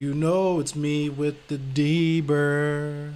You know it's me with the Deber.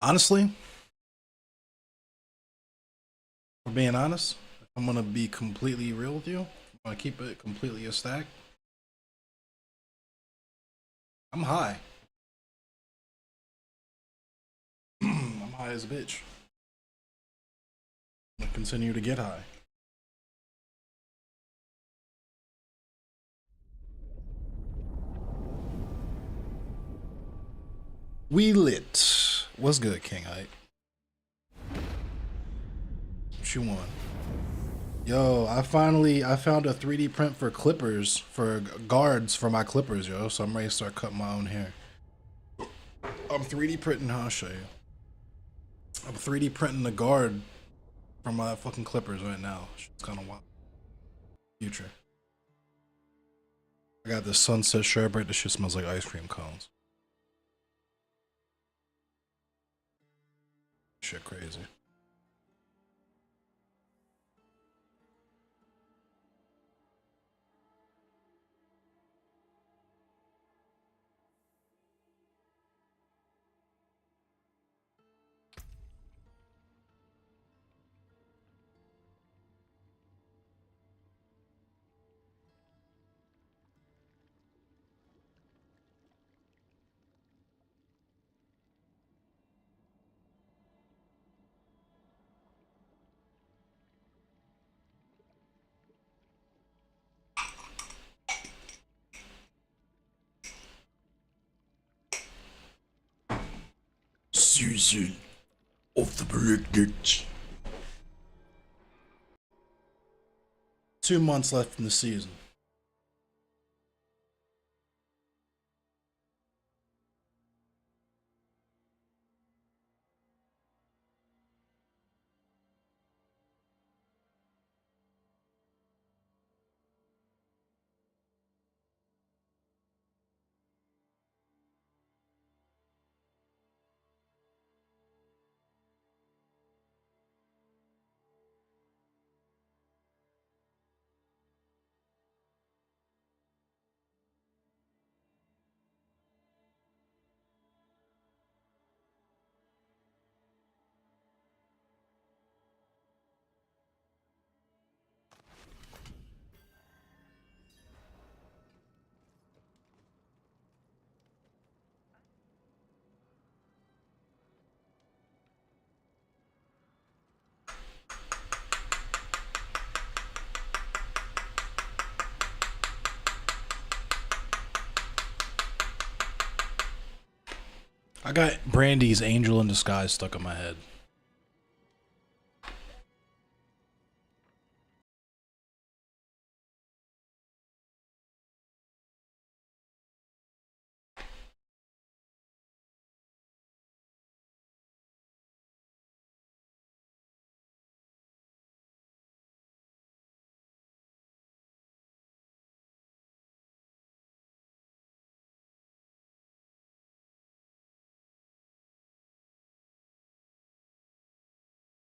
Honestly, for being honest, if I'm gonna be completely real with you, I'm gonna keep it completely a stack. I'm high. I'm high as a bitch. I'm gonna continue to get high. We lit. What's good, King Hype? What you want? Yo, I found a 3D print for clippers for guards for my clippers, yo. So I'm ready to start cutting my own hair. I'm 3D printing. I'll show you. I'm 3D printing the guard from my fucking clippers right now. It's kind of wild. Future. I got this sunset sherbet. This shit smells like ice cream cones. Shit crazy. Season of the Blacknet. 2 months left in the season. I got Brandy's Angel in Disguise stuck in my head.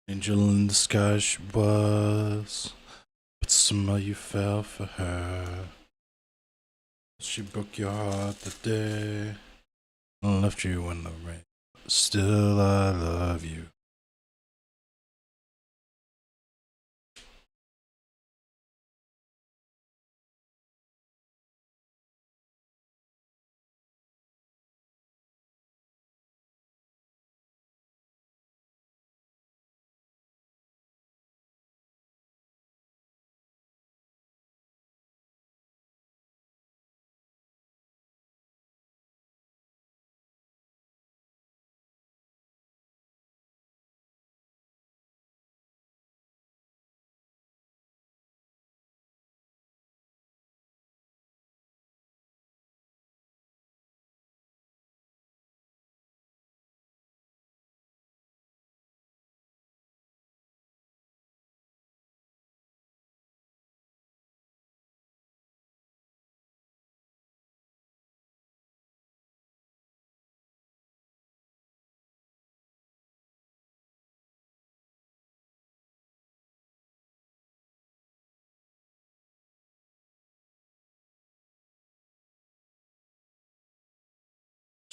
Angel in Disguise she was, but somehow you fell for her. She broke your heart the day and left you in the rain. Still, I love you.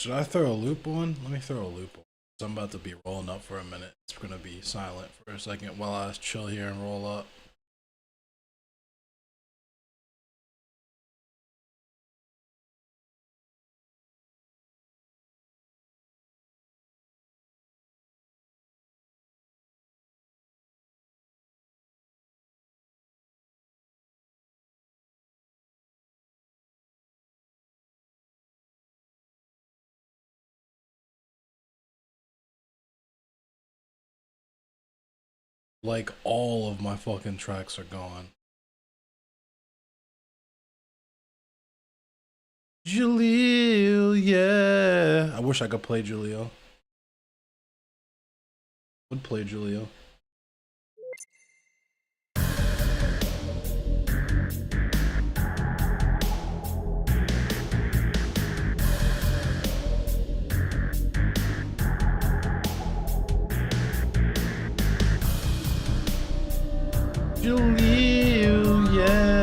Should I throw a loop on? Let me throw a loop on. I'm about to be rolling up for a minute. It's gonna be silent for a second while I chill here and roll up. Like all of my fucking tracks are gone. Jaleel, yeah. I wish I could play Jaleel. Would play Jaleel. Jaleel, yeah.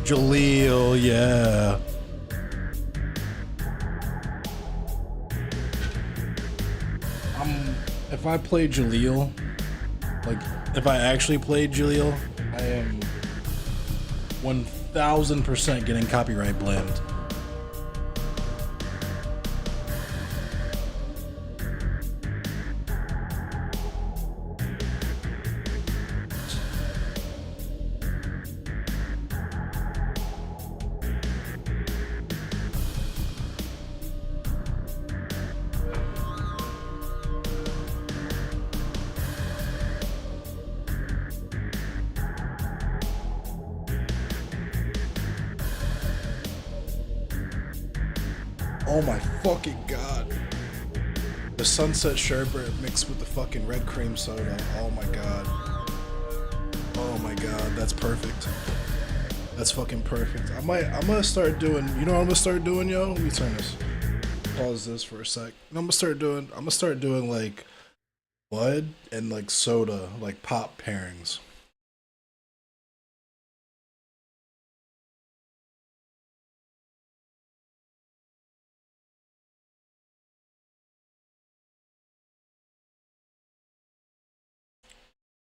Jaleel, yeah. If I play Jaleel, like if I actually played Jaleel, I am 1000% getting copyright blamed. Oh my fucking god. The Sunset Sherbet mixed with the fucking red cream soda. Oh my god. Oh my god, that's perfect. That's fucking perfect. I'm gonna start doing, you know what I'm gonna start doing, yo? Let me turn this. Pause this for a sec. I'm gonna start doing like Bud and like soda, like pop pairings.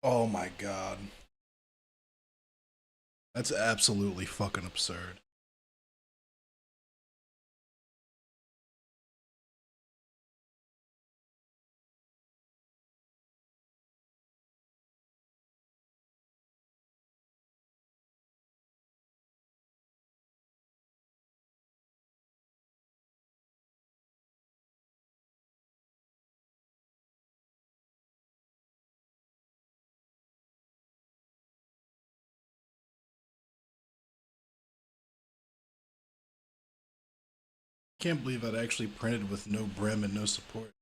Oh my god. That's absolutely fucking absurd. Can't believe that actually printed with no brim and no support.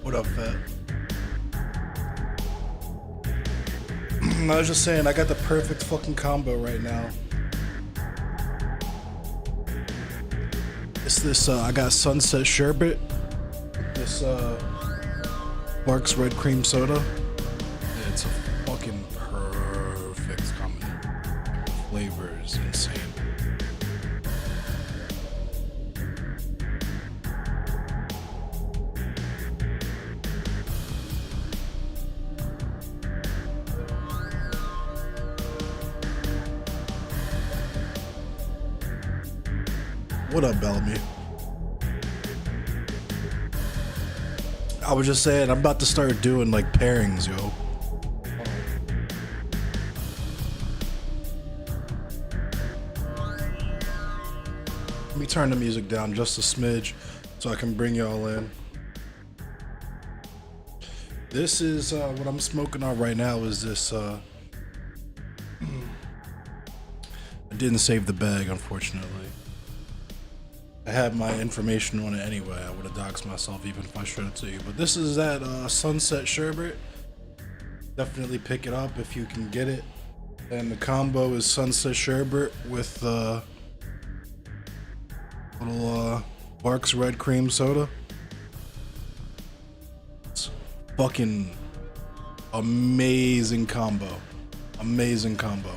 What up, Fat? I was just saying, I got the perfect fucking combo right now. It's this, I got Sunset Sherbet, this, Barks Red Cream Soda. Yeah, it's a fucking perfect combination. The flavor is insane. What up, Bellamy? I was just saying, I'm about to start doing like pairings, yo. Let me turn the music down just a smidge so I can bring y'all in. This is what I'm smoking on right now is this I didn't save the bag, unfortunately. I had my information on it anyway. I would have doxed myself even if I showed it to you. But this is that Sunset Sherbet. Definitely pick it up if you can get it. And the combo is Sunset Sherbet with little Barks Red Cream Soda. fucking amazing combo. Amazing combo.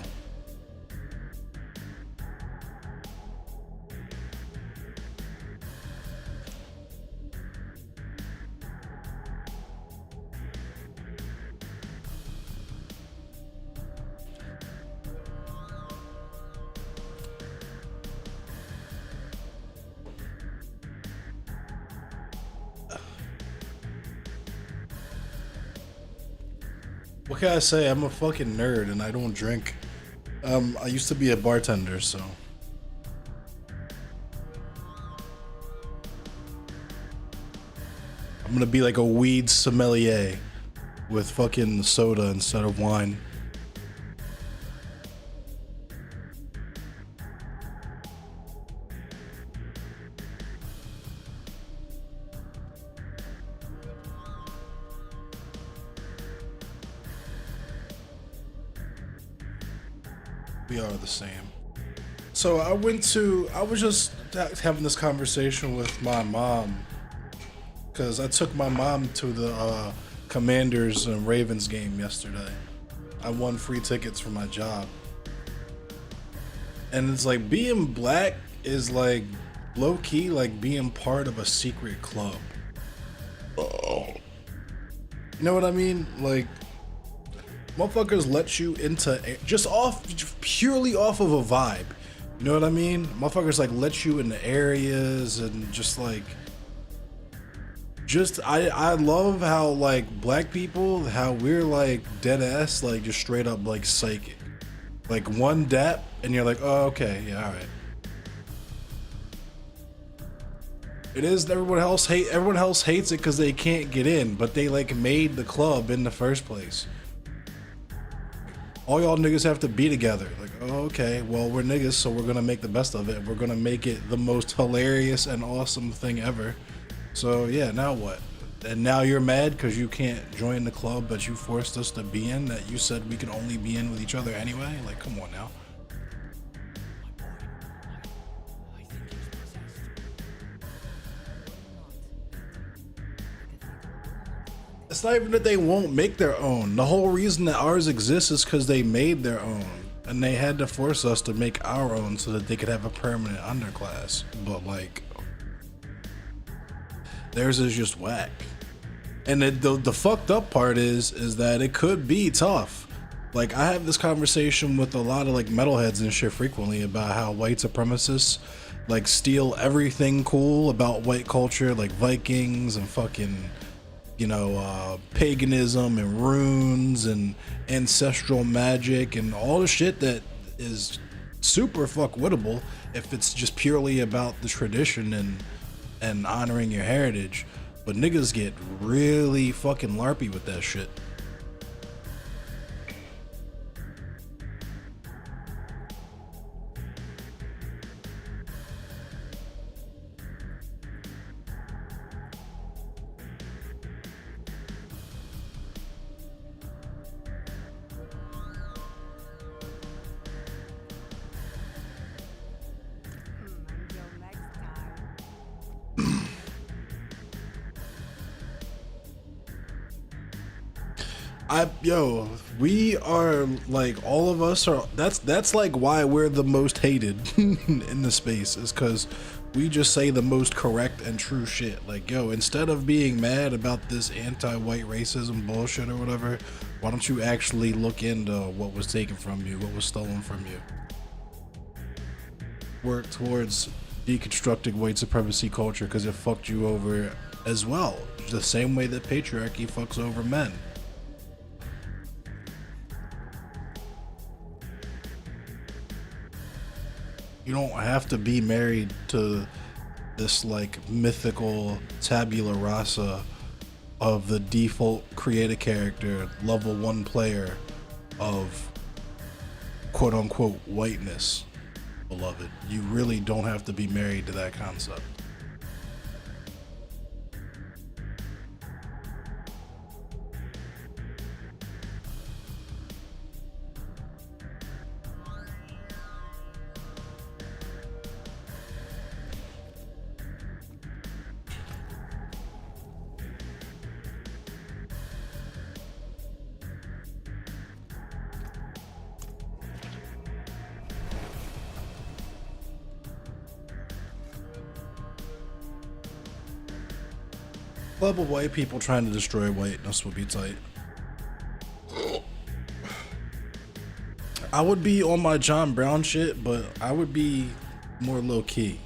What can I say? I'm a fucking nerd and I don't drink. I used to be a bartender, so. I'm gonna be like a weed sommelier with fucking soda instead of wine. We are the same. So I was just having this conversation with my mom because I took my mom to the Commanders and Ravens game yesterday. I won free tickets for my job. And it's like being black is like low key like being part of a secret club. Oh. You know what I mean? Like, motherfuckers let you into just purely off of a vibe. You know what I mean? Motherfuckers like let you into areas and just like, I love how like black people, how we're like dead ass, like just straight up like psychic. Like one dap and you're like, oh, okay, yeah, all right. It is. Everyone else hates it because they can't get in, but they like made the club in the first place. All y'all niggas have to be together. Like, oh, okay, well, we're niggas, so we're gonna make the best of it. We're gonna make it the most hilarious and awesome thing ever. So yeah, now what? And now you're mad because you can't join the club that you forced us to be in, that you said we can only be in with each other anyway? Like, come on now. It's not even that they won't make their own. The whole reason that ours exists is because they made their own. And they had to force us to make our own so that they could have a permanent underclass. But like, theirs is just whack. And the fucked up part is that it could be tough. Like, I have this conversation with a lot of like metalheads and shit frequently about how white supremacists like steal everything cool about white culture, like Vikings and fucking, you know, paganism and runes and ancestral magic and all the shit that is super fuckwittable if it's just purely about the tradition and honoring your heritage. But niggas get really fucking larpy with that shit. We are like, all of us are, that's like why we're the most hated in the space, is because we just say the most correct and true shit. Like, yo, instead of being mad about this anti-white racism bullshit or whatever, why don't you actually look into what was taken from you, what was stolen from you? Work towards deconstructing white supremacy culture because it fucked you over as well, the same way that patriarchy fucks over men. You don't have to be married to this like mythical tabula rasa of the default created character, level 1 player of quote unquote whiteness, beloved. You really don't have to be married to that concept. Club of white people trying to destroy whiteness would be tight. I would be on my John Brown shit, but I would be more low key.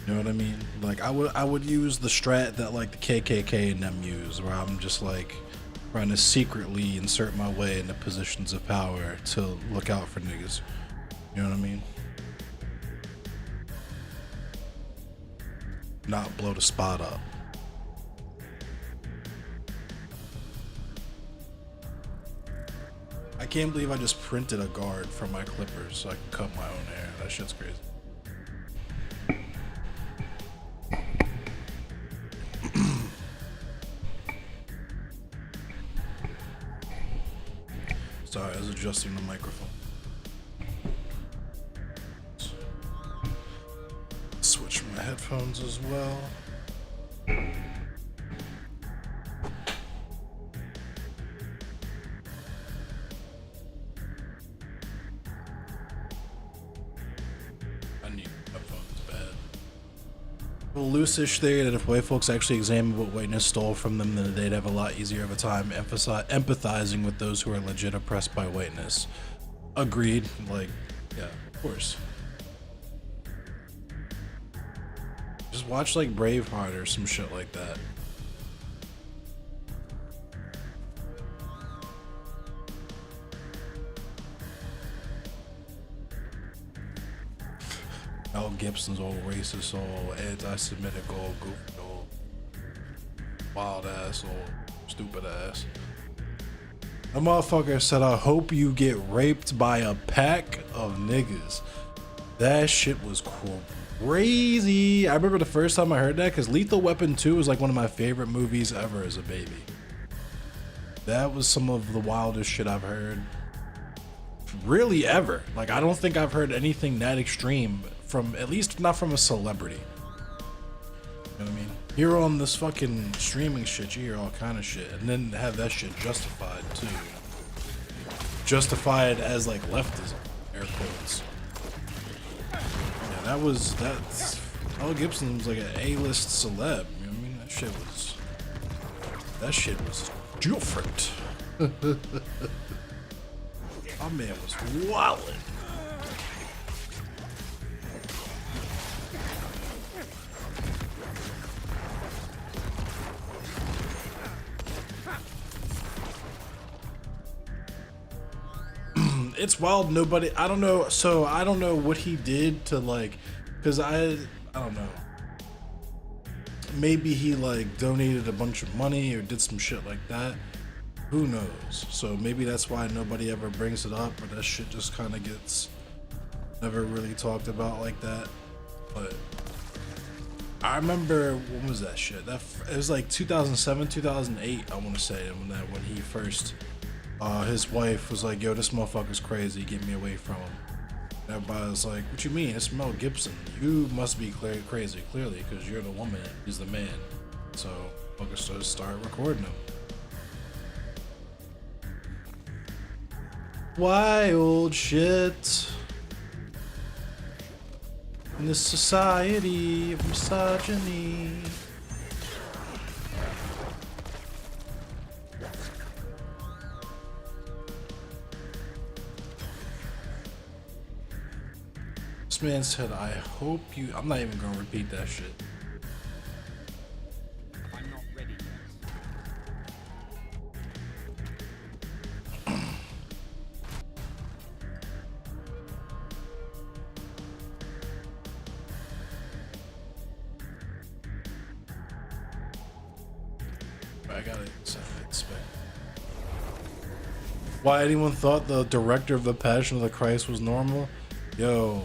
You know what I mean? Like I would use the strat that like the KKK and them use, where I'm just like trying to secretly insert my way into positions of power to look out for niggas. You know what I mean? Not blow the spot up. I can't believe I just printed a guard from my clippers so I can cut my own hair. That shit's crazy. Sorry, I was adjusting the microphone. Switch my headphones as well. Loose-ish theory that if white folks actually examined what whiteness stole from them, then they'd have a lot easier of a time empathizing with those who are legit oppressed by whiteness. Agreed. Like, yeah, of course. Just watch like Braveheart or some shit like that. Mel Gibson's all racist, all anti-Semitic, all goofy, all wild ass, all stupid ass. A motherfucker said, I hope you get raped by a pack of niggas. That shit was crazy. I remember the first time I heard that because Lethal Weapon 2 was like one of my favorite movies ever as a baby. That was some of the wildest shit I've heard. Really ever. Like, I don't think I've heard anything that extreme from, at least not from a celebrity. You know what I mean? You're on this fucking streaming shit, you hear all kind of shit, and then have that shit justified too. Justified as like leftism, air quotes. Yeah, that's Mel Gibson was like an A-list celeb. You know what I mean? That shit was different. My man was wildin'. It's wild. Nobody, I don't know. So I don't know what he did to like, cause I don't know. Maybe he like donated a bunch of money or did some shit like that. Who knows? So maybe that's why nobody ever brings it up, or that shit just kind of gets never really talked about like that. But I remember, when was that shit? It was like 2007, 2008. I want to say when he first. His wife was like, yo, this motherfucker's crazy, get me away from him. And everybody was like, what you mean? It's Mel Gibson. You must be crazy, clearly, because you're the woman, he's the man. So, fuckers started recording him. Wild shit. In this society of misogyny. This man said, I hope you... I'm not even gonna repeat that shit. I'm not ready yet. I gotta expect. Why anyone thought the director of The Passion of the Christ was normal? Yo,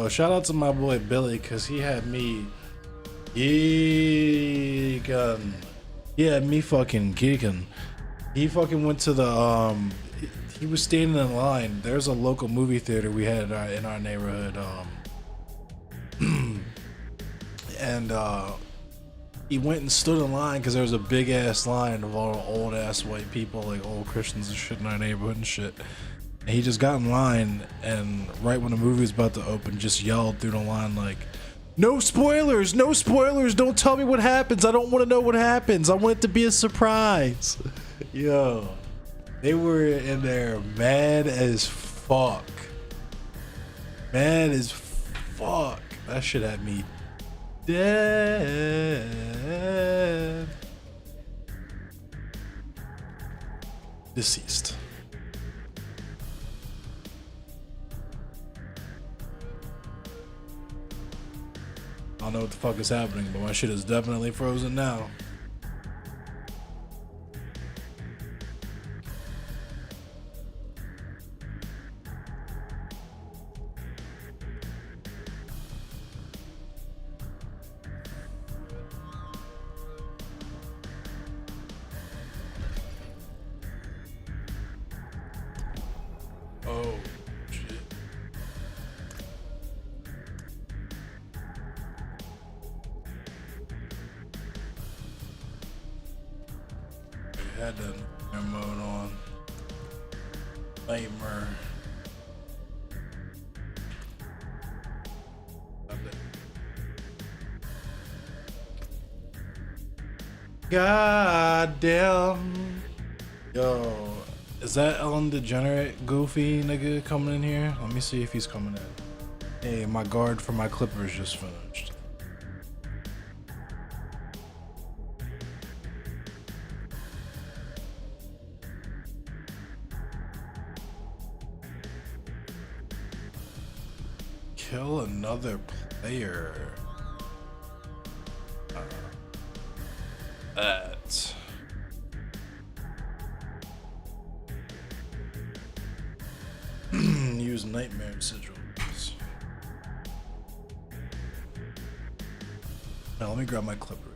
shout out to my boy Billy, cause he had me geeking. He had me fucking geeking. He fucking went to the he was standing in line. There's a local movie theater we had in our neighborhood, and he went and stood in line because there was a big ass line of all old ass white people, like old Christians and shit in our neighborhood and shit. And he just got in line, and right when the movie was about to open, just yelled through the line like, No spoilers, no spoilers. Don't tell me what happens. I don't want to know what happens. I want it to be a surprise. Yo, they were in there mad as fuck. Mad as fuck. That shit had me dead. Deceased. I don't know what the fuck is happening, but my shit is definitely frozen now. Oh, shit. I had the mode on. Nightmare. God damn. Yo. Is that Ellen Degenerate goofy nigga coming in here? Let me see if he's coming in. Hey, my guard for my Clippers just finished. Kill another player. That. Use nightmare sigils. Now let me grab my clipper.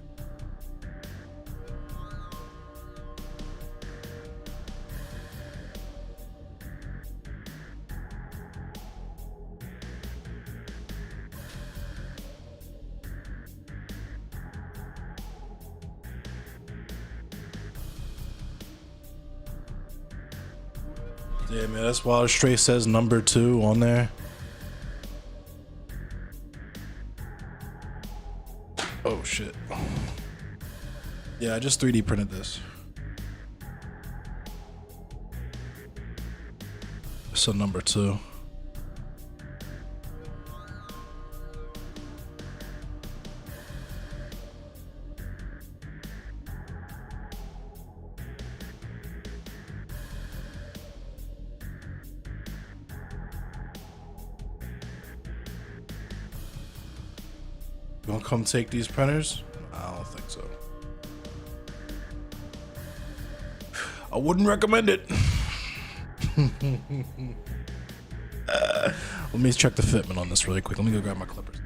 Yeah, man, that's why Stray says number 2 on there. Oh shit. Yeah, I just 3D printed this. So number 2. You wanna come take these printers? I don't think so. I wouldn't recommend it. Let me check the fitment on this really quick. Let me go grab my clippers.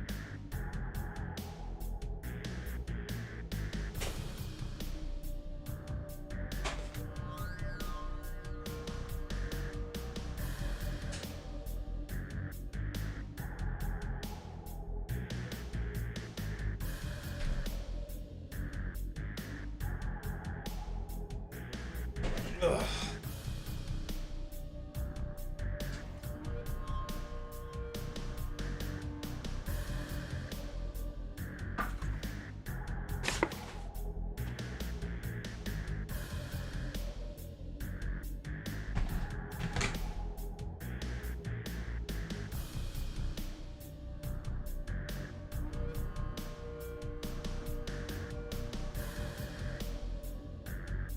Ugh.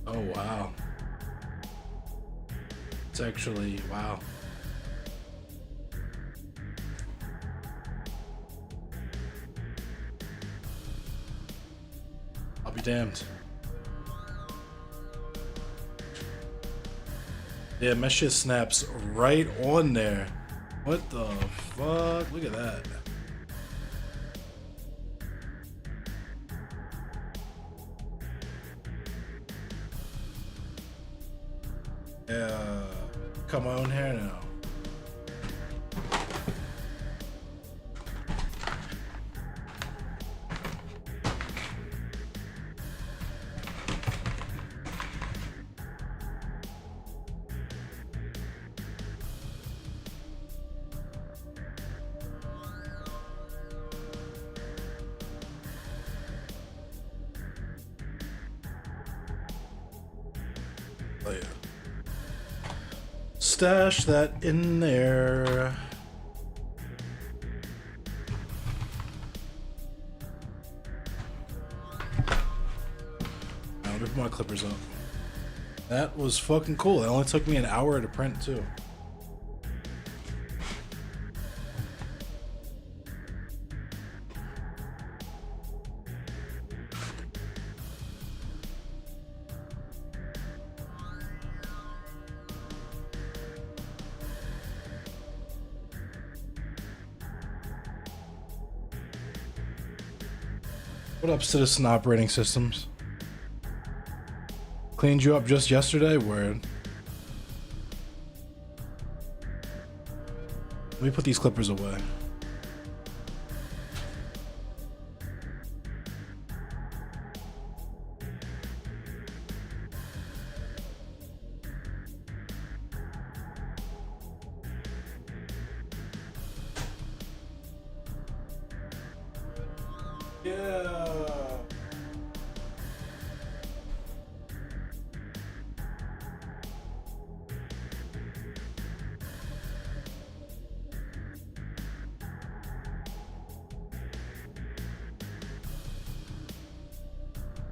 Oh wow. It's actually, wow. I'll be damned. Yeah, my shit snaps right on there. What the fuck? Look at that. Yeah. Cut my own hair now. Oh yeah. Stash that in there. Now to put my clippers up. That was fucking cool. It only took me an hour to print too. What up, Citizen Operating Systems? Cleaned you up just yesterday? Word. Let me put these clippers away. Yeah.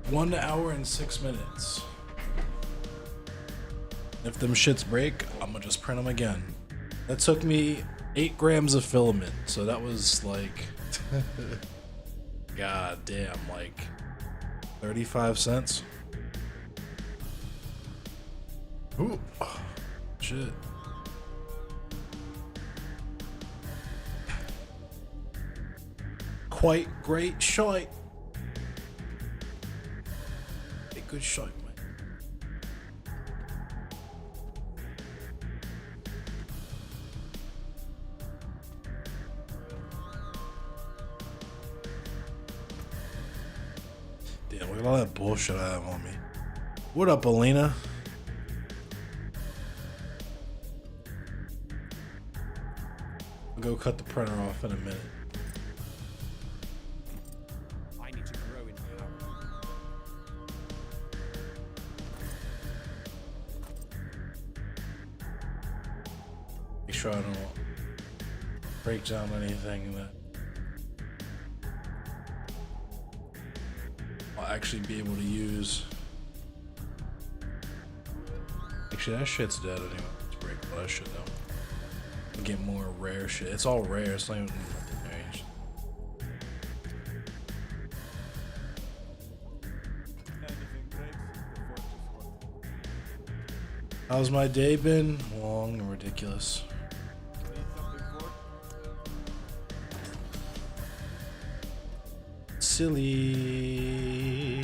One hour and 6 minutes. If them shits break, I'm gonna just print them again. That took me 8 grams of filament, so that was like, god damn, like 35 cents. Ooh, shit. Quite great shite. A good shite, man. Damn, look at all that bullshit I have on me. What up, Alina? I'll go cut the printer off in a minute. I need to grow in power. Make sure I don't break down anything that I'll actually be able to use. Actually, that shit's dead anyway. Let's break all that shit down. We'll get more rare shit. It's all rare. It's not even range. Anything breaks, the forge is hot. How's my day been? Long and ridiculous. Need something for? Silly.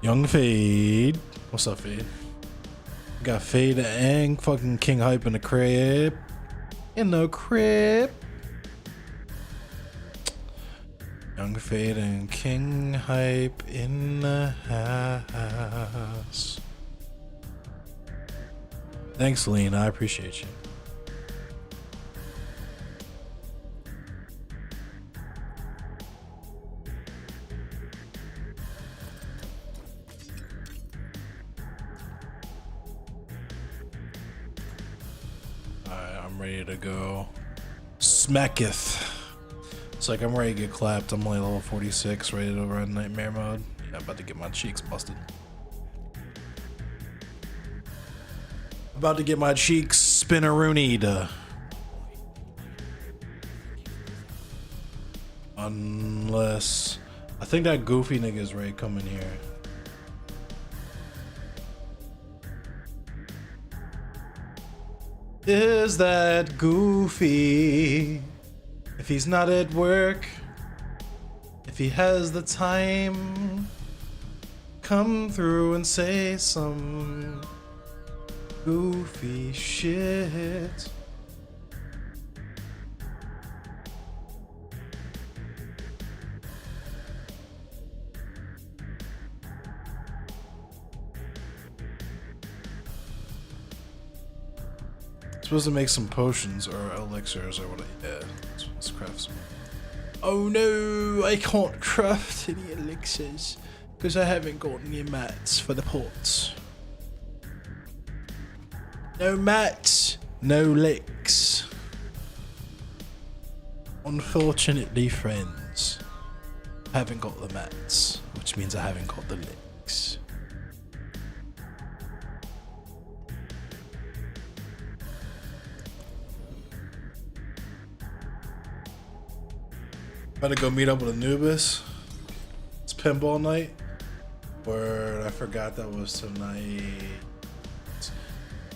Young Fade. What's up, Fade? Got Fade and fucking King Hype in the crib. In the crib. Young Fade and King Hype in the house. Thanks, Lena. I appreciate you. I'm ready to go. Smacketh. It's like I'm ready to get clapped. I'm only level 46, ready to run nightmare mode. Yeah, about to get my cheeks busted. About to get my cheeks spinneroonied. Unless I think that goofy nigga is ready to come in here. Is that goofy? If he's not at work, if he has the time, come through and say some goofy shit. Supposed to make some potions or elixirs or whatever. Yeah, let's craft some. Oh no, I can't craft any elixirs because I haven't got any mats for the pots. No mats, no licks. Unfortunately, friends, I haven't got the mats, which means I haven't got the licks. About to go meet up with Anubis. It's pinball night. Word, I forgot that was tonight.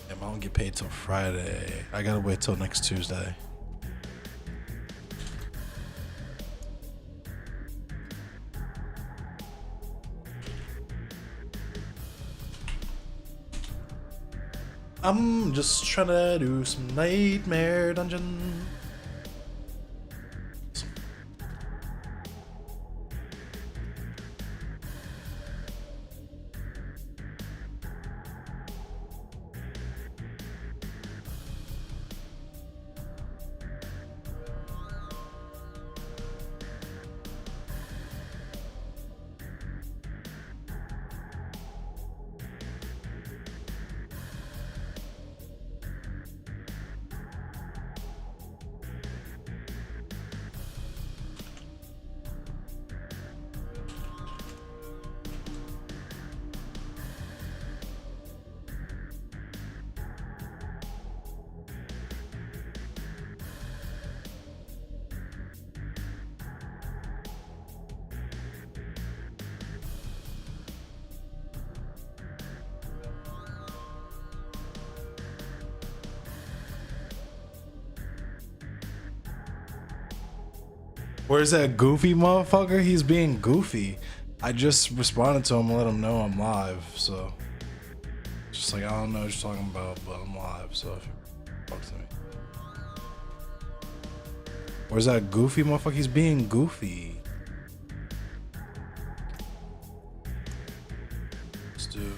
Damn, I don't get paid till Friday. I gotta wait till next Tuesday. I'm just trying to do some Nightmare Dungeon. Where's that goofy motherfucker? He's being goofy. I just responded to him and let him know I'm live, so. Just like, I don't know what you're talking about, but I'm live, so if you talk to me. Where's that goofy motherfucker? He's being goofy. Let's do.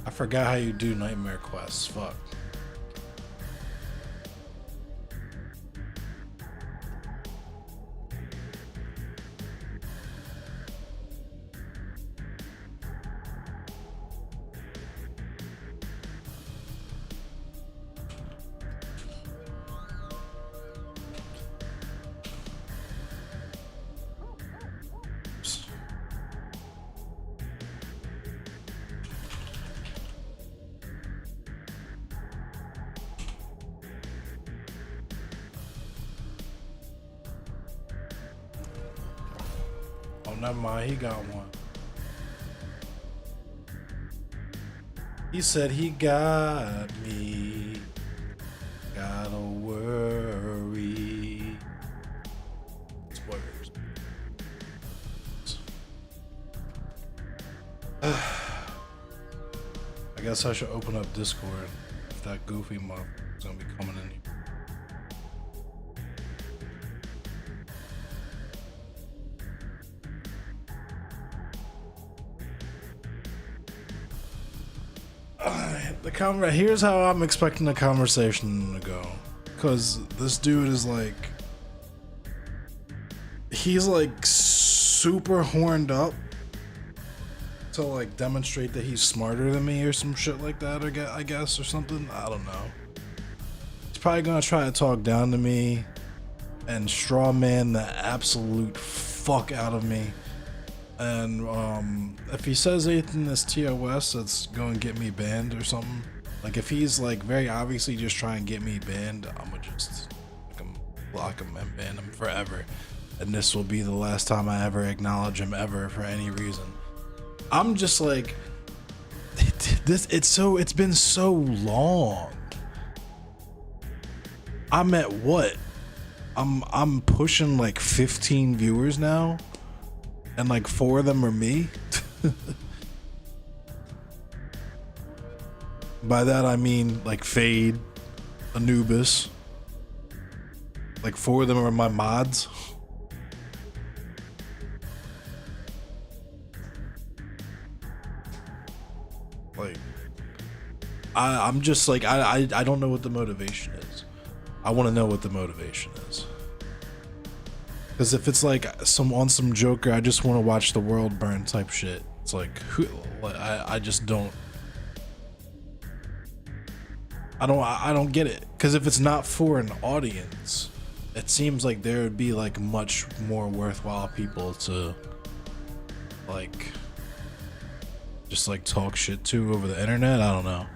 I forgot how you do nightmare quests. Fuck. Oh, never mind. He got one. He said he got me. Gotta worry. Spoilers. I guess I should open up Discord if that goofy motherfucker's gonna be coming in here. Here's how I'm expecting the conversation to go, because this dude is like, he's like super horned up to like demonstrate that he's smarter than me or some shit like that, or I guess, or something. I don't know. He's probably gonna try to talk down to me and straw man the absolute fuck out of me. And if he says anything that's TOS that's going to get me banned or something, Like if he's like very obviously just trying to get me banned, I'm gonna just block him and ban him forever. And this will be the last time I ever acknowledge him ever for any reason. I'm just like, it's been so long. I'm at what? I'm pushing like 15 viewers now, and like 4 of them are me. By that I mean like Fade, Anubis. Like 4 of them are my mods. Like I'm just like I don't know what the motivation is. I want to know what the motivation is. Because if it's like some Joker, I just want to watch the world burn type shit. It's like I just don't. I don't get it. Because if it's not for an audience, it seems like there would be like much more worthwhile people to like just like talk shit to over the internet. I don't know.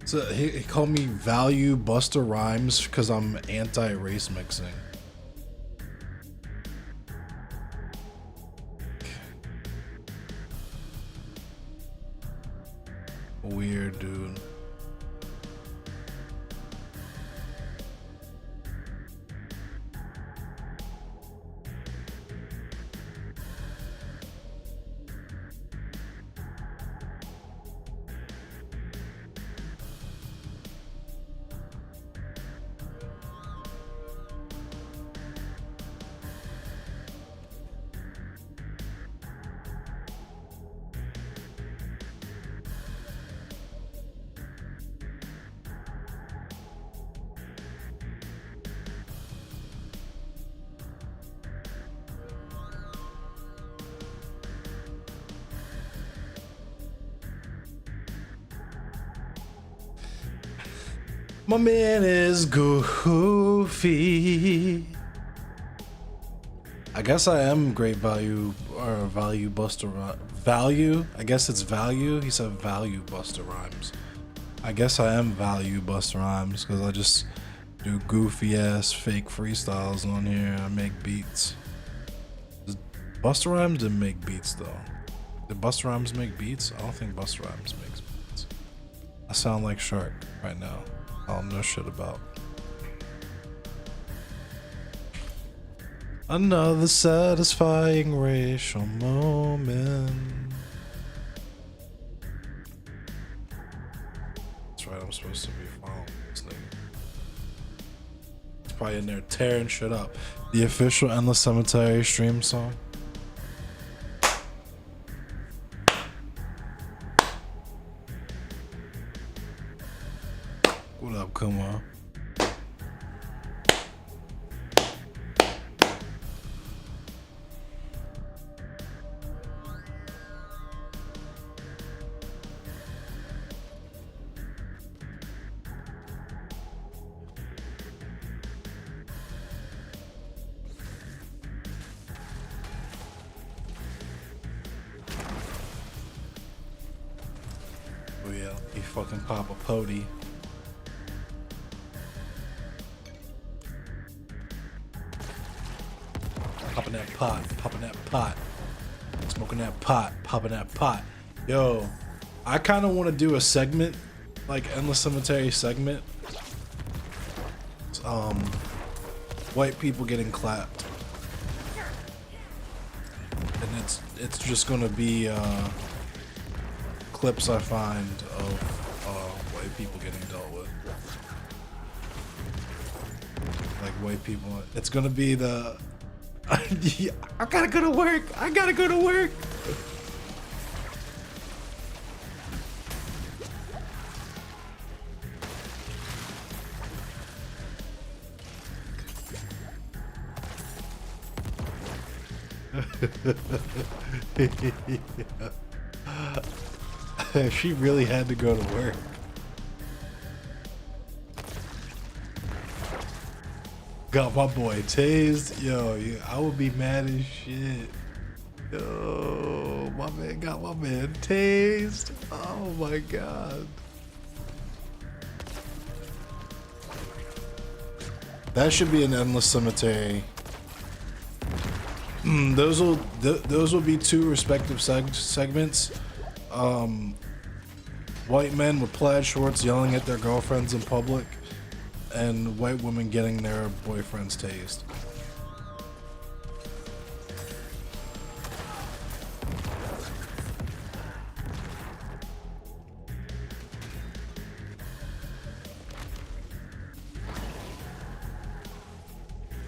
So he called me Value Buster Rhymes because I'm anti-race mixing. Weird, dude. My man is goofy. I guess I am great value or value buster value. I guess it's value. He said value buster rhymes. I guess I am value buster rhymes because I just do goofy ass fake freestyles on here. I make beats. Buster Rhymes didn't make beats though. Did Buster Rhymes make beats? I don't think Buster Rhymes makes beats. I sound like Shark right now. I don't know shit about. Another satisfying racial moment. That's right, I'm supposed to be following this nigga. It's probably in there tearing shit up. The official Endless Cemetery stream song. What up, Kuma? Oh yeah, he fucking pop a pody. Popping that pot, popping that pot, smoking that pot, popping that pot. Yo, I kind of want to do a segment, like Endless Cemetery segment. White people getting clapped, and it's just gonna be clips I find of white people getting dealt with. Like white people, it's gonna be the. I gotta go to work. I gotta go to work. She really had to go to work. Got my boy tased. Yo, I would be mad as shit. Yo, my man got my man tased. Oh my god. That should be an endless cemetery. Those will be two respective segments. White men with plaid shorts yelling at their girlfriends in public, and white women getting their boyfriends tased.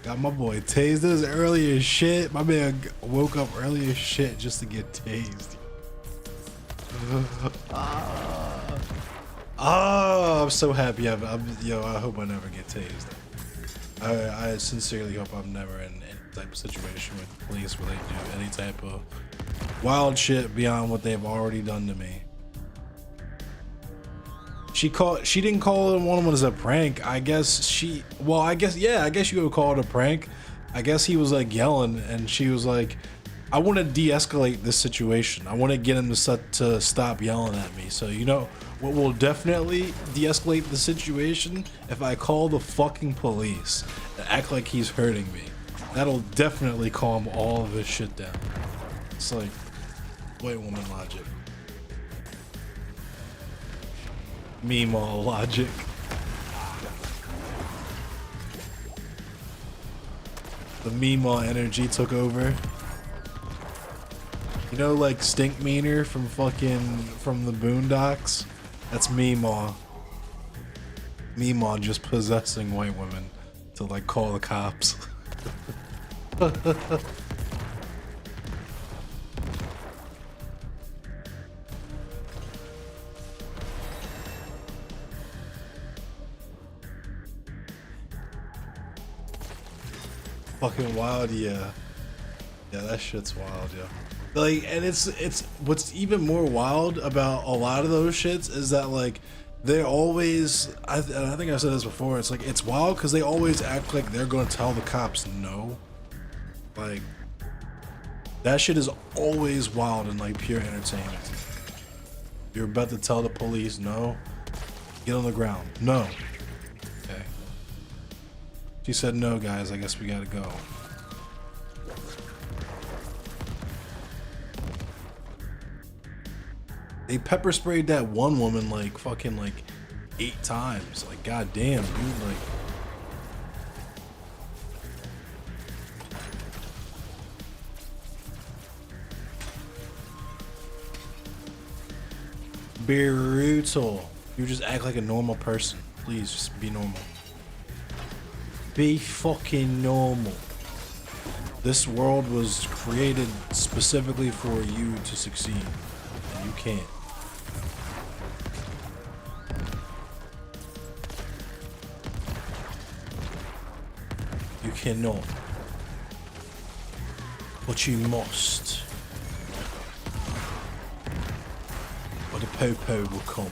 Got my boy tased. This early as shit. My man woke up early as shit just to get tased. Oh, I'm so happy. Yo, I hope I never get tased. I sincerely hope I'm never in any type of situation with the police where they do any type of wild shit beyond what they've already done to me. She didn't call it one of them as a prank. I guess yeah, I guess you would call it a prank. I guess he was like yelling and she was like, I want to de-escalate this situation. I want to get him to stop yelling at me. So you know what will definitely de-escalate the situation? If I call the fucking police and act like he's hurting me. That'll definitely calm all of his shit down. It's like white woman logic. Meemaw logic. The Meemaw energy took over. You know, like Stink Meaner from the Boondocks? That's Meemaw. Meemaw just possessing white women to like call the cops. Fucking wild, yeah. Yeah, that shit's wild, yeah. Like, and it's what's even more wild about a lot of those shits is that like they always, I think I said this before, it's like it's wild because they always act like they're gonna tell the cops no. Like that shit is always wild and like pure entertainment. You're about to tell the police no, get on the ground. No. Okay. She said no, guys, I guess we gotta go. They pepper sprayed that one woman like fucking like 8 times. Like goddamn, dude, like brutal. You just act like a normal person. Please just be normal. Be fucking normal. This world was created specifically for you to succeed. And you can't. You cannot. But you must. Or the popo will come.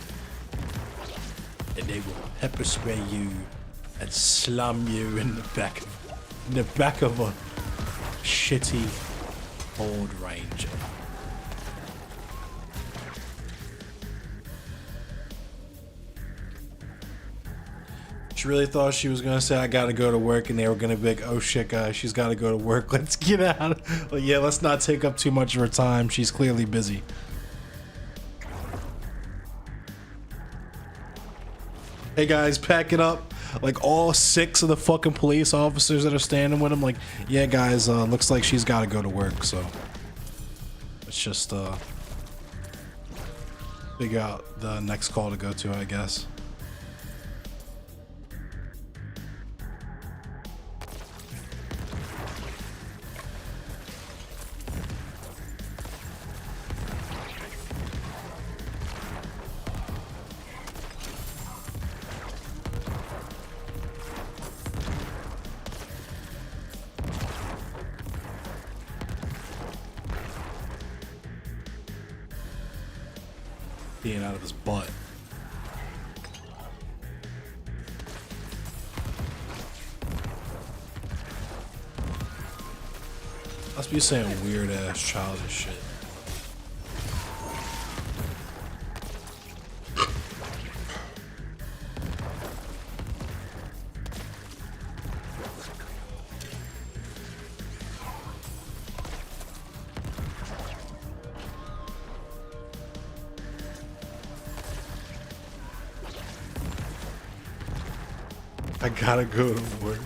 And they will pepper spray you and slam you in the back of a shitty Ford Ranger. She really thought she was gonna say I gotta go to work, and they were gonna be like, oh shit guys, she's gotta go to work, let's get out. But yeah, let's not take up too much of her time, she's clearly busy. Hey guys, pack it up. Like all 6 of the fucking police officers that are standing with him, like, yeah guys, looks like she's gotta go to work, so let's just figure out the next call to go to, I guess. peeing out of his butt. Must be saying weird ass childish shit. I gotta go to work.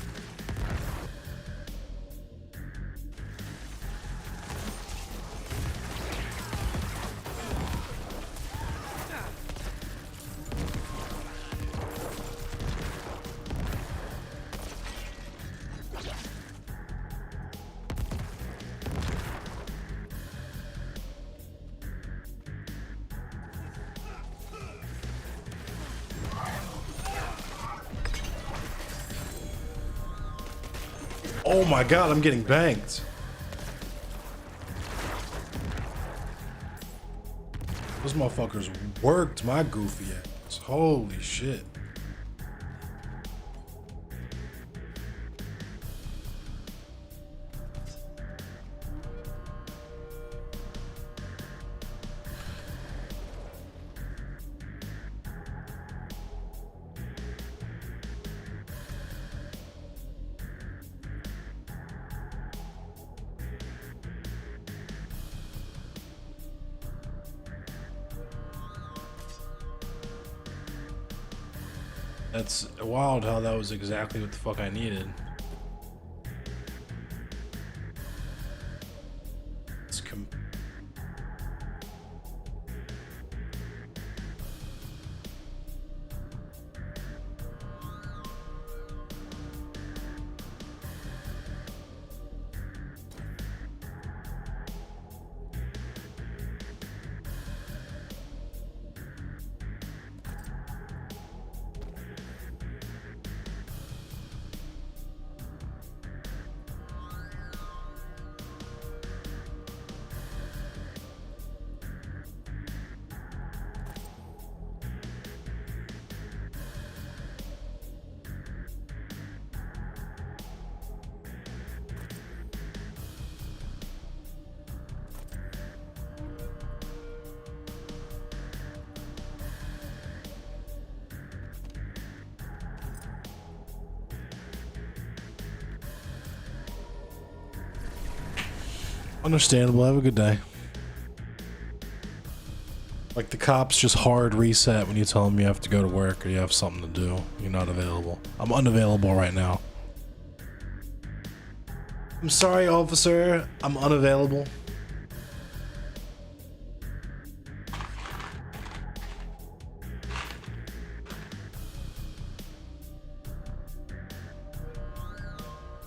Oh my god, I'm getting banked. Those motherfuckers worked my goofy ass. Holy shit. That's wild how that was exactly what the fuck I needed. It's understandable. Have a good day. Like the cops just hard reset when you tell them you have to go to work or you have something to do. You're not available. I'm unavailable right now. I'm sorry, officer. I'm unavailable.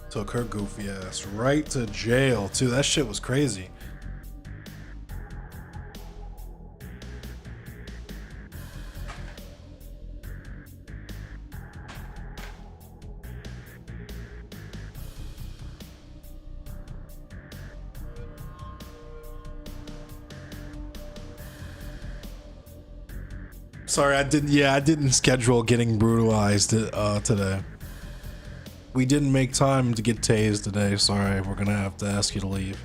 Took her goofy ass right to jail too. That shit was crazy. Sorry, I didn't schedule getting brutalized today. We didn't make time to get tased today. Sorry, we're gonna have to ask you to leave.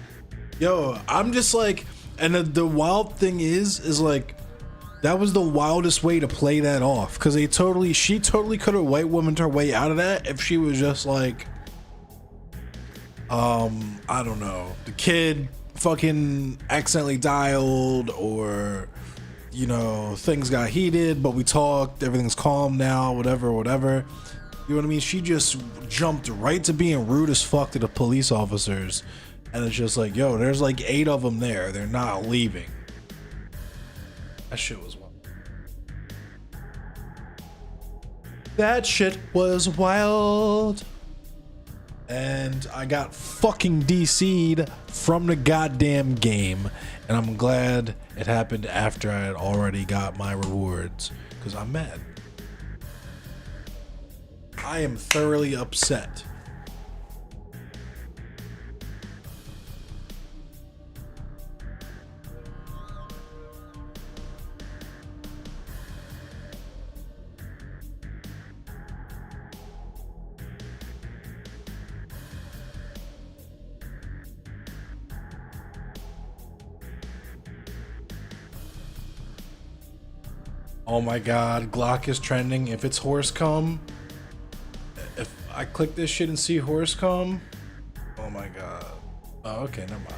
Yo, I'm just like, and the wild thing is like, that was the wildest way to play that off. Cause she totally could have white womaned her way out of that if she was just like, I don't know, the kid fucking accidentally dialed, or, you know, things got heated, but we talked, everything's calm now, whatever. You know what I mean? She just jumped right to being rude as fuck to the police officers. And it's just like, yo, there's like 8 of them there. They're not leaving. That shit was wild. That shit was wild. And I got fucking DC'd from the goddamn game. And I'm glad it happened after I had already got my rewards. Because I'm mad. I am thoroughly upset. Oh my god, Glock is trending. If it's Horsecombe, if I click this shit and see Horsecombe, oh my god. Oh, okay, never mind.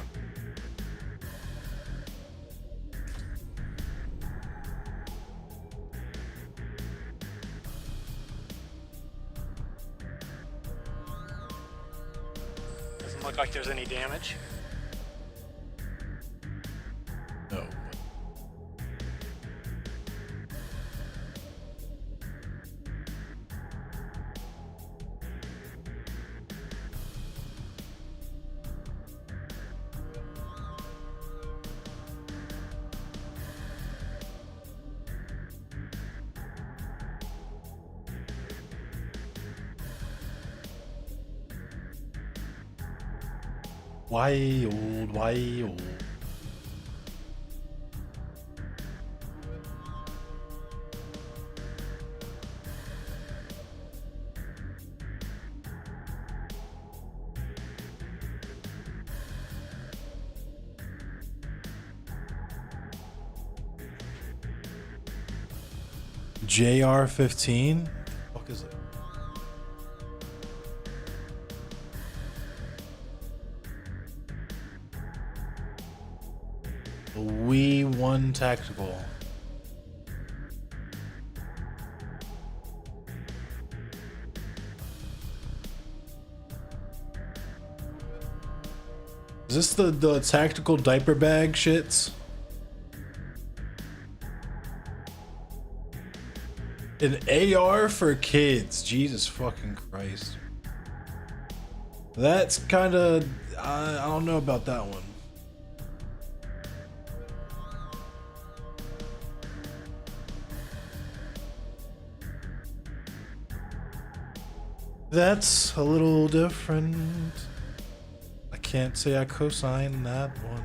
Doesn't look like there's any damage. No. Wild, wild. JR-15? What the fuck is it? The We1 Tactical. Is this the tactical diaper bag shits? An AR for kids. Jesus fucking Christ. That's kind of... I don't know about that one. That's a little different. I can't say I co-sign that one.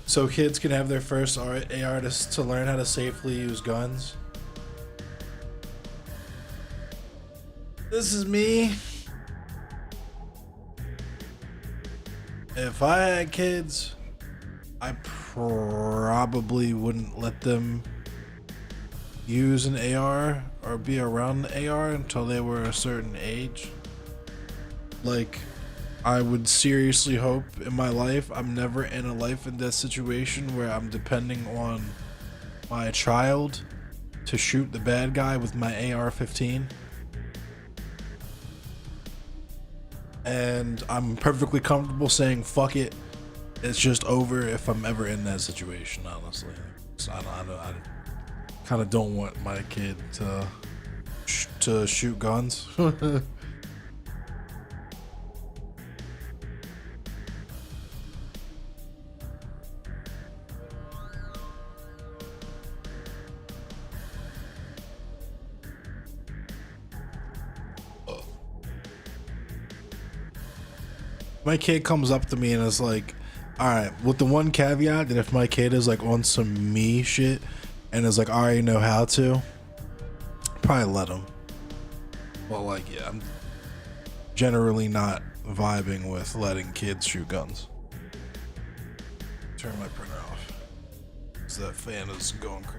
So kids can have their first AR to learn how to safely use guns. This is me. If I had kids, I probably wouldn't let them use an AR or be around the AR until they were a certain age. Like, I would seriously hope in my life I'm never in a life and death situation where I'm depending on my child to shoot the bad guy with my AR-15. And I'm perfectly comfortable saying fuck it. It's just over if I'm ever in that situation, honestly. So I kind of don't want my kid to shoot guns. My kid comes up to me and is like, alright, with the one caveat that if my kid is like on some me shit and is like, I already know how to, probably let him. Well, like, yeah, I'm generally not vibing with letting kids shoot guns. Turn my printer off, because that fan is going crazy.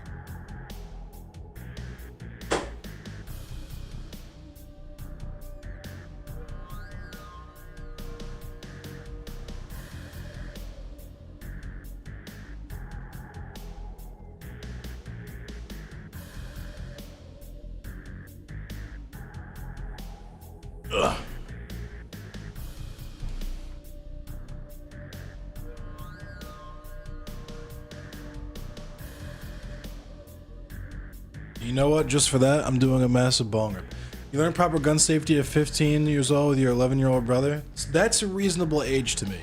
Ugh. You know what? Just for that, I'm doing a massive bonger. You learn proper gun safety at 15 years old with your 11-year-old brother. That's a reasonable age to me.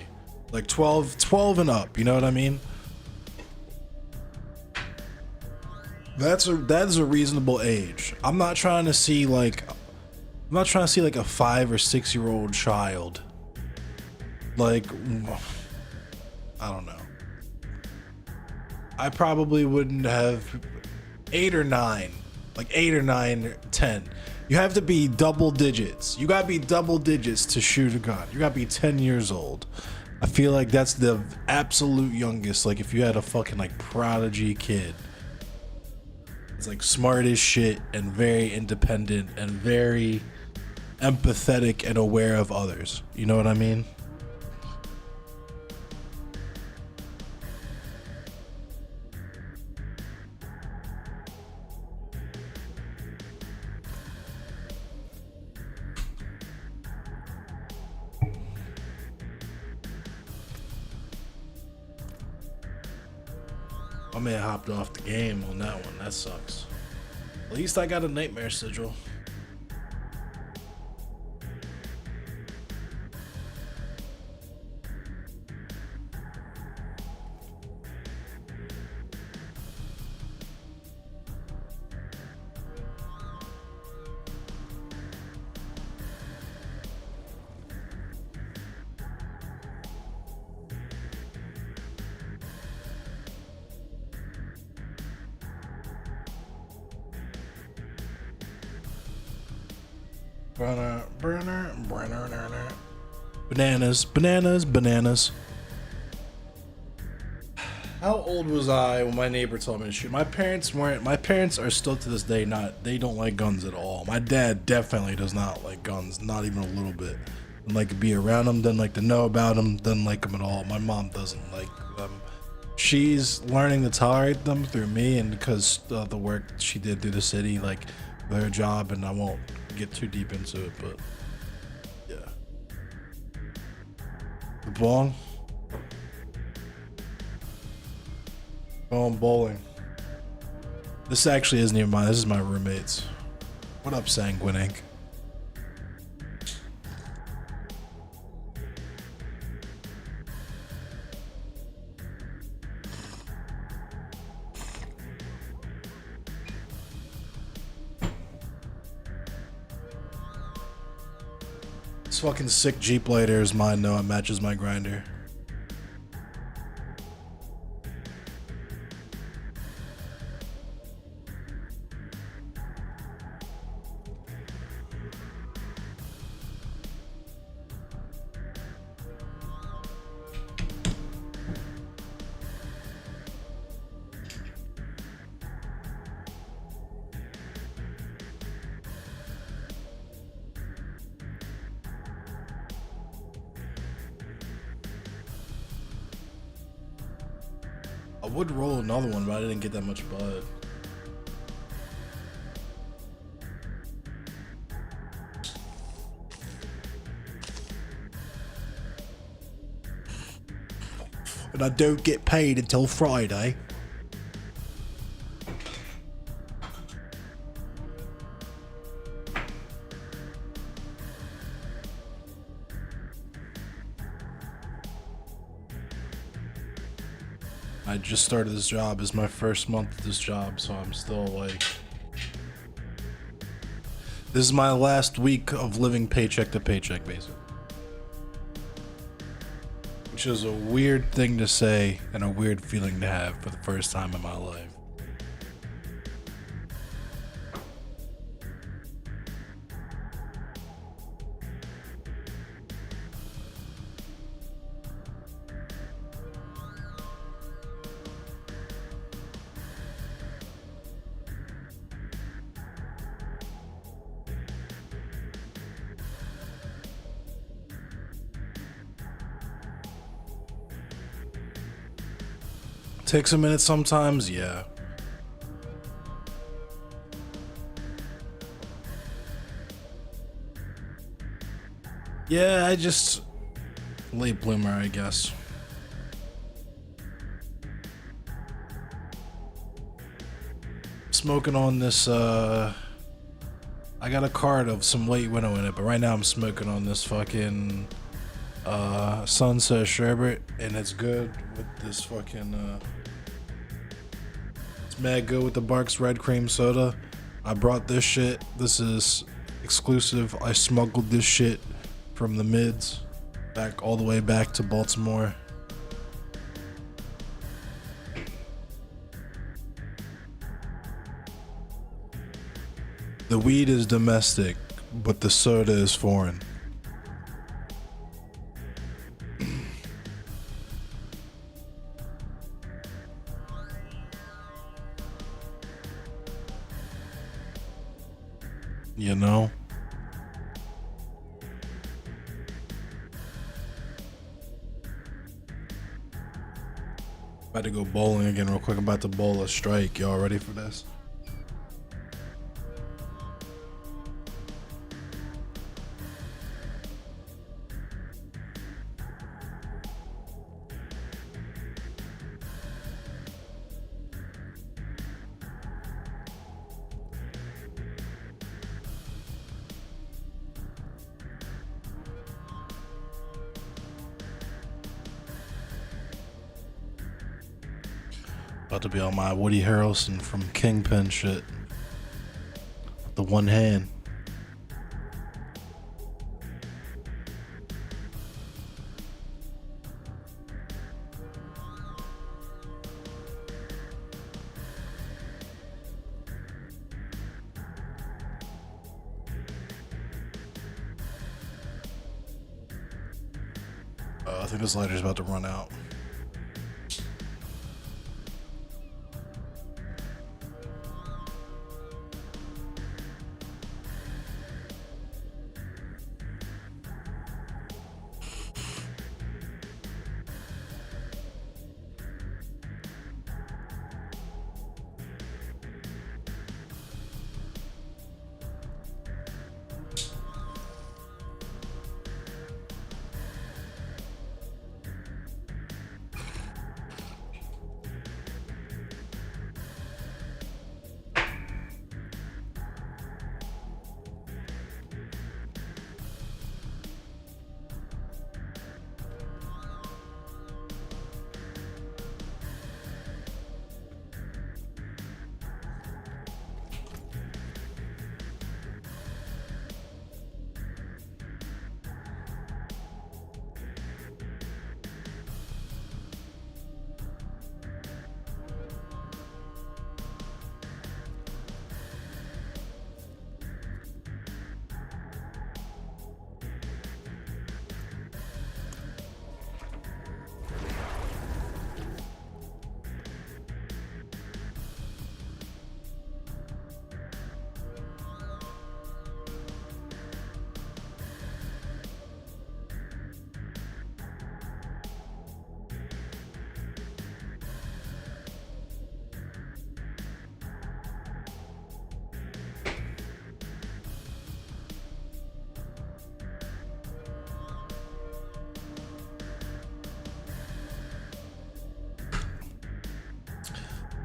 Like 12 and up, you know what I mean? That is a reasonable age. I'm not trying to see like a 5 or 6 year old child Like, I don't know. I probably wouldn't have 8 or 9, like 8 or 9, 10. You have to be double digits. You gotta be double digits to shoot a gun. You gotta be 10 years old. I feel like that's the absolute youngest. Like if you had a fucking like prodigy kid, it's like smart as shit and very independent and very empathetic and aware of others. You know what I mean? My man hopped off the game on that one. That sucks. At least I got a nightmare sigil. Bananas. How old was I when my neighbor told me to shoot? My parents are still to this day they don't like guns at all. My dad definitely does not like guns, not even a little bit. Doesn't like to be around them, doesn't like to know about them, doesn't like them at all. My mom doesn't like them. She's learning to tolerate them through me and because of the work she did through the city, like with her job, and I won't get too deep into it, but yeah. The bong. Going bowling. This actually isn't even mine. This is my roommate's. What up, Sanguine Inc? This fucking sick Jeep lighter is mine though. It matches my grinder. I would roll another one, but I didn't get that much bud. And I don't get paid until Friday. I just started this job. It's my first month at this job, so I'm still like... This is my last week of living paycheck to paycheck, basically. Which is a weird thing to say and a weird feeling to have for the first time in my life. Takes a minute sometimes, yeah. Yeah, I just... late bloomer, I guess. Smoking on this, I got a card of some late window in it, but right now I'm smoking on this fucking, Sunset Sherbet, and it's good with this fucking, it's mad good with the Barks Red Cream Soda. I brought this shit. This is exclusive. I smuggled this shit from the mids Back all the way back to Baltimore. The weed is domestic, but the soda is foreign. You know? About to go bowling again real quick. I'm about to bowl a strike. Y'all ready for this? About to be on my Woody Harrelson from Kingpin shit. With the one hand. I think this lighter's about to run out.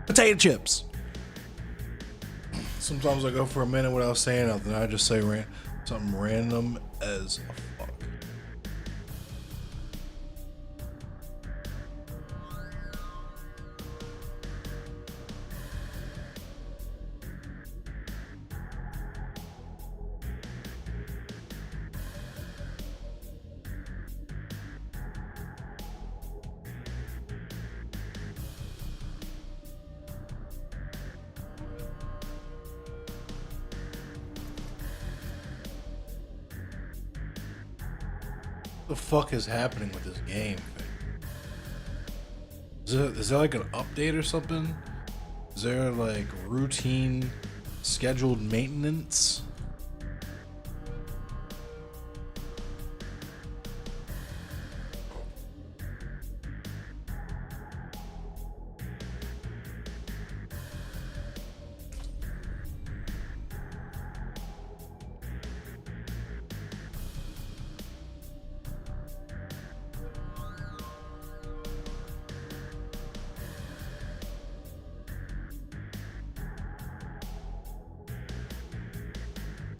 Potato chips. Sometimes I go for a minute without saying nothing. I just say something random as fuck. What the fuck is happening with this game? Is there like an update or something? Is there like routine scheduled maintenance?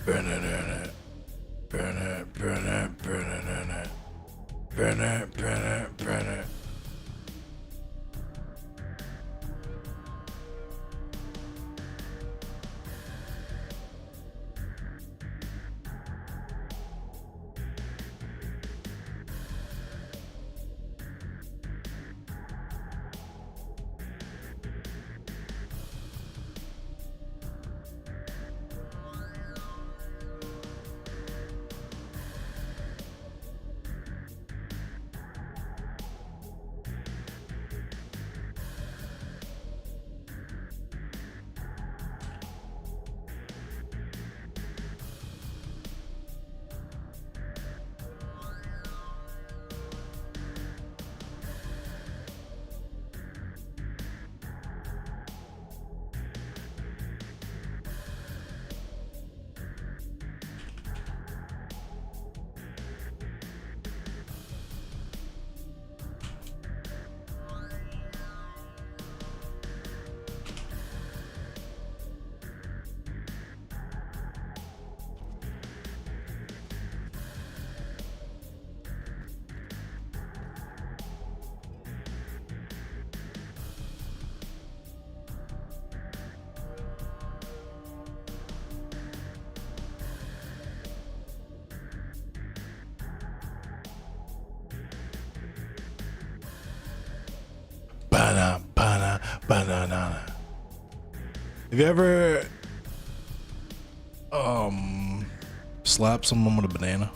Burn it. Banana. Have you ever slapped someone with a banana?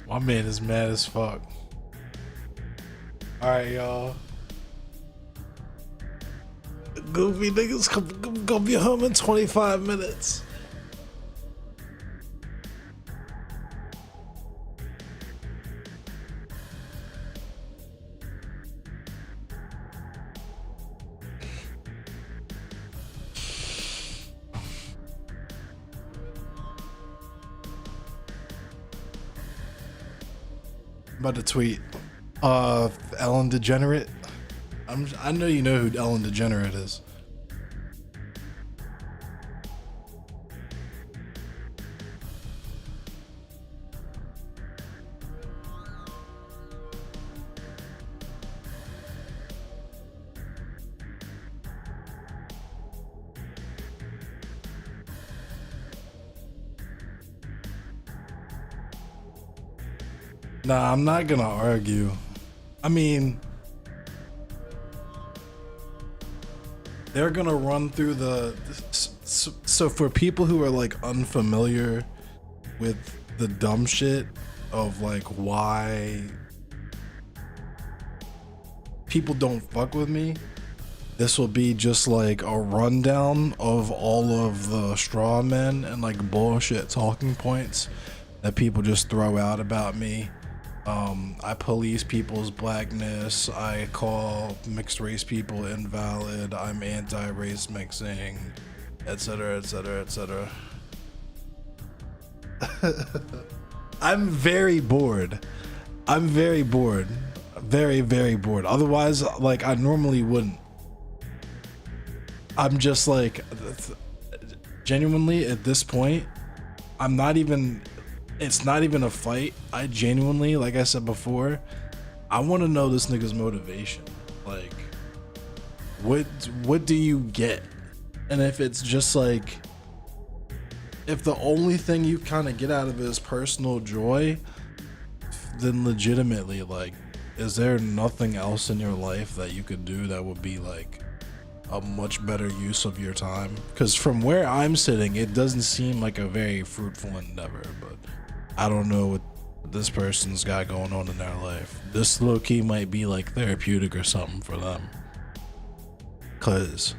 My man is mad as fuck. Alright, y'all. Goofy niggas gonna be home in 25 minutes. About to tweet Ellen DeGenerate. I know you know who Ellen DeGenerate is. Nah, I'm not gonna argue. I mean, they're gonna run through so for people who are like unfamiliar with the dumb shit of like why people don't fuck with me, this will be just like a rundown of all of the straw men and like bullshit talking points that people just throw out about me. I police people's blackness. I call mixed race people invalid. I'm anti-race mixing, etc., etc., etc. I'm very bored. I'm very bored. Very, very bored. Otherwise, like, I normally wouldn't. I'm just like, genuinely at this point, I'm not even, it's not even a fight. I genuinely, like I said before, I want to know this nigga's motivation. Like, what do you get? And if it's just like, if the only thing you kind of get out of it is personal joy, then legitimately, like, is there nothing else in your life that you could do that would be like a much better use of your time? Because from where I'm sitting, it doesn't seem like a very fruitful endeavor, but I don't know what this person's got going on in their life. This low-key might be like therapeutic or something for them. Cause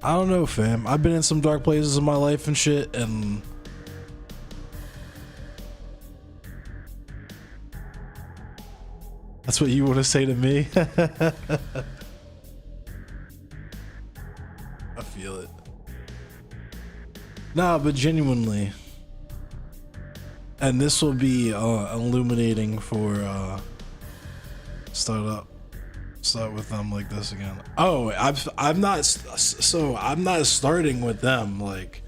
I don't know, fam. I've been in some dark places in my life and shit, and that's what you want to say to me? I feel it. Nah, but genuinely, and this will be illuminating for start with them like this again. Oh, I'm not starting with them. Like,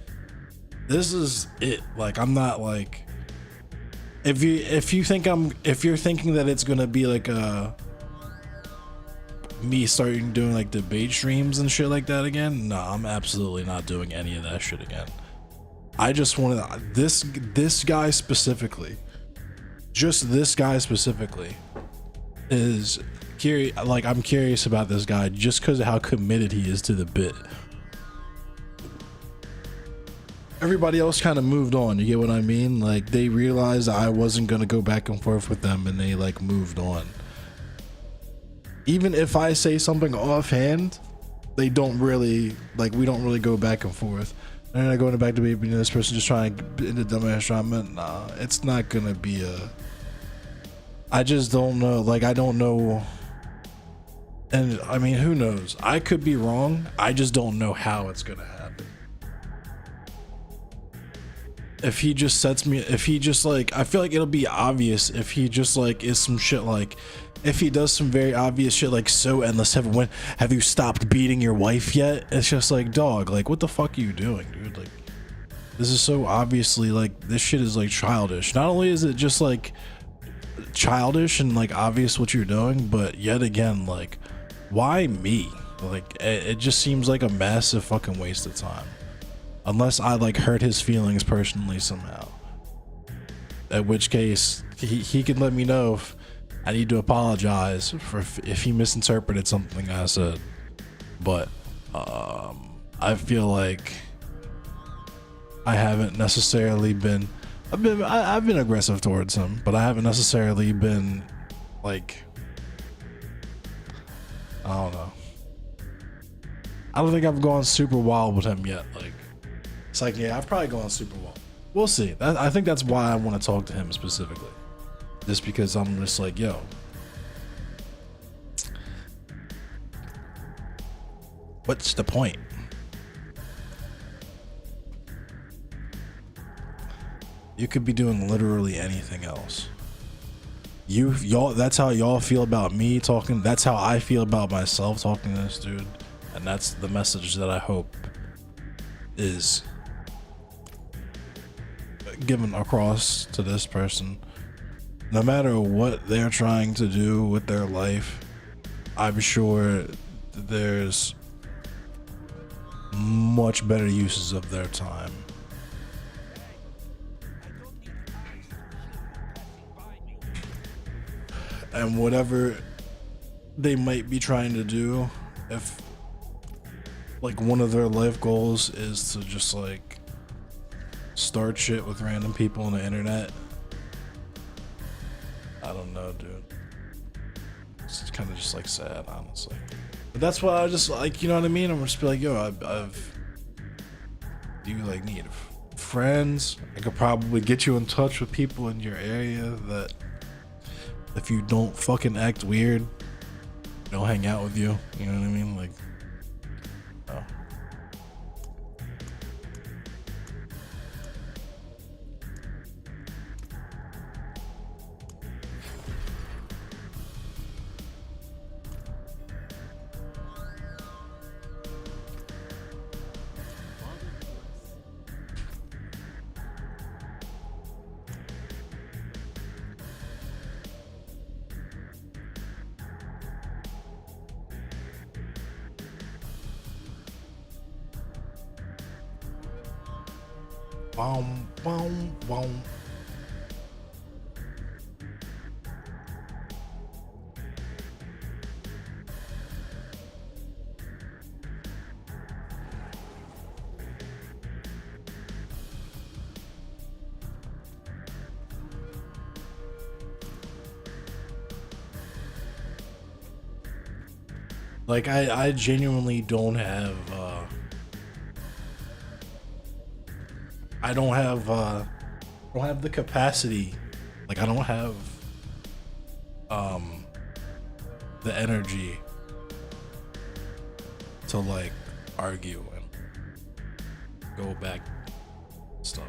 this is it. Like, I'm not like, if you're thinking that it's gonna be like me starting doing like debate streams and shit like that again, no, I'm absolutely not doing any of that shit again. I just wanted this guy specifically, just this guy specifically is curious. Like, I'm curious about this guy just because of how committed he is to the bit. everybody else kind of moved on. You get what I mean? Like, they realized I wasn't gonna go back and forth with them, and they like moved on. Even if I say something offhand, they don't really like. We don't really go back and forth. And then I going back to being this person just trying to into dumbass drama. Nah, it's not gonna be a. I just don't know. Like, I don't know. And I mean, who knows? I could be wrong. I just don't know how it's gonna happen. If he just sets me, if he just like, I feel like it'll be obvious if he just like is some shit like, if he does some very obvious shit like, so endless, have you stopped beating your wife yet? It's just like, dog, like, what the fuck are you doing, dude? Like, this is so obviously like, this shit is like childish. Not only is it just like childish and like obvious what you're doing, but yet again, like, why me? Like, it just seems like a massive fucking waste of time. Unless I like hurt his feelings personally somehow. At which case, he can let me know if I need to apologize for if he misinterpreted something I said. But I feel like I haven't necessarily been. I've been aggressive towards him, but I haven't necessarily been like. I don't know. I don't think I've gone super wild with him yet. Like, it's like, yeah, I've probably gone super wild. We'll see. I think that's why I want to talk to him specifically. Just because I'm just like, yo. What's the point? You could be doing literally anything else. Y'all, that's how y'all feel about me talking. That's how I feel about myself talking to this dude. And that's the message that I hope is given across to this person. No matter what they're trying to do with their life, I'm sure there's much better uses of their time. And whatever they might be trying to do, if like one of their life goals is to just like start shit with random people on the internet, I don't know, dude. It's kind of just like sad, honestly. But that's why I just like, you know what I mean? I'm just be like, yo, do you like need friends? I could probably get you in touch with people in your area that, if you don't fucking act weird, they'll hang out with you. You know what I mean? Like, oh. Boom, boom, boom. Like, I genuinely don't have I don't have the capacity. Like, I don't have the energy to like argue and go back stuff.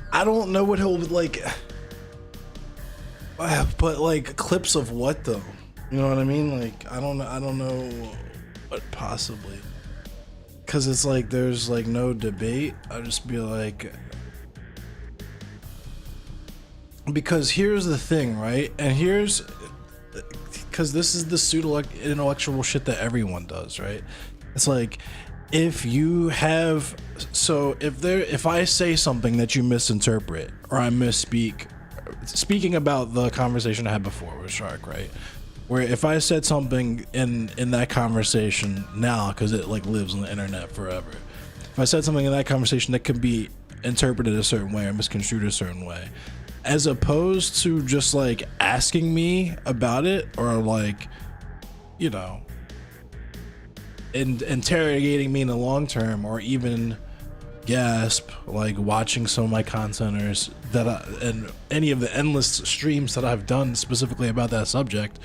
I don't know what he'll like, but like clips of what though? You know what I mean? Like, I don't know what possibly. because it's like there's like no debate. I'll just be like, because here's the thing, right? And here's because this is the pseudo intellectual shit that everyone does, right? It's like if you have, so if I say something that you misinterpret or I misspeak, speaking about the conversation I had before with Shark, right? Where if I said something in that conversation now, because it like lives on the internet forever, if I said something in that conversation that can be interpreted a certain way or misconstrued a certain way, as opposed to just like asking me about it or like, you know, interrogating me in the long term, or even gasp like watching some of my contenters and any of the endless streams that I've done specifically about that subject,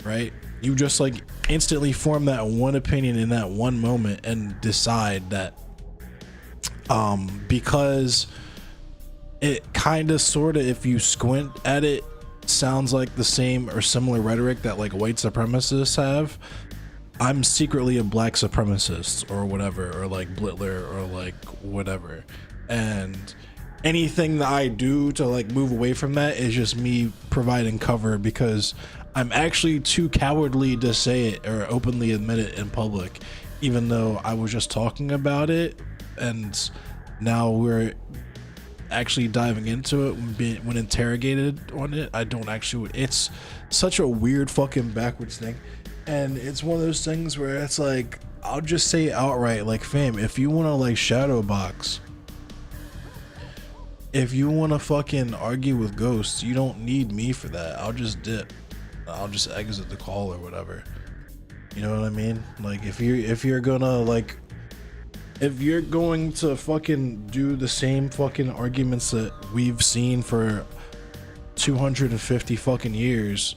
right? You just like instantly form that one opinion in that one moment and decide that because it kind of sort of, if you squint at it, sounds like the same or similar rhetoric that like white supremacists have. I'm secretly a black supremacist or whatever, or like Blitler or like whatever, and anything that I do to like move away from that is just me providing cover, because I'm actually too cowardly to say it or openly admit it in public, even though I was just talking about it and now we're actually diving into it when interrogated on it. I don't actually, it's such a weird fucking backwards thing. And it's one of those things where it's like, I'll just say outright, like, fam, if you want to like shadow box, if you want to fucking argue with ghosts, you don't need me for that. I'll just dip. I'll just exit the call or whatever. You know what I mean? Like if you're gonna like, if you're going to fucking do the same fucking arguments that we've seen for 250 fucking years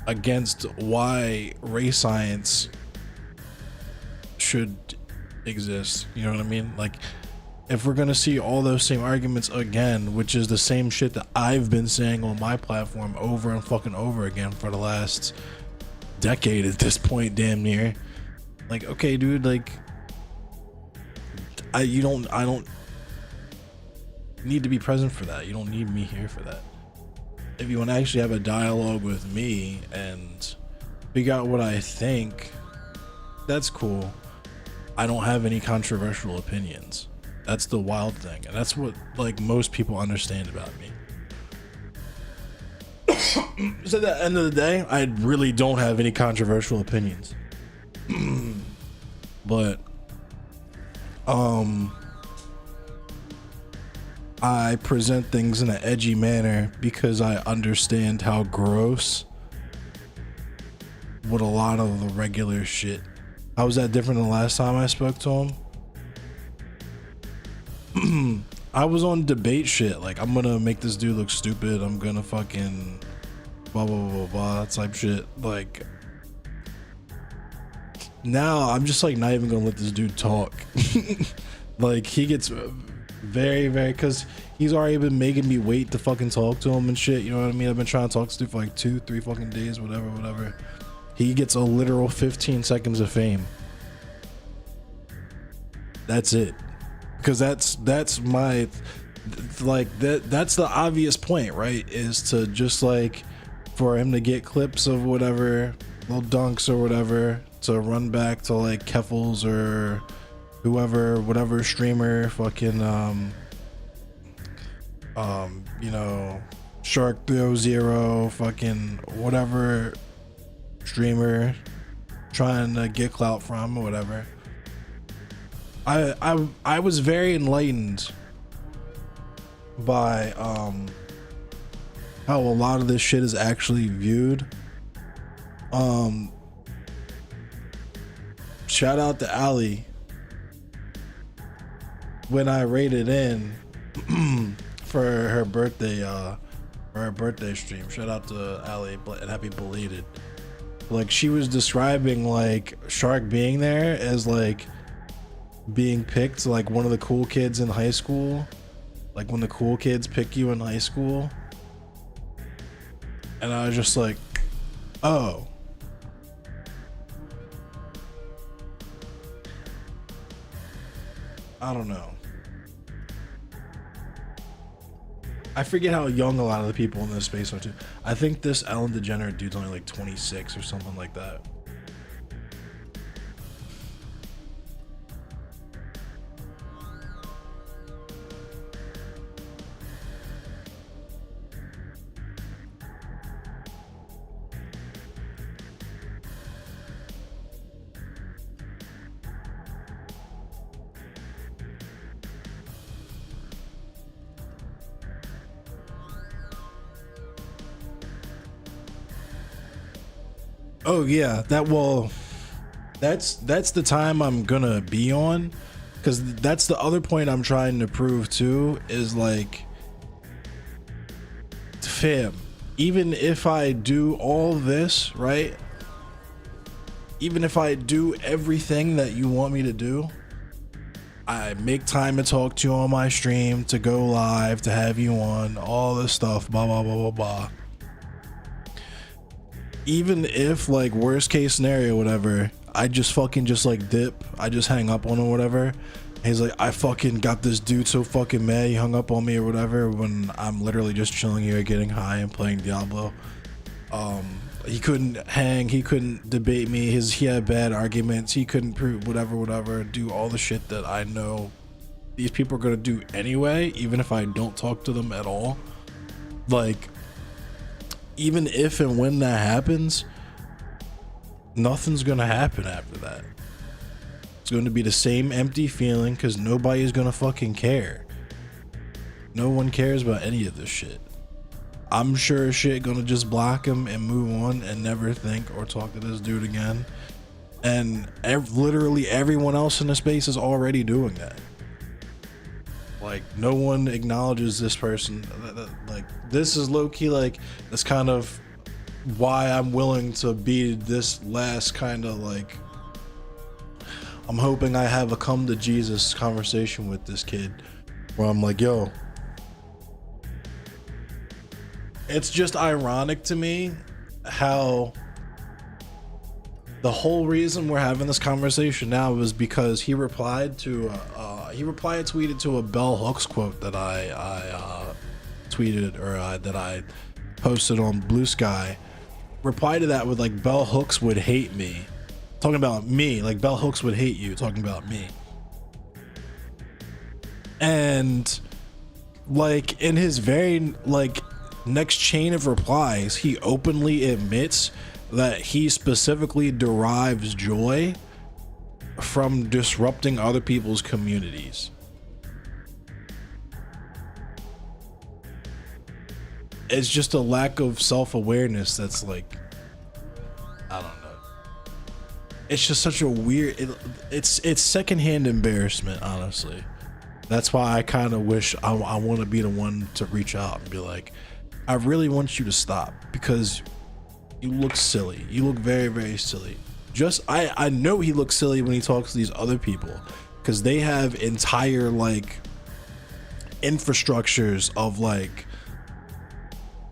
against why race science should exist, you know what I mean? Like if we're gonna see all those same arguments again, which is the same shit that I've been saying on my platform over and fucking over again for the last decade at this point, damn near, like, okay dude, like I don't need to be present for that. You don't need me here for that. If you want to actually have a dialogue with me and figure out what I think, that's cool. I don't have any controversial opinions. That's the wild thing, and that's what like most people understand about me. So at the end of the day, I really don't have any controversial opinions. But I present things in an edgy manner because I understand how gross what a lot of the regular shit. How was that different than the last time I spoke to him? I was on debate shit, like I'm gonna make this dude look stupid, I'm gonna fucking blah blah blah blah type shit. Like now I'm just like not even gonna let this dude talk. Like he gets very because he's already been making me wait to fucking talk to him and shit, you know what I mean? I've been trying to talk to him for like 2-3 fucking days, whatever. He gets a literal 15 seconds of fame. That's it. Because that's my like that's the obvious point, right? Is to just like for him to get clips of whatever, little dunks or whatever, to run back to like Keffels or whoever, whatever streamer, fucking you know, Shark 300, fucking whatever streamer trying to get clout from or whatever. I was very enlightened by how a lot of this shit is actually viewed. Shout out to Ali when I raided in for her birthday stream. Shout out to Ali and happy belated. Like she was describing like Shark being there as like being picked like one of the cool kids in high school, like when the cool kids pick you in high school. And I was just like, oh, I don't know. I forget how young a lot of the people in this space are too. I think this Ellen DeGeneres dude's only like 26 or something like that. Oh yeah, that's the time I'm gonna be on, because that's the other point I'm trying to prove too, is like, fam, even if I do all this, right, even if I do everything that you want me to do, I make time to talk to you on my stream, to go live, to have you on, all this stuff, blah blah blah blah blah. Even if, like, worst case scenario, whatever, I just fucking just like dip, I just hang up on him or whatever. He's like, I fucking got this dude so fucking mad, he hung up on me or whatever, when I'm literally just chilling here getting high and playing Diablo. He couldn't hang, he couldn't debate me, he had bad arguments, he couldn't prove whatever, do all the shit that I know these people are gonna do anyway, even if I don't talk to them at all. Like, even if and when that happens, nothing's gonna happen after that. It's going to be the same empty feeling, because nobody's gonna fucking care. No one cares about any of this shit. I'm sure as shit gonna just block him and move on and never think or talk to this dude again. And literally everyone else in the space is already doing that. Like, no one acknowledges this person. Like, this is low-key, like, that's kind of why I'm willing to be this last kind of, like, I'm hoping I have a come to Jesus conversation with this kid where I'm like, yo, it's just ironic to me how the whole reason we're having this conversation now was because he tweeted to a Bell Hooks quote that I tweeted, or that I posted on Blue Sky. Reply to that with, like, Bell Hooks would hate me, talking about me, like Bell Hooks would hate you, talking about me. And, like, in his very, like, next chain of replies, he openly admits that he specifically derives joy from disrupting other people's communities. It's just a lack of self-awareness that's, like, I don't know. It's just such a weird, it's secondhand embarrassment, honestly. That's why I kind of wish I want to be the one to reach out and be like, I really want you to stop, because you look silly. You look very, very silly. I know he looks silly when he talks to these other people, because they have entire, like, infrastructures of, like,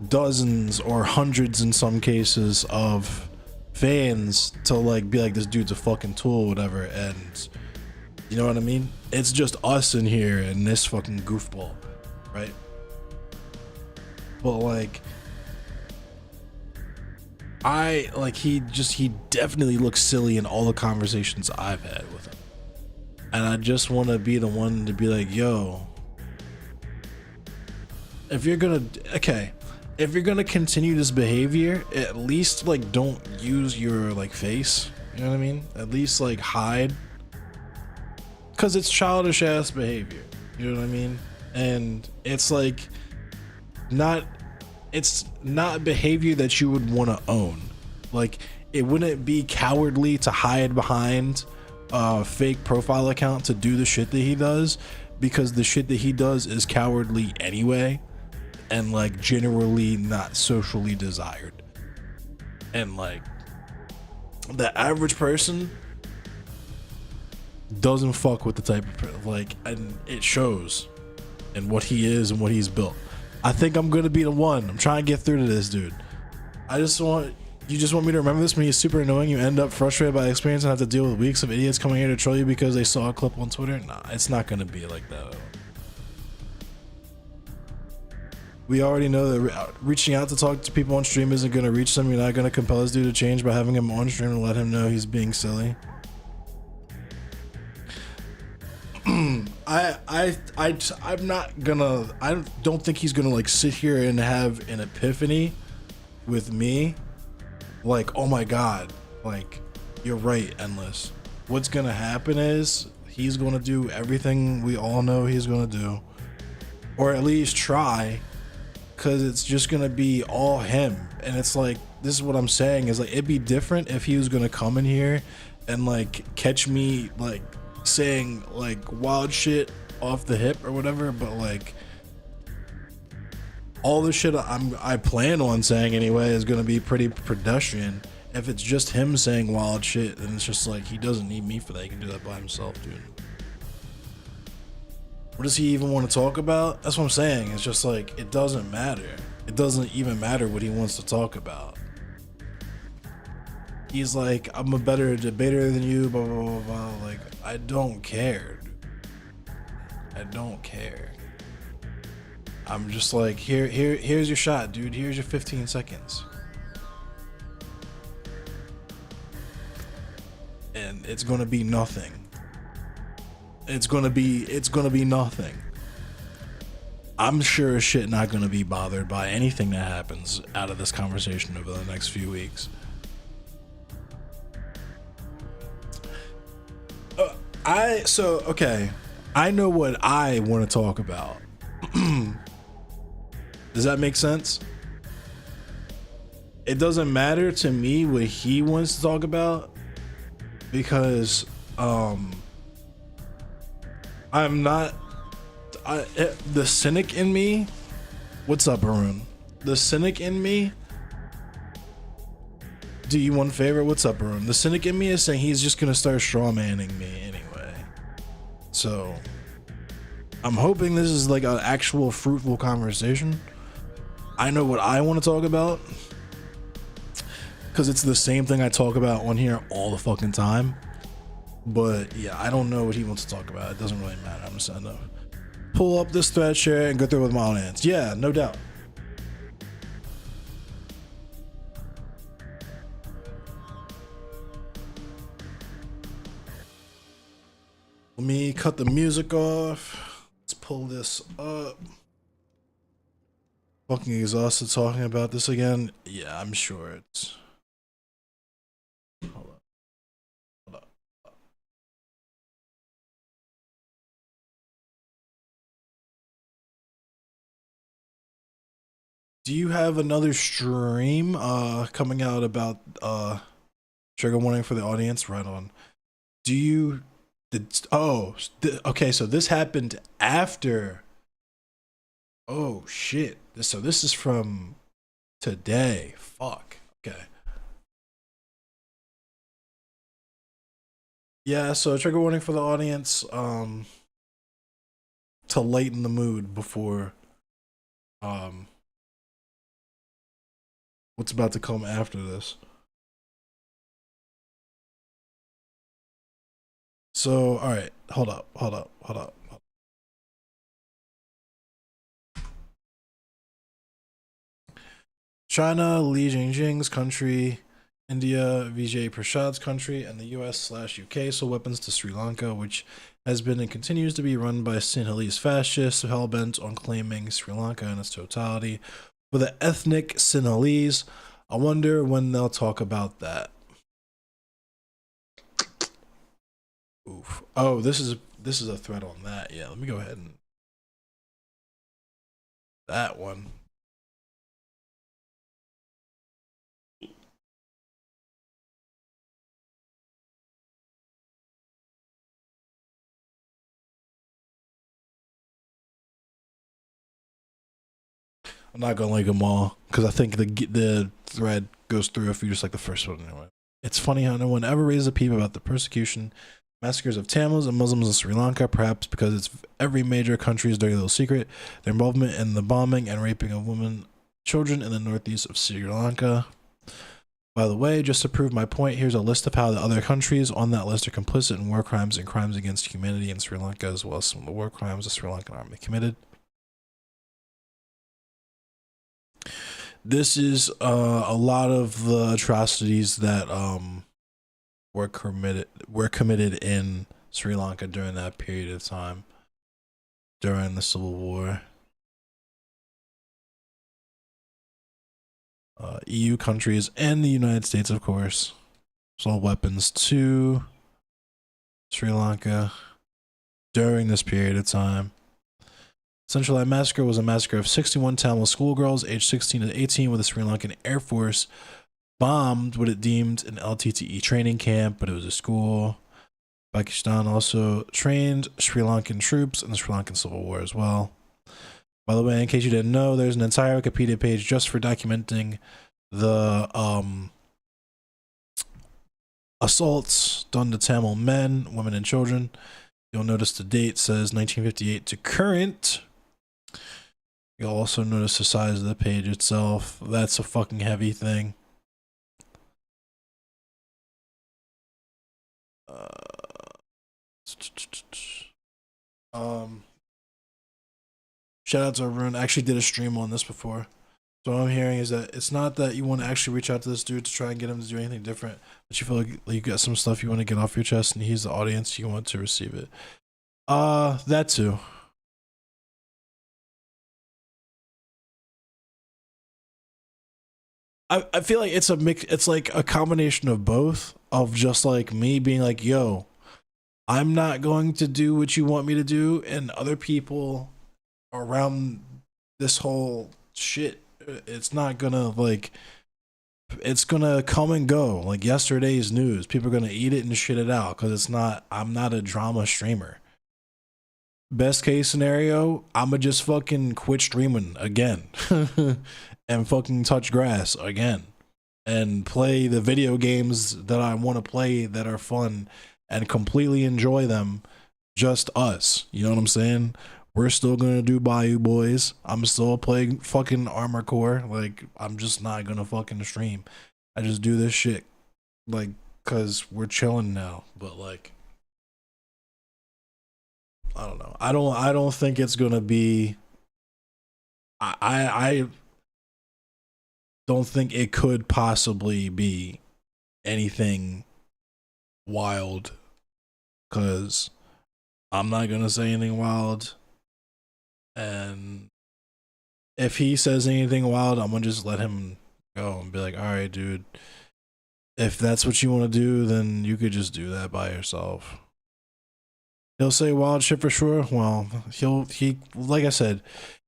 dozens or hundreds in some cases of fans to, like, be like, this dude's a fucking tool or whatever. And you know what I mean? It's just us in here and this fucking goofball, right? But, like, he definitely looks silly in all the conversations I've had with him. And I just want to be the one to be like, yo, if you're gonna continue this behavior, at least, like, don't use your, like, face, you know what I mean? At least, like, hide, because it's childish ass behavior, you know what I mean? And it's, like, it's not behavior that you would want to own. Like, it wouldn't be cowardly to hide behind a fake profile account to do the shit that he does, because the shit that he does is cowardly anyway, and, like, generally not socially desired. And, like, the average person doesn't fuck with the type of, like, and it shows in what he is and what he's built. I think I'm gonna be the one. I'm trying to get through to this dude. I just want You just want me to remember this when he's super annoying. You end up frustrated by the experience and have to deal with weeks of idiots coming here to troll you because they saw a clip on Twitter. Nah, it's not gonna be like that. We already know that reaching out to talk to people on stream isn't gonna reach them. You're not gonna compel this dude to change by having him on stream and let him know he's being silly. I'm not gonna. I don't think he's gonna like sit here and have an epiphany with me. Like, oh my god, like, you're right, Endless. What's gonna happen is he's gonna do everything we all know he's gonna do, or at least try, because it's just gonna be all him. And it's like, this is what I'm saying, is like, it'd be different if he was gonna come in here and like catch me like saying like wild shit off the hip or whatever, but like all the shit I plan on saying anyway is gonna be pretty pedestrian. If it's just him saying wild shit, then it's just like, he doesn't need me for that. He can do that by himself, dude. What does he even want to talk about? That's what I'm saying. It's just like, it doesn't matter. It doesn't even matter what he wants to talk about. He's like, I'm a better debater than you, blah, blah, blah, blah. Like, I don't care. I don't care. I'm just like, here's your shot, dude. Here's your 15 seconds. And it's gonna be nothing. It's gonna be nothing. I'm sure as shit not gonna be bothered by anything that happens out of this conversation over the next few weeks. Okay, I know what I want to talk about. Does that make sense? It doesn't matter to me what he wants to talk about, because I'm not the cynic in me. What's up, Arun? The cynic in me. Do you one favor? What's up, Arun? The cynic in me is saying he's just gonna start strawmanning me anyway. So I'm hoping this is like an actual fruitful conversation. I know what I want to talk about, because it's the same thing I talk about on here all the fucking time. But yeah, I don't know what he wants to talk about. It doesn't really matter. I'm just gonna pull up this thread share and go through it with my own hands. Yeah, no doubt. Let me cut the music off. Let's pull this up. Fucking exhausted talking about this again. Yeah, I'm sure it's. Hold up. Do you have another stream coming out about trigger warning for the audience? Right on. Do you okay, so this happened after. Oh shit. So this is from today. Fuck. Okay. Yeah, so trigger warning for the audience, to lighten the mood before what's about to come after this. So, all right, hold up. China, Li Jingjing's country, India, Vijay Prasad's country, and the US/UK sold weapons to Sri Lanka, which has been and continues to be run by Sinhalese fascists hell-bent on claiming Sri Lanka in its totality for the ethnic Sinhalese. I wonder when they'll talk about that. Oof. Oh, this is a thread on that. Yeah, let me go ahead and that one. I'm not gonna link them all because I think the thread goes through a few, just like the first one anyway. It's funny how no one ever raises a peep about the persecution, massacres of Tamils and Muslims in Sri Lanka, perhaps because it's every major country's dirty little secret. Their involvement in the bombing and raping of women, children in the northeast of Sri Lanka. By the way, just to prove my point, here's a list of how the other countries on that list are complicit in war crimes and crimes against humanity in Sri Lanka, as well as some of the war crimes the Sri Lankan army committed. This is a lot of the atrocities that were committed in Sri Lanka during that period of time, during the Civil War. EU countries and the United States, of course, sold weapons to Sri Lanka during this period of time. Central Line Massacre was a massacre of 61 Tamil schoolgirls aged 16 to 18 with the Sri Lankan Air Force bombed what it deemed an LTTE training camp, but it was a school. Pakistan also trained Sri Lankan troops in the Sri Lankan Civil War as well. By the way, in case you didn't know, there's an entire Wikipedia page just for documenting the assaults done to Tamil men, women, and children. You'll notice the date says 1958 to current. You'll also notice the size of the page itself. That's a fucking heavy thing. Shout out to everyone. I actually did a stream on this before. So what I'm hearing is that it's not that you want to actually reach out to this dude to try and get him to do anything different, but you feel like you got some stuff you want to get off your chest, and he's the audience, you want to receive it. That too. I feel like it's a mix. It's like a combination of both, of just like me being like, yo, I'm not going to do what you want me to do, and other people around this whole shit, it's not gonna, like, it's gonna come and go like yesterday's news. People are gonna eat it and shit it out, because it's not, I'm not a drama streamer. Best case scenario, I'ma just fucking quit streaming again and fucking touch grass again and play the video games that I want to play that are fun and completely enjoy them. Just us, you know what I'm saying? We're still gonna do Bayou Boys. I'm still playing fucking Armored Core. Like, I'm just not gonna fucking stream. I just do this shit, like, cause we're chilling now. But like, I don't know. I don't think it's gonna be. I don't think it could possibly be anything wild, cause I'm not gonna say anything wild. And if he says anything wild, I'm gonna just let him go and be like, all right, dude, if that's what you want to do, then you could just do that by yourself. He'll say wild shit for sure. Well, he like I said,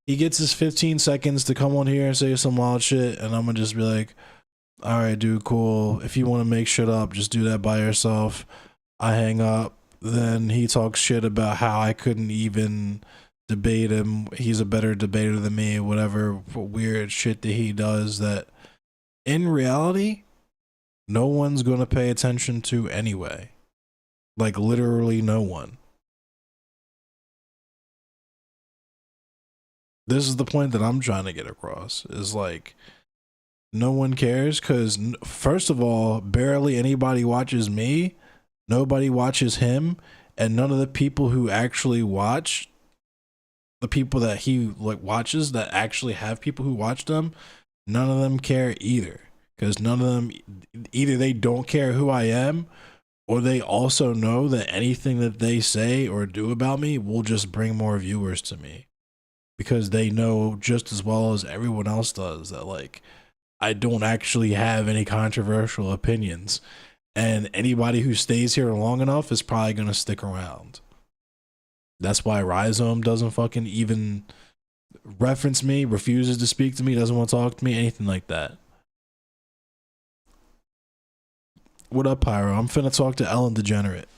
he gets his 15 seconds to come on here and say some wild shit, and I'm gonna just be like, all right, dude, cool. If you want to make shit up, just do that by yourself. I hang up. Then he talks shit about how I couldn't even debate him. He's a better debater than me, whatever weird shit that he does that in reality no one's gonna pay attention to anyway. Like, literally no one. This is the point that I'm trying to get across, is like, no one cares, because first of all, barely anybody watches me, nobody watches him, and none of the people who actually watch, the people that he like watches that actually have people who watch them, none of them care either, because none of them, either they don't care who I am, or they also know that anything that they say or do about me will just bring more viewers to me, because they know just as well as everyone else does that, like, I don't actually have any controversial opinions, and anybody who stays here long enough is probably going to stick around. That's why Rhizome doesn't fucking even reference me, refuses to speak to me, doesn't want to talk to me, anything like that. What up, Pyro? I'm finna talk to Ellen Degenerate.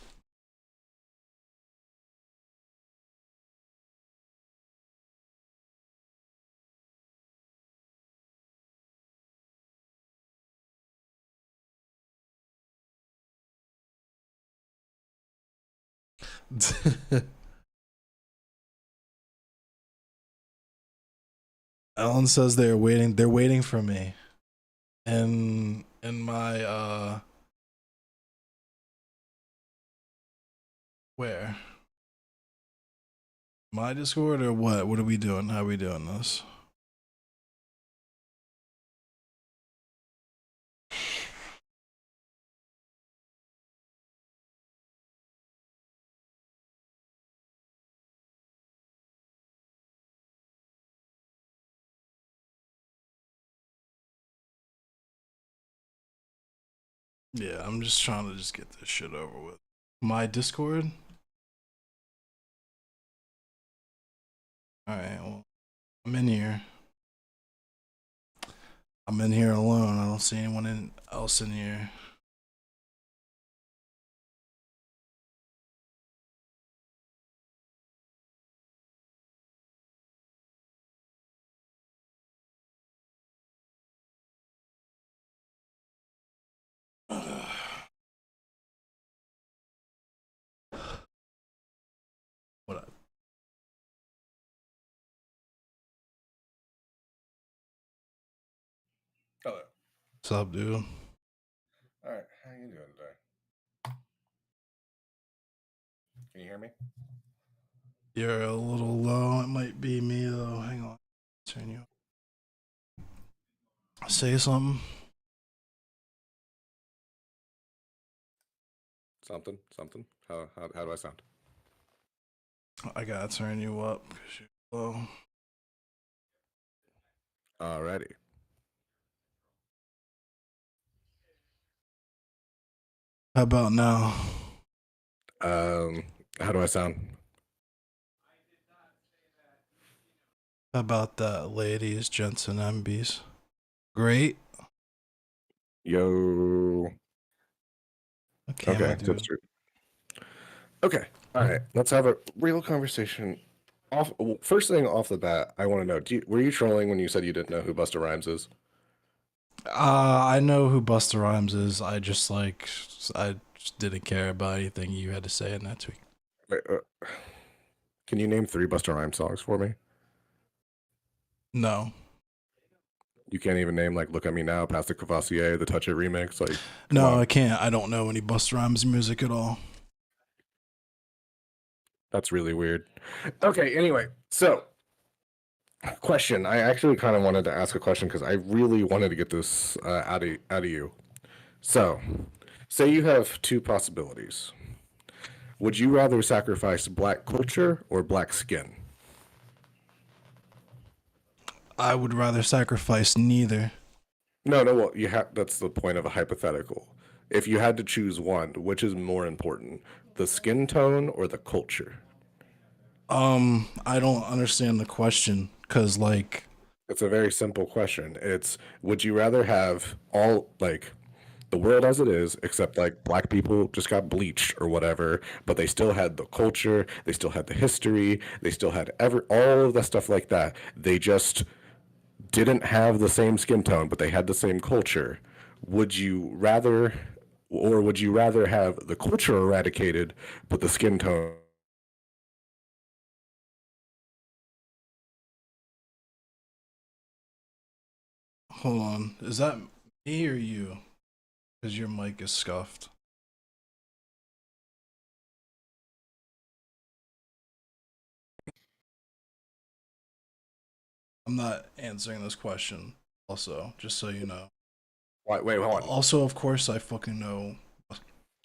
Ellen says they're waiting for me, and in my where? My Discord or what? What are we doing? How are we doing this? Yeah, I'm just trying to just get this shit over with. My Discord? Alright, well, I'm in here. I'm in here alone. I don't see anyone else in here. What up? Hello. What's up, dude? All right. How you doing today? Can you hear me? You're a little low. It might be me though. Hang on. Turn you. Say something. Something. How do I sound? I gotta turn you up because you're low. Alrighty. How about now? How do I sound? How about that, ladies, gents, and MBs? Great. Yo. Okay, my dude. That's true. Okay. All right. Let's have a real conversation. First thing off the bat, I want to know: were you trolling when you said you didn't know who Busta Rhymes is? I know who Busta Rhymes is. I just didn't care about anything you had to say in that tweet. Wait, can you name 3 Busta Rhymes songs for me? No. You can't even name like "Look at Me Now," Pastor Cavassier, the Touch It remix. Like, No, I can't. I don't know any Busta Rhymes music at all. That's really weird. Okay, anyway, so question. I actually kind of wanted to ask a question because I really wanted to get this out of you. So, say you have 2 possibilities. Would you rather sacrifice black culture or black skin? I would rather sacrifice neither. No, well, that's the point of a hypothetical. If you had to choose one, which is more important, the skin tone or the culture? I don't understand the question because, like, It's a very simple question. It's, would you rather have all, like, the world as it is, except like black people just got bleached or whatever, but they still had the culture, they still had the history, they still had all of that stuff like that. They just didn't have the same skin tone, but they had the same culture. Would you rather, or would you rather have the culture eradicated, but the skin tone? hold on. Is that me or you? Because your mic is scuffed. I'm not answering this question. Also, just so you know. Wait, hold on. Also, of course, I fucking know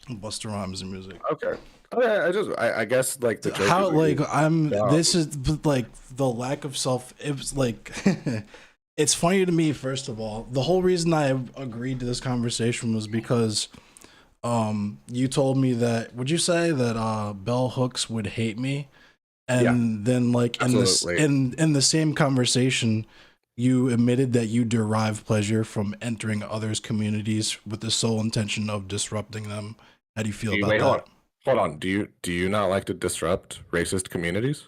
Busta Rhymes music. Okay. I guess like the joke How is like I'm. dumb. This is like the lack of self. It was like. It's funny to me. First of all, the whole reason I agreed to this conversation was because you told me that, would you say that Bell Hooks would hate me? And then like absolutely. in the same conversation, you admitted that you derive pleasure from entering others' communities with the sole intention of disrupting them. How do you feel about that? Hold on. Do you not like to disrupt racist communities?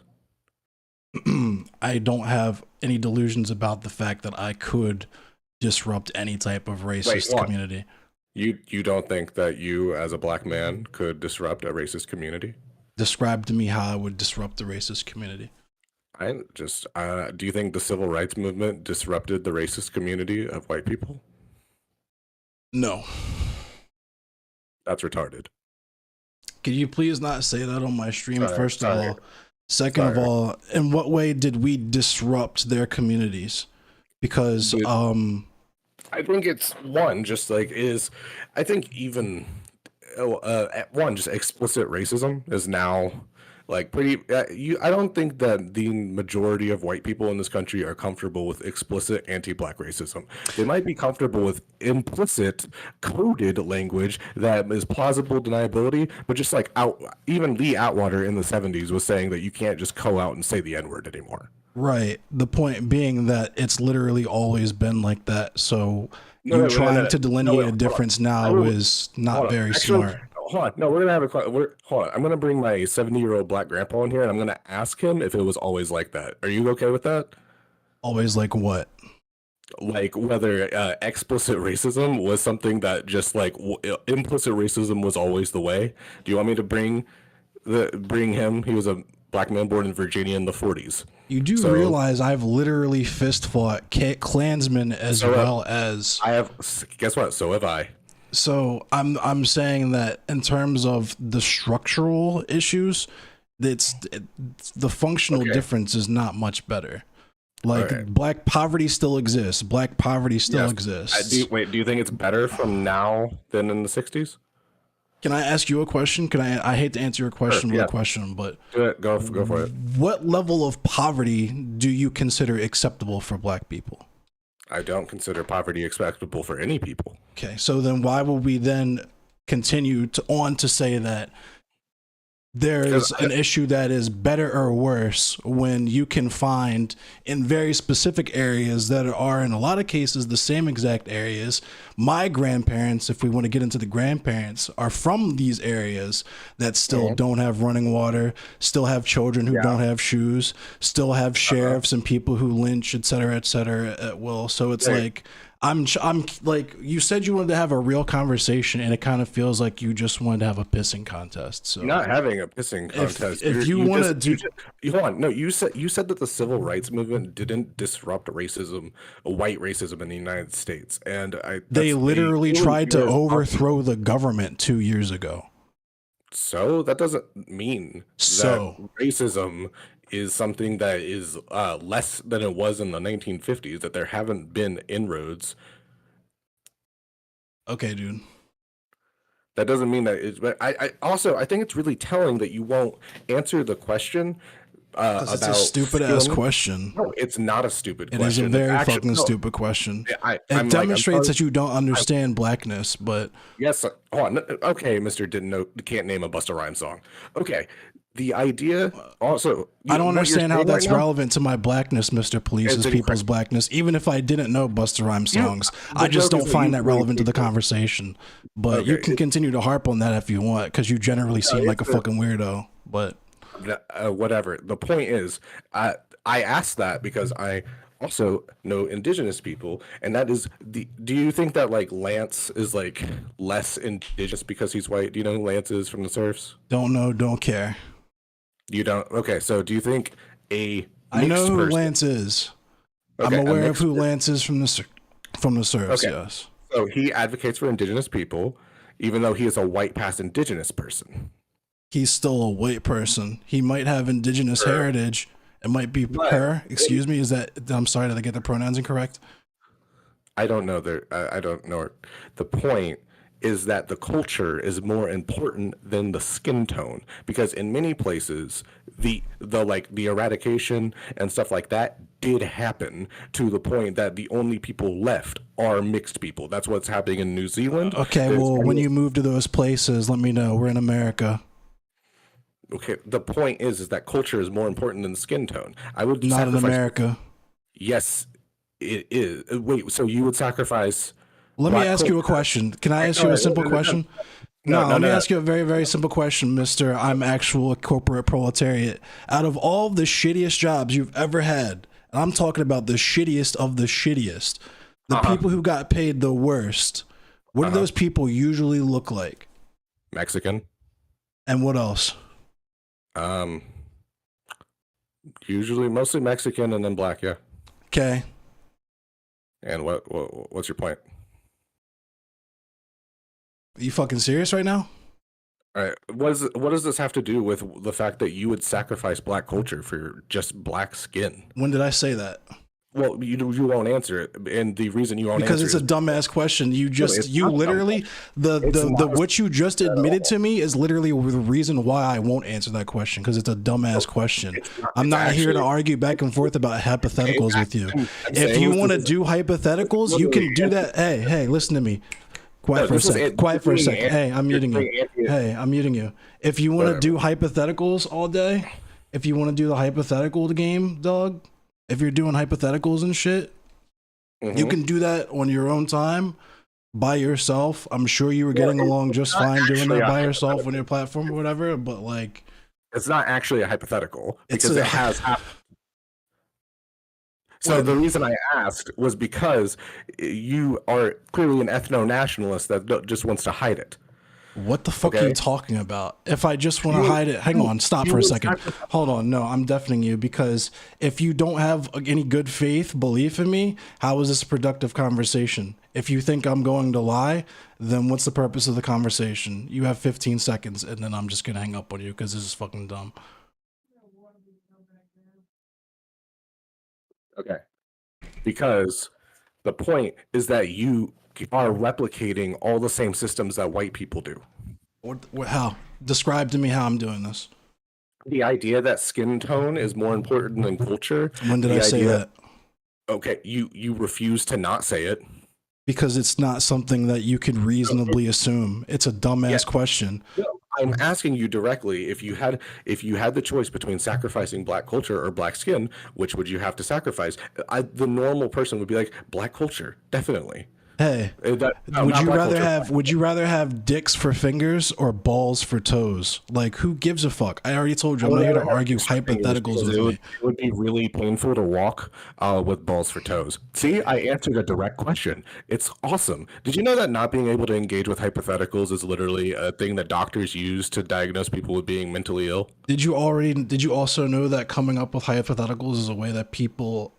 I don't have any delusions about the fact that I could disrupt any type of racist community. You don't think that you as a black man could disrupt a racist community? Describe to me how I would disrupt the racist community. I just do you think the civil rights movement disrupted the racist community of white people? No. That's retarded. Could you please not say that on my stream, Sorry, first of sorry. all? Second of Sorry. all, in what way did we disrupt their communities? Because, Dude. I think it's one, just like is, I think even one, just explicit racism is now like pretty. I don't think that the majority of white people in this country are comfortable with explicit anti-black racism. They might be comfortable with implicit coded language that is plausible deniability, but just like even Lee Atwater in the 70s was saying that you can't just go out and say the N-word anymore. right. The point being that it's literally always been like that. So No, you no, trying no. to delineate No, a hold on. difference now Hold on. is not Hold on. very Actually, smart. hold on. No, we're gonna have hold on. I'm gonna bring my 70-year-old black grandpa in here, and I'm gonna ask him if it was always like that. Are you okay with that? Always like what? Like whether explicit racism was something that just like implicit racism was always the way. Do you want me to bring him? He was a black man born in Virginia in the 40s. You do So- realize I've literally fist fought Klansmen as So, well as. I have. Guess what? So have I. So I'm saying that in terms of the structural issues, the functional Okay. difference is not much better. Like Alright. black poverty still exists. Black poverty still Yes. exists. Do you think it's better from now than in the 60s? Can I ask you a question? I hate to answer your question with yeah. a question, but Do it. Go for it. what level of poverty do you consider acceptable for black people? I don't consider poverty acceptable for any people. Okay, so then why would we then continue to say that there is an issue that is better or worse when you can find in very specific areas that are in a lot of cases the same exact areas? My grandparents, if we want to get into the grandparents, are from these areas that still don't have running water, still have children who don't have shoes, still have sheriffs and people who lynch, et cetera, at will. So it's like I'm like, you said you wanted to have a real conversation, and it kind of feels like you just wanted to have a pissing contest. So You're not having a pissing contest. if you want to do, hold on. No, you said that the civil rights movement didn't disrupt racism, white racism in the United States, and they literally tried to yours- overthrow the government 2 years ago. So that doesn't mean So- that racism is something that is less than it was in the 1950s. That there haven't been inroads. Okay, dude. That doesn't mean that it's. But I also think it's really telling that you won't answer the question. It's a About stupid ass skin. question. No, it's not a stupid It is question. a very It's actually- fucking no, stupid question. I'm It like, demonstrates I'm that you don't understand blackness, but Yes. Hold on. Okay, Mister didn't know. Can't name a Busta Rhymes song. Okay. The idea also. I don't what you're understand how saying that's right now- relevant to my blackness, Mr. Police's It's people's incorrect. blackness. Even if I didn't know Busta Rhymes You- songs, the I just joke is don't that find you that really relevant to the think that- conversation. But you Okay, can continue to harp on that if you want, because you generally seem like a it's a- fucking weirdo. But Whatever. The point is, I asked that because I also know indigenous people, and that is the. Do you think that like Lance is like less indigenous because he's white? Do you know who Lance is from the Surfs? don't know, don't care. You don't. Okay, so do you think a I know mixed who person- Lance is. Okay, I'm a aware of mixed who per- Lance is from the Surfs, Okay. yes. So he advocates for indigenous people, even though he is a white past indigenous person. He's still a white person. He might have indigenous heritage. It might be But- her. Excuse me. Is that? I'm sorry. Did I get the pronouns incorrect? I don't know. I don't know. The point is that the culture is more important than the skin tone, because in many places the eradication and stuff like that did happen to the point that the only people left are mixed people. That's what's happening in New Zealand. Okay. There's Well, when only- you move to those places, let me know. We're in America, okay, the point is that culture is more important than skin tone. I would not in sacrifice- America. Yes, it is. Wait, so you would sacrifice? Let me Black ask you a culture. question. Can I ask you a Alright, simple no, question? no, No, let me no. ask you a very, very simple question, Mister. I'm actual corporate proletariat. Out of all the shittiest jobs you've ever had, and I'm talking about the shittiest of the shittiest, the people who got paid the worst, what do those people usually look like? Mexican. And what else? Usually mostly Mexican and then black, yeah. Okay. And what's your point? you fucking serious right now? All right. What does this have to do with the fact that you would sacrifice black culture for just black skin? When did I say that? Well, you won't answer it, and the reason you won't Because answer it's a dumbass question. You just it's you not literally the It's not what you just admitted to me is literally the reason why I won't answer that question, because it's a dumbass question. I'm it's not here to actually- argue back and forth about hypotheticals with you. I'm If saying you this want to is- do hypotheticals, you can do that. Hey, listen to me. Quiet No, for a this is sec. it. Quiet for a You're sec. being Hey, I'm you're muting you. being anti- Hey, I'm muting you. If you want to do hypotheticals all day, if you want to do the hypothetical game, dog, if you're doing hypotheticals and shit, you Mhm. can do that on your own time by yourself. I'm sure you were getting along just not fine doing actually that a by yourself on your platform or whatever, but like It's not actually a hypothetical It's because a- it has happened. So When- the reason I asked was because you are clearly an ethno-nationalist that just wants to hide it. what the fuck are Okay. you talking about? If I just want to You- hide it, hang on, stop you for a would second. sacrifice- Hold on, no, I'm deafening you, because if you don't have any good faith, belief in me, how is this a productive conversation? If you think I'm going to lie, then what's the purpose of the conversation? You have 15 seconds, and then I'm just gonna hang up on you because this is fucking dumb. Okay. Because the point is that you are replicating all the same systems that white people do. How? Describe to me how I'm doing this. The idea that skin tone is more important than culture. When did the I say idea- that? Okay, you refuse to not say it. Because it's not something that you could reasonably assume. It's a dumbass question. I'm asking you directly, if you had the choice between sacrificing black culture or black skin, which would you have to sacrifice? The normal person would be like, black culture, definitely. Hey, No, would not you black rather culture. have dicks for fingers or balls for toes? Like, who gives a fuck? I already told you I'm not here to argue hypotheticals with it me. would be really painful to walk with balls for toes. See, I answered a direct question. It's awesome. Did you know that not being able to engage with hypotheticals is literally a thing that doctors use to diagnose people with being mentally ill? Did you also know that coming up with hypotheticals is a way that people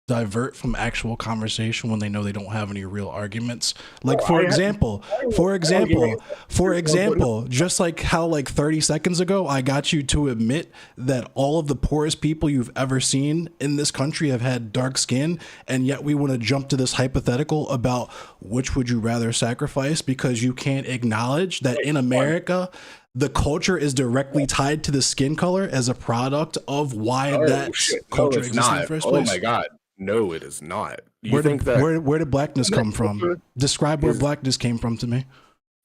divert from actual conversation when they know they don't have any real arguments? Like, for example, just like how like 30 seconds ago I got you to admit that all of the poorest people you've ever seen in this country have had dark skin, and yet we want to jump to this hypothetical about which would you rather sacrifice, because you can't acknowledge that in America the culture is directly tied to the skin color as a product of why that shit. No, culture it's exists in the not. first Oh place. my god. No, it is not. You Where think did, that where did blackness come from? Describe where blackness came from to me.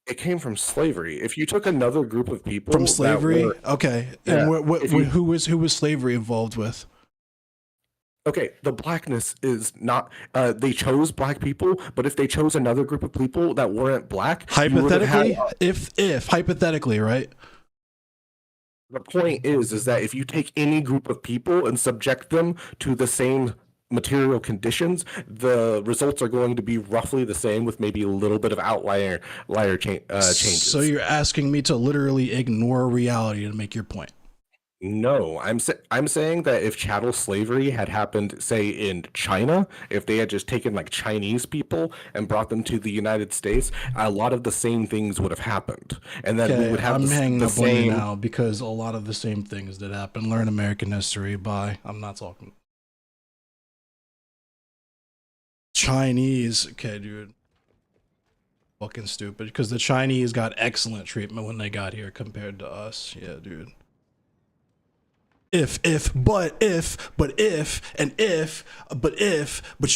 it came from slavery? If you took another group of people From that slavery? were- Okay. Yeah, And if you- who was slavery involved with? Okay, the blackness is not. They chose black people, but if they chose another group of people that weren't black, you would have Hypothetically, had- if hypothetically, right? the point is that if you take any group of people and subject them to the same material conditions, the results are going to be roughly the same, with maybe a little bit of changes. So you're asking me to literally ignore reality to make your point. No, I'm saying that if chattel slavery had happened, say in China, if they had just taken like Chinese people and brought them to the United States, a lot of the same things would have happened, and then we Okay, would have I'm hanging the up on you same. now because a lot of the same things that happen. Learn American history. Bye. I'm not talking. Chinese. Okay, dude. Fucking stupid. Because the Chinese got excellent treatment when they got here compared to us. Yeah, dude. But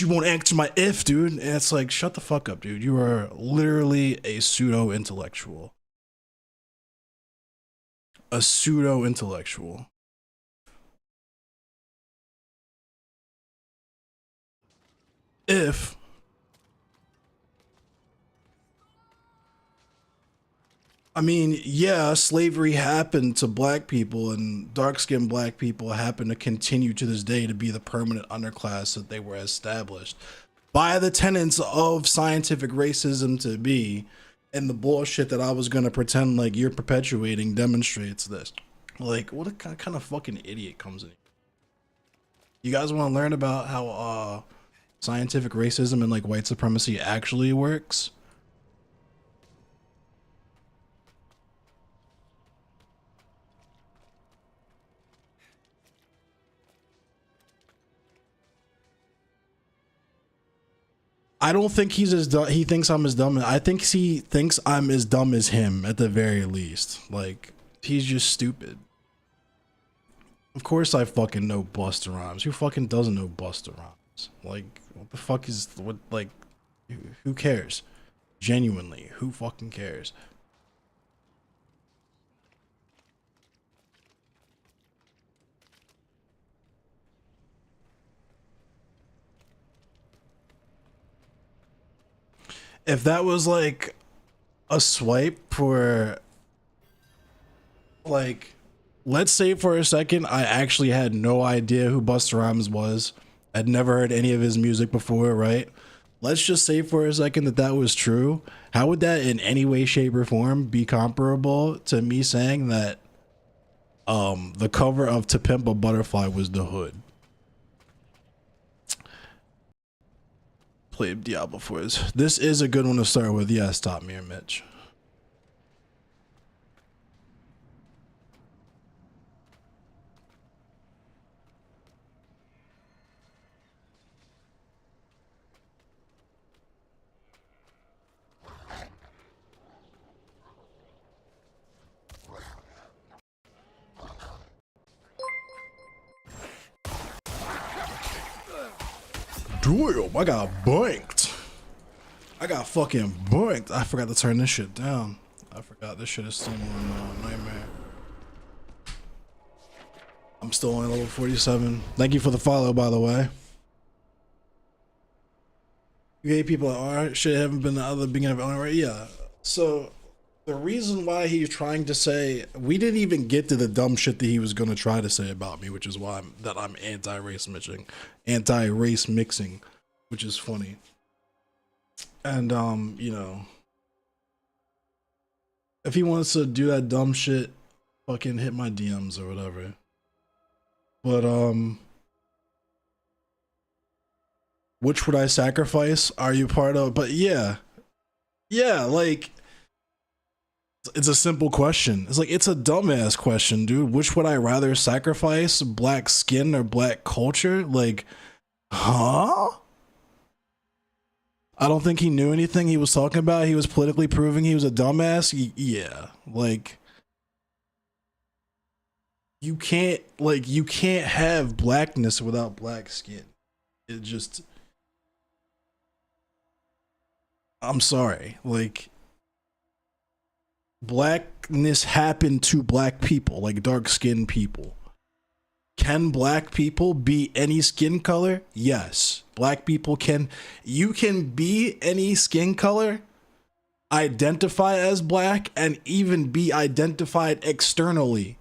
you won't answer my if, dude. And it's like, shut the fuck up, dude. You are literally a pseudo intellectual. A pseudo intellectual. If I mean, yeah, slavery happened to black people, and dark-skinned black people happen to continue to this day to be the permanent underclass that they were established by the tenets of scientific racism to be, and the bullshit that I was gonna pretend like you're perpetuating demonstrates this. Like, what a kind of fucking idiot comes in here? You guys want to learn about how scientific racism and like white supremacy actually works? I don't think he's as dumb. He thinks I'm as dumb. I think he thinks I'm as dumb as him at the very least. Like, he's just stupid. Of course I fucking know Busta Rhymes. Who fucking doesn't know Busta Rhymes? Like, what the fuck is, what, like, who cares? Genuinely, who fucking cares? If that was like a swipe for, like, let's say for a second I actually had no idea who Busta Rhymes was. I'd never heard any of his music before, right? Let's just say for a second that that was true. How would that in any way, shape, or form be comparable to me saying that the cover of To Pimp a Butterfly was The Hood? Play Diablo 4. This is a good one to start with. Yes, Top Mirror Mitch. Damn, I got banked. I got fucking banked. I forgot to turn this shit down. I forgot this shit is still on Nightmare. I'm still on level 47. Thank you for the follow, by the way. You gave people art. Shit haven't been the other beginning of art. Yeah. So the reason why he's trying to say, we didn't even get to the dumb shit that he was gonna try to say about me, which is why I'm anti-race mixing, which is funny. And you know, if he wants to do that dumb shit, fucking hit my DMs or whatever. But which would I sacrifice? Are you part of? But yeah, like, it's a simple question. It's like, it's a dumbass question, dude. Which would I rather sacrifice? Black skin or black culture? Like, huh? I don't think he knew anything he was talking about. He was politically proving he was a dumbass. Yeah, like, you can't have blackness without black skin. It just, I'm sorry, like, blackness happened to black people, like dark-skinned people. Can black people be any skin color? Yes. Black people can. You can be any skin color, identify as black, and even be identified externally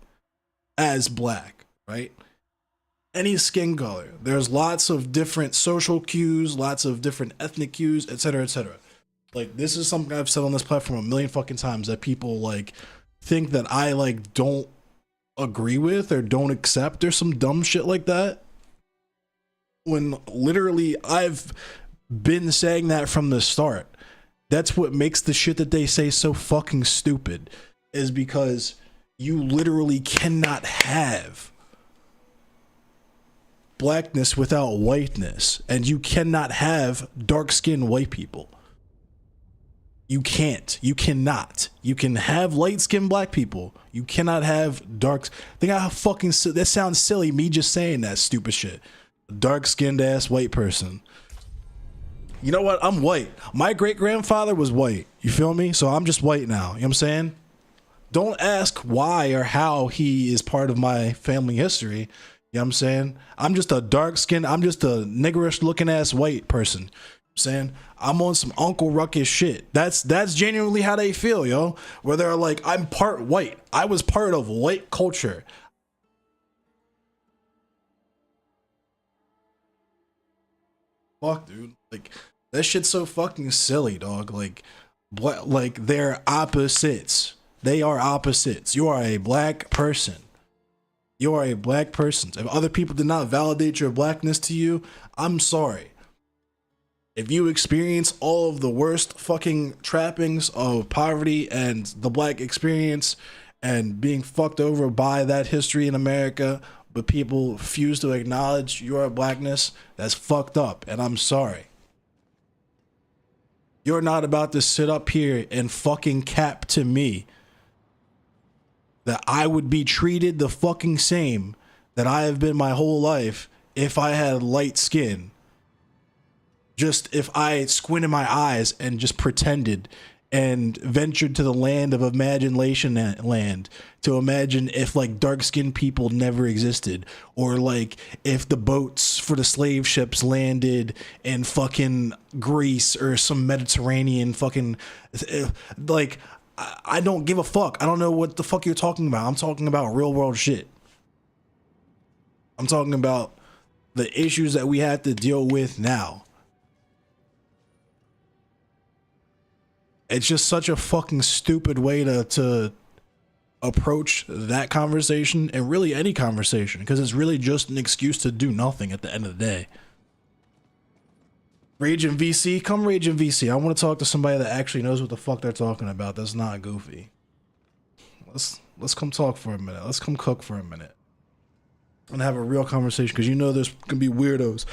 as black, right? Any skin color. There's lots of different social cues, lots of different ethnic cues, etc., etc. Like, this is something I've said on this platform a million fucking times that people like think that I like don't agree with or don't accept or some dumb shit like that, when literally I've been saying that from the start. That's what makes the shit that they say so fucking stupid, is because you literally cannot have blackness without whiteness, and you cannot have dark-skinned white people. You can't. You cannot. You can have light-skinned black people. You cannot have dark. Think how fucking that sounds silly. Me just saying that stupid shit. Dark-skinned ass white person. You know what? I'm white. My great-grandfather was white. You feel me? So I'm just white now. You know what I'm saying? Don't ask why or how he is part of my family history. You know what I'm saying? I'm just a dark-skinned. I'm just a niggerish-looking ass white person. Saying I'm on some Uncle Ruckus shit. That's genuinely how they feel, yo. Where they're like, I'm part white. I was part of white culture. Fuck, dude. Like, that shit's so fucking silly, dog. Like they're opposites. They are opposites. You are a black person. You are a black person. If other people did not validate your blackness to you, I'm sorry. If you experience all of the worst fucking trappings of poverty and the black experience and being fucked over by that history in America, but people refuse to acknowledge your blackness, that's fucked up, and I'm sorry. You're not about to sit up here and fucking cap to me that I would be treated the fucking same that I have been my whole life if I had light skin. Just if I squinted my eyes and just pretended and ventured to the land of imagination land to imagine if like dark-skinned people never existed, or like if the boats for the slave ships landed in fucking Greece or some Mediterranean fucking like, I don't give a fuck. I don't know what the fuck you're talking about. I'm talking about real world shit. I'm talking about the issues that we have to deal with now. It's just such a fucking stupid way to approach that conversation, and really any conversation, because it's really just an excuse to do nothing at the end of the day. Rage in VC, come Rage in VC. I want to talk to somebody that actually knows what the fuck they're talking about. That's not goofy. Let's come talk for a minute. Let's come cook for a minute and have a real conversation, because you know there's gonna be weirdos.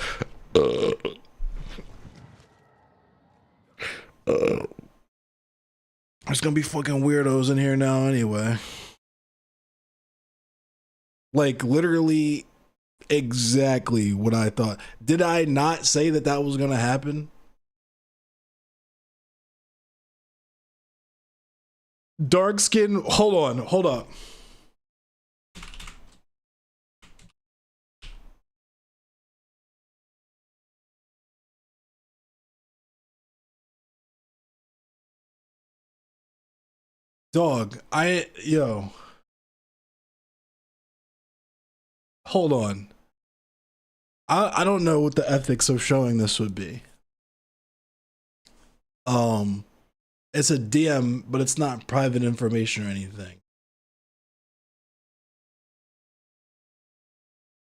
There's gonna be fucking weirdos in here now anyway. Like, literally exactly what I thought. Did I not say that that was gonna happen? Dark skin, hold up. Dog, hold on. I don't know what the ethics of showing this would be. It's a DM, but it's not private information or anything.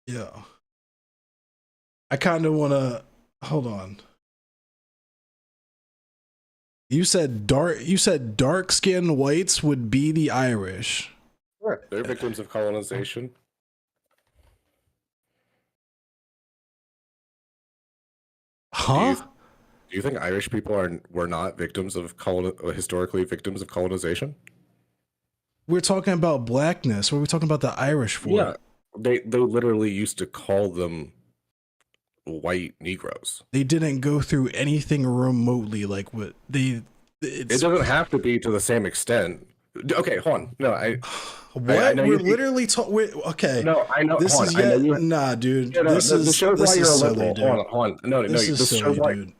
Yeah. I kind of want to, hold on. You said dark-skinned whites would be the Irish. Sure. They're victims of colonization. Huh? Do you think Irish people were not victims of historically victims of colonization? We're talking about blackness. What are we talking about the Irish for? Yeah, they literally used to call them white Negroes. They didn't go through anything remotely like what they. It doesn't have to be to the same extent. Okay, hold on. No, what? I know we're literally talking. Okay. No, I know. This is yet. Nah, dude. Yeah, no, this shows why you're a silly, liberal. dude. Hold on. No, this is silly, dude.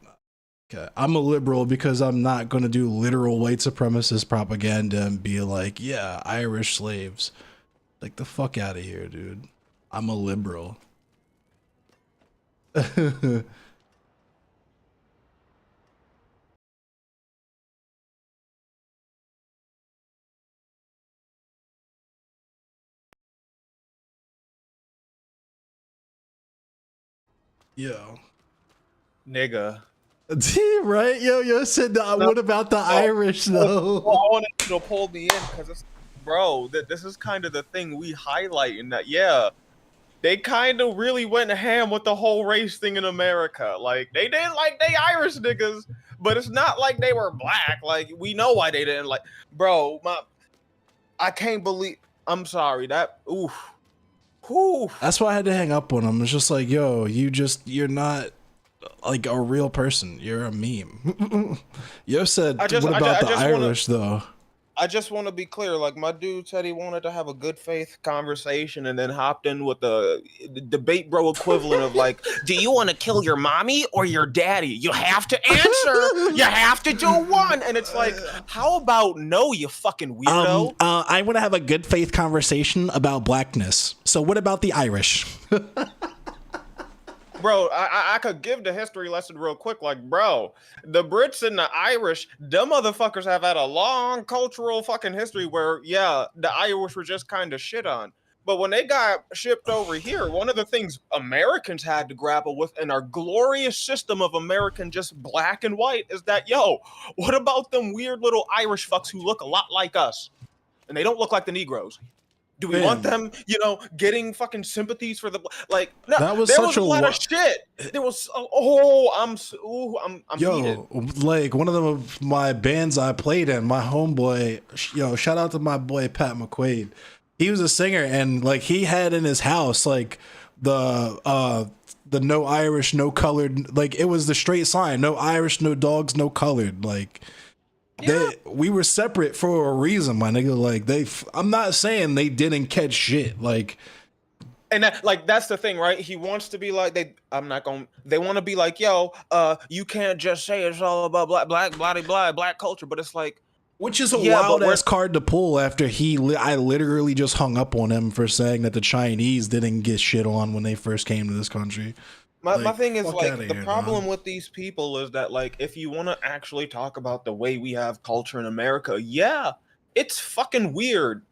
Okay, I'm a liberal because I'm not going to do literal white supremacist propaganda and be like, yeah, Irish slaves. Like, the fuck out of here, dude. I'm a liberal. Yo. Nigga. Right? Yo said that. No, what about the Irish, though? Well, I wanted you to pull me in because it's, bro, this is kind of the thing we highlight in that, yeah, they kind of really went ham with the whole race thing in America. Like, they didn't like they Irish niggas, but it's not like they were black. Like, we know why they didn't like, bro, I can't believe, I'm sorry, that, oof. That's why I had to hang up on him. It's just like, yo, you're not like a real person. You're a meme. Yo said, what about the Irish, though? I just want to be clear. Like, my dude said he wanted to have a good faith conversation and then hopped in with the debate bro equivalent of like, do you want to kill your mommy or your daddy? You have to answer. You have to do one. And it's like, how about no, you fucking weirdo? I want to have a good faith conversation about blackness. So what about the Irish? Bro, I could give the history lesson real quick. Like, bro, the Brits and the Irish, them motherfuckers have had a long cultural fucking history where, yeah, the Irish were just kind of shit on. But when they got shipped over here, one of the things Americans had to grapple with in our glorious system of American just black and white is that, yo, what about them weird little Irish fucks who look a lot like us? And they don't look like the Negroes. Do we want Man. them, getting fucking sympathies for the like? No, That was there such was a a lot wa- of shit. There was I'm heated. Yo, like one of my bands I played in, my homeboy, shout out to my boy Pat McQuaid. He was a singer, and like he had in his house like the no Irish, no colored, like it was the straight sign, no Irish, no dogs, no colored. Like we were separate for a reason, my nigga. Like I'm not saying they didn't catch shit. Like, And that's the thing, right? He wants to be like they want to be like, yo, you can't just say it's all about black culture, but it's like, which is a Yeah, but wild we're- ass card to pull after I literally just hung up on him for saying that the Chinese didn't get shit on when they first came to this country. my Like, thing is fuck like outta the here, problem dog. with these people is that like if you want to actually talk about the way we have culture in America, yeah, it's fucking weird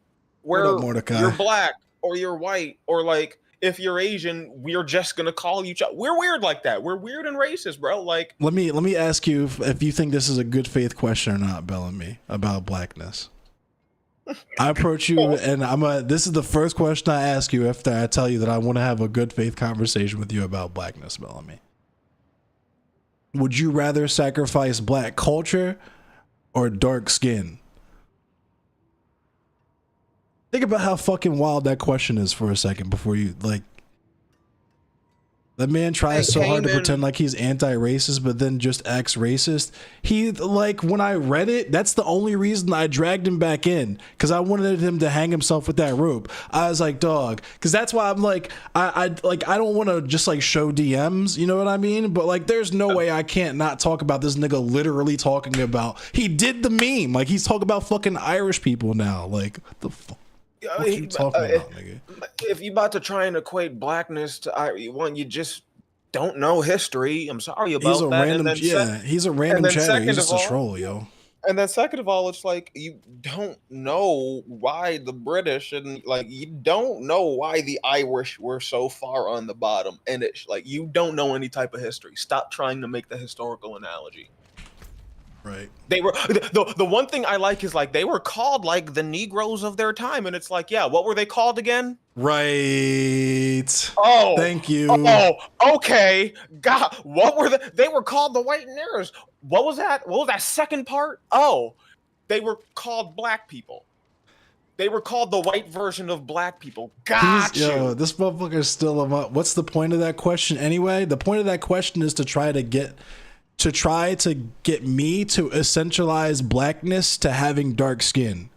What where up, Mordecai? you're black or you're white or like if you're Asian, we're just gonna call each other. We're weird like that. We're weird and racist, bro. Like, Let me ask you if you think this is a good faith question or not, Bellamy, about blackness. I approach you and this is the first question I ask you after I tell you that I want to have a good faith conversation with you about blackness, Bellamy. Would you rather sacrifice black culture or dark skin? Think about how fucking wild that question is for a second before you like. That man tries so hard to pretend like he's anti-racist, but then just acts racist. He like when I read it, that's the only reason I dragged him back in because I wanted him to hang himself with that rope. I was like, dog, because that's why I'm like, I don't want to just like show DMs, you know what I mean? But like, there's no way I can't not talk about this nigga literally talking about. He did the meme, like he's talking about fucking Irish people now. Like, what the fuck? What you talking about, nigga? if you about to try and equate blackness to one, you just don't know history. I'm sorry about He's a that. random, he's a random then chatter. second He's just of a all- troll, yo. And then second of all, it's like you don't know why the British and like you don't know why the Irish were so far on the bottom, and it's like you don't know any type of history. Stop trying to make the historical analogy. Right. They were the one thing I like is like they were called like the Negroes of their time, and it's like, yeah, what were they called again? Right. Oh, Thank you. Oh, okay. God, what were they were called the White Negroes. What was that? What was that second part? Oh, they were called black people. They were called the white version of black people. Got you. Yo, this motherfucker's still what's the point of that question anyway? The point of that question is to try to get me to essentialize blackness to having dark skin.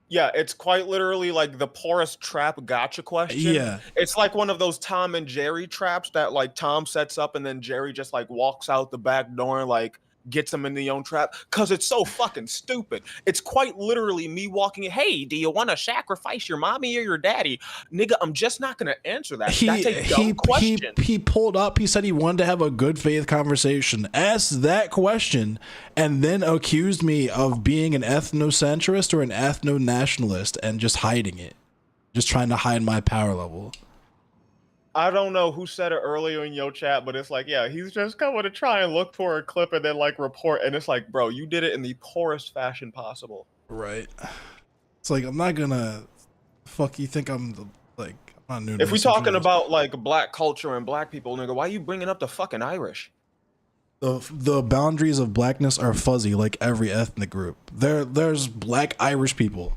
Yeah, it's quite literally like the poorest trap gotcha question. Yeah. It's like one of those Tom and Jerry traps that like Tom sets up and then Jerry just like walks out the back door and like gets him in the own trap because it's so fucking stupid. It's quite literally me walking in, hey, do you want to sacrifice your mommy or your daddy? Nigga, I'm just not going to answer that. That's a dumb question. He pulled up, he said he wanted to have a good faith conversation, asked that question, and then accused me of being an ethnocentrist or an ethno-nationalist and just hiding it. Just trying to hide my power level. I don't know who said it earlier in your chat, but it's like, yeah, he's just coming to try and look for a clip and then like report. And it's like, bro, you did it in the poorest fashion possible. Right. It's like, I'm not gonna fuck you think I'm like, I'm not new to If we this talking situation. about like black culture and black people, nigga, why you bringing up the fucking Irish? The boundaries of blackness are fuzzy like every ethnic group. There's black Irish people.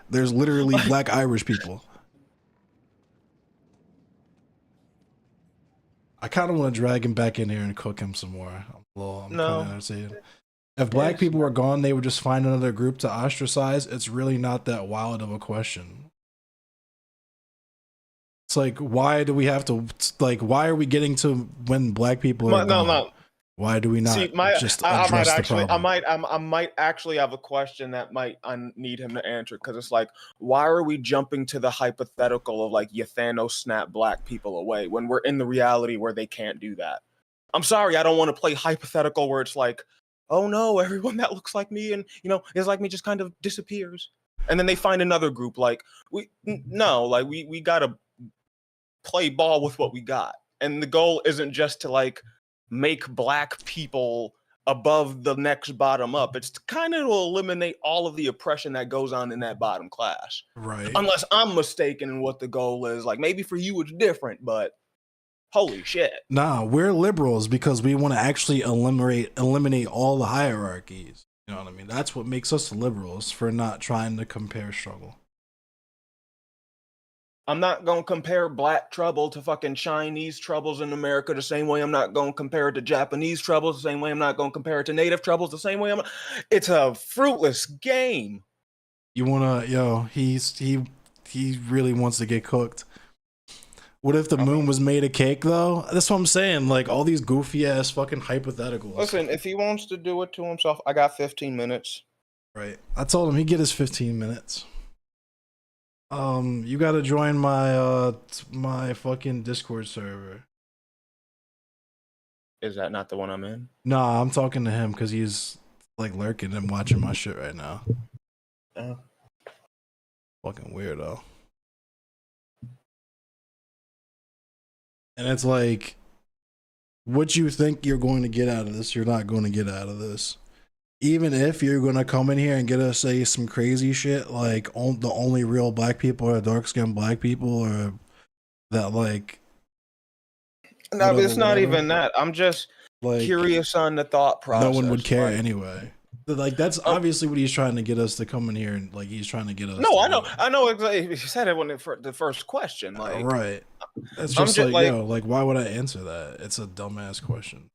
There's literally black Irish people. I kind of want to drag him back in here and cook him some more. I'm No. kind of saying, if black Yes. people were gone, they would just find another group to ostracize. It's really not that wild of a question. It's like, why do we have to, like, why are we getting to when black people are gone? No. Why do we not See, just I address might the actually, problem? I might actually have a question that I need him to answer because it's like, why are we jumping to the hypothetical of like you Thanos snap black people away when we're in the reality where they can't do that? I'm sorry, I don't want to play hypothetical where it's like, oh no, everyone that looks like me and is like me just kind of disappears, and then they find another group. Like we gotta play ball with what we got, and the goal isn't just to like make black people above the next bottom up. It's kind of to eliminate all of the oppression that goes on in that bottom class. Right. Unless I'm mistaken in what the goal is. Like maybe for you it's different, but holy shit. Nah, we're liberals because we want to actually eliminate all the hierarchies. You know what I mean? That's what makes us liberals, for not trying to compare struggle. I'm not going to compare black trouble to fucking Chinese troubles in America the same way I'm not going to compare it to Japanese troubles, the same way I'm not going to compare it to native troubles, the same way it's a fruitless game. You wanna, he really wants to get cooked. What if the moon was made of cake, though? That's what I'm saying. Like, all these goofy ass fucking hypotheticals. Listen, if he wants to do it to himself, I got 15 minutes. Right. I told him he'd get his 15 minutes. You gotta join my my fucking Discord server. Is that not the one I'm in? Nah, I'm talking to him because he's like lurking and watching my shit right now. Oh. Fucking weirdo. And it's like, what you think you're going to get out of this, you're not going to get out of this. Even if you're going to come in here and get us say some crazy shit like the only real black people are dark-skinned black people, or that like... No, it's not even that. I'm just like curious on the thought process. No one would care anyway. Like, that's obviously what he's trying to get us to come in here, and like he's trying to get us. No, I know exactly. He said it when the first question. Like, right. That's just like, why would I answer that? It's a dumbass question.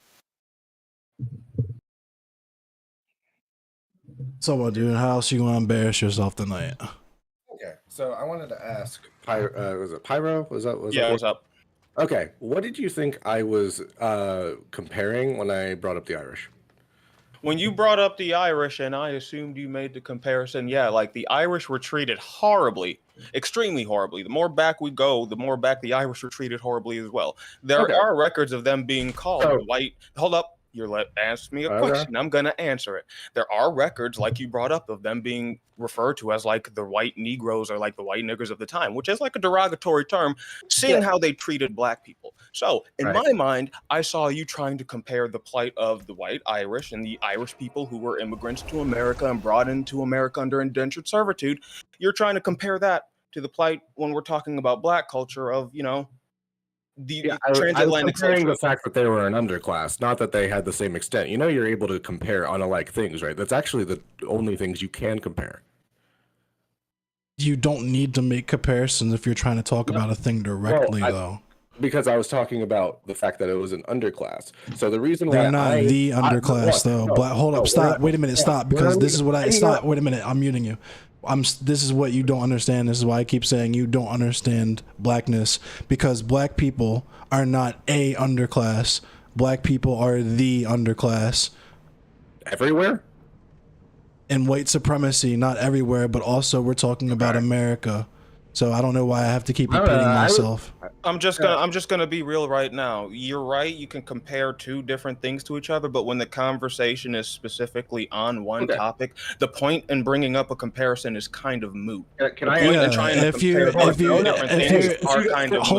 So what, dude? How else you gonna embarrass yourself tonight? Okay, so I wanted to ask, was it Pyro? Was that what's up? Okay, what did you think I was comparing when I brought up the Irish? When you brought up the Irish, and I assumed you made the comparison, yeah, like the Irish were treated horribly, extremely horribly. The more back we go, the more back the Irish were treated horribly as well. There are records of them being called white. Hold up. Ask me a question. I'm going to answer it. There are records, like you brought up, of them being referred to as like the white Negroes or like the white niggers of the time, which is like a derogatory term, seeing how they treated black people. So in my mind, I saw you trying to compare the plight of the white Irish and the Irish people who were immigrants to America and brought into America under indentured servitude. You're trying to compare that to the plight when we're talking about black culture of, the transatlantic comparing the fact that they were an underclass, not that they had the same extent. You're able to compare unalike things, right? That's actually the only things you can compare. You don't need to make comparisons if you're trying to talk about a thing directly, though. Because I was talking about the fact that it was an underclass. So the reason why they're not the underclass, though. Hold up, stop. Wait a minute, stop. Because this is what stop. Wait a minute, I'm muting you. This is what you don't understand. This is why I keep saying you don't understand blackness, because black people are not a underclass. Black people are the underclass. Everywhere? In white supremacy, not everywhere, but also we're talking about America. So I don't know why I have to keep repeating myself. I'm just gonna be real right now. You're right. You can compare two different things to each other, but when the conversation is specifically on one topic, the point in bringing up a comparison is kind of moot. Hold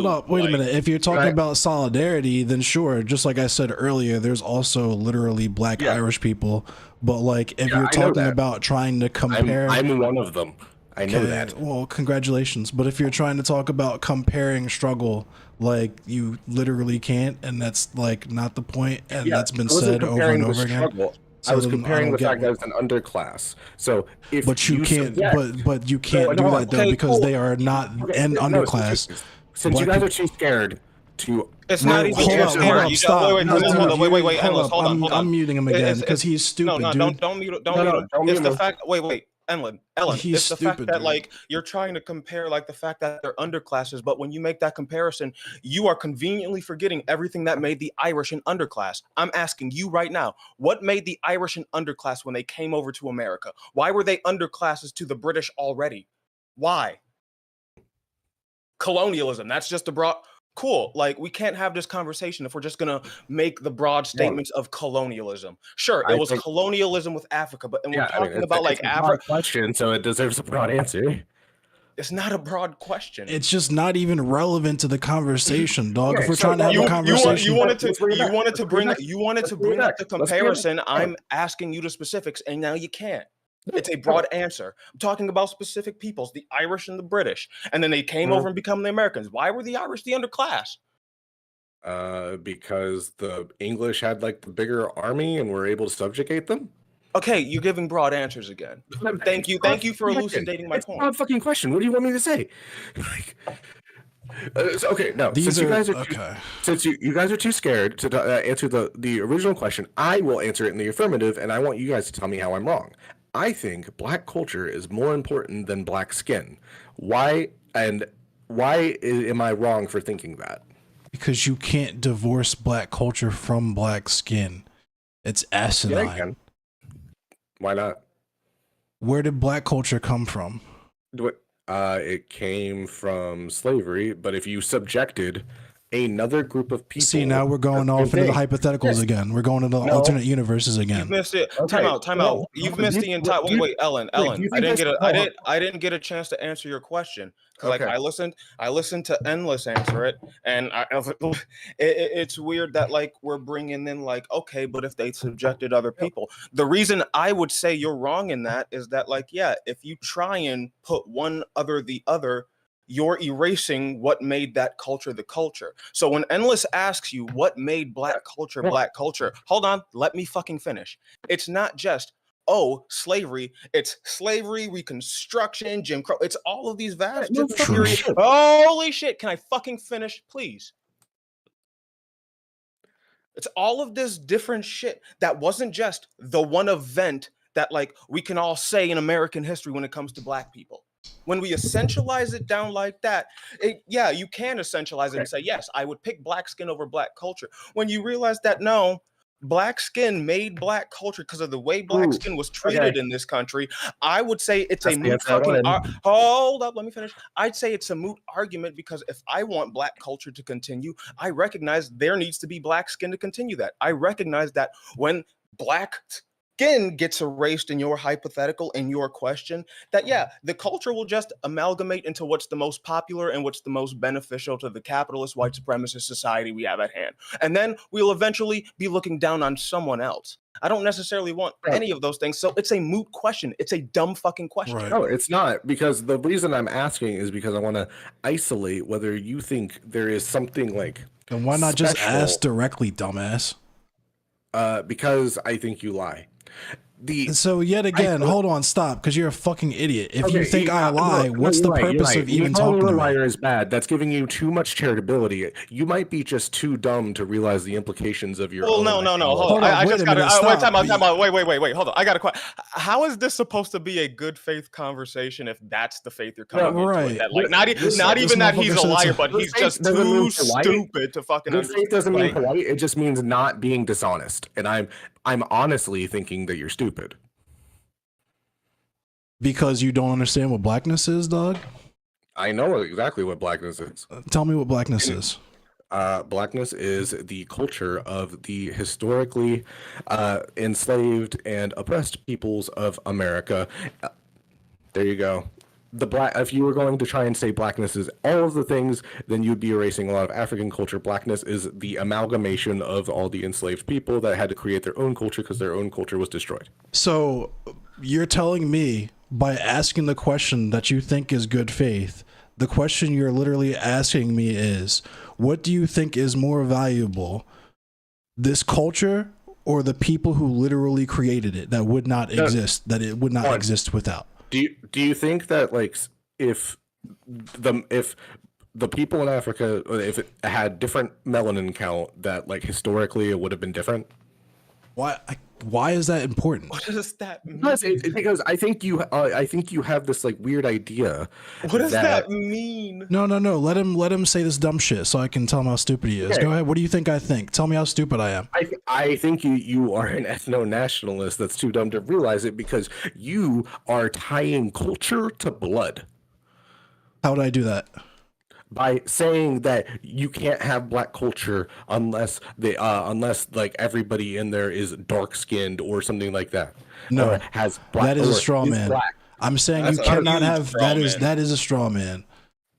up, wait a minute. If you're talking about solidarity, then sure. Just like I said earlier, there's also literally black Irish people. But like, if you're talking about trying to compare, I'm one of them. I know that. Well, congratulations. But if you're trying to talk about comparing struggle, like, you literally can't, and that's like not the point, and that's been said over and over again. I was comparing the fact that it's an underclass. So if you can't but you can't do that though, because they are not an underclass. Since you guys are too scared to it's not even wait, hold on. I'm muting him again because he's stupid. No, don't mute him. It's the fact Ellen, it's the fact that like you're trying to compare like the fact that they're underclasses, but when you make that comparison, you are conveniently forgetting everything that made the Irish an underclass. I'm asking you right now, what made the Irish an underclass when they came over to America? Why were they underclasses to the British already? Why? Colonialism. That's just a broad. Cool. Like, we can't have this conversation if we're just gonna make the broad statements of colonialism. Sure, it was colonialism with Africa, but we're talking about like Africa. Question, so it deserves a broad answer. It's not a broad question. It's just not even relevant to the conversation, dog. Okay, If we're so trying to have you, a conversation, you wanted Let's bring it to back. Let's bring it up back. the Let's bring it comparison. back. I'm asking you the specifics, and now you can't. It's a broad answer. I'm talking about specific peoples, the Irish and the British, and then they came over and become the Americans. Why were the Irish the underclass? Because the English had like the bigger army and were able to subjugate them. Okay, you're giving broad answers again. Thank you for elucidating my It's point. not a fucking question. What do you want me to say? Like, okay, no. these Since are you guys are okay. since you guys are too scared to answer the original question, I will answer it in the affirmative, and I want you guys to tell me how I'm wrong. I think black culture is more important than black skin. Why am I wrong for thinking that? Because you can't divorce black culture from black skin. It's asinine. Yeah, I can. Why not? Where did black culture come from? It came from slavery, but if you subjected another group of people, See, now we're going off into the hypotheticals Yes. again. We're going into No. alternate universes You've again. missed it. Okay, Time out. no, You've no, missed the entire. Wait, Ellen. do you I think didn't get that's- I didn't get a chance to answer your question because Okay. I listened to Endless answer it, and it's weird that like we're bringing in like, okay, but if they subjected other people, the reason I would say you're wrong in that is that like, yeah, if you try and put one other the other, you're erasing what made that culture the culture. So when Endless asks you what made black culture, hold on, let me fucking finish. It's not just, oh, slavery. It's slavery, Reconstruction, Jim Crow. It's all of these vast no different fucking periods. shit. Holy shit. Can I fucking finish, please? It's all of this different shit that wasn't just the one event that like we can all say in American history when it comes to black people. When we essentialize it down like that, yeah, you can essentialize it and say, yes, I would pick black skin over black culture. When you realize that, no, black skin made black culture because of the way black skin was treated in this country, I would say it's That's a the moot answer I fucking... wanted. Hold up, let me finish. I'd say it's a moot argument because if I want black culture to continue, I recognize there needs to be black skin to continue that. I recognize that when black skin gets erased in your hypothetical, in your question, that yeah, the culture will just amalgamate into what's the most popular and what's the most beneficial to the capitalist white supremacist society we have at hand. And then we'll eventually be looking down on someone else. I don't necessarily want any of those things. So it's a moot question. It's a dumb fucking question. Right. No, it's not, because the reason I'm asking is because I want to isolate whether you think there is something like And why not just special, ask directly, dumbass? because I think you lie. And so yet again, hold on, stop, because you're a fucking idiot. If you Okay, think I lie, what's the you're right, purpose you're of right. even Calling talking you to a me? liar is bad. That's giving you too much charitability. You might be just too dumb to realize the implications of your. Well, own no. ideology. Hold Hold on. on, I wait just a got to. minute, Wait, stop. time out. Wait. Hold on. I got a question. How is this supposed to be a good faith conversation if that's the faith you're coming into? right. It? That, like, not This even that he's motherfucker a said liar, it's but Good he's faith just doesn't too mean polite. stupid to fucking Good faith doesn't mean like, polite. It just means not being dishonest. And I'm honestly thinking that you're stupid. Because you don't understand what blackness is, dog? I know exactly what blackness is. Tell me what blackness is. Blackness is the culture of the historically enslaved and oppressed peoples of America. There you go. If you were going to try and say blackness is all of the things, then you'd be erasing a lot of African culture. Blackness is the amalgamation of all the enslaved people that had to create their own culture because their own culture was destroyed. So you're telling me by asking the question that you think is good faith, the question you're literally asking me is, what do you think is more valuable, this culture or the people who literally created it that would not exist, that it would not exist without? Do you think that like if the people in Africa, if it had different melanin count, that like historically it would have been different? Why is that important? what does that mean? Because I think you have this like weird idea. What does that mean? No. Let him say this dumb shit so I can tell him how stupid he is. Okay. Go ahead. What do you think I think? Tell me how stupid I am. I think you are an ethno-nationalist that's too dumb to realize it, because you are tying culture to blood How would I do that? by saying that you can't have black culture unless like everybody in there is dark skinned or something like that. No, Or has black. that is a or straw man. Black. I'm saying That's you a cannot huge have straw man. that is a straw man.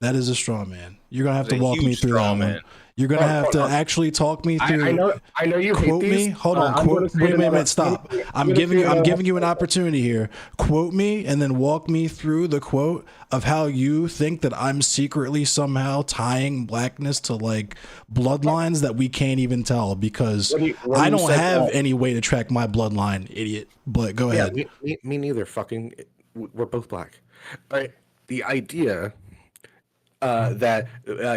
That is a straw man. You're gonna have It's to a walk me huge through that straw one. man. You're gonna have Hold to on. actually talk me through. I know you hate Quote these. me. Hold on. I'm gonna Quote. say Wait a it minute. another- Stop. I'm gonna giving say you. it I'm another- giving you an opportunity here. Quote me and then walk me through the quote of how you think that I'm secretly somehow tying blackness to like bloodlines that we can't even tell because when I you don't said have that- any way to track my bloodline, idiot. But go Yeah, ahead. me neither. Fucking, we're both black. But the idea that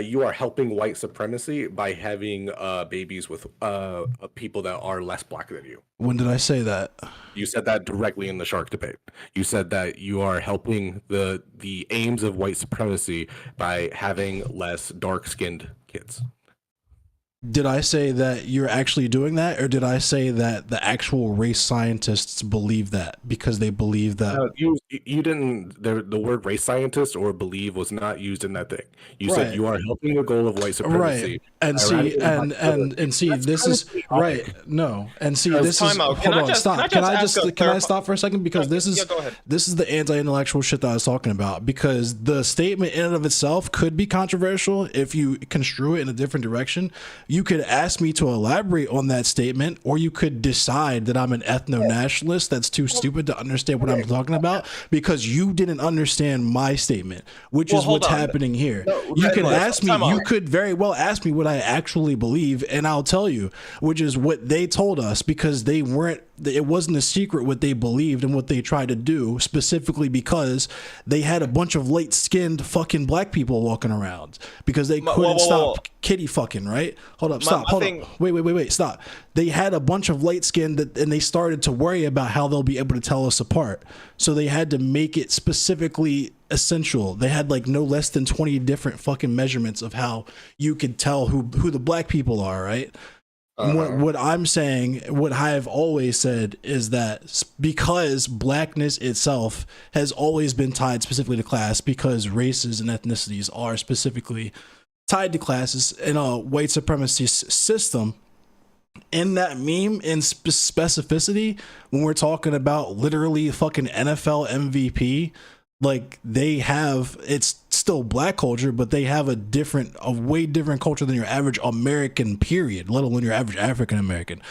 you are helping white supremacy by having babies with people that are less black than you. When did I say that? You said that directly in the shark debate. You said that you are helping the aims of white supremacy by having less dark-skinned kids. Did I say that you're actually doing that, or did I say that the actual race scientists believe that because they believe that? You didn't. The word race scientist or believe was not used in that thing. You said Right. you are helping the goal of white supremacy. Right, and by see, eradicating and black supremacy. and see, That's this kind is of chaotic. right. No, and see, this is. time out. Can Hold I on, just- stop. can I Can I just just ask a can I clarif- stop for a second because this is Yeah, go ahead. this is the anti-intellectual shit that I was talking about. Because the statement in and of itself could be controversial if you construe it in a different direction. You could ask me to elaborate on that statement, or you could decide that I'm an ethno-nationalist that's too stupid to understand what I'm talking about because you didn't understand my statement, which Well, is hold what's on. happening here. No, You Red could Bull, ask me. time out. You could very well ask me what I actually believe, and I'll tell you, which is what they told us because they weren't. It wasn't a secret what they believed and what they tried to do, specifically because they had a bunch of light-skinned fucking black people walking around because they couldn't whoa, stop kitty fucking. Right? Hold up. Stop. my Hold thing- up. Wait. Stop. They had a bunch of light-skinned and they started to worry about how they'll be able to tell us apart. So they had to make it specifically essential. They had like no less than 20 different fucking measurements of how you could tell who the black people are, right? What I'm saying, what I have always said is that because blackness itself has always been tied specifically to class, because races and ethnicities are specifically tied to classes in a white supremacy system. In that meme, in specificity, when we're talking about literally fucking NFL MVP, like they have, it's still black culture, but they have a way different culture than your average American, period, let alone your average African American.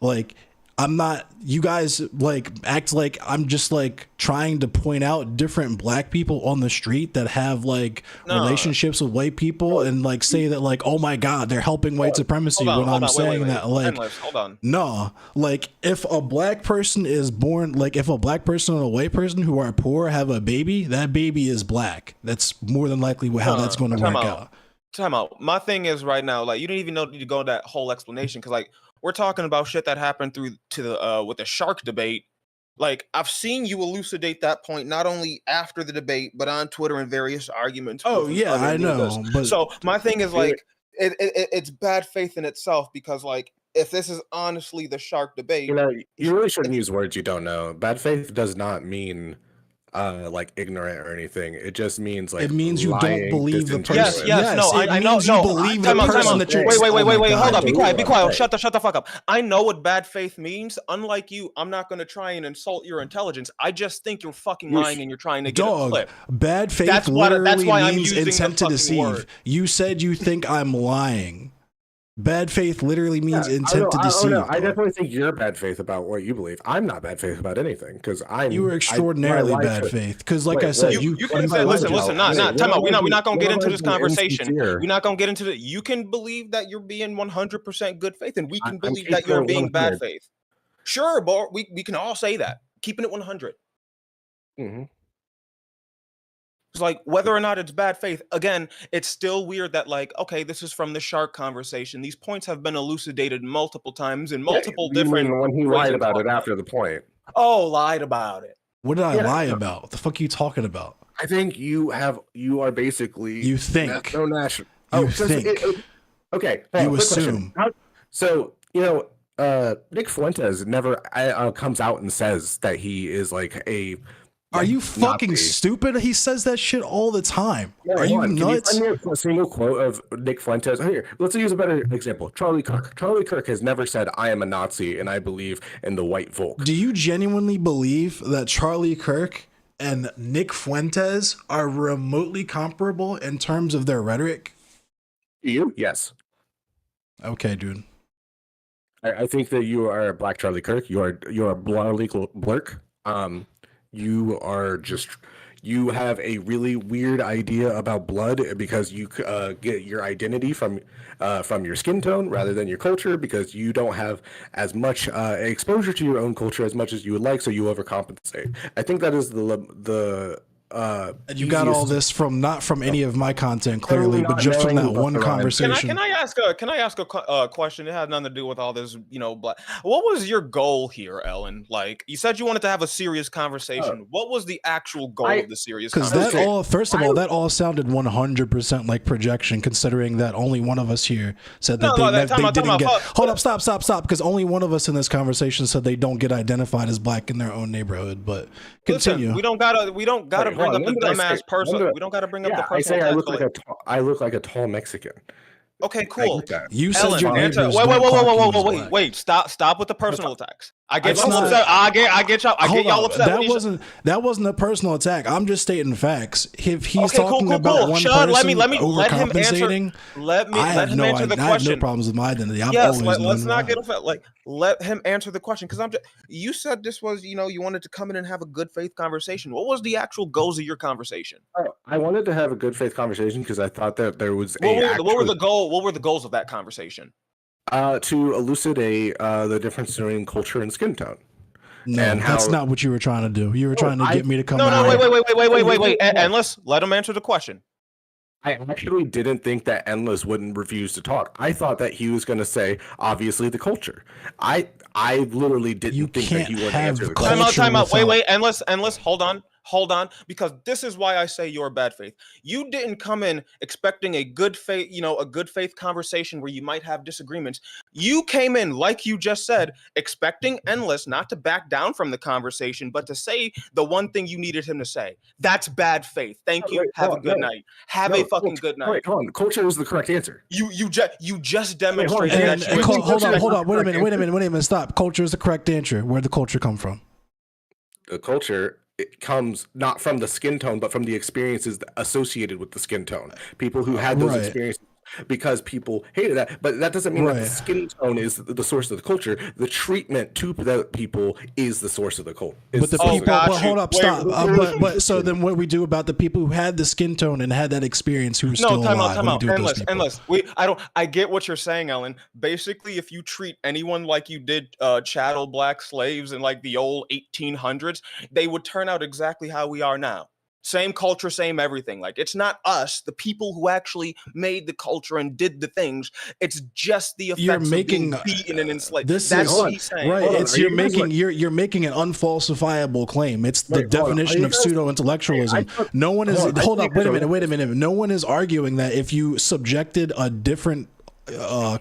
Like, I'm not, you guys like act like I'm just like trying to point out different black people on the street that have like relationships with white people and like say that like, oh my God, they're helping white supremacy when I'm saying that like, Endless, hold on. no, like if a black person is born, like if a black person and a white person who are poor have a baby, that baby is black. That's more than likely how that's going to work out. Time out. My thing is right now, like you didn't even need to go into that whole explanation because like we're talking about shit that happened with the shark debate. Like I've seen you elucidate that point not only after the debate but on Twitter and various arguments. Oh with yeah, other I know. niggas. But So my thing is like it's bad faith in itself because like if this is honestly the shark debate, You know, you really shouldn't use words you don't know. Bad faith does not mean like ignorant or anything. It just means like it means you don't lying, believe the person. Yes, no, it I know. means you No, believe time the out, time person out. that you're. Wait, Oh my hold God. up, be quiet, be quiet. Right. Shut the fuck up. I know what bad faith means. Unlike you, I'm not going to try and insult your intelligence. I just think you're fucking lying and you're trying to get a Dog, clip. bad faith That's literally why I'm means using the intent to fucking deceive. word. You said you think I'm lying. Bad faith literally means intent to I deceive. don't know. I bro. definitely think you're bad faith about what you believe. I'm not bad faith about anything because You were extraordinarily bad faith because, like Wait, I said, wait, You could have said, listen, nah, time out. We're not gonna get into this conversation. We're not gonna get into it. You can believe that you're being 100% good faith, and we can I'm believe that keeping you're it being bad 100. faith. Sure, but we can all say that. Keeping it 100. Mm-hmm. It's like whether or not it's bad faith. Again, it's still weird that like, okay, this is from the shark conversation. These points have been elucidated multiple times in multiple different. When he ways lied of about it talking after the point. Oh, lied about it. what did I Yeah. lie about? What the fuck are you talking about? I think you are basically You think. no national. You think. Okay. You quick question. assume. So Nick Fuentes never comes out and says that he is like a. Are you fucking Nazi. stupid? He says that shit all the time. Yeah, Are you hold on. nuts? Can you find me a single quote of Nick Fuentes? Here, let's use a better example. Charlie Kirk. Charlie Kirk has never said, "I am a Nazi and I believe in the white Volk." Do you genuinely believe that Charlie Kirk and Nick Fuentes are remotely comparable in terms of their rhetoric? You? Yes. Okay, dude. I think that you are Black Charlie Kirk. You are Blarley Blurk. You are just you have a really weird idea about blood because you get your identity from your skin tone rather than your culture because you don't have as much exposure to your own culture as much as you would like, so you overcompensate. I think that is the And you got all this from not from any of my content, clearly, not but just from knowing that what one the rhyme- conversation. Can I ask a question? It had nothing to do with all this, black. What was your goal here, Ellen? Like you said, you wanted to have a serious conversation. What was the actual goal of the serious Because conversation? that all, first of all, that all sounded 100% like projection, considering that only one of us here said that they didn't get. Hold up, stop, because only one of us in this conversation said they don't get identified as black in their own neighborhood. But continue. Listen, we don't gotta bring up the dumbass person. We don't gotta bring up the person. I say I look like a tall Mexican. Okay, cool. You said Ellen, your neighbors answer. don't clock you as black. Wait. Stop with the personal attacks. I get That's y'all not- upset. I get y'all upset. That wasn't a personal attack. I'm just stating facts. If he's Okay, talking cool. about one Shut. person Let him overcompensating, Let him I have answer the I have no question. problems with my identity. I've Yes, always let's known not why. get offended. Like, let him answer the question because you said this was, you wanted to come in and have a good faith conversation. What was the actual goals of your conversation? I wanted to have a good faith conversation because I thought that there was What were the goals of that conversation? to elucidate the difference between culture and skin tone. No, and that's how- not what you were trying to do. You were trying to get me to come No, out. wait. Endless, let him answer the question. I actually didn't think that Endless wouldn't refuse to talk. I thought that he was going to say, obviously, the culture. I literally didn't You think that can't he would have answer the culture question. Time out. without- Wait. Endless. Hold on. Because this is why I say you're bad faith. You didn't come in expecting a good faith, a good faith conversation where you might have disagreements. You came in, like you just said, expecting Endless not to back down from the conversation, but to say the one thing you needed him to say. That's bad faith. Thank you. Have a good night. Have a fucking good night. Wait, hold on. Culture is the correct answer. You just demonstrated And, that. hold on. Wait a minute. Stop. Culture is the correct answer. Where'd the culture come from? The culture, it comes not from the skin tone, but from the experiences associated with the skin tone. People who had those Right. experiences because people hated that. But that doesn't mean that the Right. skin tone is the source of the culture. The treatment to the people is the source of the culture. But the Oh, people, got but you. hold up, Wait, stop. wait. But so then, what do we do about the people who had the skin tone and had that experience who are still No, time alive? out. What do we do with those Endless. people? I get what you're saying, Ellen. Basically, if you treat anyone like you did chattel black slaves in like the old 1800s, they would turn out exactly how we are now. Same culture, same everything. Like, it's not us, the people who actually made the culture and did the things. It's just the You're effects making of being beaten and enslaved. this That's is what he's saying. right. Hold on, It's are you guys you're making an unfalsifiable claim. It's the Wait, hold on. definition Are of you guys- pseudo intellectualism. No one is. hold on, I Hold think up. Wait a that- minute. No one is arguing that if you subjected a different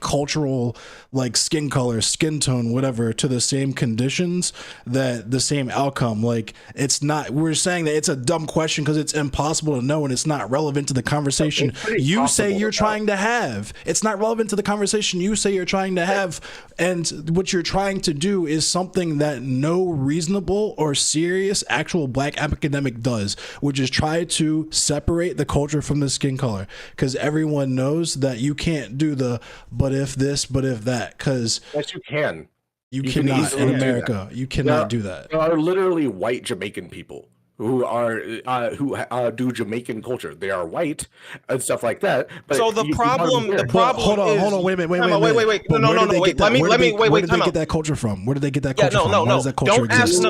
cultural, like skin color, skin tone, whatever, to the same conditions, that the same outcome. Like, it's not. We're saying that it's a dumb question because it's impossible to know and it's not relevant to the conversation It's pretty you say possible you're to know. trying to have. It's not relevant to the conversation you say you're trying to have, and what you're trying to do is something that no reasonable or serious actual black academic does, which is try to separate the culture from the skin color, because everyone knows that you can't do the but if this, but if that, because Yes, you can. you can cannot easily in do that. America. You cannot do that. There are literally white Jamaican people who are who do Jamaican culture. They are white and stuff like that. But So the you gotta problem- be fair. the But problem hold on, is- wait a minute. Time out, wait. But No, where did they wait. get that- Let me- where did they- wait, Where did they time get out. that culture from? Where did they get that Yeah, culture from? Why does that culture don't ask exist?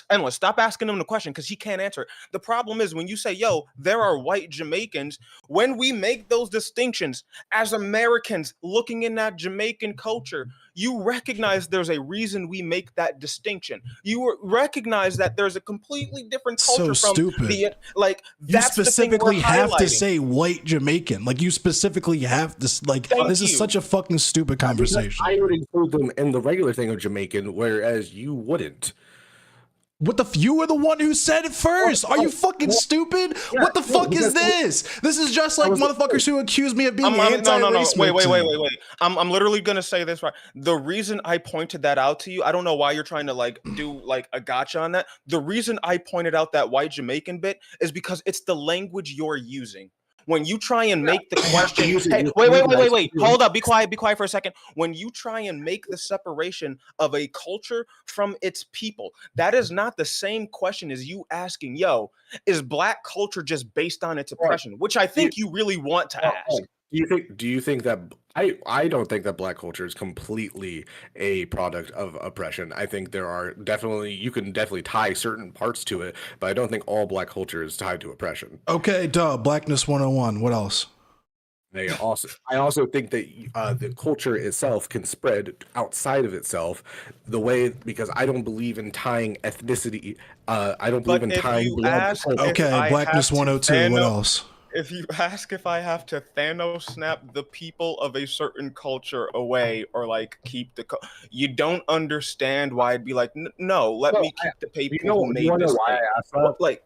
endless. Stop asking him the question because he can't answer it. The problem is when you say, yo, there are white Jamaicans, when we make those distinctions as Americans looking in that Jamaican culture, you recognize there's a reason we make that distinction. You recognize that there's a completely different So culture from stupid. like You that's the thing we're specifically have to highlighting. say white Jamaican. Like, you specifically have to, like, Thank this is you. such a fucking stupid conversation. I would include them in the regular thing of Jamaican, whereas you wouldn't. What the? You were the one who said it first. Are you fucking stupid? What the fuck is this? This is just like motherfuckers who accuse me of being anti-race. Wait. I'm literally gonna say this right. The reason I pointed that out to you, I don't know why you're trying to like do like a gotcha on that. The reason I pointed out that white Jamaican bit is because it's the language you're using. When you try and make the question, hey, wait, hold up, be quiet for a second. When you try and make the separation of a culture from its people, that is not the same question as you asking, yo, is black culture just based on its oppression? Which I think you really want to ask. Do you think that I don't think that black culture is completely a product of oppression. I think there are you can definitely tie certain parts to it, but I don't think all black culture is tied to oppression. Okay, Blackness 101. What else? I also think that the culture itself can spread outside of itself because I don't believe in tying ethnicity. I don't believe in tying blood. Okay, Blackness 102. What else? If you ask if I have to Thanos snap the people of a certain culture away or like keep you don't understand why I'd be like, no, let me keep the people who made this. Why I asked that? Like,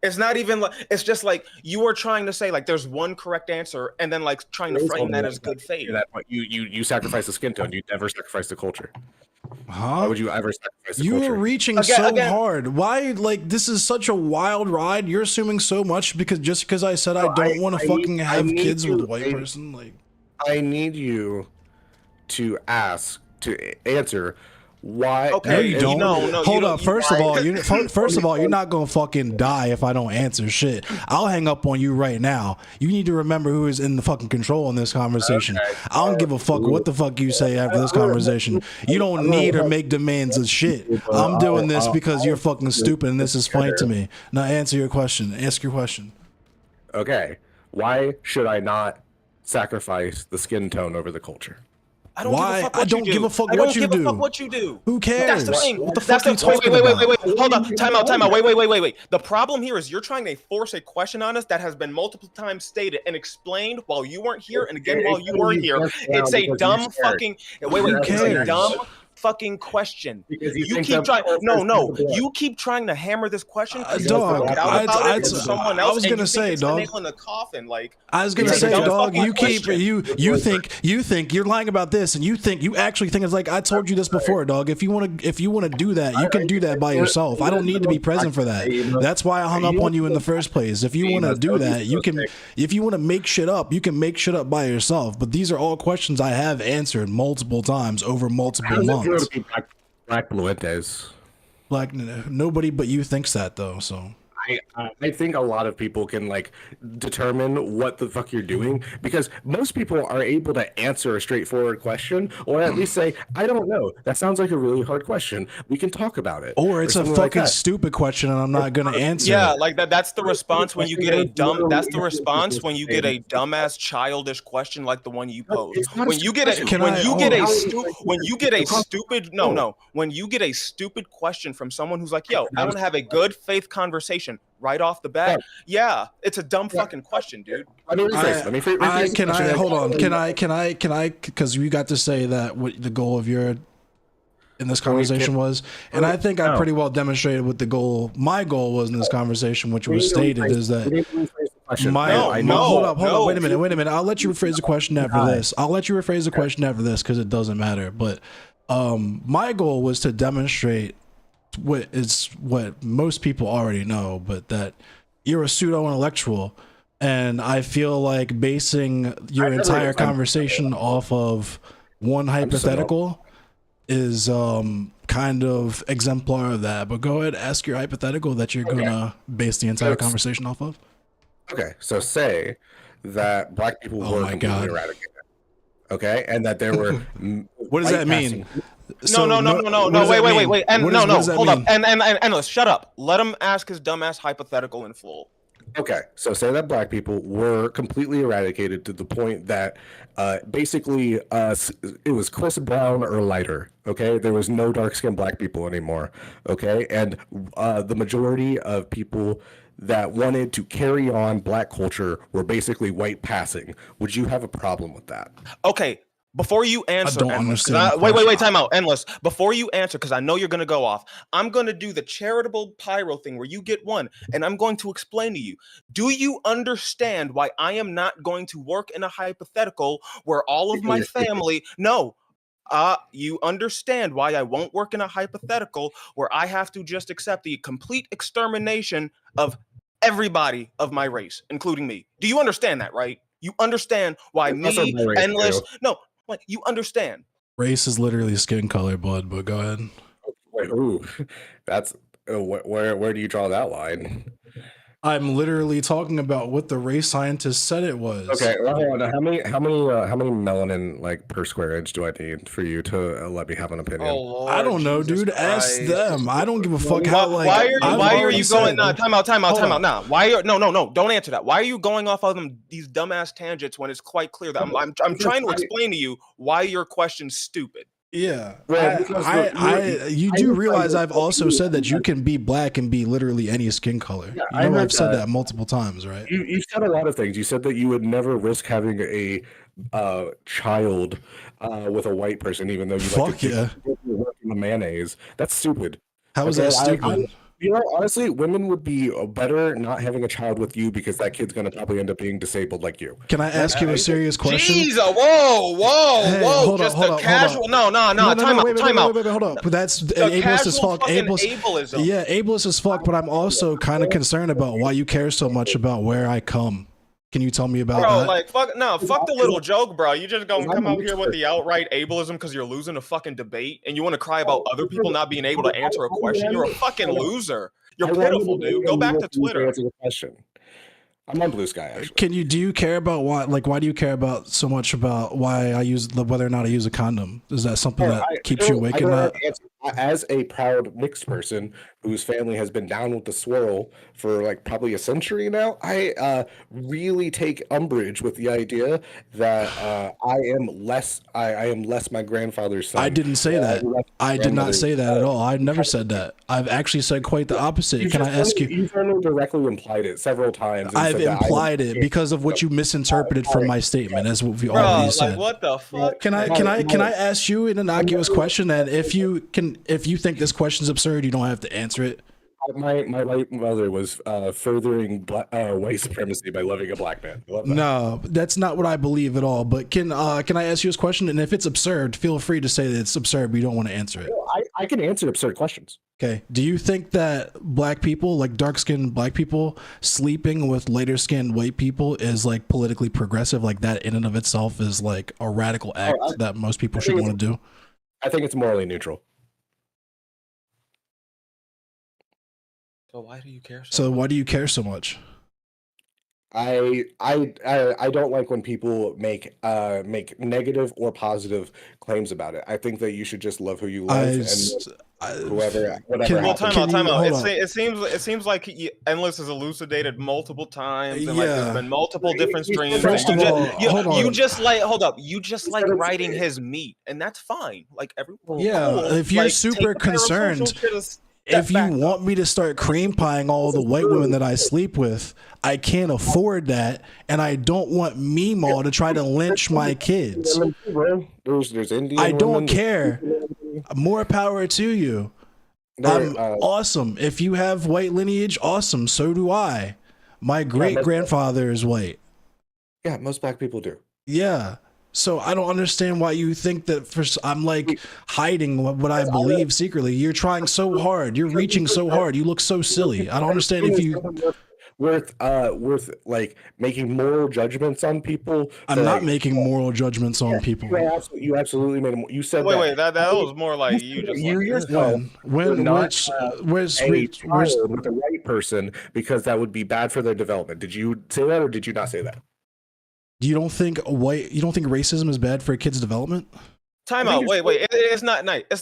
it's not even like, it's just like you are trying to say like there's one correct answer and then like trying to frame that as good faith. You sacrifice the skin tone. You never sacrifice the culture. Huh? Why would you ever sacrifice the culture? You're reaching hard. Why? Like, this is such a wild ride. You're assuming so much just because I said I don't want to fucking have kids with a white person. Like, I need you to answer why. Okay, no, you don't. No, hold up. First of all, you're not gonna fucking die if I don't answer shit. I'll hang up on you right now. You need to remember who is in the fucking control in this conversation. Okay. I don't give a fuck what the fuck you say after this conversation. You don't need or make demands of shit. I'm doing this because you're fucking stupid and this is funny to me. Now answer your question. Ask your question. Okay. Why should I not sacrifice the skin tone over the culture? I don't give a fuck what you do. What you do. Who cares? That's the thing. What the fuck are you talking about? Wait. Hold up. Time out. Wait. The problem here is you're trying to force a question on us that has been multiple times stated and explained while you weren't here and again while you were here. It's a dumb fucking. It's a dumb fucking question. You keep trying. You keep trying to hammer this question. Dog, I was gonna say, dog. Nail in the coffin, like. I was gonna say, dog. You think you're lying about this, and you actually think it's like I told you this before, dog. If you want to do that, you can do that by yourself. I don't need to be present for that. That's why I hung up on you in the first place. If you want to do that, you can. If you want to make shit up, you can make shit up by yourself. But these are all questions I have answered multiple times over multiple months. Black Bluentes. Nobody but you thinks that though, so I think a lot of people can like determine what the fuck you're doing because most people are able to answer a straightforward question or at least say, I don't know. That sounds like a really hard question. We can talk about it. Or it's a fucking stupid question and I'm not gonna answer. Yeah, like that's the response when you get a dumbass childish question like the one you pose. When you get a stupid question from someone who's like, yo, I want to have a good faith conversation right off the bat. Yeah, it's a dumb fucking question, dude. Hold on. Can I, because we got to say that what the goal of your in this conversation was, and I think I pretty well demonstrated what my goal was in this conversation, which was stated is that hold up, wait a minute. I'll let you rephrase the question after this. Because it doesn't matter. But my goal was to demonstrate what most people already know, but that you're a pseudo-intellectual, and I feel like basing your entire conversation off of one hypothetical is kind of exemplar of that. But go ahead, ask your hypothetical that you're gonna base the entire conversation off of. Okay, so say that black people were completely eradicated. Okay, and that there were. What does that mean? No, wait. And hold up. And let's shut up. Let him ask his dumbass hypothetical in full. Okay, so say that black people were completely eradicated to the point that basically it was Chris Brown or lighter. Okay, there was no dark-skinned black people anymore. Okay, and the majority of people that wanted to carry on black culture were basically white passing. Would you have a problem with that? Okay, Before you answer, don't Endless, 'cause understand the wait, question. time out, Endless. Before you answer, because I know you're gonna go off, I'm gonna do the charitable pyro thing where you get one, and I'm going to explain to you. Do you understand why I am not going to work in a hypothetical where all of my family? No. You understand why I won't work in a hypothetical where I have to just accept the complete extermination of everybody of my race, including me. Do you understand that, right? You understand why That's also me, my race, Endless, too. no, like you understand. Race is literally skin color, bud. But go ahead. Wait, ooh, that's where do you draw that line? I'm literally talking about what the race scientist said it was. Okay, well, hold on. How many melanin like per square inch do I need for you to let me have an opinion? Oh Lord, I don't know, Jesus dude. Ask Christ. them. I don't give a fuck how. Like, why are you? I've Why are already you going? said- Nah, time out. Hold on. Nah, why are no? Don't answer that. Why are you going off of these dumbass tangents when it's quite clear that I'm trying to explain to you why your question's stupid. Yeah, Well, because you I do was realize trying I've to also you said that you can be black and be literally any skin color. Yeah, You I know heard I've said that. that multiple times, right? You said a lot of things. You said that you would never risk having a child with a white person, even though you like Fuck to yeah. work in the mayonnaise. That's stupid. How is Okay, that stupid? you know, honestly, women would be better not having a child with you because that kid's gonna probably end up being disabled like you. Can I ask you a serious question? Jeez, whoa, Hey, whoa! hold on, Just hold the on, hold casual. on. No, time out, wait, time out. wait, hold up. But that's The ableist as casual fuck. fucking ableism. Yeah, ableist as fuck. But I'm also kind of concerned about why you care so much about where I come. Can you tell me about Bro, that? like fuck the little joke, bro. You just gonna I'm come a out mixed here with the person. outright ableism because you're losing a fucking debate and you want to cry about other people not being able to answer a question. You're a fucking loser. You're I wanted pitiful, to dude. Go back to you to Twitter. answer the question. I'm on Blue Sky actually. Do you care about why? Like, why do you care about so much about why I use whether or not I use a condom? Is that something that keeps you awake at night? As a proud mixed person whose family has been down with the swirl for like probably a century now, I really take umbrage with the idea that I am less my grandfather's son. I didn't say that. I did not say that at all. I never said that. I've actually said quite the opposite. Can I ask you? You've only directly implied it several times. and I've said that I implied it because of what you misinterpreted from my statement, as what we Bro, already like said. what the fuck? Can I ask you an innocuous question? And if you think this question's absurd, you don't have to answer it. My late mother was furthering white supremacy by loving a black man. I love that. No, that's not what I believe at all. But can I ask you this question? And if it's absurd, feel free to say that it's absurd, but you don't want to answer it. I can answer absurd questions. Okay. Do you think that black people, like dark-skinned black people, sleeping with lighter-skinned white people is like politically progressive? Like that in and of itself is like a radical act that most people should want to do? I think it's morally neutral. So why do you care So why do you care so much? I don't like when people make negative or positive claims about it. I think that you should just love who you love and whoever whatever. Well, happens. time out. Hold on. It seems like Endless has elucidated multiple times, and like Yeah. there's been multiple different streams. First and of you all, just, you, hold on. you just like you just like writing his meat, and that's fine. Like everyone, Yeah, cool. if you're Like, super take the parasocial concerned, shit a step if you back. want me to start cream pieing all the white women that I sleep with, I can't afford that, and I don't want Meemaw to try to lynch my kids. There's Indian. I don't women, care. More power to you. I'm awesome. If you have white lineage, awesome. So do I. My great grandfather is white. Yeah, most black people do. Yeah. So I don't understand why you think that I'm like hiding what I believe secretly. You're trying so hard. You're reaching so hard. You look so silly. I don't understand if you. Worth like making moral judgments on people. I'm not making moral judgments on people. You absolutely made them. You said Wait, that was more like you just. you like, yourself When not where's a child with the right person because that would be bad for their development. Did you say that or did you not say that? you don't think racism is bad for a kid's development? Time out. Wait. It's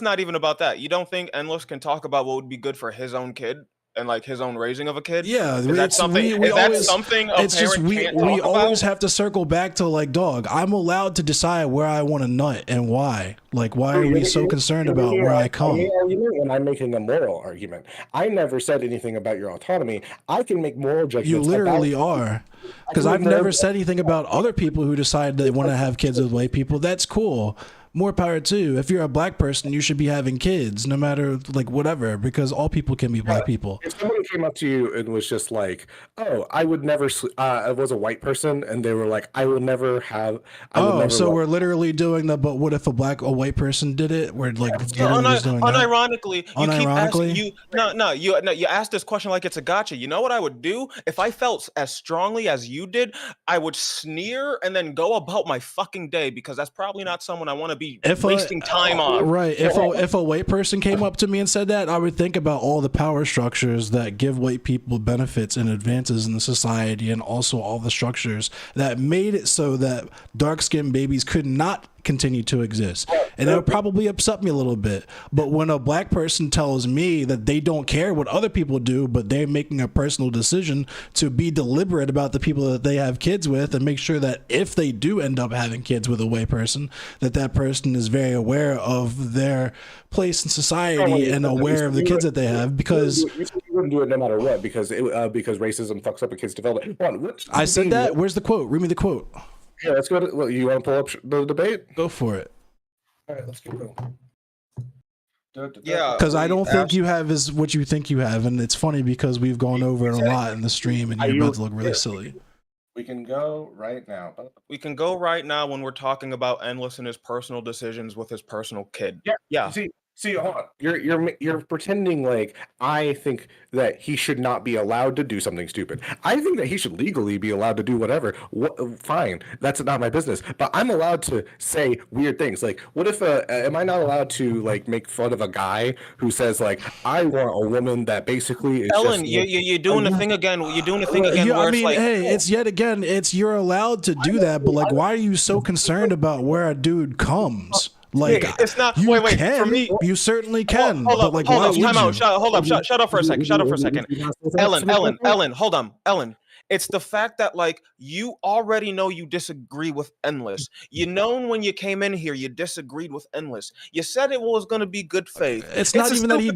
not even about that. You don't think Endless can talk about what would be good for his own kid? and like his own raising of a kid? Yeah, Is that something? we Is that always, something a it's just parent we can't we talk always about? have to circle back to like, dog, I'm allowed to decide where I want to nut and why. Like, why are we so concerned about where I come? Argument when I'm making a moral argument. I never said anything about your autonomy. I can make moral judgments. You literally about, are. Because I've never said anything about other people who decide they want to have kids with white people. That's cool. More power too. If you're a black person, you should be having kids, no matter like whatever, because all people can be black people. If someone came up to you and was just like, "Oh, I would never," I was a white person, and they were like, "I will never have." So we're literally doing the. But what if a white person did it? We're like literally just doing that? Unironically, you keep asking Unironically? you ask this question like it's a gotcha. You know what I would do if I felt as strongly as you did? I would sneer and then go about my fucking day, because that's probably not someone I want to be wasting time on. Right. If a white person came up to me and said that, I would think about all the power structures that give white people benefits and advances in the society, and also all the structures that made it so that dark-skinned babies could not continue to exist. And it would probably upset me a little bit. But when a black person tells me that they don't care what other people do, but they're making a personal decision to be deliberate about the people that they have kids with, and make sure that if they do end up having kids with a white person, that that person is very aware of their place in society and aware of the kids that they have, because you wouldn't do it no matter what, because racism fucks up a kid's development. I said that. Where's the quote? Read me the quote. Yeah, let's go to. Well, you want to pull up the debate? Go for it. All right, let's go. Yeah, Because I don't think you have is what you think you have, and it's funny because we've gone over it a lot in the stream, and you're about to look really silly. We can go right now. We can go right now when we're talking about Endless and his personal decisions with his personal kid. Yeah. See, hold on. You're pretending like I think that he should not be allowed to do something stupid. I think that he should legally be allowed to do whatever. Fine, that's not my business. But I'm allowed to say weird things. Like, what if am I not allowed to like make fun of a guy who says like, I want a woman that basically is Ellen, just, you're doing the thing again. You're doing the thing again. Yeah, Where I mean, it's like, hey, it's yet again, it's you're allowed to do that, but like, why are you so concerned about where a dude comes? Like, it's not. You Wait. can, For me, you certainly can. hold but up, like, hold why up, would time you? out. Shut up for a second. Shut up for a second. Ellen, hold on. Ellen, it's the fact that like you already know you disagree with Endless. You know when you came in here, you disagreed with Endless. You said it was going to be good faith. It's not even that he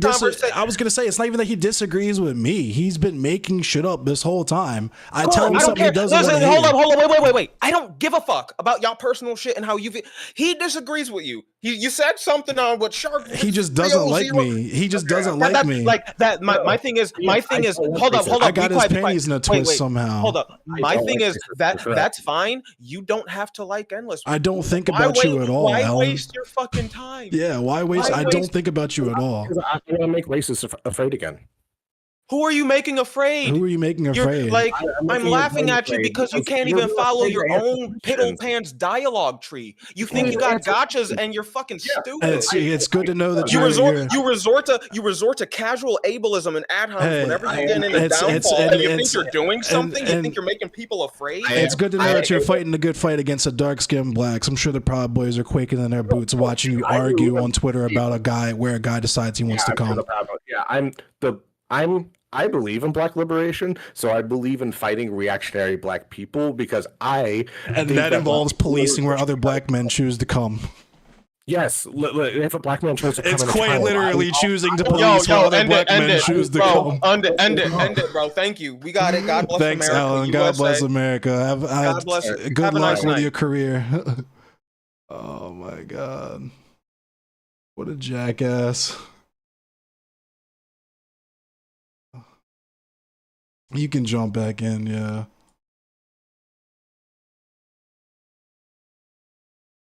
I I was gonna say it's not even that he disagrees with me. He's been making shit up this whole time. I tell him something he doesn't want to hear. Hold up, wait. I don't give a fuck about y'all personal shit and how you feel. He disagrees with you. You said something on what Shark. He just doesn't like me. He just doesn't like me. Like that. My thing is. Hold up. I got his panties in a twist somehow. Hold up. My thing is that's fine. You don't have to like Endless. I don't think about you at all. Why Alan. waste your fucking time? Yeah, why waste? I don't think about you at all. I want to make racists afraid again. Who are you making afraid? Who are you making afraid? You're like, I'm I'm laughing at you afraid because you because can't you're even not follow afraid your to answer own piddle pants dialogue tree. You think you got gotchas and you're fucking stupid. And it's good to know that You you're resort to casual ableism and ad homs Hey, whenever you get in a downfall, and you think you're doing something. You think you're making people afraid. It's good to know that you're fighting a good fight against the dark-skinned blacks. I'm sure the Proud Boys are quaking in their boots watching you argue on Twitter about a guy where a guy decides he wants to come. I believe in black liberation, so I believe in fighting reactionary black people because and that involves policing where other black men choose to come. Yes, if a black man chose to come, It's in a quite town, literally choosing to police where other black men choose to come. End it, bro. Thank you. We got it. God bless Thanks, America. Alan. God bless America. God bless. Good Have a luck nice with night. your career. Oh my God. What a jackass. You can jump back in, yeah.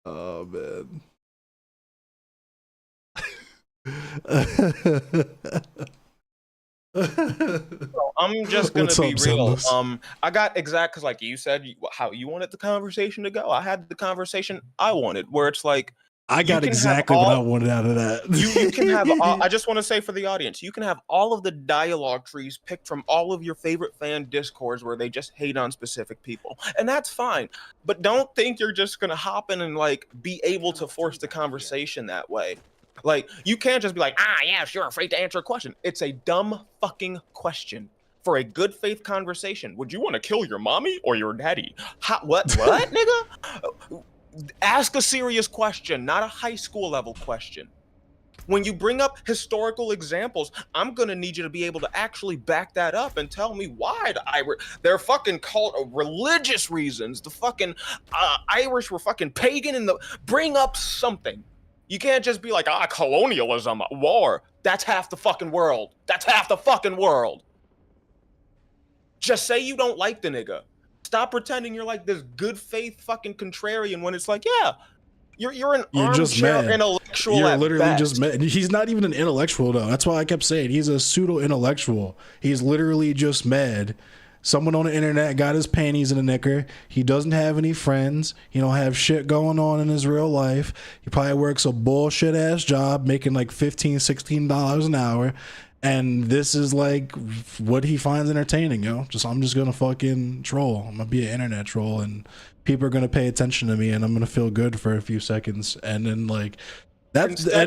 Oh, man. I'm just gonna What's be up, real. Sandus? I got exact because, like you said, how you wanted the conversation to go. I had the conversation I wanted, where it's like I got can have exactly what I all- wanted out of that. you can have. I just want to say for the audience, you can have all of the dialogue trees picked from all of your favorite fan discords where they just hate on specific people, and that's fine. But don't think you're just gonna hop in and like be able to force the conversation that way. Like, you can't just be like, yeah, sure, afraid to answer a question. It's a dumb fucking question. For a good faith conversation, would you want to kill your mommy or your daddy? What, nigga? Ask a serious question, not a high school level question. When you bring up historical examples, I'm gonna need you to be able to actually back that up and tell me why the Irish, they're fucking called religious reasons. The fucking Irish were fucking pagan and bring up something. You can't just be like, colonialism, war. That's half the fucking world. That's half the fucking world. Just say you don't like the nigga. Stop pretending you're like this good faith fucking contrarian when it's like, yeah, you're an armchair intellectual. You're at literally best. just mad. He's not even an intellectual though. That's why I kept saying he's a pseudo intellectual. He's literally just mad. Someone on the internet got his panties in a knicker. He doesn't have any friends. He don't have shit going on in his real life. He probably works a bullshit ass job making like $15, $16 an hour. And this is like what he finds entertaining, yo. I'm just gonna fucking troll. I'm gonna be an internet troll, and people are gonna pay attention to me, and I'm gonna feel good for a few seconds, and then like that's what I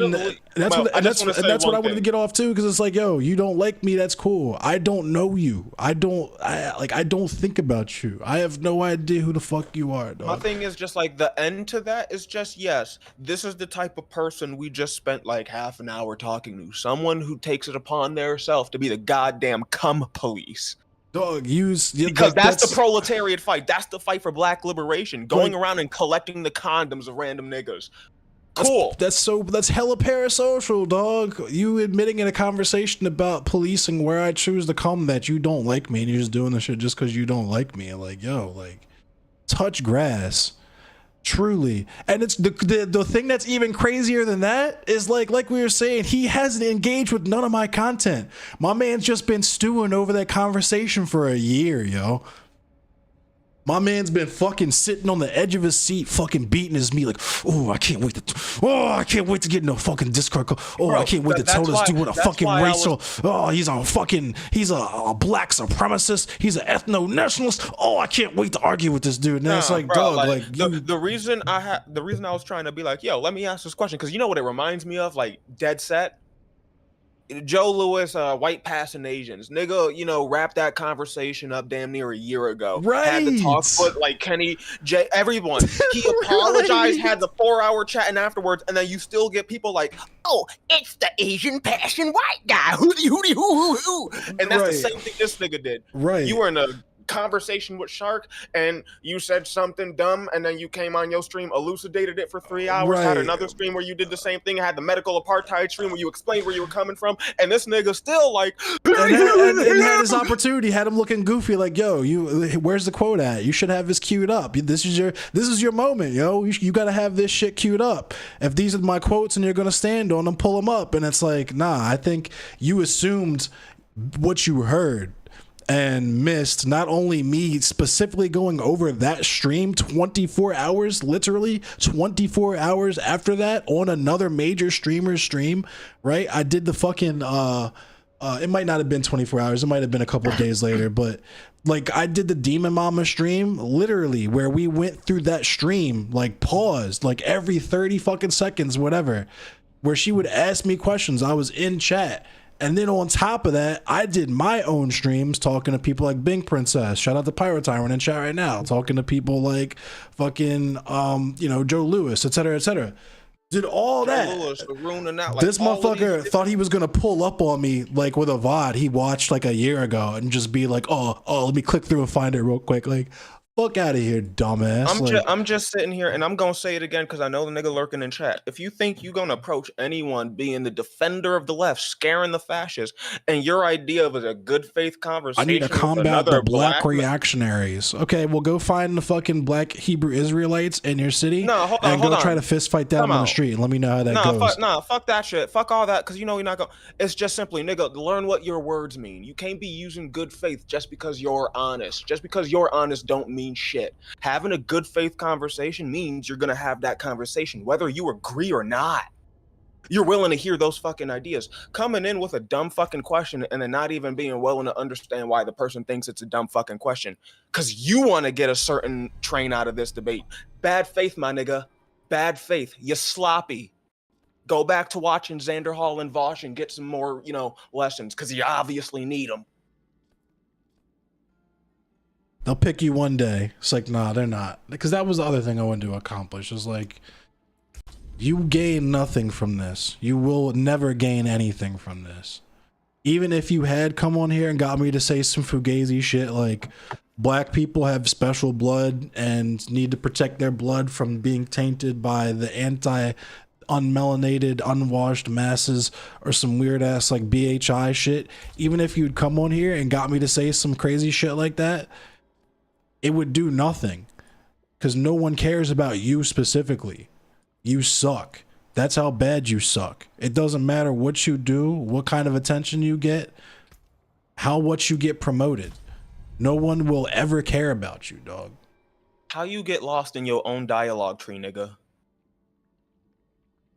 wanted to get off too, because it's like, yo, you don't like me, that's cool. I don't know you. I don't think about you. I have no idea who the fuck you are, dog. My thing is just like the end to that is just, yes, this is the type of person we just spent like half an hour talking to. Someone who takes it upon their self to be the goddamn cum police. Dog, because that's the proletariat fight. That's the fight for black liberation. Going around and collecting the condoms of random niggas. Cool. That's hella parasocial, dog. You admitting in a conversation about policing where I choose to come that you don't like me and you're just doing the shit just because you don't like me. Like, yo, like, touch grass. Truly. And it's the thing that's even crazier than that is like we were saying, he hasn't engaged with none of my content. My man's just been stewing over that conversation for a year, yo. My man's been fucking sitting on the edge of his seat, fucking beating his meat like, oh, I can't wait to get in a fucking Discord call. Oh, bro, I can't wait to tell this dude what a fucking racial. Oh, he's a black supremacist. He's an ethno-nationalist. Oh, I can't wait to argue with this dude. And it's like, bro, dog, like the reason I was trying to be like, yo, let me ask this question, because you know what it reminds me of, like dead set. Joe Lewis, white passing Asians, nigga, you know, wrapped that conversation up damn near a year ago. Right. Had to talk, but like Kenny J, everyone. He apologized, had the 4-hour chat, and afterwards, and then you still get people like, oh, it's the Asian passing white guy. Hooty hooty hoo hoo hoo. And that's the same thing this nigga did. Right. You were in a conversation with Shark and you said something dumb, and then you came on your stream, elucidated it for 3 hours, had another stream where you did the same thing, had the medical apartheid stream where you explained where you were coming from, and this nigga still like and had his opportunity, had him looking goofy like, yo, where's the quote at? You should have this queued up. This is your moment, yo. You gotta have this shit queued up. If these are my quotes and you're gonna stand on them, pull them up. And it's like, nah, I think you assumed what you heard and missed not only me specifically going over that stream 24 hours, literally 24 hours after that on another major streamer's stream, right? I did the fucking, it might not have been 24 hours. It might have been a couple of days later, but like I did the Demon Mama stream literally where we went through that stream, like paused, like every 30 fucking seconds, whatever, where she would ask me questions. I was in chat. And then on top of that, I did my own streams talking to people like Bing Princess. Shout out to Pirate Tyrant in chat right now. Talking to people like fucking, Joe Lewis, etc., etc. Did all that. Lewis, like this motherfucker thought he was going to pull up on me like with a VOD he watched like a year ago and just be like, oh, let me click through and find it real quick. Like, fuck out of here, dumbass. I'm just sitting here and I'm gonna say it again because I know the nigga lurking in chat. If you think you're gonna approach anyone being the defender of the left, scaring the fascists, and your idea of a good faith conversation, I need to combat the black reactionaries. Okay, well, go find the fucking black Hebrew Israelites in your city and go try to fist fight them on the street and let me know how that goes. Fuck that shit. Fuck all that, because you know you're not gonna. It's just simply, nigga, learn what your words mean. You can't be using good faith just because you're honest. Just because you're honest don't mean shit. Having a good faith conversation means you're gonna have that conversation whether you agree or not. You're willing to hear those fucking ideas. Coming in with a dumb fucking question and then not even being willing to understand why the person thinks it's a dumb fucking question because you want to get a certain train out of this debate. Bad faith, my nigga. Bad faith. You're sloppy. Go back to watching Xander Hall and Vosh and get some more, lessons, because you obviously need them. They'll pick you one day. It's like, nah, they're not. Because that was the other thing I wanted to accomplish. Is like, you gain nothing from this. You will never gain anything from this. Even if you had come on here and got me to say some fugazi shit like black people have special blood and need to protect their blood from being tainted by the unmelanated, unwashed masses, or some weird ass like BHI shit, even if you'd come on here and got me to say some crazy shit like that, it would do nothing, because no one cares about you specifically. You suck. That's how bad you suck. It doesn't matter what you do, what kind of attention you get, what you get promoted. No one will ever care about you, dog. How you get lost in your own dialogue tree, nigga?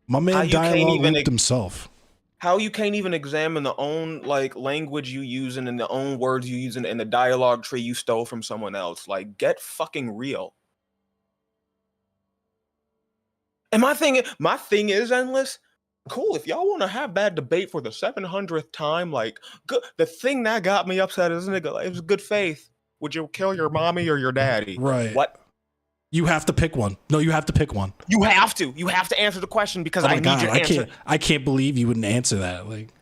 My man dialogue looped himself. How you can't even examine the own language you using and the own words you using in the dialogue tree you stole from someone else? Like, get fucking real. And my thing is endless. Cool, if y'all want to have bad debate for the 700th time, good. The thing that got me upset is, nigga, it was good faith. Would you kill your mommy or your daddy? Right. What? You have to pick one. No, you have to pick one. You have to answer the question, because I need your answer. I can't believe you wouldn't answer that. Like,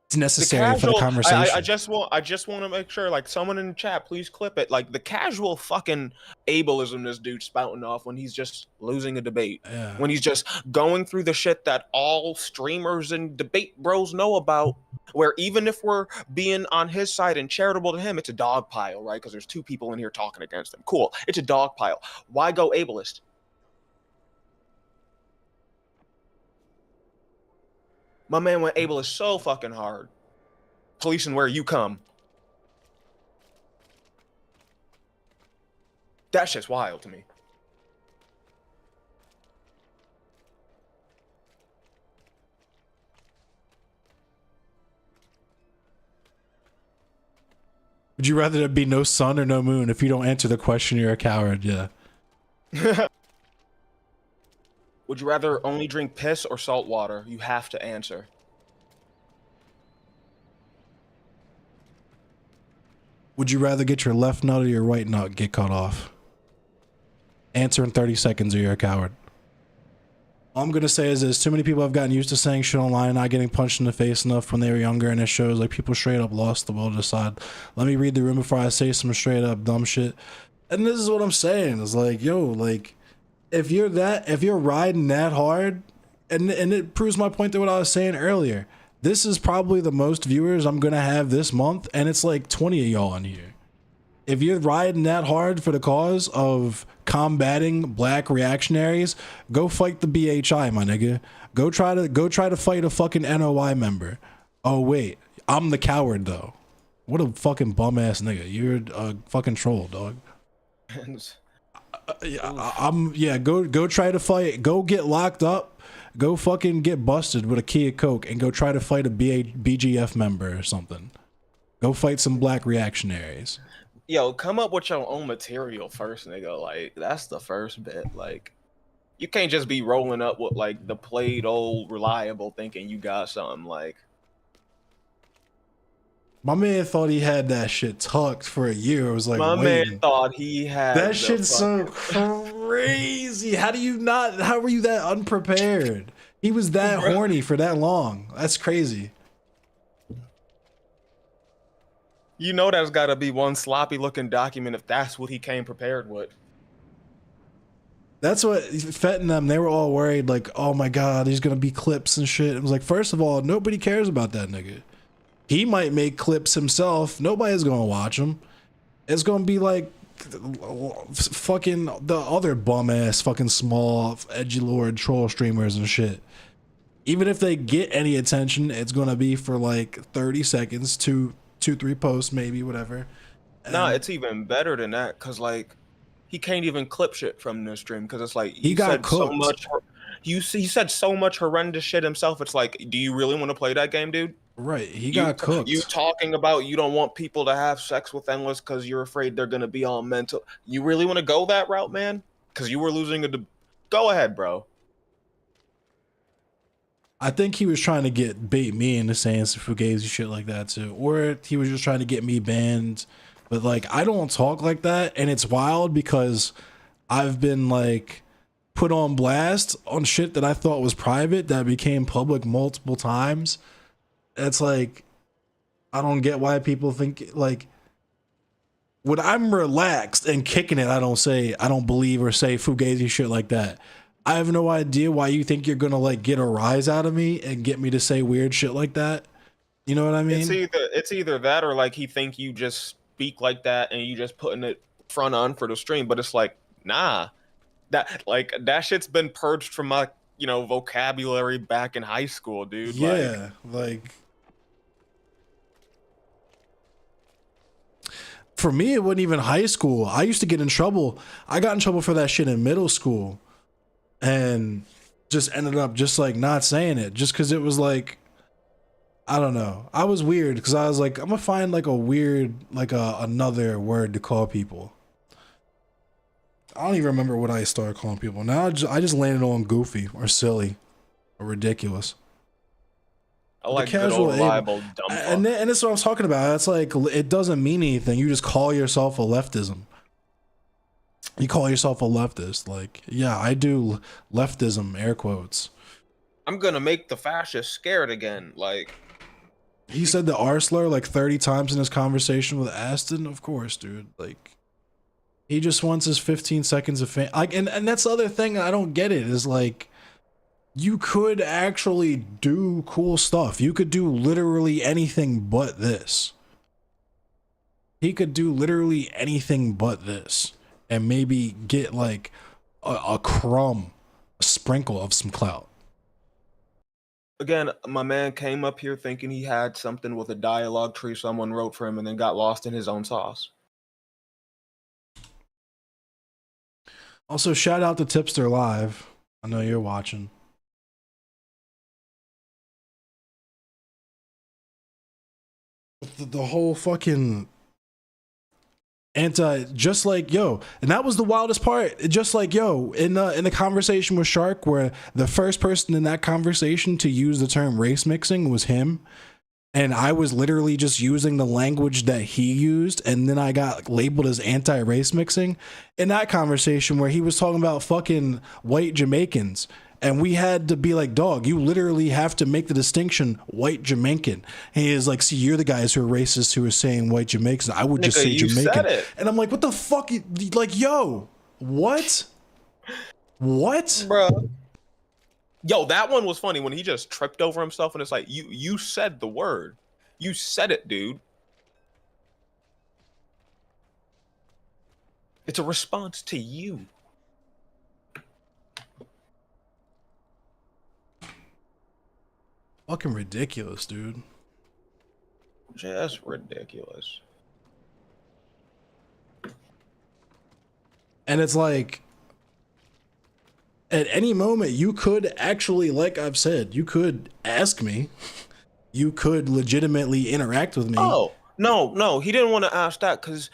it's necessary for the conversation. I just want to make sure, someone in the chat, please clip it. Like, the casual fucking ableism this dude's spouting off when he's just losing a debate. Yeah. When he's just going through the shit that all streamers and debate bros know about, where even if we're being on his side and charitable to him, it's a dog pile, right? Because there's two people in here talking against him. Cool. It's a dog pile. Why go ableist? My man went ableist so fucking hard. Policing where you come. That shit's wild to me. Would you rather there be no sun or no moon? If you don't answer the question, you're a coward. Yeah. Would you rather only drink piss or salt water? You have to answer. Would you rather get your left nut or your right nut get cut off? Answer in 30 seconds or you're a coward. All I'm going to say is this. Too many people have gotten used to saying shit online, not getting punched in the face enough when they were younger, and it shows like people straight up lost the will to decide. Let me read the room before I say some straight up dumb shit. And this is what I'm saying. It's like, yo, like, if you're riding that hard, and it proves my point to what I was saying earlier. This is probably the most viewers I'm gonna have this month, and it's like 20 of y'all in here. If you're riding that hard for the cause of combating black reactionaries, go fight the BHI, my nigga. Go try to fight a fucking NOI member. Oh wait, I'm the coward though. What a fucking bum ass nigga. You're a fucking troll, dog. Go try to fight. Go get locked up. Go fucking get busted with a key of coke and go try to fight a BGF member or something. Go fight some black reactionaries. Yo, come up with your own material first, nigga. Like, that's the first bit. Like, you can't just be rolling up with like the played old reliable thinking you got something. Like, my man thought he had that shit tucked for a year. I was like, my waiting. man thought he had that shit's so crazy. How were you that unprepared? He was that horny for that long. That's crazy. You know that's got to be one sloppy looking document if that's what he came prepared with. That's what Fett and them, they were all worried, like, oh my god, there's gonna be clips and shit. It was like, first of all, nobody cares about that nigga. He might make clips himself. Nobody's gonna watch him. It's gonna be like fucking the other bum ass fucking small edgelord troll streamers and shit. Even if they get any attention, it's gonna be for like 30 seconds, two, 3 posts, maybe, whatever. Nah, it's even better than that, cause like he can't even clip shit from the stream, cause it's like he got cooked. So much. He said so much horrendous shit himself. It's like, do you really want to play that game, dude? Right, he got cooked. You talking about you don't want people to have sex with Endless because you're afraid they're gonna be all mental. You really want to go that route, man? Because you were losing go ahead, bro. I think he was trying to bait me into saying some fugazi shit like that too, or he was just trying to get me banned. But like, I don't talk like that, and it's wild because I've been like put on blast on shit that I thought was private that became public multiple times. It's like, I don't get why people think like when I'm relaxed and kicking it, I don't believe or say fugazi shit like that. I have no idea why you think you're gonna like get a rise out of me and get me to say weird shit like that. You know what I mean? It's either that or like he think you just speak like that and you just putting it front on for the stream, but it's like, nah. That shit's been purged from my, vocabulary back in high school, dude. Yeah, like for me, it wasn't even high school. I used to get in trouble. I got in trouble for that shit in middle school and just ended up just like not saying it just because it was like, I don't know. I was weird because I was like, I'm gonna find like a weird, like another word to call people. I don't even remember what I started calling people. Now I just landed on goofy or silly or ridiculous. I like The good casual old reliable dumb fuck. And that's what I was talking about. It's like, it doesn't mean anything. You just call yourself a leftism. You call yourself a leftist. Like, yeah, I do leftism, air quotes. I'm gonna make the fascists scared again. Like, he said the R slur like 30 times in his conversation with Aston. Of course, dude. Like, he just wants his 15 seconds of fame. Like, and that's the other thing I don't get it is like, you could actually do cool stuff. You could do literally anything but this. He could do literally anything but this and maybe get like a crumb, a sprinkle of some clout. again, my man came up here thinking he had something with a dialogue tree someone wrote for him and then got lost in his own sauce. Also, shout out to Tipster Live. I know you're watching. The whole fucking just like yo, and that was the wildest part. Just like yo, in the conversation with Shark, where the first person in that conversation to use the term race mixing was him, and I was literally just using the language that he used, and then I got labeled as anti-race mixing in that conversation where he was talking about fucking white Jamaicans. And we had to be like, dog, you literally have to make the distinction white Jamaican. And he is like, see, you're the guys who are racist who are saying white Jamaicans. I would just say Jamaican. And I'm like, what the fuck? Like, yo, what? What? Bro. Yo, that one was funny when he just tripped over himself and it's like, you said the word. You said it, dude. It's a response to you. Fucking ridiculous, dude. Just ridiculous. And it's like, at any moment, you could actually, like I've said, you could ask me. You could legitimately interact with me. Oh, no, he didn't want to ask that because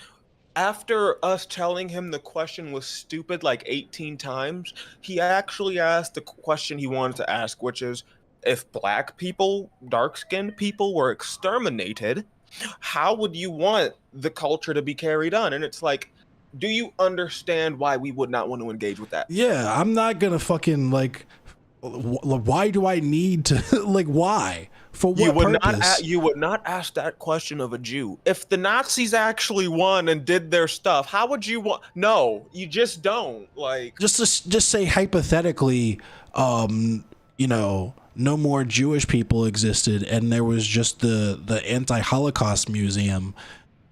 after us telling him the question was stupid like 18 times, he actually asked the question he wanted to ask, which is, if black people, dark-skinned people were exterminated, how would you want the culture to be carried on? And it's like, do you understand why we would not want to engage with that? Yeah, I'm not gonna fucking like, why do I need to, like, why? For what purpose? You would not ask that question of a Jew. If the Nazis actually won and did their stuff, how would you want? No, you just don't. Like, just say hypothetically, you know, no more Jewish people existed and there was just the anti-Holocaust museum.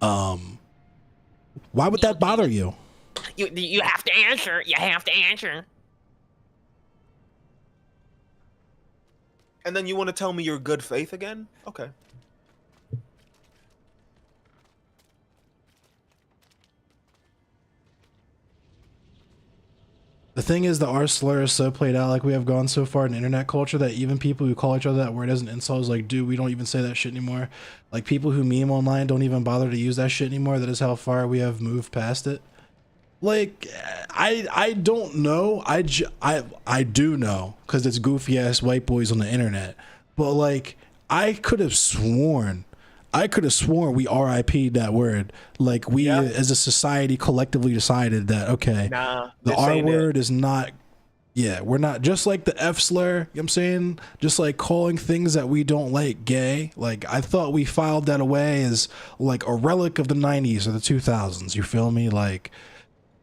Why would that bother you? You have to answer. You have to answer. And then you want to tell me your good faith again? Okay. The thing is, the R slur is so played out. Like, we have gone so far in internet culture that even people who call each other that word as an insult is like, dude, we don't even say that shit anymore. Like, people who meme online don't even bother to use that shit anymore. That is how far we have moved past it. Like, I don't know. I do know because it's goofy ass white boys on the internet. But like, I could have sworn we RIP'd that word. Like, we as a society collectively decided that, okay, Nah, the this R ain't it. word is not. Yeah, we're not, just like the F slur, you know what I'm saying? Just like calling things that we don't like gay. Like, I thought we filed that away as like a relic of the 90s or the 2000s. You feel me? Like,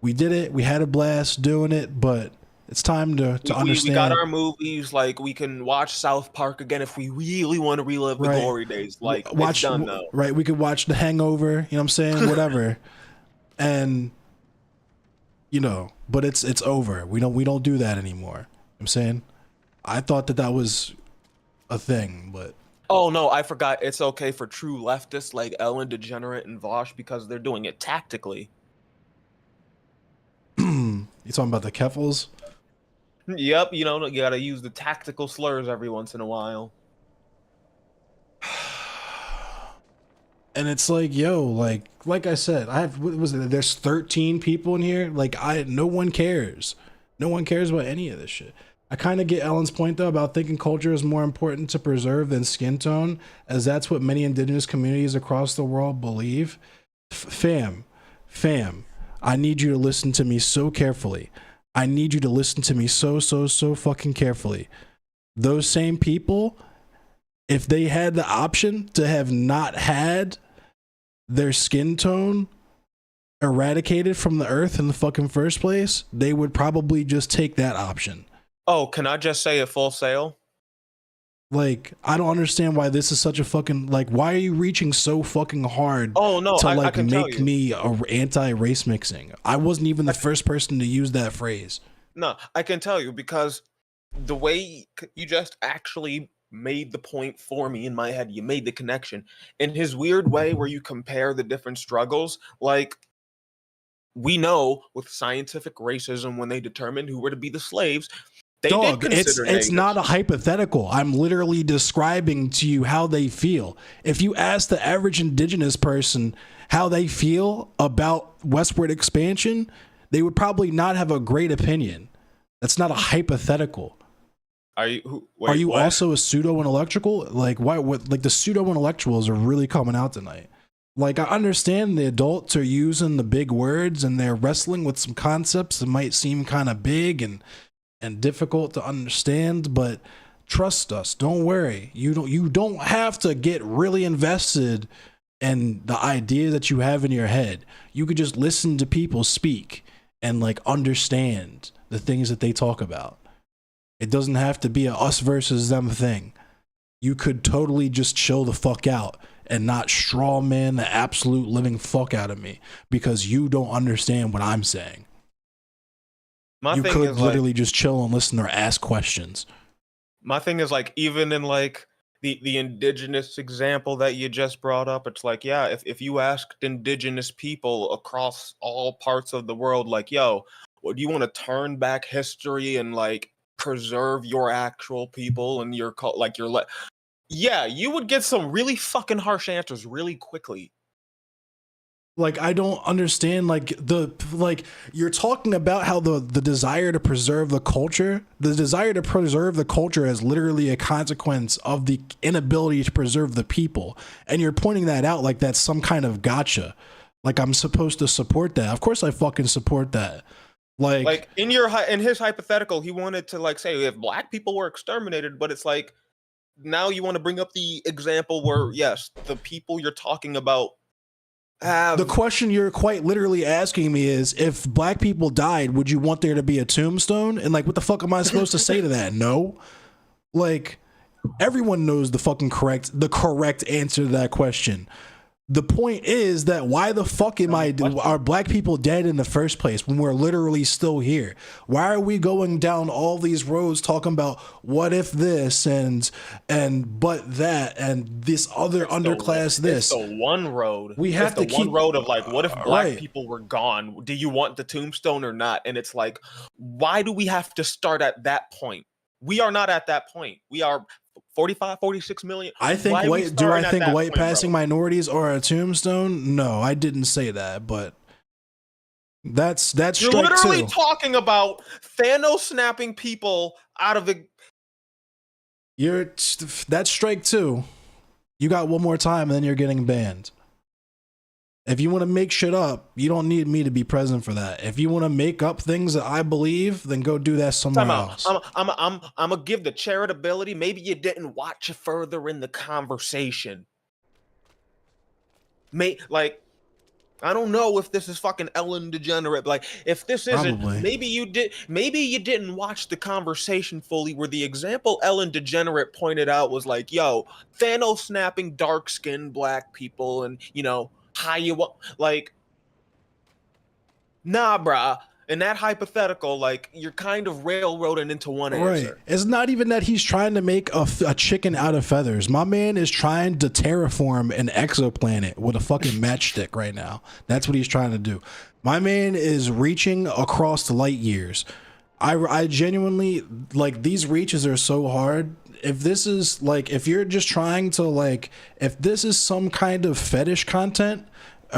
we did it. We had a blast doing it, but it's time to understand. We got our movies. Like, we can watch South Park again if we really want to relive the Right. glory days. Like, Watch, it's done though. right? We could watch The Hangover, you know what I'm saying? Whatever. And, you know, but it's over. We don't do that anymore. You know what I'm saying? I thought that was a thing, but Oh no, I forgot. It's okay for true leftists like Ellen DeGenerate and Vosh because they're doing it tactically. you talking about the Keffels? Yep, you know, you gotta use the tactical slurs every once in a while. And it's like, yo, like I said, what was it? There's 13 people in here. Like, no one cares. No one cares about any of this shit. I kind of get Ellen's point though about thinking culture is more important to preserve than skin tone, as that's what many indigenous communities across the world believe. Fam, I need you to listen to me so carefully. I need you to listen to me so fucking carefully. Those same people, if they had the option to have not had their skin tone eradicated from the earth in the fucking first place, they would probably just take that option. Oh, can I just say a Full Sail? Like, I don't understand why this is such a fucking, like, why are you reaching so fucking hard Oh no, to I like can tell make you. me a anti-race mixing? I wasn't even the first person to use that phrase. No, I can tell you because the way you just actually made the point for me in my head, you made the connection in his weird way where you compare the different struggles. Like, we know with scientific racism, when they determined who were to be the slaves, they Dog, did it's consider not a hypothetical. I'm literally describing to you how they feel. If you ask the average indigenous person how they feel about westward expansion, they would probably not have a great opinion. That's not a hypothetical. Are you? Are you also a pseudo-intellectual? Like, why? What? Like, the pseudo-intellectuals are really coming out tonight. Like, I understand the adults are using the big words and they're wrestling with some concepts that might seem kind of big and difficult to understand, but trust us. Don't worry. You don't have to get really invested in the idea that you have in your head. You could just listen to people speak and like understand the things that they talk about. It doesn't have to be a us versus them thing. You could totally just chill the fuck out and not straw man the absolute living fuck out of me because you don't understand what I'm saying. You could literally just chill and listen or ask questions. My thing is, like, even in like the indigenous example that you just brought up, it's like, yeah, if you asked indigenous people across all parts of the world, like, yo, would you want to turn back history and like preserve your actual people and your like your yeah, you would get some really fucking harsh answers really quickly. Like, I don't understand, like, you're talking about how the desire to preserve the culture is literally a consequence of the inability to preserve the people. And you're pointing that out like that's some kind of gotcha. Like, I'm supposed to support that. Of course I fucking support that. Like in his hypothetical, he wanted to like say if black people were exterminated, but it's like now you want to bring up the example where yes, the people you're talking about have the question you're quite literally asking me is, if black people died, would you want there to be a tombstone? And like, what the fuck am I supposed to say to that? No. Like, everyone knows the correct answer to that question. The point is that why the fuck are black people dead in the first place when we're literally still here? Why are we going down all these roads talking about what if this and but that and this other underclass this? It's the one road. We have to keep one road of like, what if black right. people were gone? Do you want the tombstone or not? And it's like, why do we have to start at that point? We are not at that point. We are 45, 46 million. I think white passing minorities are a tombstone? No, I didn't say that, but That's You're strike literally 2. talking about Thanos snapping people out of the. That's strike 2. You got one more time and then you're getting banned. If you want to make shit up, you don't need me to be present for that. If you want to make up things that I believe, then go do that somewhere else. I'm gonna give the charitability. Maybe you didn't watch further in the conversation. Like, I don't know if this is fucking Ellen DeGenerate. Like, if this isn't, Probably. maybe you didn't watch the conversation fully. Where the example Ellen DeGenerate pointed out was like, "Yo, Thanos snapping dark-skinned black people, and you know how you want like." Nah, bruh. In that hypothetical, like, you're kind of railroading into one answer. Right. It's not even that he's trying to make a chicken out of feathers. My man is trying to terraform an exoplanet with a fucking matchstick right now. That's what he's trying to do. My man is reaching across the light years. I genuinely, like, these reaches are so hard. If this is like, if you're just trying to like, if this is some kind of fetish content,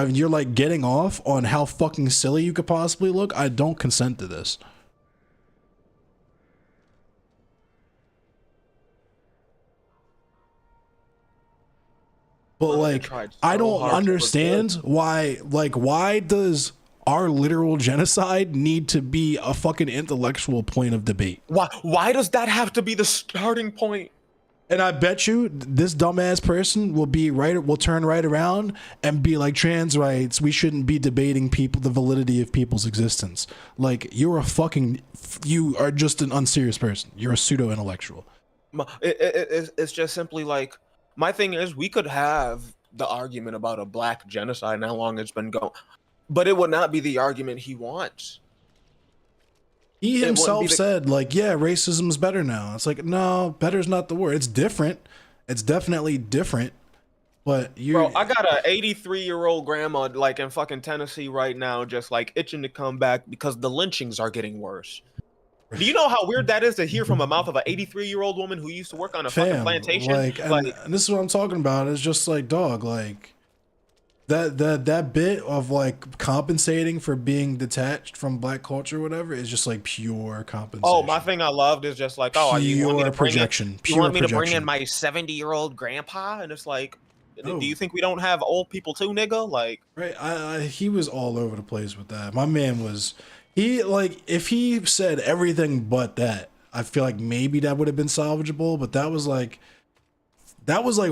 you're like getting off on how fucking silly you could possibly look, I don't consent to this. But like, I don't understand why, like, why does our literal genocide need to be a fucking intellectual point of debate? Why does that have to be the starting point? And I bet you this dumbass person will turn right around and be like, trans rights, we shouldn't be debating the validity of people's existence. Like, you are just an unserious person. You're a pseudo intellectual. It's just simply like, my thing is, we could have the argument about a black genocide and how long it's been going, but it would not be the argument he wants. He himself said, like, yeah, racism's better now. It's like, no, better's not the word. It's different. It's definitely different. But Bro, I got a 83-year-old grandma, like, in fucking Tennessee right now, just like itching to come back because the lynchings are getting worse. Do you know how weird that is to hear from the mouth of an 83-year-old woman who used to work on a fucking plantation? And this is what I'm talking about. It's just like, dog, like, that bit of like compensating for being detached from black culture or whatever is just like pure compensation. Oh, my thing I loved is just like, oh, you want me to bring in my 70-year-old grandpa? And it's like, do you think we don't have old people too, nigga? Like, right? He was all over the place with that. My man was, if he said everything but that, I feel like maybe that would have been salvageable. But that was like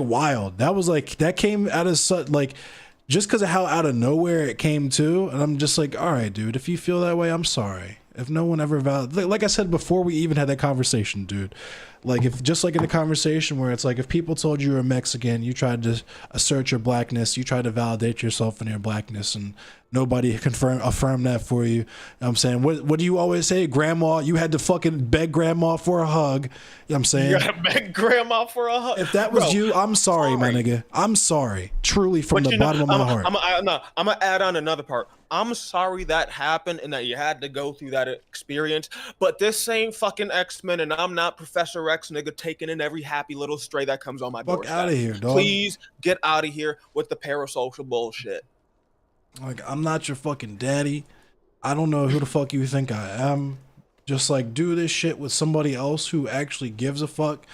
wild. That came out of such like. Just because of how out of nowhere it came to, and I'm just like, all right, dude, if you feel that way, I'm sorry. If no one ever like I said before we even had that conversation, dude, like if just like in the conversation where it's like if people told you were Mexican, you tried to assert your blackness, you tried to validate yourself in your blackness, and nobody affirm that for you. You know what I'm saying, what do you always say, grandma? You had to fucking beg grandma for a hug. You know what I'm saying, you gotta beg grandma for a hug. If that was you, I'm sorry, my nigga. I'm sorry, truly, from the bottom of my heart. I'm gonna add on another part. I'm sorry that happened and that you had to go through that experience. But this same fucking X-Men, and I'm not Professor X, nigga, taking in every happy little stray that comes on my doorstep. Fuck out of here, dog. Please get out of here with the parasocial bullshit. Like, I'm not your fucking daddy. I don't know who the fuck you think I am. Just like, do this shit with somebody else who actually gives a fuck.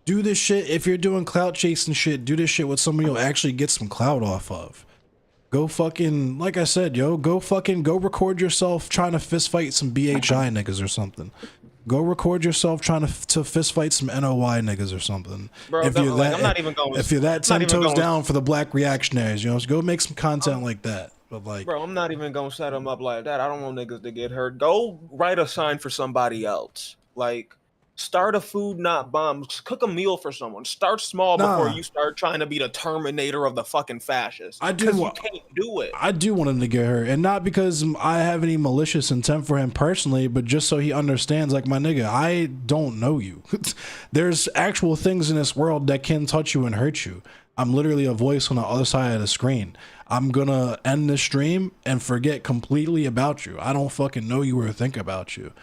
Do this shit, if you're doing clout chasing shit, do this shit with somebody you'll actually get some clout off of. Go fucking, like I said, go record yourself trying to fist fight some BHI niggas or something. Go record yourself trying to fist fight some NOI niggas or something. Bro, if you're that, I'm not even going. If you're that 10 toes down for the black reactionaries, you know, so go make some content like that. But like, bro, I'm not even gonna set them up like that. I don't want niggas to get hurt. Go write a sign for somebody else. Like, start a food not bomb. Cook a meal for someone. Start small before you start trying to be the Terminator of the fucking fascists. You can't do it. I do want him to get hurt, and not because I have any malicious intent for him personally, but just so he understands, like, my nigga, I don't know you. There's actual things in this world that can touch you and hurt you. I'm literally a voice on the other side of the screen. I'm gonna end this stream and forget completely about you. I don't fucking know you or think about you.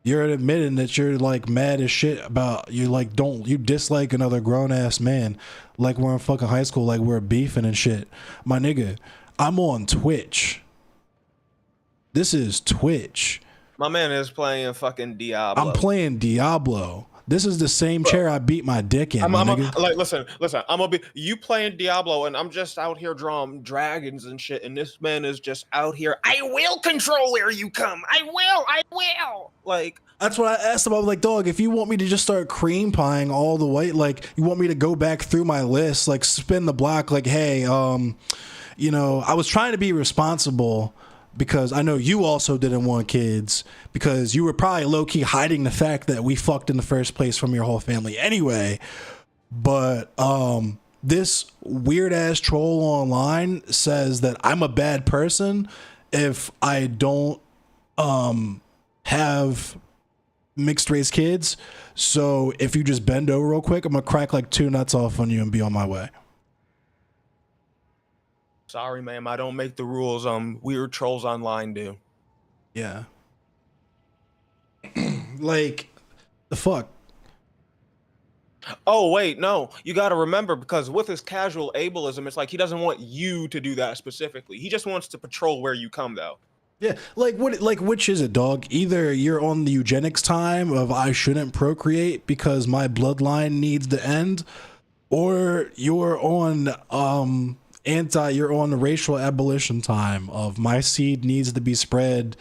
You're admitting that you're like mad as shit about you, like, you dislike another grown ass man like we're in fucking high school, like we're beefing and shit. My nigga, I'm on Twitch. This is Twitch. My man is playing fucking Diablo. I'm playing Diablo. This is the same chair I beat my dick in. Like, listen. I'm gonna be you playing Diablo, and I'm just out here drawing dragons and shit. And this man is just out here. I will control where you come. I will. Like, that's what I asked him. I was like, dog, if you want me to just start cream pieing all the way, like, you want me to go back through my list, like, spin the block, like, hey, you know, I was trying to be responsible. Because I know you also didn't want kids, because you were probably low-key hiding the fact that we fucked in the first place from your whole family anyway. But this weird-ass troll online says that I'm a bad person if I don't have mixed-race kids. So if you just bend over real quick, I'm going to crack like 2 nuts off on you and be on my way. sorry, ma'am, I don't make the rules. Weird trolls online do. Yeah. Like, the fuck? Oh, wait, no. You got to remember, because with his casual ableism, it's like he doesn't want you to do that specifically. He just wants to patrol where you come, though. Yeah, like what? Like which is it, dog? Either you're on the eugenics time of I shouldn't procreate because my bloodline needs to end, or you're on you're on the racial abolition time of my seed needs to be spread,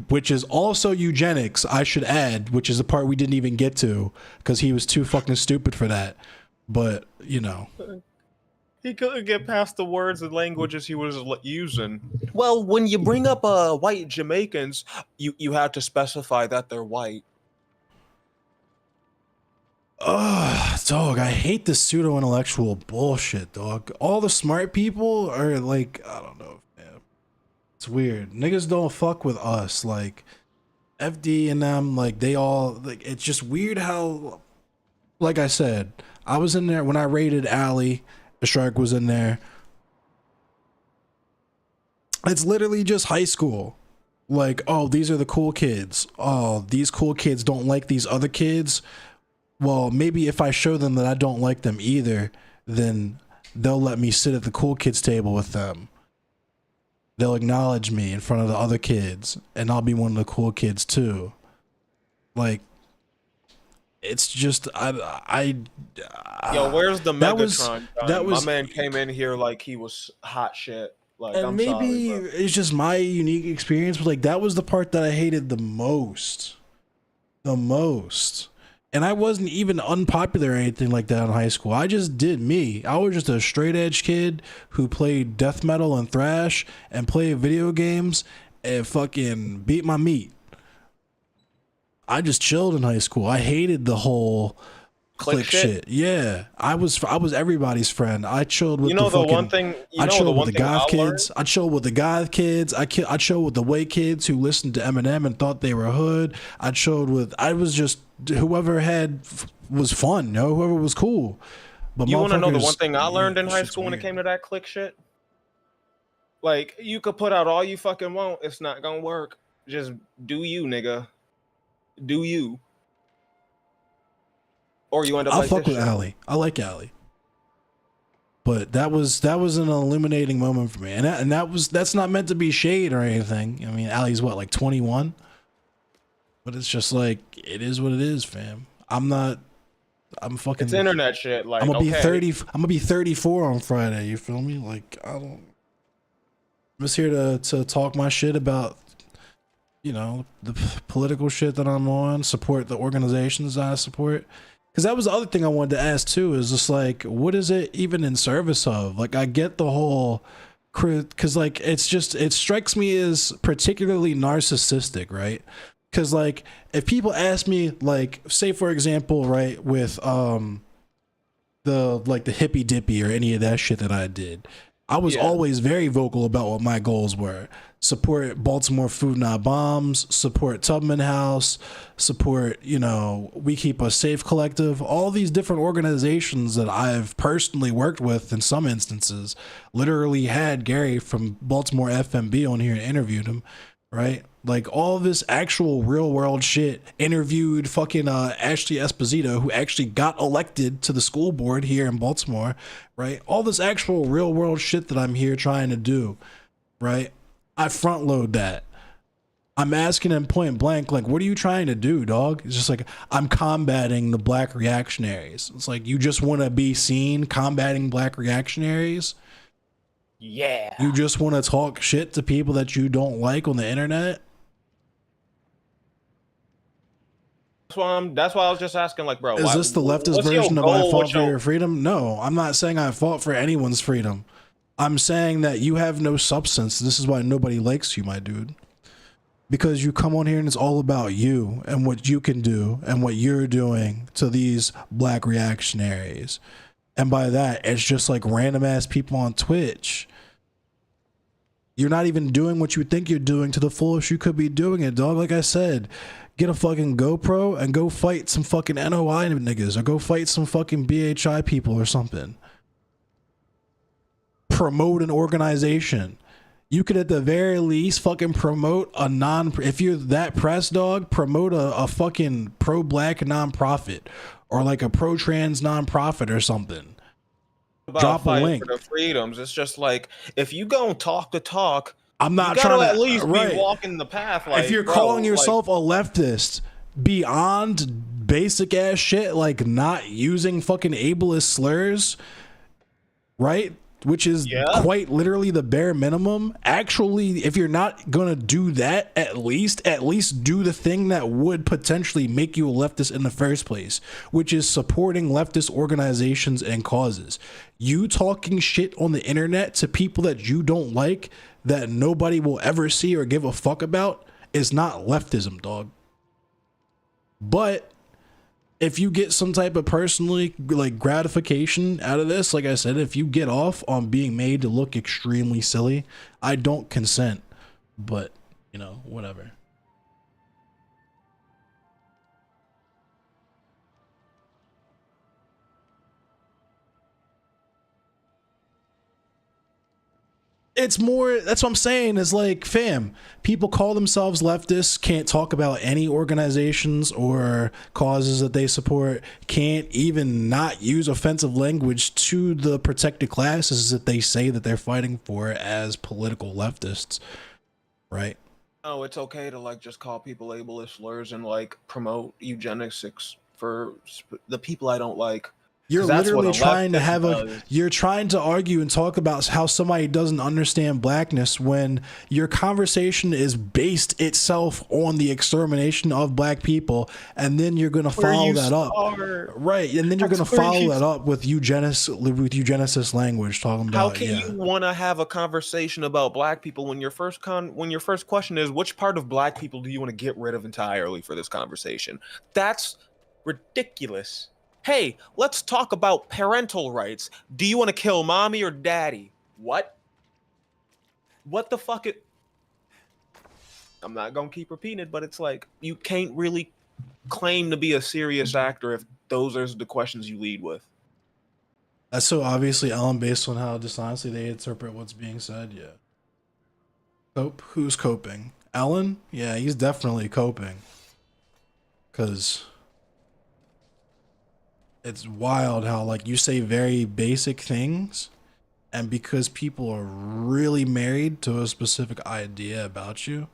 which is also eugenics, I should add, which is the part we didn't even get to because he was too fucking stupid for that. But you know, he couldn't get past the words and languages he was using. Well, when you bring up white Jamaicans, you have to specify that they're white. Dog, I hate this pseudo-intellectual bullshit, dog. All the smart people are like, I don't know, man. It's weird. Niggas don't fuck with us. Like, FD and them, like, they all, like, it's just weird how, like I said, I was in there when I raided Alley, the shark was in there. It's literally just high school. Like, oh, these are the cool kids. Oh, these cool kids don't like these other kids. Well, maybe if I show them that I don't like them either, then they'll let me sit at the cool kids table with them. They'll acknowledge me in front of the other kids, and I'll be one of the cool kids too. Like, it's just Yo, where's the Megatron? My man came in here like he was hot shit. Like, and maybe it's just my unique experience, but like that was the part that I hated the most. And I wasn't even unpopular or anything like that in high school. I just did me. I was just a straight edge kid who played death metal and thrash and played video games and fucking beat my meat. I just chilled in high school. I hated the whole click shit. Yeah, I was everybody's friend. I chilled with the goth kids. I chilled with the goth kids. I chilled with the white kids who listened to Eminem and thought they were hood. I was just whoever was fun, whoever was cool. But you want to know the one thing I learned in high school when it came to that click shit? Like, you could put out all you fucking want, it's not gonna work. Just do you, nigga. Do you. Or you end up I'll like fuck this with shit. Allie. I like Allie. But that was an illuminating moment for me. And that's not meant to be shade or anything. I mean, Allie's what, like 21? But it's just like, it is what it is, fam. I'm fucking, it's internet shit. Like, I'm gonna be 34 on Friday, you feel me? Like, I'm just here to talk my shit about, the political shit that I'm on, support the organizations that I support. Because that was the other thing I wanted to ask too, is just like, what is it even in service of? Like, I get the whole, because like, it strikes me as particularly narcissistic, right? Because like, if people ask me, like, say for example, right, with the hippy dippy or any of that shit that I did, I was always very vocal about what my goals were. Support Baltimore Food Not Bombs, support Tubman House, support, We Keep Us Safe Collective, all these different organizations that I've personally worked with in some instances. Literally had Gary from Baltimore FMB on here and interviewed him, right? Like, all this actual real world shit. Interviewed fucking Ashley Esposito, who actually got elected to the school board here in Baltimore, right? All this actual real world shit that I'm here trying to do, right? I front load that. I'm asking him point blank, like, what are you trying to do, dog? It's just like, I'm combating the black reactionaries. It's like, you just want to be seen combating black reactionaries? Yeah. You just want to talk shit to people that you don't like on the internet? That's why I was just asking, like, bro. Is this the leftist what's your version of I goal? fought What's for your- your freedom? No, I'm not saying I fought for anyone's freedom. I'm saying that you have no substance. This is why nobody likes you, my dude. Because you come on here and it's all about you and what you can do and what you're doing to these black reactionaries. And by that, it's just like random ass people on Twitch. You're not even doing what you think you're doing to the fullest you could be doing it, dog. Like I said, get a fucking GoPro and go fight some fucking NOI niggas or go fight some fucking BHI people or something. Promote an organization. You could at the very least fucking promote a if you're that press dog, promote a fucking pro-black nonprofit or like a pro-trans nonprofit or something. About Drop a fighting link. for the freedoms. It's just like, if you go and talk the talk, I'm not you gotta trying to at least right. be walking the path. Like, If you're bro, calling like, yourself a leftist beyond basic ass shit like not using fucking ableist slurs, right? Which is quite literally the bare minimum. Actually, if you're not gonna do that, at least do the thing that would potentially make you a leftist in the first place, which is supporting leftist organizations and causes. You talking shit on the internet to people that you don't like, that nobody will ever see or give a fuck about, is not leftism, dog. But if you get some type of personally like gratification out of this, like I said, if you get off on being made to look extremely silly, I don't consent. But, you know, whatever. It's more, that's what I'm saying, is like, fam, people call themselves leftists, can't talk about any organizations or causes that they support, can't even not use offensive language to the protected classes that they say that they're fighting for as political leftists, right? Oh, it's okay to like just call people ableist slurs and like promote eugenics for the people I don't like. You're 'Cause that's what literally a trying to leftist have does. you're trying to argue and talk about how somebody doesn't understand blackness when your conversation is based itself on the extermination of black people, and then you're going to follow that up. Right, and then you're going to follow that up with eugenicist language talking about How can you want to have a conversation about black people when your first question is, which part of black people do you want to get rid of entirely for this conversation? That's ridiculous. Hey, let's talk about parental rights. Do you want to kill mommy or daddy? What? What the fuck? I'm not gonna keep repeating it, but it's like, you can't really claim to be a serious actor if those are the questions you lead with. That's so obviously Ellen, based on how dishonestly they interpret what's being said. Yeah. Cope? Who's coping? Ellen? Yeah, he's definitely coping. Because it's wild how like you say very basic things, and because people are really married to a specific idea about you,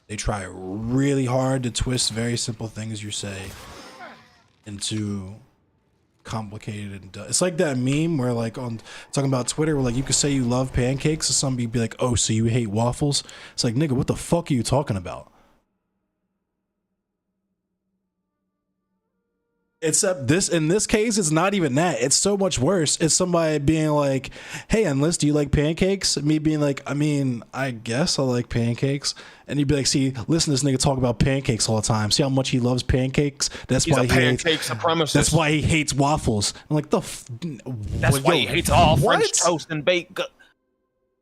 they try really hard to twist very simple things you say into complicated and it's like that meme where like on talking about Twitter where like you could say you love pancakes and somebody be like, oh, so you hate waffles? It's like, nigga, what the fuck are you talking about? Except this, in this case, it's not even that. It's so much worse. It's somebody being like, hey, Enlist, do you like pancakes? Me being like, I mean, I guess I like pancakes. And you'd be like, see, listen to this nigga talk about pancakes all the time. See how much he loves pancakes? That's He's why a pancake supremacist. That's why he hates waffles. I'm like, That's why he hates all French toast and bake.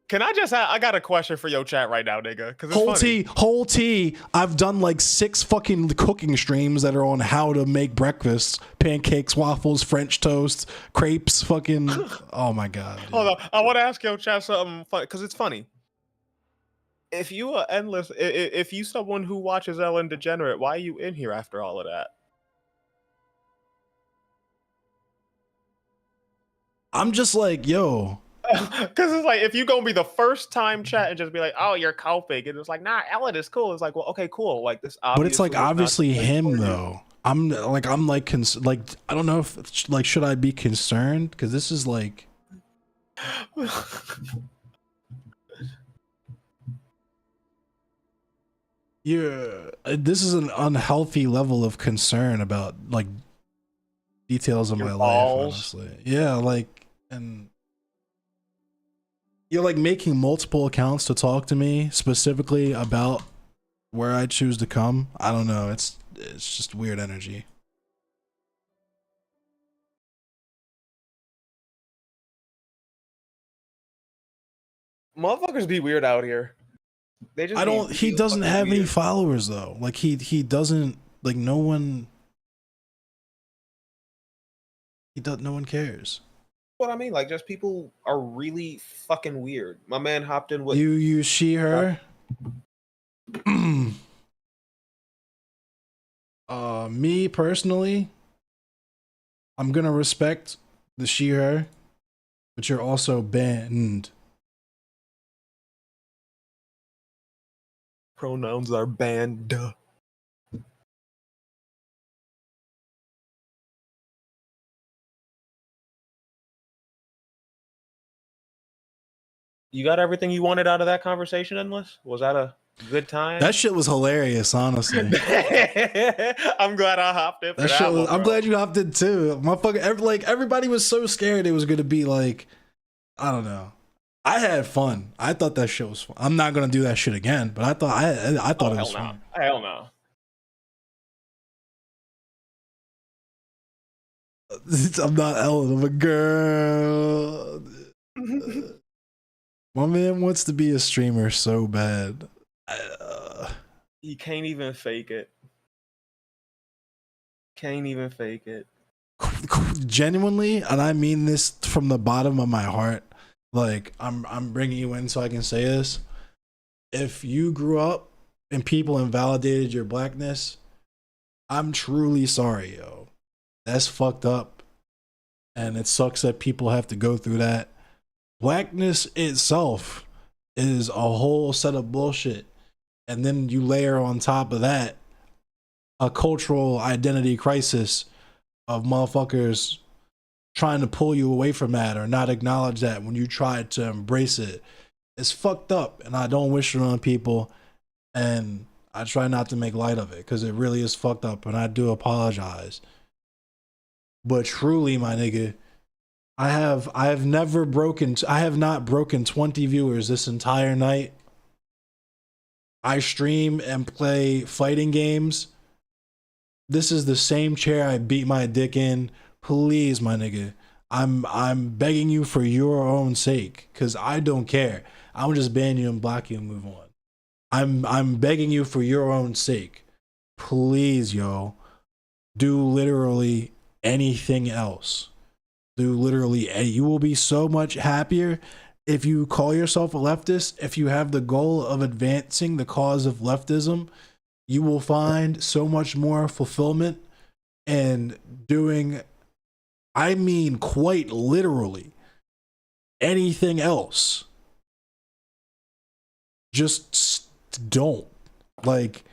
Can I just? I got a question for your chat right now, nigga. Because whole tea. I've done like 6 fucking cooking streams that are on how to make breakfast: pancakes, waffles, French toast, crepes. Fucking. Oh my god. Dude. Hold on, I want to ask your chat something fun because it's funny. If you are endless, if you someone who watches Ellen Degenerate, why are you in here after all of that? I'm just like, yo. Because it's like if you gonna be the first time chat and just be like, "Oh, you're coping," and it's like, "Nah, Ellen is cool." It's like, well, okay, cool. Like this, But it's like is not obviously the place him for you. though. I'm like I don't know if like should I be concerned because this is like this is an unhealthy level of concern about like details of Your my life, balls. honestly. Yeah, like, and you're like making multiple accounts to talk to me specifically about where I choose to come. I don't know. It's just weird energy. Motherfuckers be weird out here. They just I be don't. He real doesn't fucking have any weird. followers though. Like he doesn't like no one. No one cares. What I mean, like, just people are really fucking weird. My man hopped in with You she her. Me personally, I'm gonna respect the she her, but you're also banned. pronouns are banned. Duh. You got everything you wanted out of that conversation, Endless? Was that a good time? That shit was hilarious, honestly. I'm glad I hopped in for That that, shit was. one, I'm bro. glad you hopped in too. Motherfucker, like everybody was so scared it was gonna be like, I don't know. I had fun. I thought that shit was fun. I'm not gonna do that shit again, but I thought Oh, it was hell no. fun. Hell no. I'm not Ellen. I'm a girl. My man wants to be a streamer so bad. You can't even fake it. Can't even fake it. Genuinely, and I mean this from the bottom of my heart. Like I'm bringing you in so I can say this. If you grew up and people invalidated your blackness, I'm truly sorry, yo. That's fucked up, and it sucks that people have to go through that. Blackness itself is a whole set of bullshit, and then you layer on top of that a cultural identity crisis of motherfuckers trying to pull you away from that or not acknowledge that when you try to embrace it. It's fucked up, and I don't wish it on people, and I try not to make light of it because it really is fucked up, and I do apologize. But truly, my nigga, I have not broken 20 viewers this entire night. I stream and play fighting games. This is the same chair I beat my dick in. Please, my nigga, I'm begging you for your own sake, cause I don't care. I'm just ban you and block you and move on. I'm begging you for your own sake. Please, yo, do literally anything else. Do literally, you will be so much happier if you call yourself a leftist. If you have the goal of advancing the cause of leftism, you will find so much more fulfillment in doing, I mean, quite literally anything else. Just don't. Like,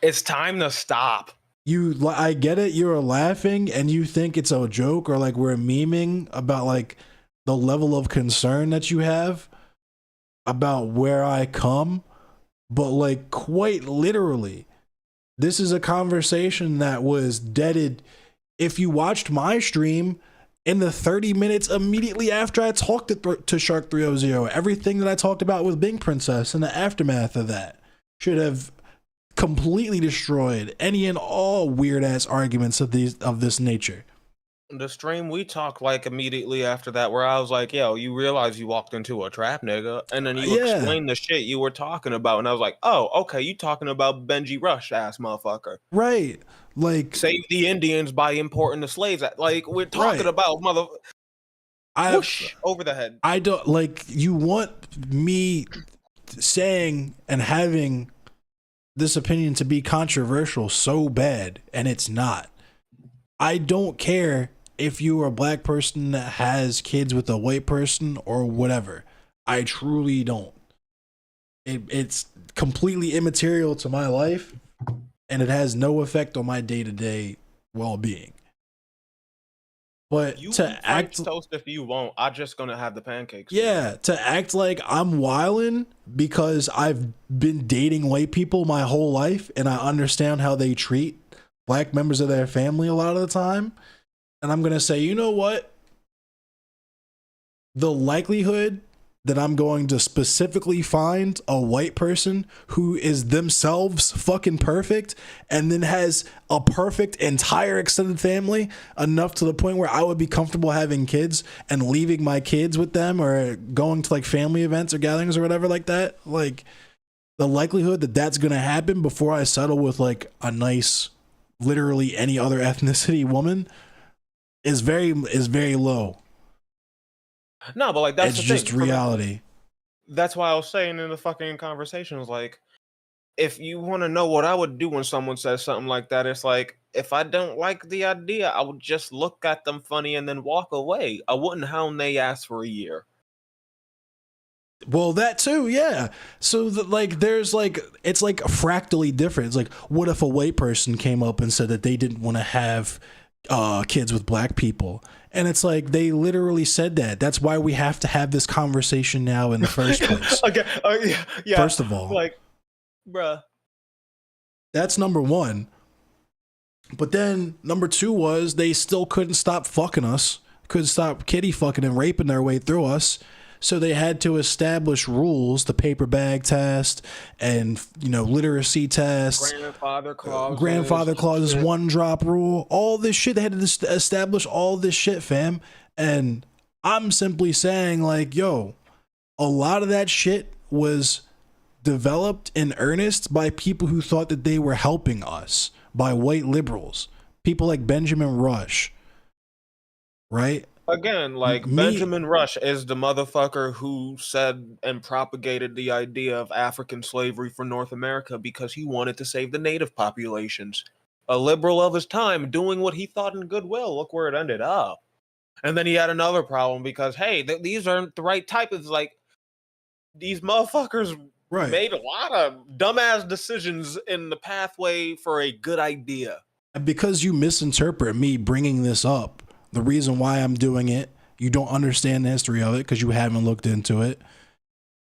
It's time to stop. I get it, you're laughing and you think it's a joke or like we're memeing about like the level of concern that you have about where I come, but like quite literally, this is a conversation that was deaded. If you watched my stream in the 30 minutes immediately after I talked to Shark 300, everything that I talked about with Bing Princess and the aftermath of that should have completely destroyed any and all weird ass arguments of this nature. The stream we talked like immediately after that, where I was like, "Yo, you realize you walked into a trap, nigga," and then you Yeah. explained the shit you were talking about, and I was like, "Oh, okay, you talking about Benji Rush ass motherfucker? Right. Like, Save the Indians by importing the slaves. Like we're talking Right. about mother I whoosh over the head." I don't like, you want me saying and having this opinion to be controversial so bad, and it's not. I don't care if you are a black person that has kids with a white person or whatever. I truly don't. It's completely immaterial to my life, and it has no effect on my day-to-day well-being. But You to eat French act, toast if you won't. I'm just gonna have the pancakes. yeah, to act like I'm wildin' because I've been dating white people my whole life and I understand how they treat black members of their family a lot of the time, and I'm gonna say, you know what? The likelihood that I'm going to specifically find a white person who is themselves fucking perfect and then has a perfect entire extended family enough to the point where I would be comfortable having kids and leaving my kids with them or going to like family events or gatherings or whatever like that. Like the likelihood that that's going to happen before I settle with like a nice, literally any other ethnicity woman is very low. No, but like that's It's the just thing. reality. That's why I was saying in the fucking conversation was like, if you want to know what I would do when someone says something like that, it's like if I don't like the idea, I would just look at them funny and then walk away. I wouldn't hound they ass for a year. Well, that too, yeah. So like there's like it's like fractally different. It's like what if a white person came up and said that they didn't want to have kids with black people? And it's like they literally said that. That's why we have to have this conversation now in the first place. Okay, yeah. First of all, like, bruh. that's number one. But then number two was they still couldn't stop fucking us, couldn't stop kitty fucking and raping their way through us. So they had to establish rules, the paper bag test and, you know, literacy tests, grandfather clauses, one drop rule, all this shit. They had to establish all this shit, fam. And I'm simply saying like, yo, a lot of that shit was developed in earnest by people who thought that they were helping us, by white liberals, people like Benjamin Rush, right? Again, like Benjamin Rush is the motherfucker who said and propagated the idea of African slavery for North America because he wanted to save the native populations. A liberal of his time doing what he thought in goodwill. Look where it ended up. And then he had another problem because, hey, these aren't the right type. It's like these motherfuckers made a lot of dumbass decisions in the pathway for a good idea. And because you misinterpret me bringing this up, the reason why I'm doing it, you don't understand the history of it because you haven't looked into it.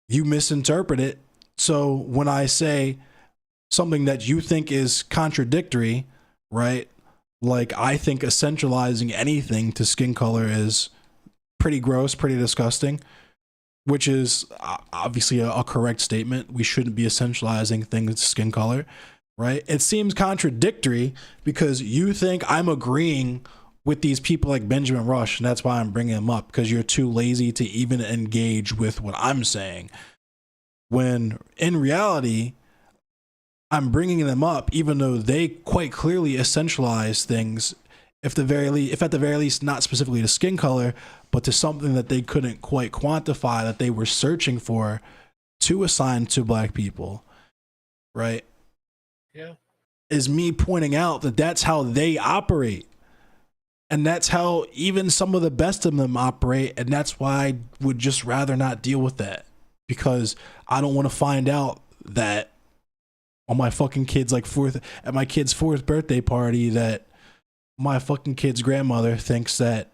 You misinterpret it. So when I say something that you think is contradictory, right? Like I think essentializing anything to skin color is pretty gross, pretty disgusting, which is obviously a correct statement. We shouldn't be essentializing things to skin color, right? It seems contradictory because you think I'm agreeing with these people like Benjamin Rush, and that's why I'm bringing them up, because you're too lazy to even engage with what I'm saying. When in reality, I'm bringing them up, even though they quite clearly essentialize things, if at the very least not specifically to skin color, but to something that they couldn't quite quantify, that they were searching for to assign to black people, right? Yeah. Is me pointing out that that's how they operate. And that's how even some of the best of them operate. And that's why I would just rather not deal with that, because I don't want to find out that on my fucking kid's at my kid's 4th birthday party that my fucking kid's grandmother thinks that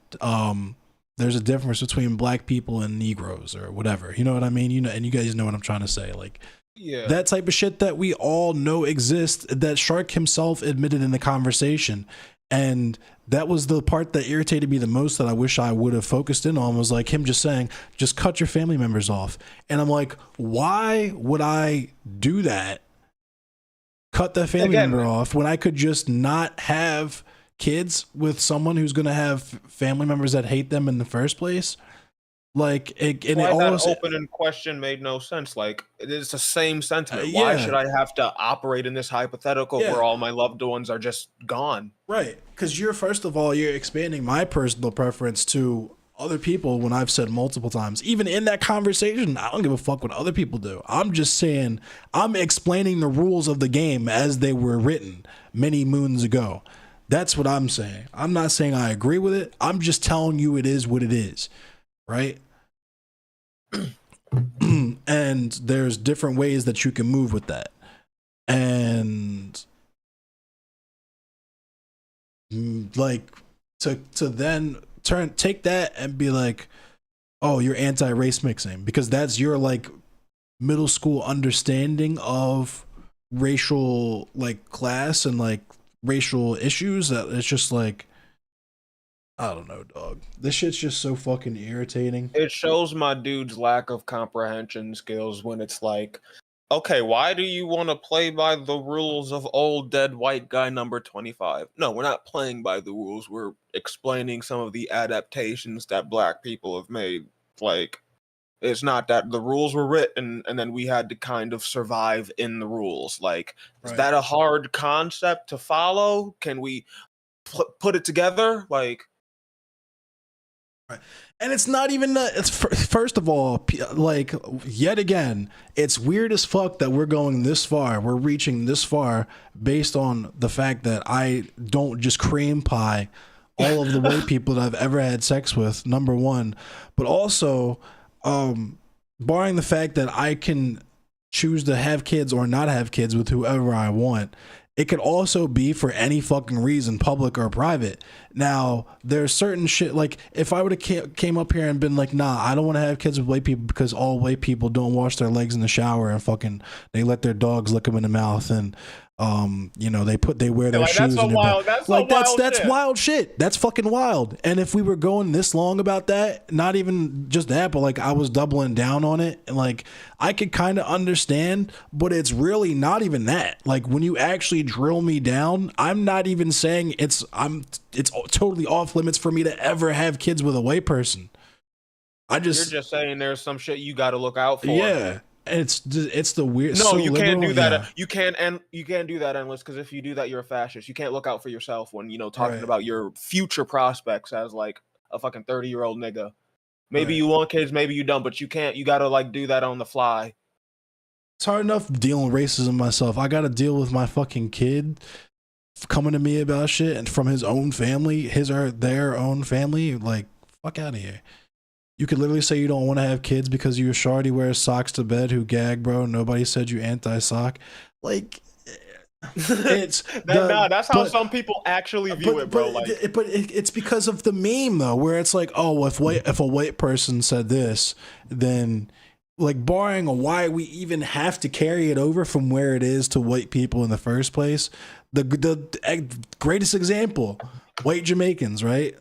there's a difference between black people and Negroes or whatever. You know what I mean? You know, and you guys know what I'm trying to say. Like, yeah, that type of shit that we all know exists, that Shark himself admitted in the conversation. And that was the part that irritated me the most, that I wish I would have focused in on, was like him just saying, just cut your family members off. And I'm like, why would I do that? Cut that family member off when I could just not have kids with someone who's going to have family members that hate them in the first place? Like, that opening question made no sense. Like, it's the same sentiment. Why should I have to operate in this hypothetical where all my loved ones are just gone? Right. Because first of all, you're expanding my personal preference to other people when I've said multiple times, even in that conversation, I don't give a fuck what other people do. I'm just saying, I'm explaining the rules of the game as they were written many moons ago. That's what I'm saying. I'm not saying I agree with it. I'm just telling you it is what it is, right? And there's different ways that you can move with that. And like to then take that and be like, oh, you're anti-race mixing, because that's your like middle school understanding of racial like class and like racial issues. That it's just like, I don't know, dog. This shit's just so fucking irritating. It shows my dude's lack of comprehension skills when it's like, okay, why do you want to play by the rules of old dead white guy number 25? No, we're not playing by the rules. We're explaining some of the adaptations that black people have made. Like, it's not that the rules were written and then we had to kind of survive in the rules. Like, is that a hard concept to follow? Can we put it together? Like, right. And it's not even it's first of all, like, yet again, it's weird as fuck that we're going this far, we're reaching this far based on the fact that I don't just cream pie all of the white people that I've ever had sex with, number one, but also barring the fact that I can choose to have kids or not have kids with whoever I want. It could also be for any fucking reason, public or private. Now, there's certain shit, like, if I would have came up here and been like, nah, I don't want to have kids with white people because all white people don't wash their legs in the shower and fucking, they let their dogs lick them in the mouth and, you know, they wear their shoes. That's wild shit. That's fucking wild. And if we were going this long about that, not even just that, but like I was doubling down on it, and like I could kind of understand, but it's really not even that. Like when you actually drill me down, I'm not even saying it's totally off limits for me to ever have kids with a white person. You're just saying there's some shit you got to look out for. Yeah. It's the weird. No, so you liberal, can't do that. yeah. You can't do that unless, because if you do that, you're a fascist. You can't look out for yourself when, you know, talking about your future prospects as like a fucking 30-year-old nigga. Maybe you want kids, maybe you don't, but you can't. You gotta like do that on the fly. It's hard enough dealing with racism myself. I gotta deal with my fucking kid coming to me about shit and from his own family, his or their own family. Like, fuck out of here. You could literally say you don't want to have kids because you're shorty wears socks to bed who gag, bro. Nobody said you anti-sock. Like, it's that's how some people actually view it, bro. But it's because of the meme though, where it's like, oh, if a white person said this, then like barring why we even have to carry it over from where it is to white people in the first place. The greatest example, white Jamaicans, right?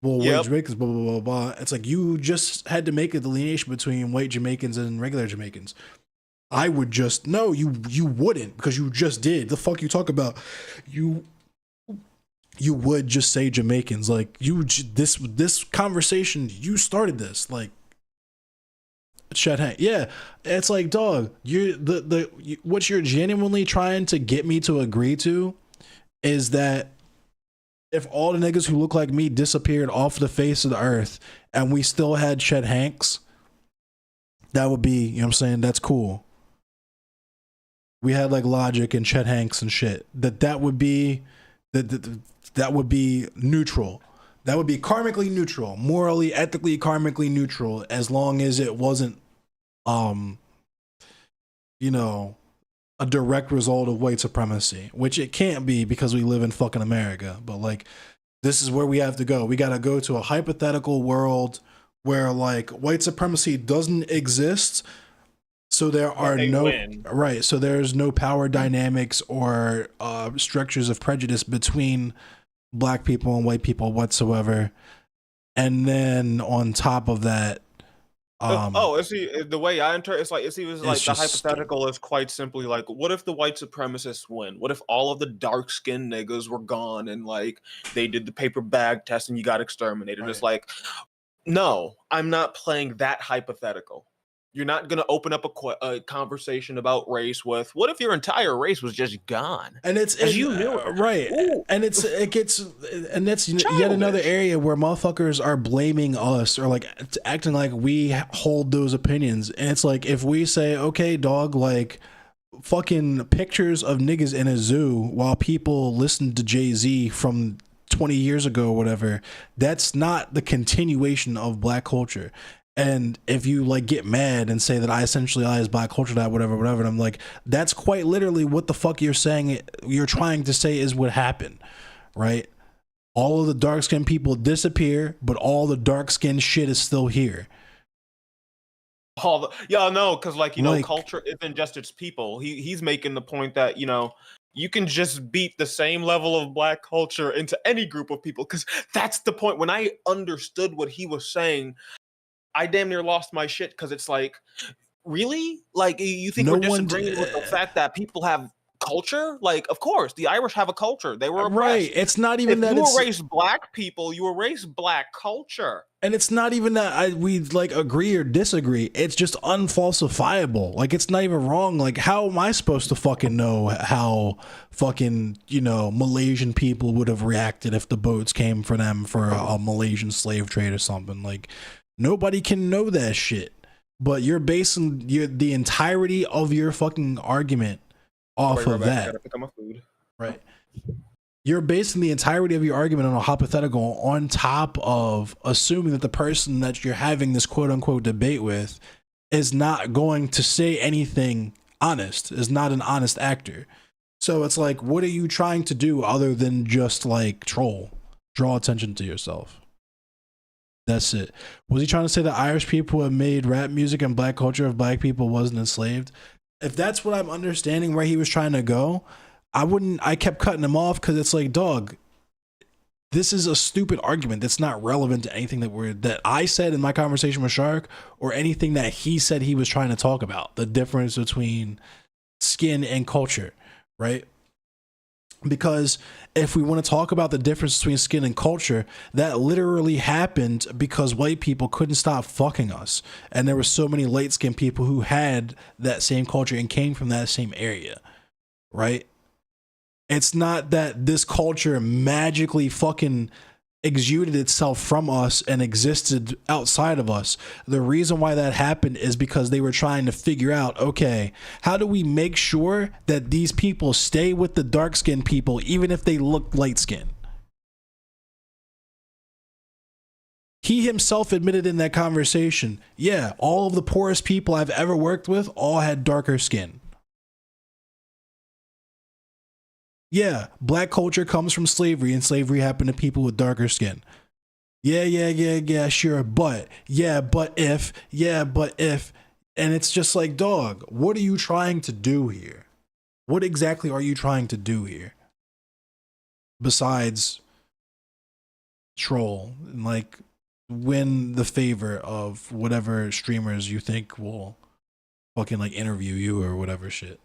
Well, white Jamaicans, blah, blah, blah, blah. It's like you just had to make a delineation between white Jamaicans and regular Jamaicans. I would just, no, you wouldn't, because you just did. The fuck you talk about? You would just say Jamaicans. Like, this conversation, you started this. Like, Chet Hank. Yeah, it's like, dog, what you're genuinely trying to get me to agree to is that if all the niggas who look like me disappeared off the face of the earth and we still had Chet Hanks, that would be, you know what I'm saying? That's cool. We had like Logic and Chet Hanks and shit. That would be that would be neutral. That would be karmically neutral, morally, ethically, karmically neutral, as long as it wasn't, you know, a direct result of white supremacy, which it can't be because we live in fucking America. But like, this is where we have to go. We got to go to a hypothetical world where like white supremacy doesn't exist. So there are so there's no power dynamics or structures of prejudice between black people and white people whatsoever. And then on top of that, the way I interpret it's like the hypothetical is quite simply like, what if the white supremacists win? What if all of the dark skinned niggas were gone and like they did the paper bag test and you got exterminated? Right. It's like, no, I'm not playing that hypothetical. You're not going to open up a conversation about race with, what if your entire race was just gone? And it's you knew it. Right. Ooh. And that's yet another area where motherfuckers are blaming us or like acting like we hold those opinions. And it's like, if we say, okay, dog, like fucking pictures of niggas in a zoo while people listen to Jay-Z from 20 years ago or whatever, that's not the continuation of black culture. And if you like get mad and say that I essentialize black culture, that whatever, and I'm like, that's quite literally what the fuck you're saying. You're trying to say is what happened, right? All of the dark skinned people disappear, but all the dark skinned shit is still here. No, because like Like- culture isn't just its people. He's making the point that you can just beat the same level of black culture into any group of people, because that's the point. When I understood what he was saying, I damn near lost my shit, because it's like, really? Like, you think No we're one disagreeing with the d- fact that people have culture? Like, of course, the Irish have a culture. They were oppressed. Right. It's not even If that you it's, erase black people, you erase black culture. and it's not even that we like agree or disagree. It's just unfalsifiable. Like, it's not even wrong. Like, how am I supposed to fucking know how fucking, Malaysian people would have reacted if the boats came for them for a Malaysian slave trade or something? Like, nobody can know that shit. But you're basing the entirety of your fucking argument off of that. Gotta pick up my food. Right. You're basing the entirety of your argument on a hypothetical on top of assuming that the person that you're having this quote unquote debate with is not going to say anything honest, is not an honest actor. So it's like, what are you trying to do other than just like troll? Draw attention to yourself. That's it. Was he trying to say that Irish people have made rap music and black culture if black people wasn't enslaved? If that's what I'm understanding where he was trying to go, I kept cutting him off, because it's like, dog, this is a stupid argument that's not relevant to anything that I said in my conversation with Shark, or anything that he said he was trying to talk about. The difference between skin and culture, right? Because if we want to talk about the difference between skin and culture, that literally happened because white people couldn't stop fucking us. And there were so many light skinned people who had that same culture and came from that same area, right? It's not that this culture magically fucking exuded itself from us and existed outside of us. The reason why that happened is because they were trying to figure out, okay, how do we make sure that these people stay with the dark-skinned people even if they look light-skinned? He himself admitted in that conversation, yeah, all of the poorest people I've ever worked with all had darker skin. Yeah, black culture comes from slavery, and slavery happened to people with darker skin. Yeah, sure, but if, and it's just like, dog, what are you trying to do here? What exactly are you trying to do here? Besides troll and like win the favor of whatever streamers you think will fucking like interview you or whatever shit.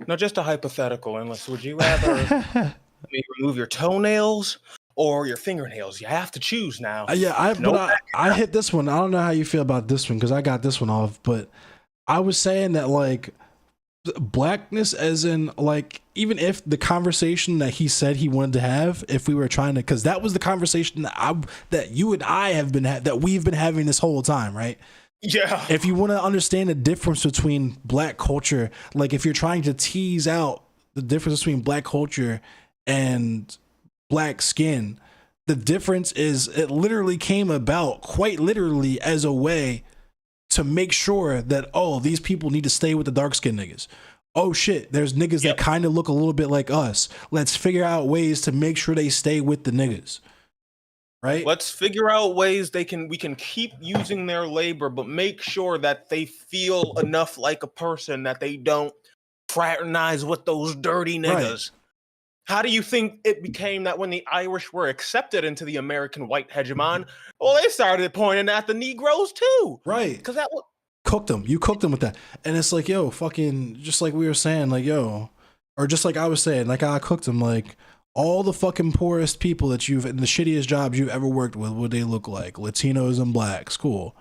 No, just a hypothetical. Unless, would you rather me remove your toenails or your fingernails? You have to choose now. I hit this one. I don't know how you feel about this one because I got this one off, but I was saying that like blackness, as in like, even if the conversation that he said he wanted to have, if we were trying to, because that was the conversation that you and I have been that we've been having this whole time, right? Yeah. If you want to understand the difference between black culture, like if you're trying to tease out the difference between black culture and black skin, the difference is it literally came about quite literally as a way to make sure that, oh, these people need to stay with the dark skinned niggas. Oh shit, there's niggas that kind of look a little bit like us. Let's figure out ways to make sure they stay with the niggas. Right? Let's figure out ways we can keep using their labor, but make sure that they feel enough like a person that they don't fraternize with those dirty niggas. Right. How do you think it became that when the Irish were accepted into the American white hegemon, well, they started pointing at the Negroes too. Right. Because that was cooked them. You cooked them with that. And it's like, yo, fucking, just like we were saying, like, yo, or just like I was saying, like I cooked them, like, all the fucking poorest people that you've in the shittiest jobs you've ever worked with, what they look like? Latinos and blacks, cool.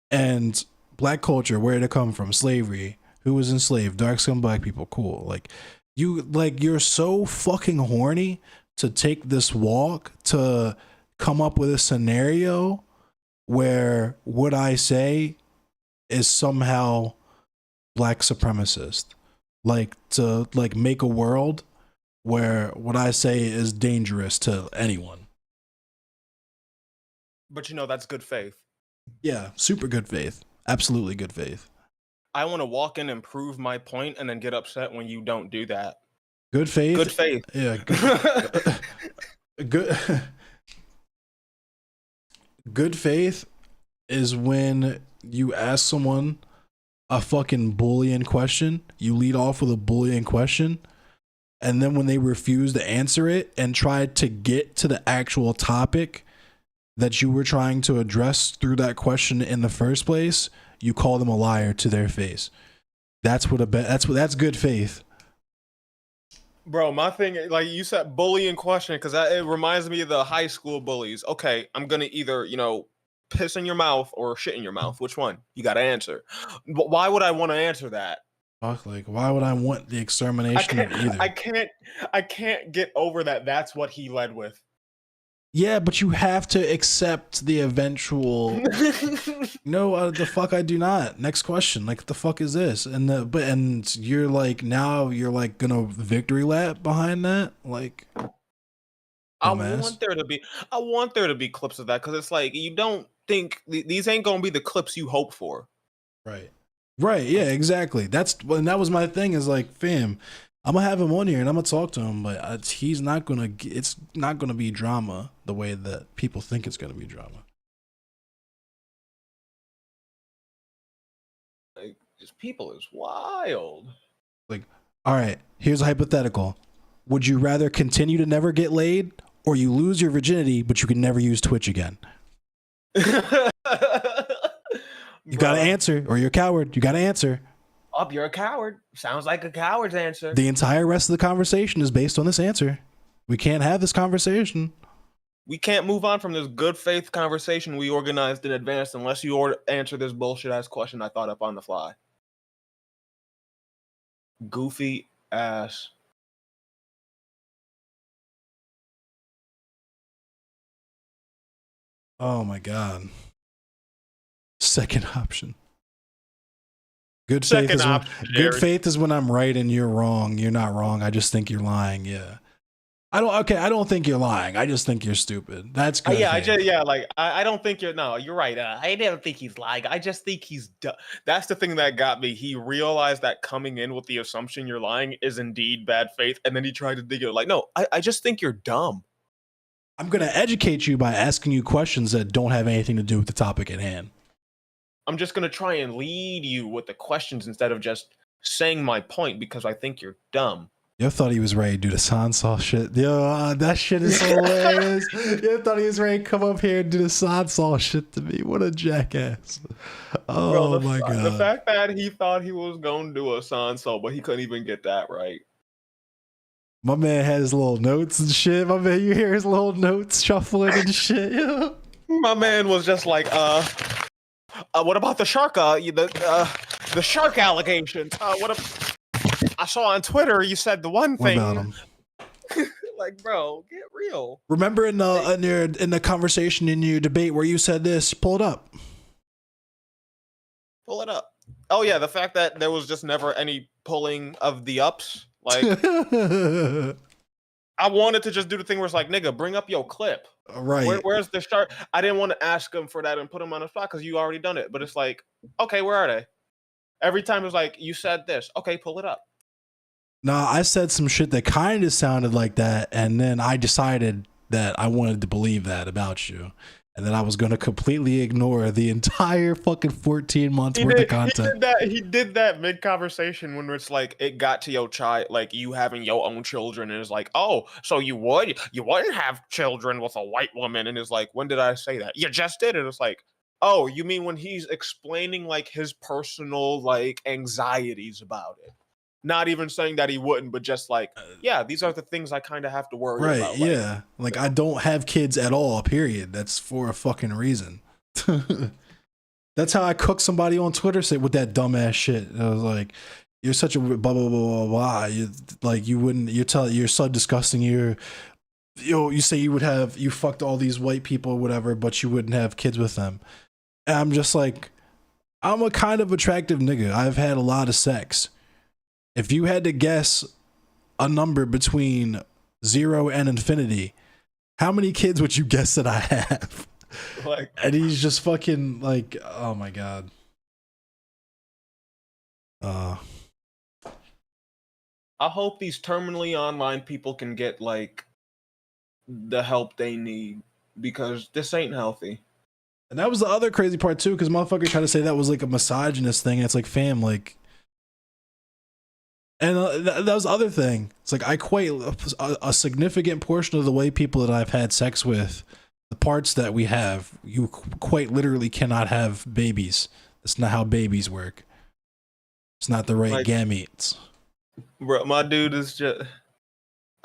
And black culture, where did it come from? Slavery. who was enslaved, dark skinned black people, cool. Like you're so fucking horny to take this walk to come up with a scenario where what I say is somehow black supremacist. Like to like make a world where what I say is dangerous to anyone. But you know, that's good faith. Yeah, super good faith. Absolutely good faith. I want to walk in and prove my point and then get upset when you don't do that. Good faith. Good faith. Yeah. Good. Good faith is when you ask someone a fucking Boolean question. You lead off with a Boolean question, and then when they refuse to answer it and try to get to the actual topic that you were trying to address through that question in the first place, you call them a liar to their face. That's good faith. Bro, my thing, like you said, bullying question, because it reminds me of the high school bullies. Okay, I'm gonna either, piss in your mouth or shit in your mouth. Which one? You gotta answer. Why would I want to answer that? Fuck, like, why would I want the extermination of either? I can't get over that. That's what he led with. Yeah, but you have to accept the eventual. No, the fuck I do not. Next question. Like, what the fuck is this? And you're like, now you're like gonna victory lap behind that. Like, I want there to be clips of that, because it's like, you don't think these ain't gonna be the clips you hope for. Right. Yeah, exactly. That was my thing. Is like, fam, I'm gonna have him on here and I'm gonna talk to him, but it's not gonna be drama the way that people think it's gonna be drama. Like, this people is wild. Like, all right, here's a hypothetical. Would you rather continue to never get laid, or you lose your virginity but you can never use Twitch again? You gotta answer, or you're a coward. You gotta answer. Up, you're a coward. Sounds like a coward's answer. The entire rest of the conversation is based on this answer. We can't have this conversation. We can't move on from this good faith conversation we organized in advance unless you answer this bullshit ass question I thought up on the fly. Goofy ass. Oh my god. Second option. Good faith is when I'm right and you're wrong. You're not wrong. I just think you're lying. Yeah. I don't think you're lying. I just think you're stupid. That's good. I don't think you're. No, you're right. I don't think he's lying. I just think he's dumb. That's the thing that got me. He realized that coming in with the assumption you're lying is indeed bad faith, and then he tried to dig it. Like, no, I just think you're dumb. I'm gonna educate you by asking you questions that don't have anything to do with the topic at hand. I'm just gonna try and lead you with the questions instead of just saying my point because I think you're dumb. Yo thought he was ready to do the Sansa shit. Yo, that shit is hilarious. Yo thought he was ready to come up here and do the Sansa shit to me. What a jackass. Oh, bro, my God. The fact that he thought he was going to do a Sansa, but he couldn't even get that right. My man had his little notes and shit. My man, you hear his little notes shuffling and shit. Yo. My man was just like, what about the shark? The shark allegations. I saw on Twitter you said the one thing. What about him? Like, bro, get real. Remember in the conversation in your debate where you said this? Pull it up. Pull it up. Oh yeah, the fact that there was just never any pulling of the ups. Like, I wanted to just do the thing where it's like, nigga, bring up your clip. Right. Where's the shark? I didn't want to ask him for that and put him on the spot because you already done it. But it's like, okay, where are they? Every time it's like, you said this. Okay, pull it up. Nah, I said some shit that kind of sounded like that, and then I decided that I wanted to believe that about you, and then I was going to completely ignore the entire fucking 14 months worth of content. He did that mid-conversation when it's like, it got to your child, like you having your own children, and it's like, oh, so you wouldn't have children with a white woman, and it's like, when did I say that? You just did it. It's like, oh, you mean when he's explaining like his personal like anxieties about it. Not even saying that he wouldn't, but just like, yeah, these are the things I kind of have to worry about. Right, yeah. Like, I don't have kids at all, period. That's for a fucking reason. That's how I cooked somebody on Twitter say with that dumbass shit. I was like, "You're such a blah blah blah blah blah." You wouldn't. You're so disgusting. You say you fucked all these white people or whatever, but you wouldn't have kids with them. And I'm just like, I'm a kind of attractive nigga. I've had a lot of sex. If you had to guess a number between 0 and infinity, how many kids would you guess that I have? Like, And he's just fucking like, oh my god. I hope these terminally online people can get like the help they need, because this ain't healthy. And that was the other crazy part too, because motherfuckers try to say that was like a misogynist thing. And it's like, fam, like, and that was the other thing. It's like I quite a significant portion of the way people that I've had sex with, the parts that we have, you quite literally cannot have babies. That's not how babies work. It's not the right Like, gametes. Bro, my dude is just,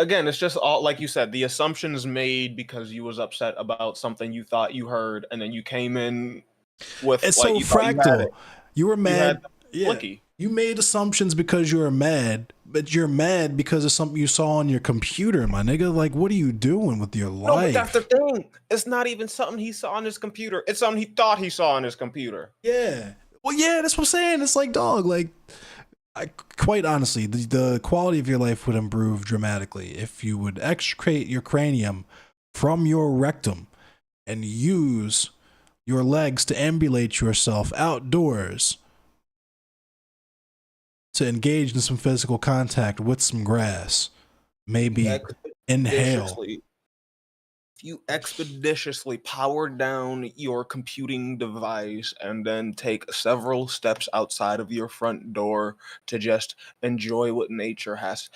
again, it's just all like you said, the assumptions made because you was upset about something you thought you heard, and then you came in with It's like, so you thought you had fractal. it. You were mad. You had Yeah. You made assumptions because you were mad, but you're mad because of something you saw on your computer, my nigga. Like, what are you doing with your No, but life? that's the thing. It's not even something he saw on his computer. It's something he thought he saw on his computer. Yeah. Well, yeah, that's what I'm saying. It's like, dog, like, quite honestly, the quality of your life would improve dramatically if you would extricate your cranium from your rectum and use your legs to ambulate yourself outdoors to engage in some physical contact with some grass. Maybe inhale. Expeditiously- If you expeditiously power down your computing device and then take several steps outside of your front door to just enjoy what nature has,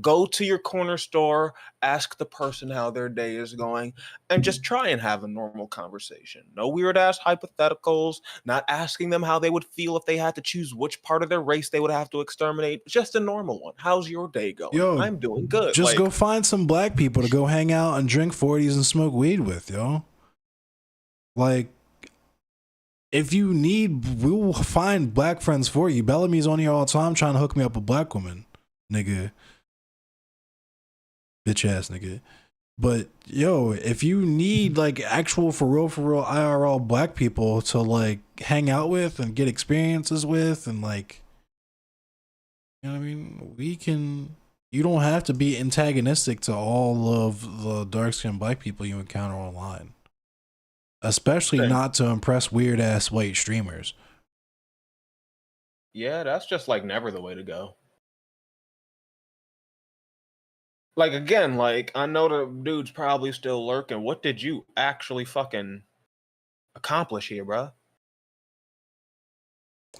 go to your corner store, ask the person how their day is going, and just try and have a normal conversation. No weird ass hypotheticals, not asking them how they would feel if they had to choose which part of their race they would have to exterminate. Just a normal one. How's your day going? Yo, I'm doing good. Just Like, go find some black people to go hang out and drink 40s and smoke weed with, yo. Like, if you need, we will find black friends for you. Bellamy's on here all the time trying to hook me up with black women, nigga. Bitch ass nigga. But yo, if you need like actual for real IRL black people to like hang out with and get experiences with, and like, you know what I mean, we can. You don't have to be antagonistic to all of the dark skinned black people you encounter online, especially Okay. not to impress weird ass white streamers. yeah, that's just like never the way to go. Like, again, like, I know the dude's probably still lurking. What did you actually fucking accomplish here, bruh?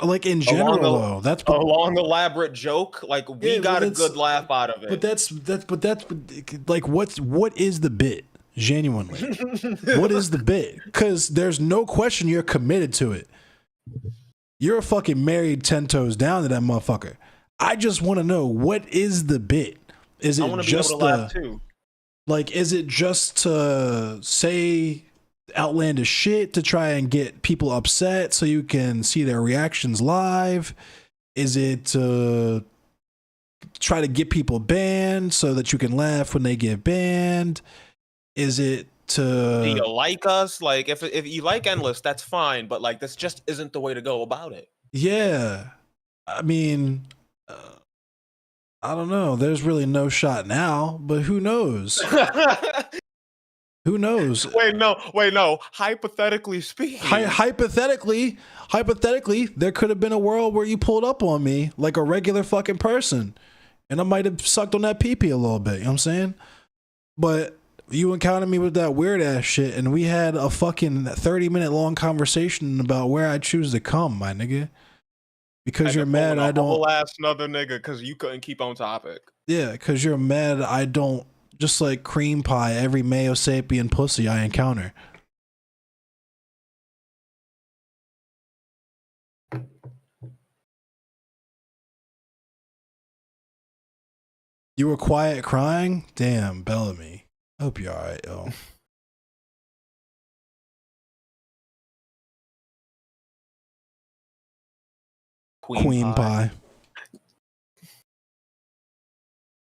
Like in general, though, that's A long elaborate joke. Like, we Yeah, got well, a good laugh out of it. but that's like what is the bit? Genuinely, what is the bit? Because there's no question you're committed to it. You're fucking married 10 toes down to that motherfucker. I just want to know, what is the bit? Is I it want to be able just to laugh too. like, is it just to say outlandish shit to try and get people upset so you can see their reactions live? Is it to try to get people banned so that you can laugh when they get banned? Is it to... Do you like us? Like, if you like Endless, that's fine. But like, this just isn't the way to go about it. Yeah. I mean, I don't know. There's really no shot now, but who knows? Who knows? Wait, no. Hypothetically speaking, Hypothetically, there could have been a world where you pulled up on me like a regular fucking person, and I might have sucked on that pee-pee a little bit. You know what I'm saying? But you encountered me with that weird ass shit, and we had a fucking 30-minute long conversation about where I choose to come, my nigga. Because you're mad I don't... whole ass another nigga because you couldn't keep on topic. Yeah, because you're mad I don't just like cream pie every Mayo sapien pussy I encounter. You were quiet crying? Damn, Bellamy. Hope you're alright, yo. Queen pie.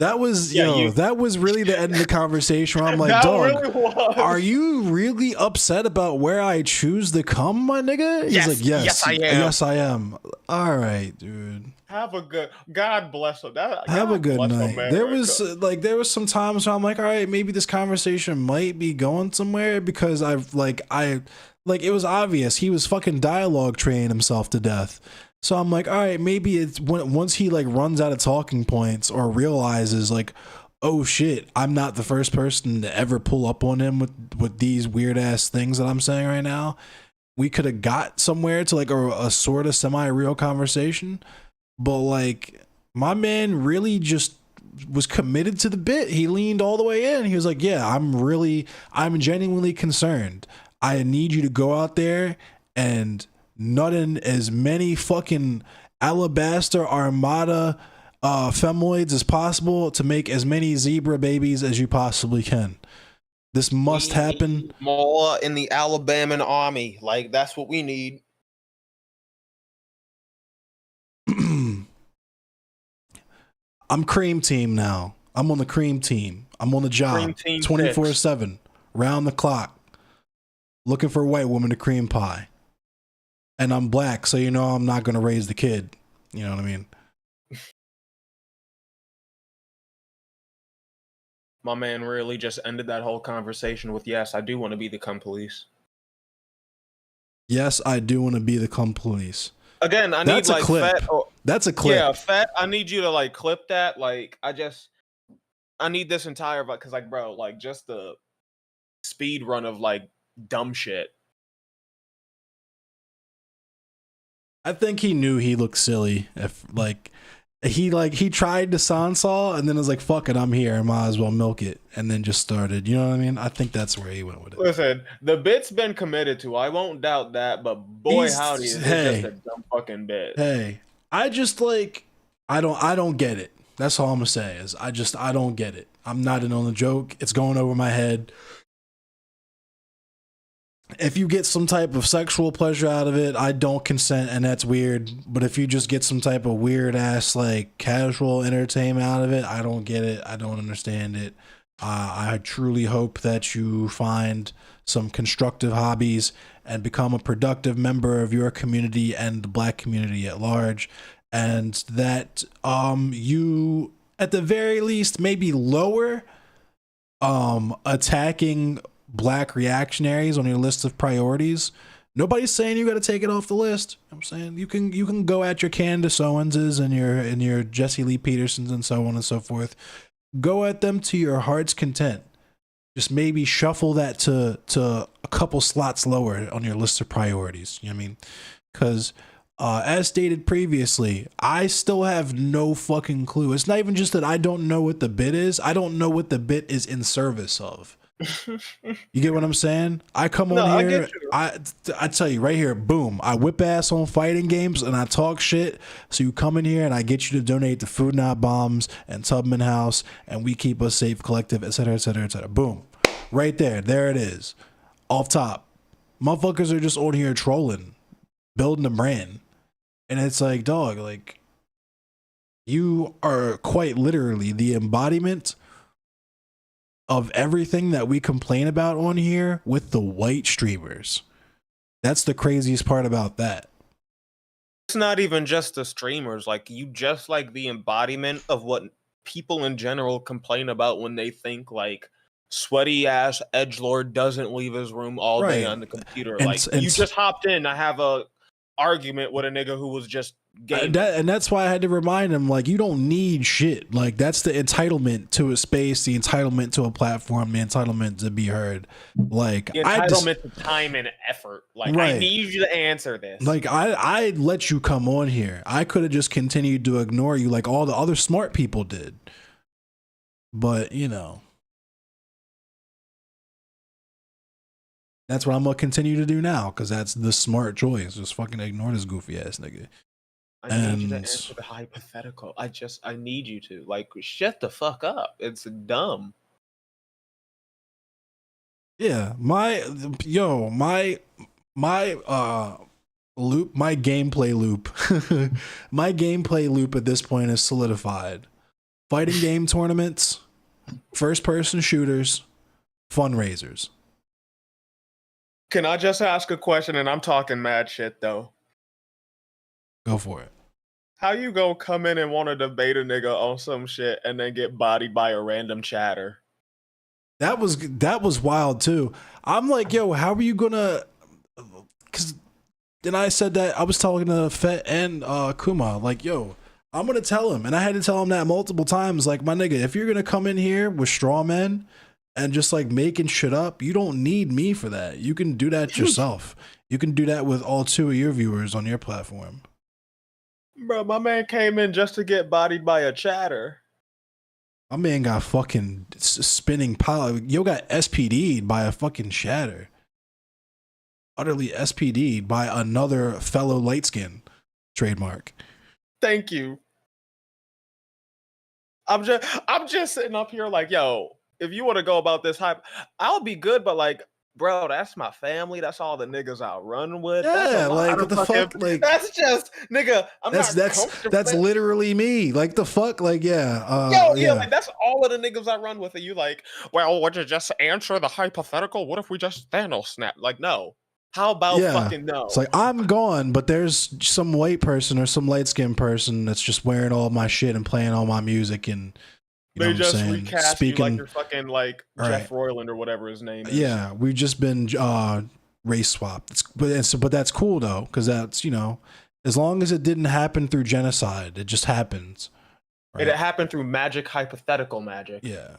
That was Yeah, that was really the end of the conversation where I'm like, That dog, really was. are you really upset about where I choose to come, my nigga? He's Yes, like, yes, I am. Yes, I am. All right, dude. Have a good. God bless him. Have a God good bless night. America. There was some times where I'm like, all right, maybe this conversation might be going somewhere because it was obvious he was fucking dialogue training himself to death. So I'm like, all right, maybe it's once he like runs out of talking points or realizes like, oh shit, I'm not the first person to ever pull up on him with these weird ass things that I'm saying right now. We could have got somewhere to like a sort of semi-real conversation, but like my man really just was committed to the bit. He leaned all the way in. He was like, yeah, I'm genuinely concerned. I need you to go out there and nut in as many fucking Alabaster Armada femoids as possible to make as many zebra babies as you possibly can. This must happen. More in the Alabama army. Like, that's what we need. I'm cream team now. I'm on the cream team. I'm on the job Cream team 24/7, round the clock, looking for a white woman to cream pie. And I'm black, so you know I'm not going to raise the kid. You know what I mean? My man really just ended that whole conversation with, yes, I do want to be the cum police. Yes, I do want to be the cum police. Again, I That's need a like clip. Fett. Oh, That's a clip. yeah, Fett. I need you to like clip that. Like, I need this entire, because like, bro, like just the speed run of like dumb shit. I think he knew he looked silly if he tried to Sansa and then was like, fuck it, I'm here, I might as well milk it, and then just started. You know what I mean? I think that's where he went with it. Listen, the bit's been committed to. I won't doubt that, but boy, howdy, is it just a dumb fucking bit. Hey, I just like I don't get it. That's all I'm gonna say is I don't get it. I'm not in on the joke. It's going over my head. If you get some type of sexual pleasure out of it, I don't consent, and that's weird. But if you just get some type of weird ass like casual entertainment out of it, I don't get it. I don't understand it. I truly hope that you find some constructive hobbies and become a productive member of your community and the black community at large, and that you at the very least maybe lower attacking black reactionaries on your list of priorities. Nobody's saying you got to take it off the list. I'm saying you can go at your Candace Owenses and your Jesse Lee Petersons and so on and so forth. Go at them to your heart's content. Just maybe shuffle that to a couple slots lower on your list of priorities. You know what I mean? Because as stated previously, I still have no fucking clue. It's not even just that I don't know what the bit is. I don't know what the bit is in service of. You get what I'm saying? I come on here, I tell you right here, boom, I whip ass on fighting games and I talk shit. So you come in here and I get you to donate to Food Not Bombs and Tubman House, and we keep us safe collective, etc., etc., etc. Boom, right there it is, off top. Motherfuckers are just on here trolling, building a brand, and it's like, dog, like you are quite literally the embodiment of everything that we complain about on here with the white streamers. That's the craziest part about that. It's not even just the streamers. Like, you just like the embodiment of what people in general complain about when they think like sweaty ass edgelord doesn't leave his room all day on the computer. And you just hopped in. I have a argument with a nigga who was just gaming. And that's why I had to remind him, like, you don't need shit. Like, that's the entitlement to a space, the entitlement to a platform, the entitlement to be heard. Like, the entitlement to time and effort. Like, right. I need you to answer this. Like, I let you come on here. I could have just continued to ignore you like all the other smart people did. But, you know, that's what I'm gonna continue to do now, because that's the smart choice. Just fucking ignore this goofy ass nigga. I need you to answer the hypothetical. I need you to. Like, shut the fuck up. It's dumb. Yeah, my loop, my gameplay loop, my gameplay loop at this point is solidified. Fighting game tournaments, first person shooters, fundraisers. Can I just ask a question? And I'm talking mad shit though. Go for it. How you gonna come in and want to debate a nigga on some shit and then get bodied by a random chatter? That was wild too. I'm like, yo, how are you gonna? Because then I said that I was talking to Fett and Kuma, like, yo, I'm gonna tell him, and I had to tell him that multiple times. Like, my nigga, if you're gonna come in here with straw men and just like making shit up, you don't need me for that. You can do that yourself. You can do that with all 2 of your viewers on your platform. Bro, my man came in just to get bodied by a chatter. My man got fucking spinning pile. Yo got SPD'd by a fucking shatter. Utterly SPD'd by another fellow light skin trademark. Thank you. I'm just sitting up here like, yo, if you want to go about this hype, I'll be good, but like, bro, that's my family. That's all the niggas I run with. Yeah, like what the fuck? Like that's just nigga. That's literally me. Like the fuck? Like yeah. Yeah, like that's all of the niggas I run with. Are you like, well, would you just answer the hypothetical? What if we just Thanos snap? Like, no. How about fucking no? It's like I'm gone, but there's some white person or some light skinned person that's just wearing all my shit and playing all my music and they just recast you like you're fucking like Jeff Roiland or whatever his name is. Yeah, we've just been race swapped. But that's cool though, because that's, you know, as long as it didn't happen through genocide, it just happens. Right? It happened through magic, hypothetical magic. Yeah.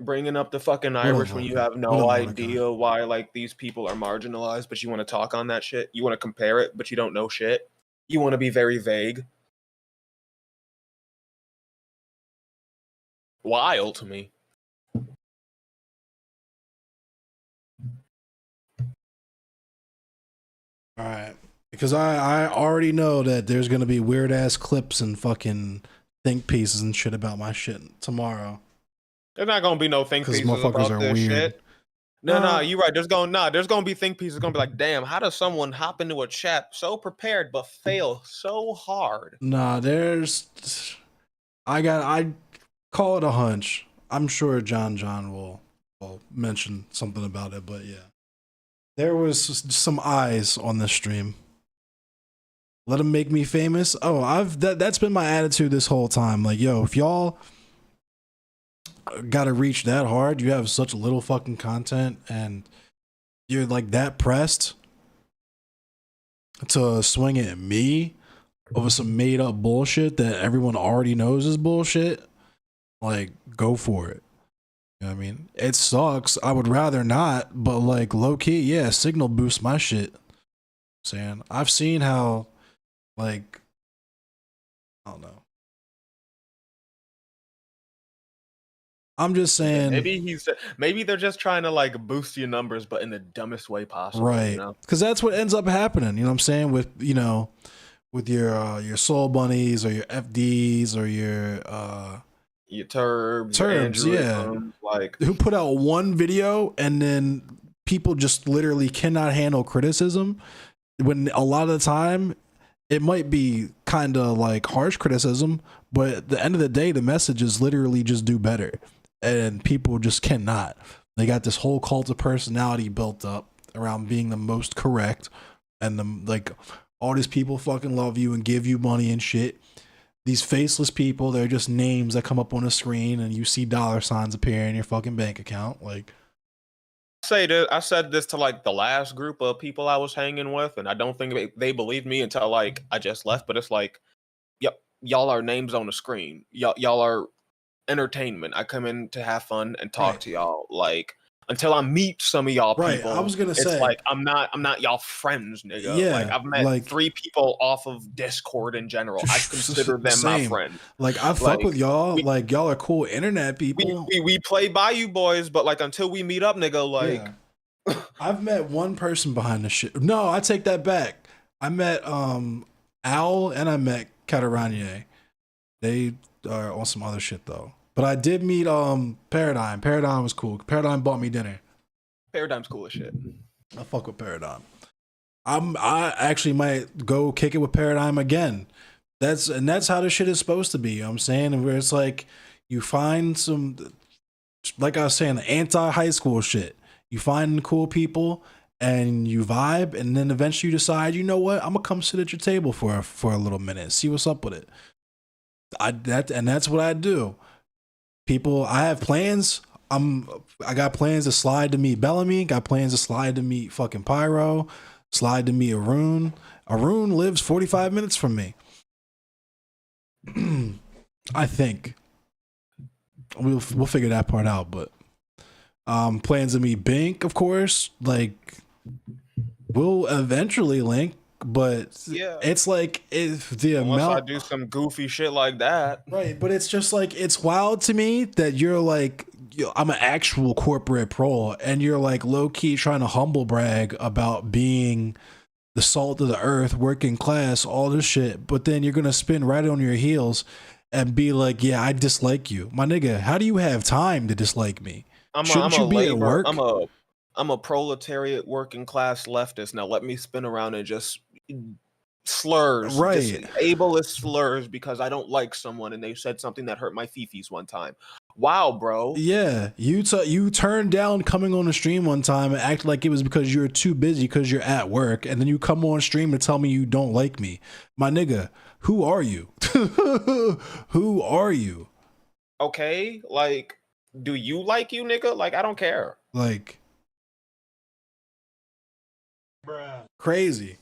Bringing up the fucking Irish when you have no idea why like these people are marginalized, but you want to talk on that shit. You want to compare it, but you don't know shit. You want to be very vague. Wild to me. All right, because I already know that there's gonna be weird ass clips and fucking think pieces and shit about my shit tomorrow. There's not gonna be no think pieces about this shit. No, you're right. There's gonna be think pieces. Gonna be like, damn, how does someone hop into a chat so prepared but fail so hard? Nah, I call it a hunch. I'm sure John will mention something about it, but yeah, there was some eyes on this stream. Let them make me famous. Oh, that's been my attitude this whole time. Like, yo, if y'all gotta reach that hard, you have such little fucking content, and you're like that pressed to swing at me over some made up bullshit that everyone already knows is bullshit. Like, go for it. You know what I mean? It sucks. I would rather not, but like low key, yeah, signal boost my shit. Saying I've seen how, like, I don't know. I'm just saying maybe they're just trying to like boost your numbers, but in the dumbest way possible. Right. You know? Because that's what ends up happening. You know what I'm saying? With, you know, with your soul bunnies or your FDs or your Turbs, yeah. Like, who put out one video and then people just literally cannot handle criticism, when a lot of the time it might be kind of like harsh criticism, but at the end of the day, the message is literally just do better. And people just cannot. They got this whole cult of personality built up around being the most correct, and like all these people fucking love you and give you money and shit. These faceless people, they're just names that come up on a screen and you see dollar signs appear in your fucking bank account. Like, I said this to like the last group of people I was hanging with, and I don't think they believed me until like I just left. But it's like, yep, y'all are names on the screen. Y'all are entertainment. I come in to have fun and talk to y'all. Like, until I meet some of y'all people, I was gonna say, it's like I'm not y'all friends, nigga. Yeah, like I've met like 3 people off of Discord in general. I consider them my friend. Like, I fuck with y'all. Like, y'all are cool internet people. We play Bayou Boys, but like until we meet up, nigga, like I've met one person behind the shit. No, I take that back. I met Owl and I met Cataranye. They are on some other shit though. But I did meet Paradigm. Paradigm was cool. Paradigm bought me dinner. Paradigm's cool as shit. I fuck with Paradigm. I actually might go kick it with Paradigm again. That's how this shit is supposed to be. You know what I'm saying? And where it's like you find some, like I was saying, the anti-high school shit. You find cool people and you vibe, and then eventually you decide, you know what, I'm gonna come sit at your table for a little minute, see what's up with it. That's what I do. People, I have plans. I got plans to slide to meet Bellamy. Got plans to slide to meet fucking Pyro. Slide to meet Arun. Arun lives 45 minutes from me. I think we'll figure that part out. But plans to meet Bink, of course. Like we'll eventually link, but Yeah. it's like if the Unless I amount. do some goofy shit like that. Right, but it's just like it's wild to me that you're like I'm an actual corporate pro and you're like low key trying to humble brag about being the salt of the earth, working class, all this shit, but then you're gonna spin right on your heels and be like, yeah, I dislike you. My nigga, how do you have time to dislike me? Shouldn't you be at work? I'm a proletariat working class leftist. Now let me spin around and just slurs, Right. just ableist slurs because I don't like someone and they said something that hurt my fifis one time. Wow, bro. Yeah, you turned down coming on the stream one time and acted like it was because you're too busy because you're at work, and then you come on stream and tell me you don't like me. My nigga, who are you? Who are you? Okay, like, do you like you, nigga? Like, I don't care. Like, crazy.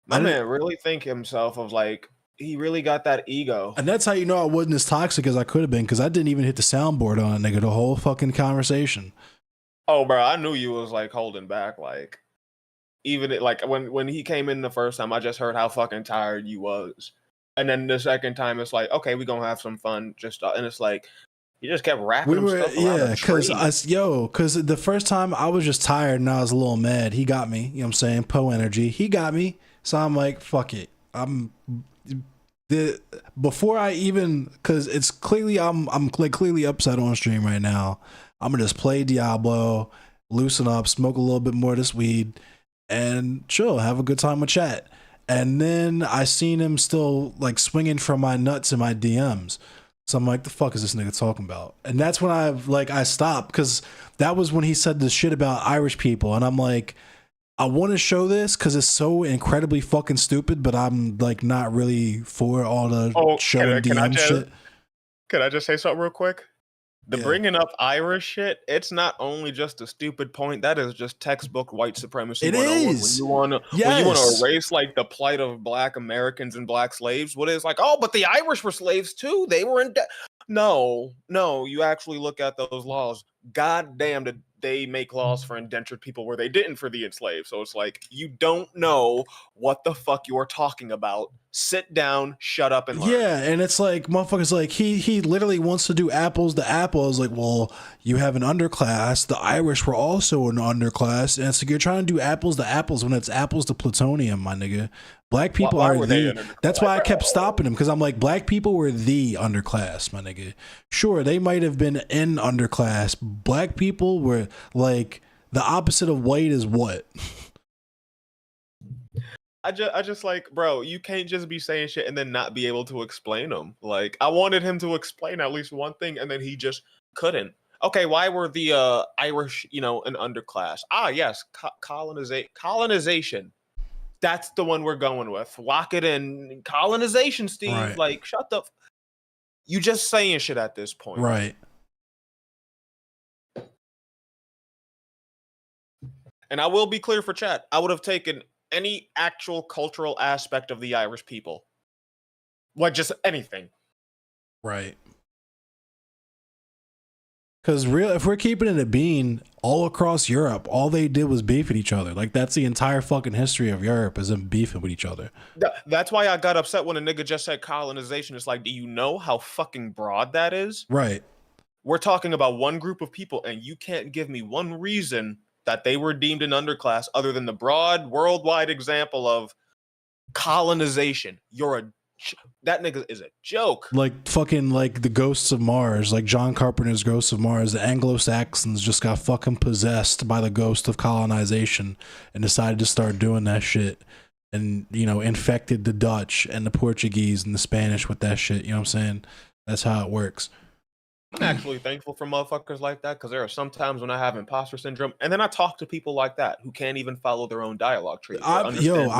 My man really think himself of like, he really got that ego. And that's how you know I wasn't as toxic as I could have been, because I didn't even hit the soundboard on it, nigga, the whole fucking conversation. Oh, bro, I knew you was like holding back. Like, even like when he came in the first time, I just heard how fucking tired you was. And then the second time, it's like, okay, we gonna have some fun. And it's like, you just kept rapping stuff around the tree. Because the first time I was just tired and I was a little mad. He got me, you know what I'm saying? Poe energy. He got me. So I'm like, fuck it. Before I even, because it's clearly I'm like clearly upset on stream right now. I'm gonna just play Diablo, loosen up, smoke a little bit more of this weed, and chill, have a good time with chat. And then I seen him still like swinging from my nuts in my DMs. So I'm like, the fuck is this nigga talking about? And that's when I stopped, because that was when he said this shit about Irish people, and I'm like, I want to show this because it's so incredibly fucking stupid, but I'm like not really for all the showing DM shit. Can I just say something real quick? The Yeah. bringing up Irish shit, it's not only just a stupid point, that is just textbook white supremacy. It 101. is. When you want to erase like the plight of black Americans and black slaves, what is like, oh, but the Irish were slaves too. They were in No, you actually look at those laws. God damn, did they make laws for indentured people where they didn't for the enslaved. So it's like, you don't know what the fuck you are talking about. Sit down, shut up, and learn. Yeah, and it's like motherfuckers like he literally wants to do apples to apples. Like, well, you have an underclass. The Irish were also an underclass, and it's like you're trying to do apples to apples when it's apples to plutonium, my nigga. Black people Why are were they the. an underclass? That's why I kept stopping him, because I'm like, black people were the underclass, my nigga. Sure, they might have been in underclass. Black people were like the opposite of white is what? I just like, bro, you can't just be saying shit and then not be able to explain them. Like, I wanted him to explain at least one thing, and then he just couldn't. Okay, why were the Irish, an underclass? Ah, yes, colonization. That's the one we're going with. Lock it in. Colonization, Steve. Right. Like, shut the. You just saying shit at this point. Right. And I will be clear for chat. I would have taken any actual cultural aspect of the Irish people. Like, just anything. Right. Because if we're keeping it a bean, all across Europe, all they did was beef at each other. Like, that's the entire fucking history of Europe, is them beefing with each other. That's why I got upset when a nigga just said colonization. It's like, do you know how fucking broad that is? Right. We're talking about one group of people, and you can't give me one reason that they were deemed an underclass other than the broad worldwide example of colonization. You're a That nigga is a joke. Like fucking like the Ghosts of Mars, like John Carpenter's Ghosts of Mars. The Anglo-Saxons just got fucking possessed by the ghost of colonization and decided to start doing that shit. And, you know, infected the Dutch and the Portuguese and the Spanish with that shit. You know what I'm saying? That's how it works. I'm actually thankful for motherfuckers like that because there are some times when I have imposter syndrome, and then I talk to people like that who can't even follow their own dialogue trees. I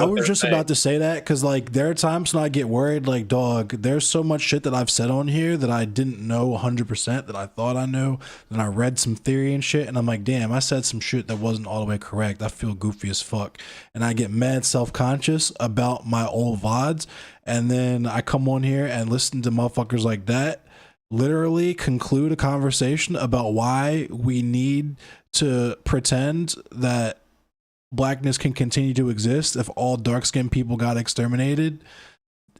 was just about to say that because like there are times when I get worried, like, dog, there's so much shit that I've said on here that I didn't know 100% that I thought I knew. Then I read some theory and shit, and I'm like, damn, I said some shit that wasn't all the way correct. I feel goofy as fuck, and I get mad self-conscious about my old VODs, and then I come on here and listen to motherfuckers like that literally conclude a conversation about why we need to pretend that blackness can continue to exist if all dark-skinned people got exterminated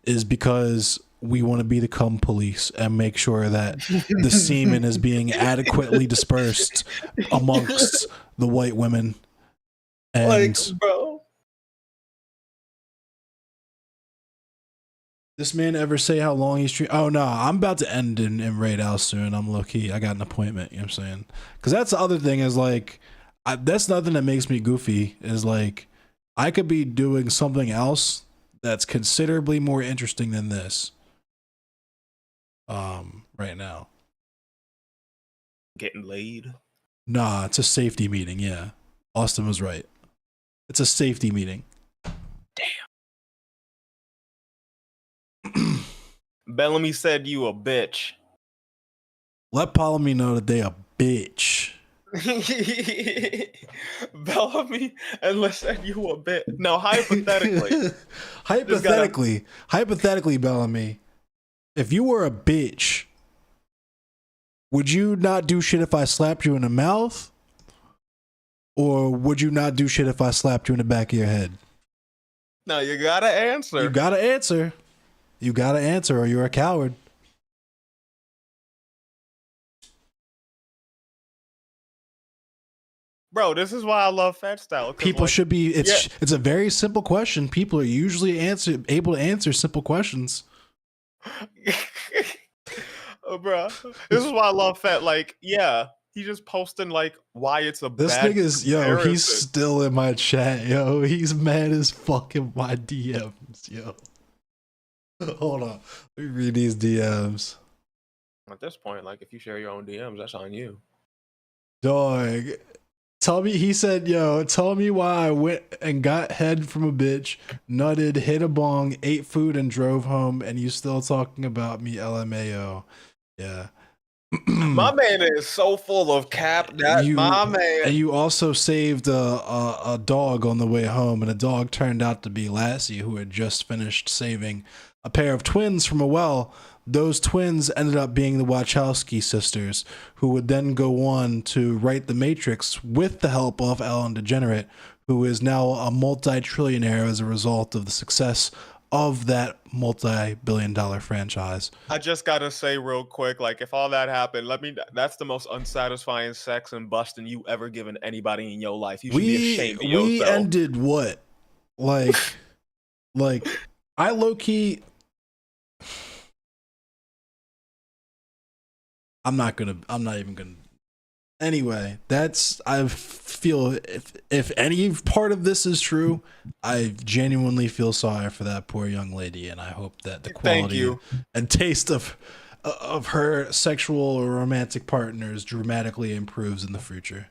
is because we want to become police and make sure that the semen is being adequately dispersed amongst the white women. And like, bro. This man ever say how long he's streaming? Oh no, I'm about to end in Raid House soon. I'm low key. I got an appointment. You know what I'm saying? Because that's the other thing is like, that's nothing that makes me goofy. Is like, I could be doing something else that's considerably more interesting than this. Right now. Getting laid. Nah, it's a safety meeting. Yeah, Austin was right. It's a safety meeting. Bellamy said you a bitch. Let Ptolemy know that they a bitch. Bellamy and said you a bitch. No, hypothetically. hypothetically, Bellamy, if you were a bitch, would you not do shit if I slapped you in the mouth? Or would you not do shit if I slapped you in the back of your head? No, you gotta answer. You gotta answer. You gotta answer or you're a coward. Bro, this is why I love Fat Style. People like, should be, it's a very simple question. People are usually able to answer simple questions. Oh, bro, this is why I love Fat. Like, yeah, he just posting like why it's a this bad nigga's comparison. Yo, he's still in my chat, yo. He's mad as fucking my DMs, yo. Hold on. Let me read these DMs. At this point, like, if you share your own DMs, that's on you. Dog. Tell me, he said, yo, tell me why I went and got head from a bitch, nutted, hit a bong, ate food, and drove home, and you still talking about me, LMAO. Yeah. My man is so full of cap. That my man. And you also saved a dog on the way home, and the dog turned out to be Lassie, who had just finished saving a pair of twins from a well. Those twins ended up being the Wachowski sisters, who would then go on to write The Matrix with the help of Ellen DeGeneres, who is now a multi-trillionaire as a result of the success of that multi-billion-dollar franchise. I just gotta say real quick, like, if all that happened, that's the most unsatisfying sex and busting you ever given anybody in your life. You should be ashamed of yourself. We ended what? Like I low-key... I'm not even gonna. Anyway, I feel if any part of this is true, I genuinely feel sorry for that poor young lady, and I hope that the quality and taste of her sexual or romantic partners dramatically improves in the future.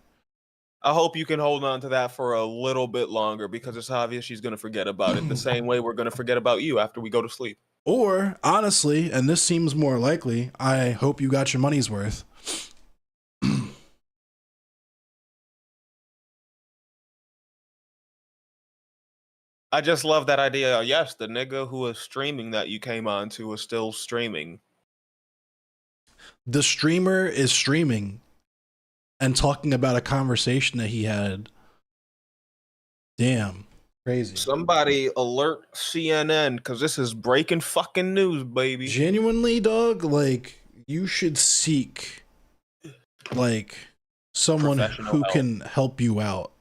I hope you can hold on to that for a little bit longer, because it's obvious she's gonna forget about it the same way we're gonna forget about you after we go to sleep. Or, honestly, and this seems more likely, I hope you got your money's worth. I just love that idea. Yes, the nigga who is streaming that you came on to is still streaming. The streamer is streaming and talking about a conversation that he had. Damn. Crazy. Somebody alert CNN, because this is breaking fucking news, baby. Genuinely, dog, like, you should seek, like, someone who can help you out.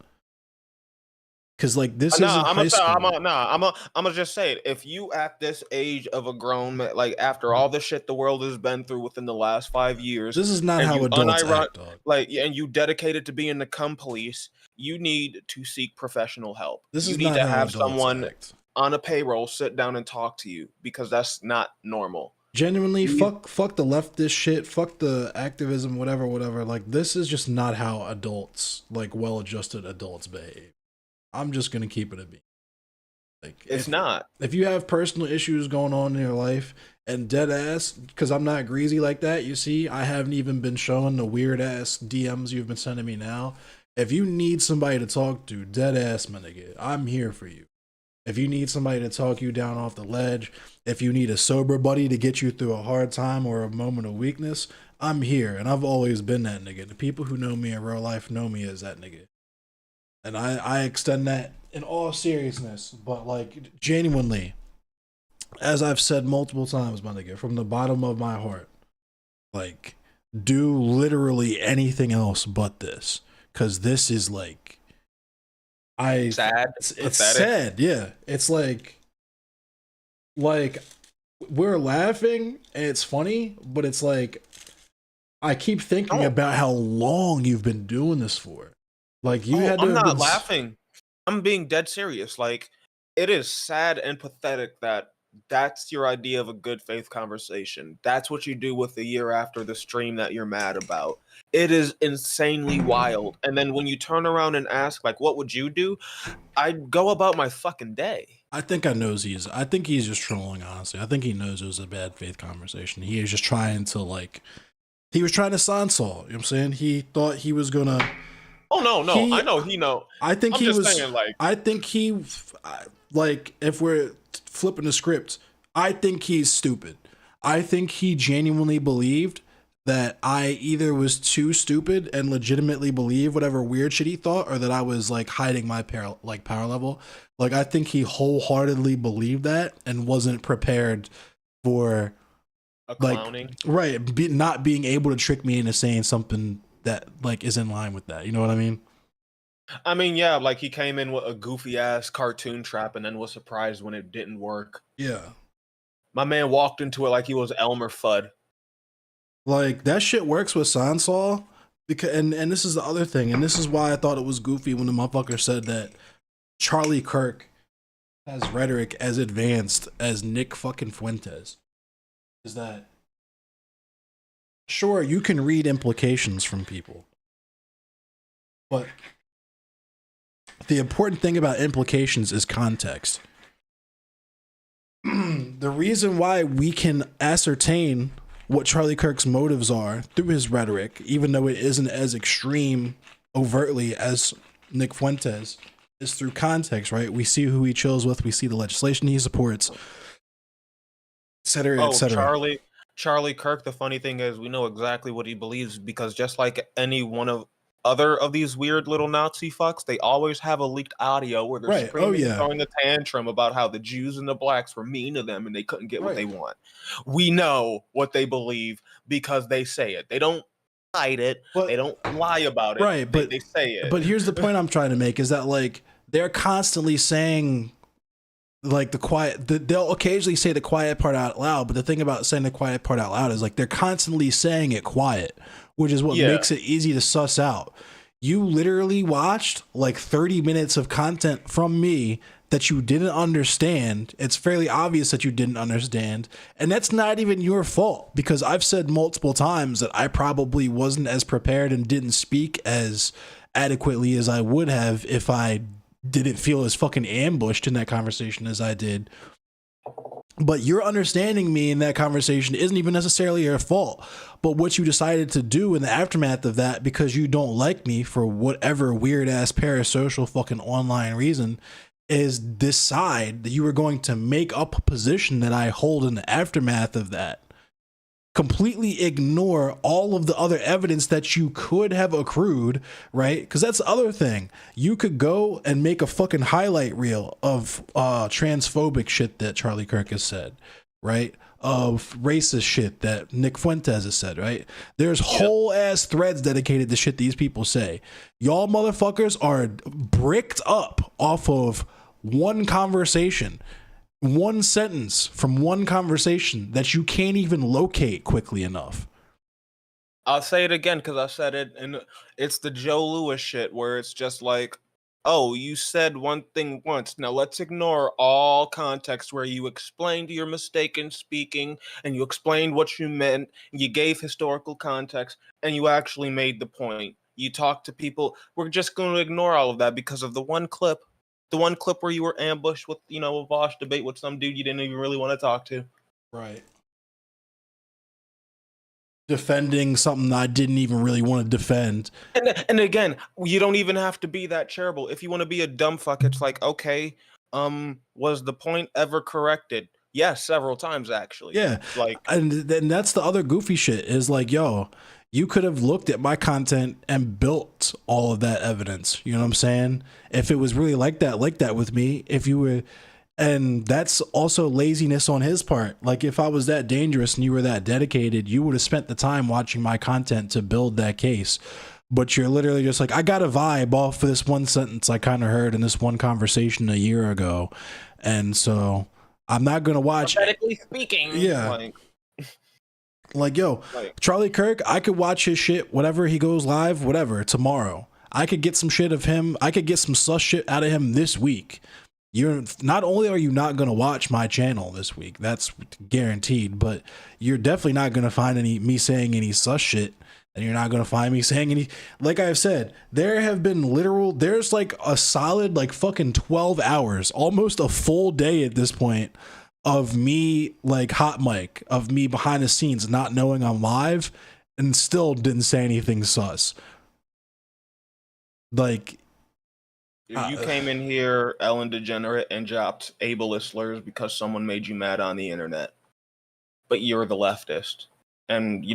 Because like this No, isn't I'm high gonna, school. I'm gonna just say it. If you at this age of a grown man, like after all the shit the world has been through within the last 5 years, This is not and how you adults act, dog. like, and you dedicated to being the police, you need to seek professional help. This You is need not to how have adults someone act. on a payroll sit down and talk to you because that's not normal. Genuinely, You need- fuck the leftist shit, fuck the activism, whatever. Like, this is just not how adults, like well-adjusted adults, behave. I'm just gonna keep it a beat. Like, It's not. if you have personal issues going on in your life and dead ass, because I'm not greasy like that, you see, I haven't even been showing the weird ass DMs you've been sending me now. If you need somebody to talk to, dead ass, my nigga, I'm here for you. If you need somebody to talk you down off the ledge, if you need a sober buddy to get you through a hard time or a moment of weakness, I'm here. And I've always been that nigga. The people who know me in real life know me as that nigga. And I extend that in all seriousness, but like genuinely, as I've said multiple times, my nigga, from the bottom of my heart, like, do literally anything else but this. Cause this is like, Sad. it's pathetic. sad, yeah. It's like we're laughing and it's funny, but it's like I keep thinking about how long you've been doing this for. Like you had to I'm have not been laughing. I'm being dead serious. Like, it is sad and pathetic that that's your idea of a good faith conversation. That's what you do with the year after the stream that you're mad about. It is insanely wild. And then when you turn around and ask, like, what would you do? I'd go about my fucking day. I think he's just trolling, honestly. I think he knows it was a bad faith conversation. He is just trying to he was trying to Sansol, you know what I'm saying? He thought he was gonna Oh no, I know he know. I think I'm he just was saying, like, I think he like if we're flipping the script, I think he's stupid. I think he genuinely believed that I either was too stupid and legitimately believe whatever weird shit he thought, or that I was like hiding my power level. Like I think he wholeheartedly believed that and wasn't prepared for clowning. not being able to trick me into saying something that like is in line with that. You know what I mean? I mean, yeah, like he came in with a goofy ass cartoon trap and then was surprised when it didn't work. Yeah. My man walked into it like he was Elmer Fudd. Like that shit works with Sansol because and this is the other thing, and this is why I thought it was goofy when the motherfucker said that Charlie Kirk has rhetoric as advanced as Nick fucking Fuentes. Is that sure you can read implications from people, but the important thing about implications is context. The reason why we can ascertain what Charlie Kirk's motives are through his rhetoric, even though it isn't as extreme overtly as Nick Fuentes, is through context, right? We see who he chills with, we see the legislation he supports, et cetera, et cetera. Charlie Kirk, the funny thing is we know exactly what he believes because just like any one of other of these weird little Nazi fucks, they always have a leaked audio where they're screaming and throwing a tantrum about how the Jews and the blacks were mean to them and they couldn't get what they want. We know what they believe because they say it. They don't hide it. They don't lie about it. Right, but they say it. But here's the point I'm trying to make is that like they're constantly saying like they'll occasionally say the quiet part out loud, but the thing about saying the quiet part out loud is like they're constantly saying it quiet, which is what makes it easy to suss out. You literally watched like 30 minutes of content from me that you didn't understand. It's fairly obvious that you didn't understand, and that's not even your fault because I've said multiple times that I probably wasn't as prepared and didn't speak as adequately as I would have if I didn't feel as fucking ambushed in that conversation as I did. But your understanding me in that conversation isn't even necessarily your fault. But what you decided to do in the aftermath of that, because you don't like me for whatever weird ass parasocial fucking online reason, is decide that you were going to make up a position that I hold in the aftermath of that. Completely ignore all of the other evidence that you could have accrued, right? Because that's the other thing. You could go and make a fucking highlight reel of transphobic shit that Charlie Kirk has said. right, of racist shit that Nick Fuentes has said, right? There's whole ass threads dedicated to shit these people say. Y'all motherfuckers are bricked up off of one conversation, one sentence from one conversation that you can't even locate quickly enough. I'll say it again because I said it, and it's the Joe Lewis shit where it's just like, oh, you said one thing once. Now let's ignore all context where you explained your mistake in speaking and you explained what you meant, and you gave historical context, and you actually made the point. You talked to people. We're just going to ignore all of that because of the one clip where you were ambushed with, a Vosh debate with some dude you didn't even really want to talk to. Right. Defending something I didn't even really want to defend. And again, you don't even have to be that charitable. If you want to be a dumb fuck, it's like, okay, was the point ever corrected? Yes, several times actually. Yeah. Like, and that's the other goofy shit is like, yo, you could have looked at my content and built all of that evidence. You know what I'm saying? If it was really like that with me, if you were. And that's also laziness on his part. Like, if I was that dangerous and you were that dedicated, you would have spent the time watching my content to build that case. But you're literally just like, I got a vibe off of this one sentence I kind of heard in this one conversation a year ago. And so I'm not going to watch. Hypothetically speaking. Yeah. Like, yo, Charlie Kirk, I could watch his shit, whatever he goes live, whatever, tomorrow. I could get some shit of him. I could get some sus shit out of him this week. You're not only are you not going to watch my channel this week, that's guaranteed, but you're definitely not going to find me saying any sus shit, and you're not going to find me saying any, like I've said, there's like a solid like fucking 12 hours, almost a full day at this point of me like hot mic, of me behind the scenes, not knowing I'm live and still didn't say anything sus. Like, you came in here, Ellen DeGenerate, and dropped ableist slurs because someone made you mad on the internet. But you're the leftist. And,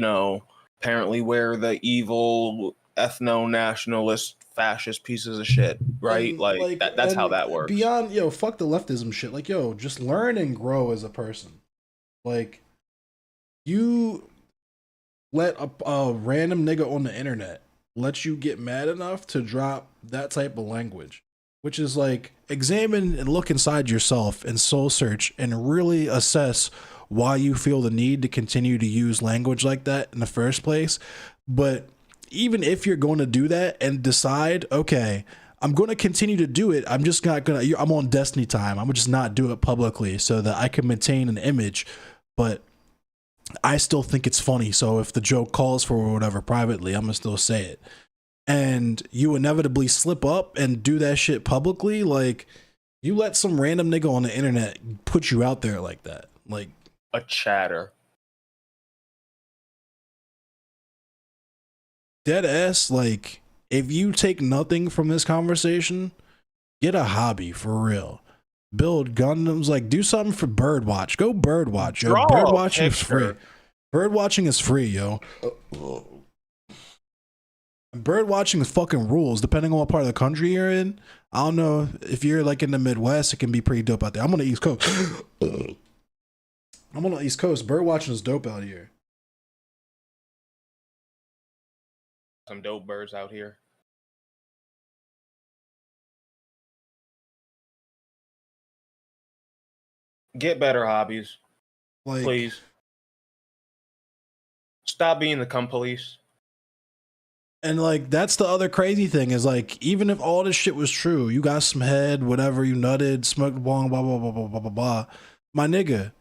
apparently we're the evil, ethno-nationalist, fascist pieces of shit, right? Like that's how that works. Beyond, fuck the leftism shit. Like, just learn and grow as a person. Like, you let a random nigga on the internet let you get mad enough to drop that type of language, which is like, examine and look inside yourself and soul search and really assess why you feel the need to continue to use language like that in the first place. But even if you're going to do that and decide, okay, I'm going to continue to do it, I'm just not going to, I'm on Destiny time, I'm just not do it publicly so that I can maintain an image, but I still think it's funny. So if the joke calls for whatever privately, I'm gonna still say it. And you inevitably slip up and do that shit publicly. Like, you let some random nigga on the internet put you out there like that. Like, a chatter. Dead ass. Like, if you take nothing from this conversation, get a hobby for real. Build Gundams, like, do something for Birdwatch. Go Birdwatch, yo. Birdwatching is free. Birdwatching is free, yo. Birdwatching is fucking rules, depending on what part of the country you're in. I don't know if you're like in the Midwest, it can be pretty dope out there. I'm on the East Coast. I'm on the East Coast. Birdwatching is dope out here. Some dope birds out here. Get better hobbies, Like, please. Stop being the cum police. and like, that's the other crazy thing is like, even if all this shit was true, you got some head, whatever, you nutted, smoked bong, blah, blah, blah, blah, blah, blah, blah. My nigga,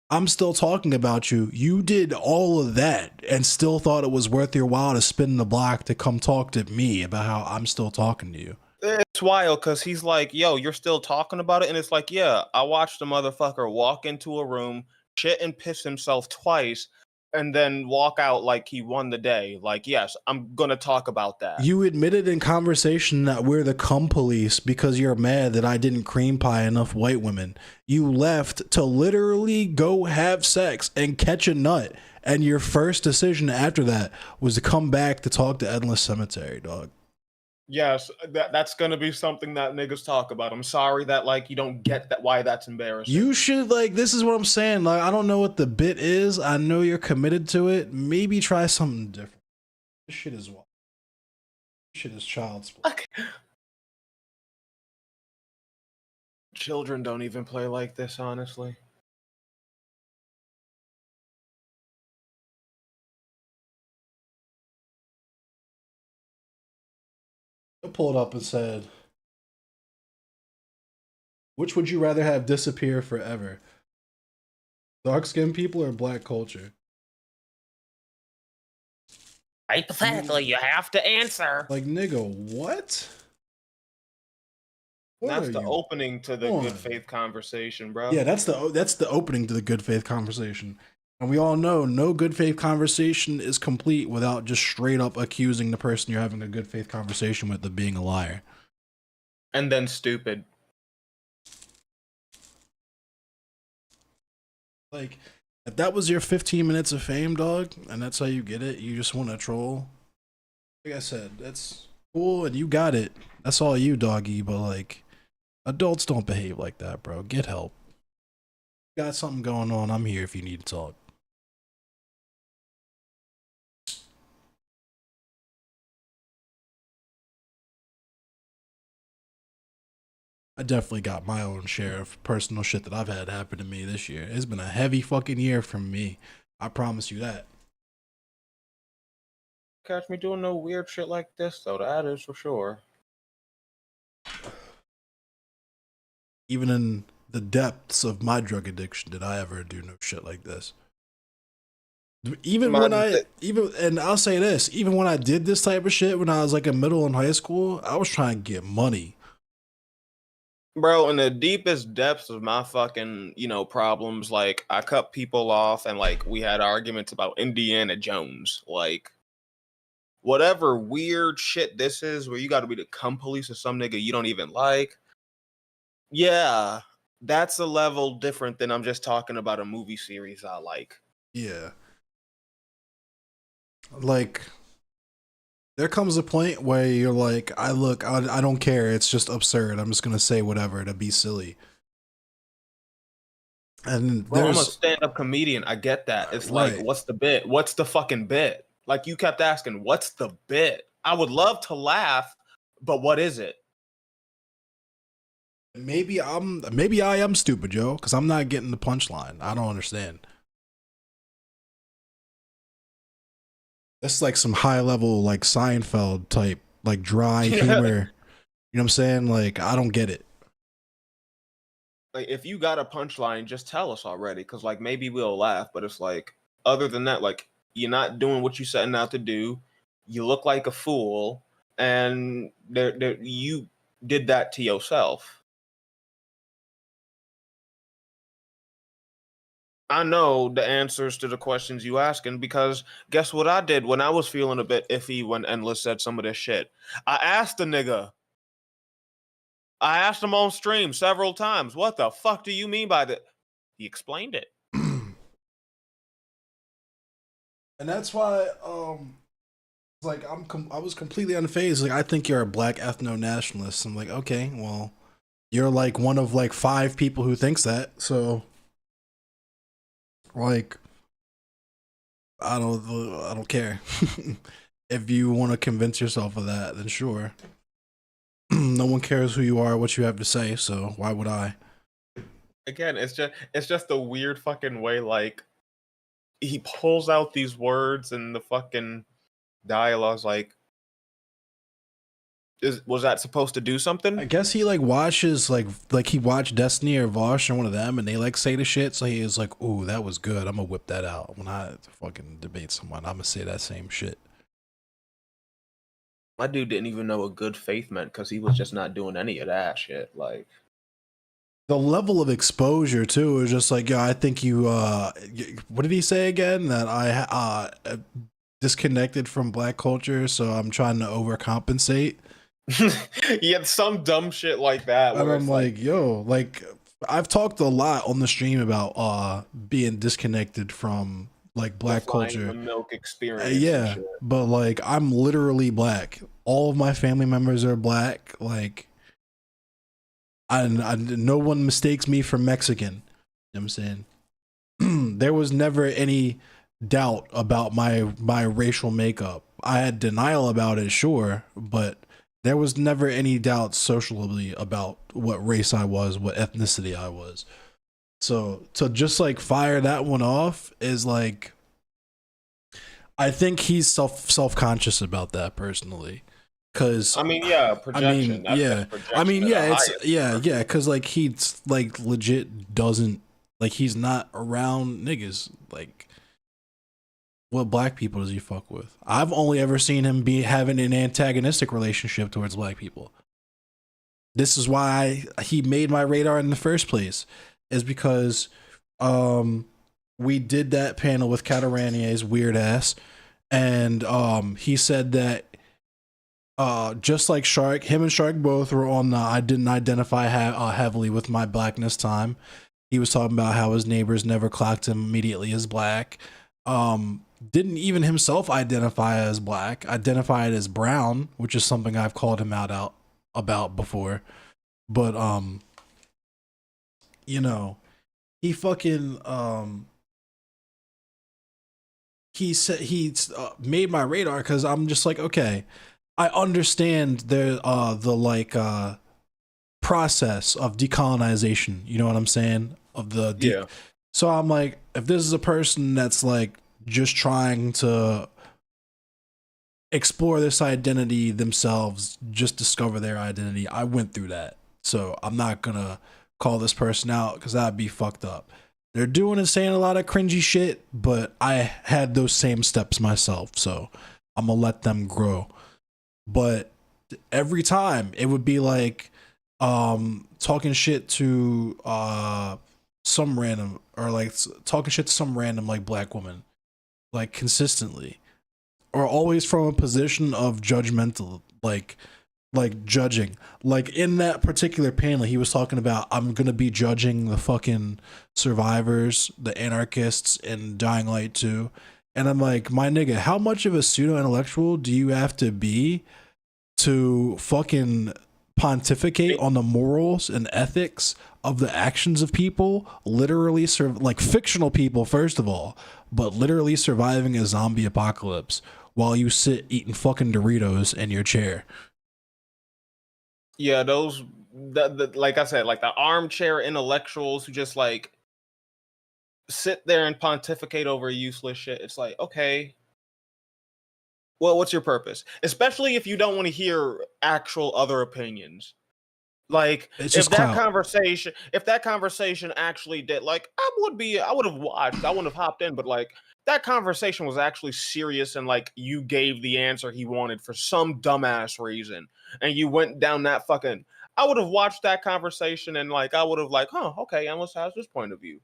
I'm still talking about you. You did all of that and still thought it was worth your while to spin the block to come talk to me about how I'm still talking to you. It's wild because he's like, yo, you're still talking about it? And it's like, yeah, I watched a motherfucker walk into a room, shit and piss himself twice, and then walk out like he won the day. Like, yes, I'm going to talk about that. You admitted in conversation that we're the cum police because you're mad that I didn't cream pie enough white women. You left to literally go have sex and catch a nut. And your first decision after that was to come back to talk to Endless Cemetery, dog. Yes, that's gonna be something that niggas talk about. I'm sorry that like you don't get that why that's embarrassing. You should like. This is what I'm saying. Like, I don't know what the bit is. I know you're committed to it. Maybe try something different. This shit is wild. This shit is child's play. Children don't even play like this, honestly. I pulled up and said, which would you rather have disappear forever? Dark skinned people or black culture? Hypothetically, you have to answer. Like, nigga, what? What That's are the you opening to the on? good faith conversation, bro. Yeah, that's the opening to the good faith conversation. And we all know no good faith conversation is complete without just straight up accusing the person you're having a good faith conversation with of being a liar. And then stupid. Like, if that was your 15 minutes of fame, dog, and that's how you get it, you just want to troll. Like I said, that's cool and you got it. That's all you, doggy, but like, adults don't behave like that, bro. Get help. Got something going on, I'm here if you need to talk. I definitely got my own share of personal shit that I've had happen to me this year. It's been a heavy fucking year for me. I promise you that. Catch me doing no weird shit like this, though. That is for sure. Even in the depths of my drug addiction, did I ever do no shit like this? And I'll say this, even when I did this type of shit when I was like in middle and high school, I was trying to get money. Bro, in the deepest depths of my fucking, problems, like, I cut people off and, like, we had arguments about Indiana Jones. Like, whatever weird shit this is where you gotta be the cum police of some nigga you don't even like. Yeah, that's a level different than I'm just talking about a movie series I like. Yeah. Like, there comes a point where you're like, I don't care. It's just absurd. I'm just going to say whatever to be silly. And Bro, I'm a there's, stand-up comedian. I get that. It's Right. like, what's the bit? What's the fucking bit? Like, you kept asking, what's the bit? I would love to laugh, but what is it? maybe I am stupid, Joe, because I'm not getting the punchline. I don't understand. That's like some high level, like Seinfeld type, like dry humor. You know what I'm saying? Like, I don't get it. Like, if you got a punchline, just tell us already, because, like, maybe we'll laugh, but it's like, other than that, like, you're not doing what you're setting out to do. You look like a fool, and you did that to yourself. I know the answers to the questions you asking because guess what I did when I was feeling a bit iffy when Endless said some of this shit? I asked the nigga. I asked him on stream several times, what the fuck do you mean by that? He explained it. And that's why, like, I was completely unfazed. Like, I think you're a black ethno-nationalist. I'm like, okay, well, you're like one of like 5 people who thinks that. So, like, I don't care. If you want to convince yourself of that, then sure. No one cares who you are, what you have to say. So why would I? Again, it's just a weird fucking way. Like, he pulls out these words and the fucking dialogue's like, was that supposed to do something? I guess he like watches like he watched Destiny or Vosh or one of them, and they like say the shit. So he is like, "Ooh, that was good. I'm gonna whip that out when I fucking debate someone. I'm gonna say that same shit." My dude didn't even know what good faith meant because he was just not doing any of that shit. Like, the level of exposure too is just like, yo, I think you. What did he say again? That I disconnected from black culture, so I'm trying to overcompensate. he had some dumb shit like that. And Where I'm it's like, yo, like I've talked a lot on the stream about being disconnected from like black Flying the culture. milk experience. and Yeah, shit. but like I'm literally black. All of my family members are black. Like, no one mistakes me for Mexican. You know what I'm saying? There was never any doubt about my racial makeup. I had denial about it, sure, but there was never any doubt socially about what race I was, what ethnicity I was. So to just like fire that one off is like, I think he's self-conscious about that personally. Cause I mean, yeah, projection. That's projection I mean, at yeah, the it's highest. yeah. Cause like he's like legit doesn't like he's not around niggas. Like, what black people does he fuck with? I've only ever seen him be having an antagonistic relationship towards black people. This is why he made my radar in the first place, is because we did that panel with Cataranier's weird ass, and he said that just like Shark, him and Shark both were on the I didn't identify heavily with my blackness time. He was talking about how his neighbors never clocked him immediately as black. Didn't even himself identify as black, identified as brown, which is something I've called him out about before. But you know, he fucking he said he's made my radar because I'm just like, okay, I understand the like process of decolonization, you know what I'm saying, of the Yeah. So I'm like, if this is a person that's like just trying to explore this identity themselves, just discover their identity, I went through that, so I'm not gonna call this person out because that'd be fucked up. They're doing and saying a lot of cringy shit, but I had those same steps myself, so I'm gonna let them grow. But every time it would be like talking shit to some random, or like talking shit to some random like black woman, like consistently, or always from a position of judgmental, like judging. Like in that particular panel he was talking about, I'm gonna be judging the fucking survivors, the anarchists in Dying Light 2. And I'm like, my nigga, how much of a pseudo-intellectual do you have to be to fucking pontificate on the morals and ethics of the actions of people, literally like fictional people, first of all, but literally surviving a zombie apocalypse while you sit eating fucking Doritos in your chair? Yeah, those like I said, like the armchair intellectuals who just like sit there and pontificate over useless shit. It's like, okay, well, what's your purpose? Especially if you don't want to hear actual other opinions. Like It's if just that clout. conversation actually did, like, I would have watched, I wouldn't have hopped in, but like that conversation was actually serious and like you gave the answer he wanted for some dumbass reason and you went down that fucking, I would have watched that conversation and like I would have like, huh, okay, Endless has this point of view.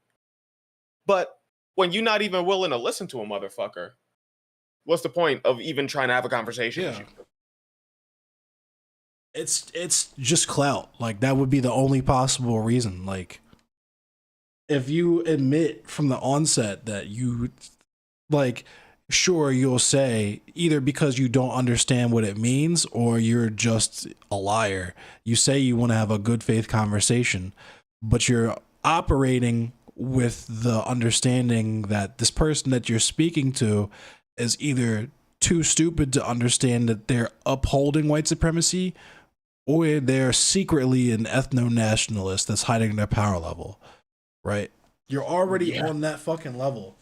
But when you're not even willing to listen to a motherfucker, what's the point of even trying to have a conversation with Yeah. you? It's just clout. Like that would be the only possible reason. Like if you admit from the onset that you like, sure, you'll say either because you don't understand what it means or you're just a liar. You say you want to have a good faith conversation, but you're operating with the understanding that this person that you're speaking to is either too stupid to understand that they're upholding white supremacy, or they're secretly an ethno-nationalist that's hiding their power level, right? You're already on that fucking level.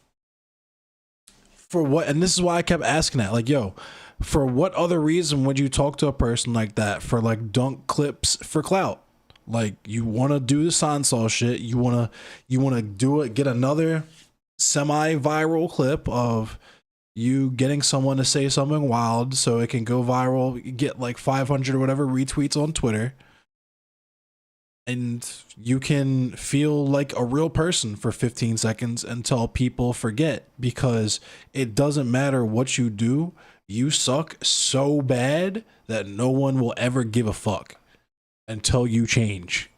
For what? And this is why I kept asking that. Like, yo, for what other reason would you talk to a person like that? For like dunk clips for clout? Like, you want to do the Sansol shit. You want to do it, get another semi-viral clip of you getting someone to say something wild so it can go viral, get like 500 or whatever retweets on Twitter, and you can feel like a real person for 15 seconds until people forget, because it doesn't matter what you do, you suck so bad that no one will ever give a fuck until you change.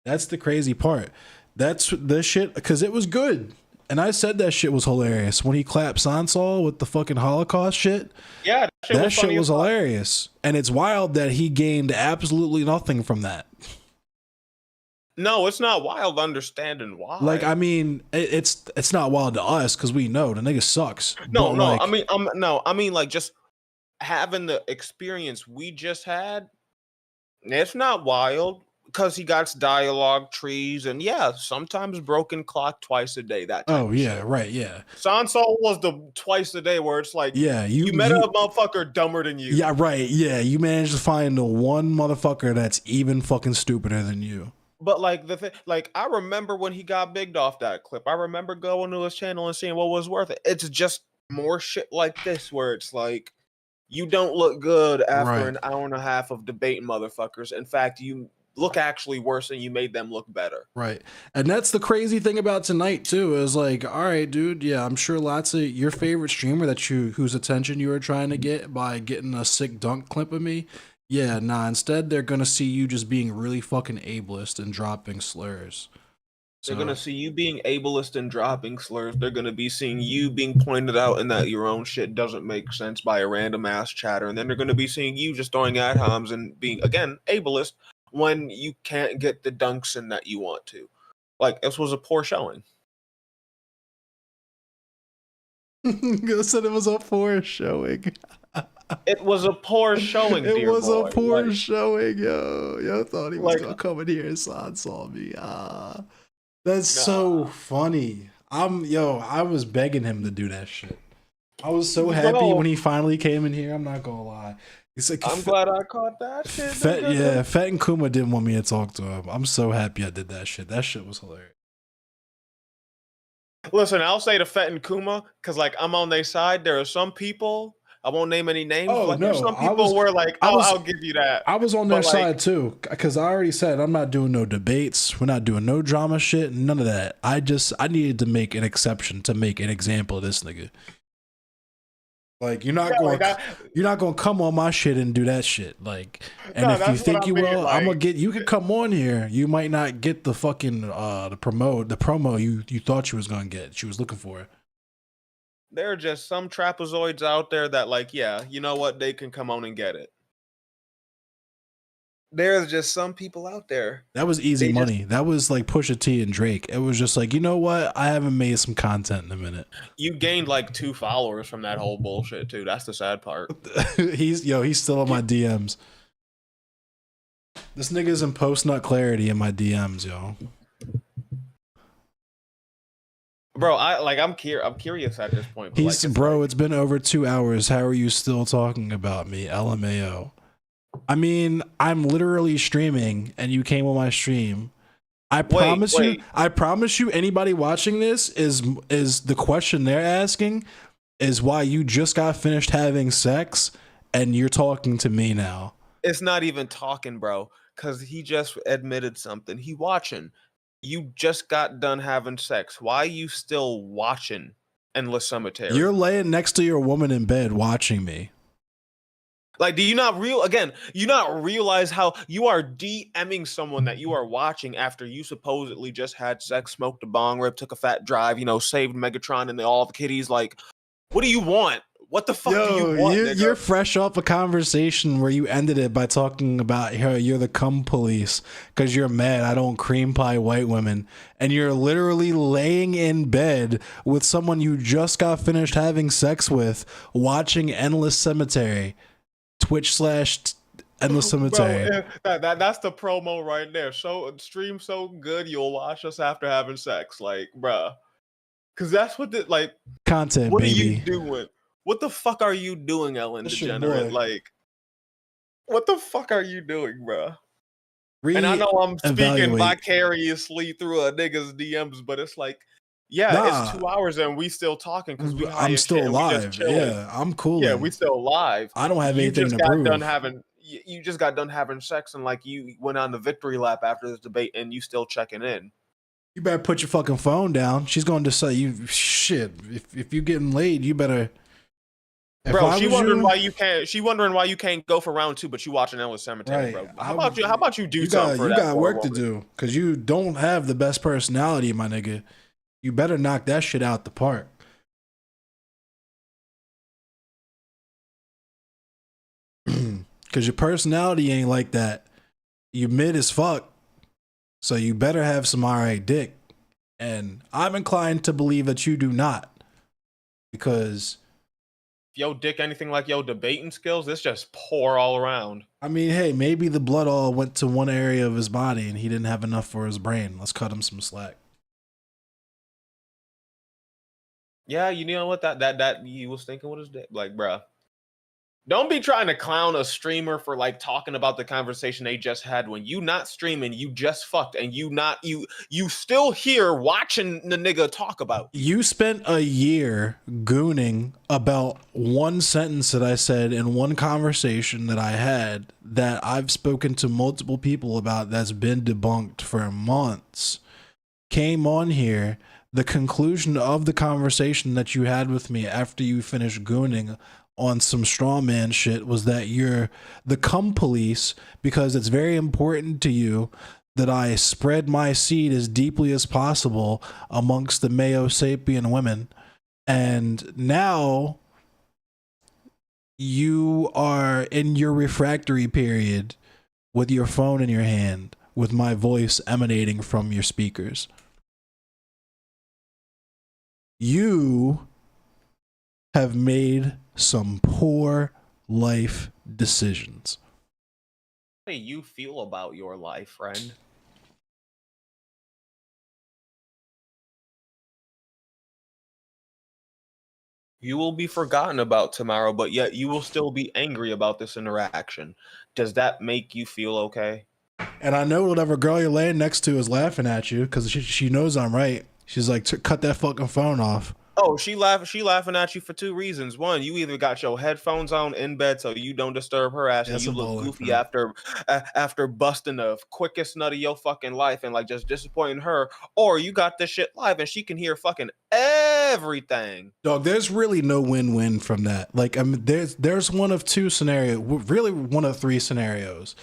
That's the crazy part. That's the shit, because it was good. And I said that shit was hilarious when he clapped Sansol with the fucking Holocaust shit. Yeah, That shit funny was as fuck. hilarious. And it's wild that he gained absolutely nothing from that. No, it's not wild understanding why. Like, I mean, it's not wild to us because we know the nigga sucks. no, But, no. like, I mean, like just having the experience we just had. It's not wild because he got dialogue trees and yeah, sometimes broken clock twice a day. That. Type oh of yeah, shit. right, yeah, Sansol was the twice a day where it's like, yeah. you met a motherfucker dumber than you. yeah, right, yeah. You managed to find the one motherfucker that's even fucking stupider than you. But like the thing, like I remember when he got bigged off that clip. I remember going to his channel and seeing what was worth it. It's just more shit like this where it's like you don't look good after Right. an hour and a half of debating motherfuckers. In fact, you look actually worse and you made them look better. Right. And that's the crazy thing about tonight too, is like, all right, dude, yeah, I'm sure lots of your favorite streamer whose attention you were trying to get by getting a sick dunk clip of me. Yeah, nah, instead they're gonna see you just being really fucking ableist and dropping slurs. They're gonna see you being ableist and dropping slurs. They're gonna be seeing you being pointed out and that your own shit doesn't make sense by a random ass chatter. And then they're gonna be seeing you just throwing ad homs and being again ableist when you can't get the dunks in that you want to. Like this was a poor showing. I said it was a poor showing. It was a poor showing. It dear was boy. a poor Like, showing, yo. Yo thought he was Like- gonna come in here and saw me. That's so funny. I was begging him to do that shit. I was so happy Bro. when he finally came in here. I'm not gonna lie. He's like, I'm glad I caught that shit. nigga. Fett and Kuma didn't want me to talk to him. I'm so happy I did that shit. That shit was hilarious. Listen, I'll say to Fett and Kuma because like I'm on their side. There are some people. I won't name any names. Oh, but there's no, some I people was- where like I was- I'll give you that. I was on their But, like- side too, because I already said I'm not doing no debates. We're not doing no drama shit. None of that. I needed to make an exception to make an example of this nigga. Like you're not Yeah, going, like, you're not going to come on my shit and do that shit. Like, and No, if you that's what think I you mean, will, I'm gonna like- get. You can come on here. You might not get the fucking the promo you thought you was gonna get. She was looking for. There are just some trapezoids out there that like, yeah, you know what? They can come on and get it. There's just some people out there. That was easy They just- money. That was like Pusha T and Drake. It was just like, you know what? I haven't made some content in a minute. You gained like 2 followers from that whole bullshit too. That's the sad part. he's still in my DMs. This nigga's in post nut clarity in my DMs, yo. Bro, I'm curious at this point. but, He's like, bro, it's been over 2 hours. How are you still talking about me? LMAO. I mean, I'm literally streaming and you came on my stream. I promise you anybody watching this is the question they're asking is why you just got finished having sex and you're talking to me now. it's not even talking, bro, because he just admitted something. He watching. You just got done having sex. Why are you still watching Endless Cemetery? You're laying next to your woman in bed watching me. Like, do you not realize how you are DMing someone that you are watching after you supposedly just had sex, smoked a bong rip, took a fat drive, saved Megatron and all the kitties? Like, what do you want? What the fuck do you want? nigga? You're fresh off a conversation where you ended it by talking about you're the cum police because you're mad I don't cream pie white women, and you're literally laying in bed with someone you just got finished having sex with, watching Endless Cemetery, Twitch/Endless Cemetery. Bro, that's the promo right there. So stream so good you'll watch us after having sex, like, bruh. Cause that's what Content, what baby. are you doing? What the fuck are you doing, Ellen That's your DeGenerate? boy. Like, what the fuck are you doing, bruh? And I know I'm speaking Reevaluate. vicariously through a nigga's DMs, but it's like, yeah, Nah. it's 2 hours and we still talking because we high I'm as still shit and we just live. chilling. Yeah, I'm cool. Yeah, we still live. I don't have You anything just to got prove. done having you just got done having sex and like you went on the victory lap after this debate and you still checking in. You better put your fucking phone down. She's going to say you shit. If you getting laid, you better. If Bro, I she was wondering you- why you can't. She wondering why you can't go for round 2, but you watching Endless Cemetery, Right. bro. How about you do You something got for you that got poor work to woman? do because you don't have the best personality, my nigga. You better knock that shit out the park. Because your personality ain't like that. You mid as fuck. So you better have some alright dick. And I'm inclined to believe that you do not. Because, If yo dick anything like yo debating skills, it's just pour all around. I mean, hey, maybe the blood all went to one area of his body and he didn't have enough for his brain. Let's cut him some slack. Yeah, you know what? That he was thinking with his dick. Like, bruh. Don't be trying to clown a streamer for like talking about the conversation they just had when you not streaming, you just fucked, and you still here watching the nigga talk about. You spent a year gooning about one sentence that I said in one conversation that I had that I've spoken to multiple people about that's been debunked for months. Came on here. The conclusion of the conversation that you had with me after you finished gooning on some straw man shit was that you're the cum police because it's very important to you that I spread my seed as deeply as possible amongst the Mayo sapien women. And now you are in your refractory period with your phone in your hand with my voice emanating from your speakers. You have made some poor life decisions. How do you feel about your life, friend? You will be forgotten about tomorrow, but yet you will still be angry about this interaction. Does that make you feel okay? And I know whatever girl you're laying next to is laughing at you because she knows I'm right. She's like, cut that fucking phone off. Oh, she laughing at you for two reasons. One, you either got your headphones on in bed so you don't disturb her ass, That's and you a look baller, goofy bro. after busting the quickest nut of your fucking life and like just disappointing her, or you got this shit live and she can hear fucking everything. Dog, there's really no win-win from that. Like, I mean, there's one of two scenarios, really one of three scenarios.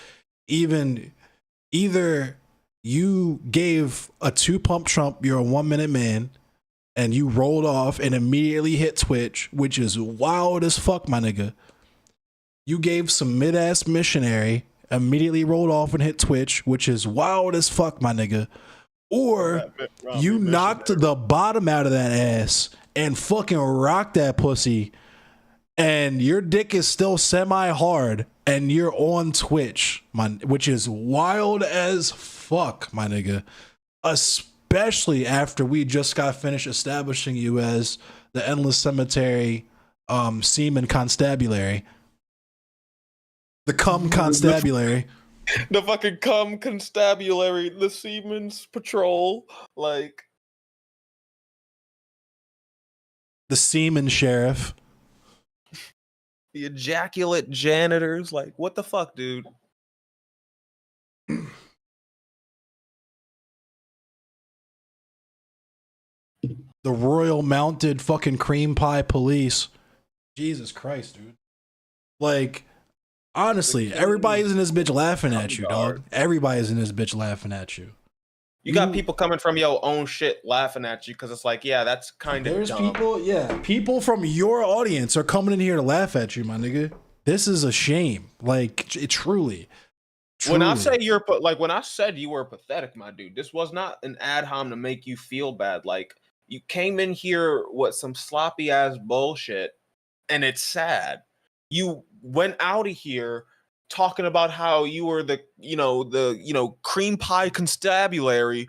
Either you gave a 2-pump Trump, you're a 1-minute man, and you rolled off and immediately hit Twitch, which is wild as fuck, my nigga. You gave some mid-ass missionary, immediately rolled off and hit Twitch, which is wild as fuck, my nigga. Or you knocked the bottom out of that ass and fucking rocked that pussy, and your dick is still semi-hard, and you're on Twitch, which is wild as fuck, my nigga. Especially after we just got finished establishing you as the Endless Cemetery semen constabulary. The cum constabulary. The fucking cum constabulary, the Seamen's Patrol, like The semen sheriff. the ejaculate janitors. Like, what the fuck, dude? The Royal Mounted fucking cream pie police. Jesus Christ, dude. Like, honestly, everybody's in this bitch laughing at you, dog. Everybody's in this bitch laughing at you. You got people coming from your own shit laughing at you because it's like, yeah, that's kind of There's dumb. people from your audience are coming in here to laugh at you, my nigga. This is a shame. Like, it truly. When I say when I said you were pathetic, my dude, this was not an ad hom to make you feel bad. Like, you came in here with some sloppy ass bullshit, and it's sad. You went out of here talking about how you were the cream pie constabulary.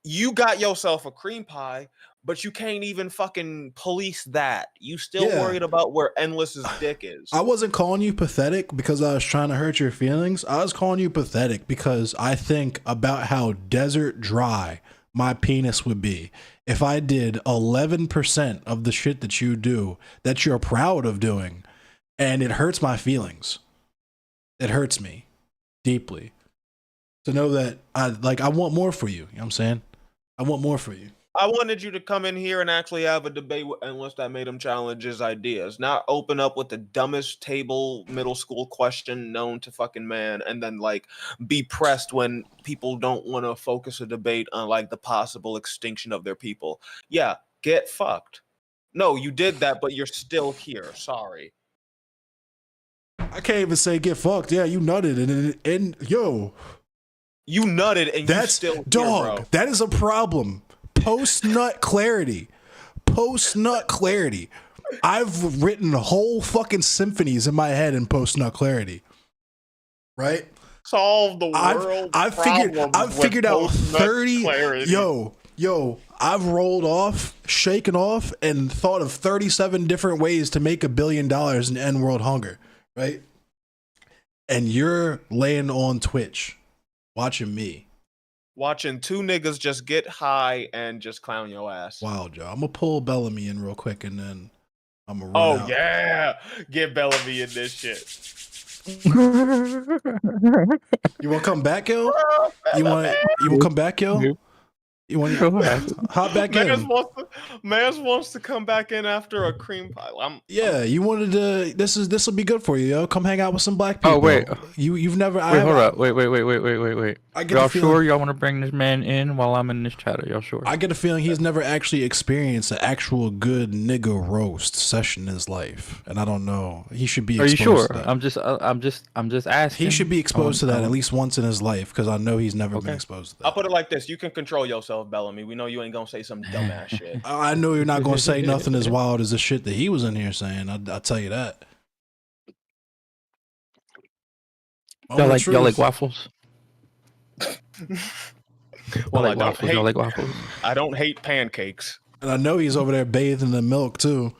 You got yourself a cream pie, but you can't even fucking police that. You still worried about where Endless's dick is. I wasn't calling you pathetic because I was trying to hurt your feelings. I was calling you pathetic because I think about how desert dry my penis would be if I did 11% of the shit that you do, that you're proud of doing, and it hurts my feelings. It hurts me deeply to know that I want more for you. You know what I'm saying? I want more for you. I wanted you to come in here and actually have a debate with Endless that made him challenge his ideas, not open up with the dumbest table middle school question known to fucking man, and then like be pressed when people don't want to focus a debate on like the possible extinction of their people. Yeah, get fucked. No, you did that, but you're still here. Sorry. I can't even say get fucked. Yeah, you nutted and yo, You nutted and that's you still dog. here, bro. That is a problem. Post nut clarity. Post nut clarity. I've written whole fucking symphonies in my head in post nut clarity. Right? Solve the world. I've figured out 30 Yo, I've rolled off, shaken off, and thought of 37 different ways to make $1 billion and end world hunger, right? And you're laying on Twitch, watching me. Watching two niggas just get high and just clown your ass. Wow, Joe. I'm gonna pull Bellamy in real quick, and then I'm gonna run Oh out. yeah, get Bellamy in this shit. You wanna come back, yo? You wanna come back, yo? You want to hop back in? Mans wants to come back in after a cream pie. Yeah, you wanted to. This will be good for you, yo. Come hang out with some black people. Oh wait, you've never. wait, hold up, wait. I get Y'all a feeling, sure y'all want to bring this man in while I'm in this chat? Are y'all sure? I get a feeling he's never actually experienced an actual good nigga roast session in his life, and I don't know. He should be. Are you exposed sure? to that. I'm just asking. He should be exposed to that at least once in his life, because I know he's never been exposed to that. I'll put it like this: you can control yourself, Bellamy. We know you ain't gonna say some dumbass shit. I know you're not gonna say nothing as wild as the shit that he was in here saying. I'll tell you that. Y'all like waffles? Well, Y'all like waffles? I don't hate pancakes. And I know he's over there bathing in the milk too.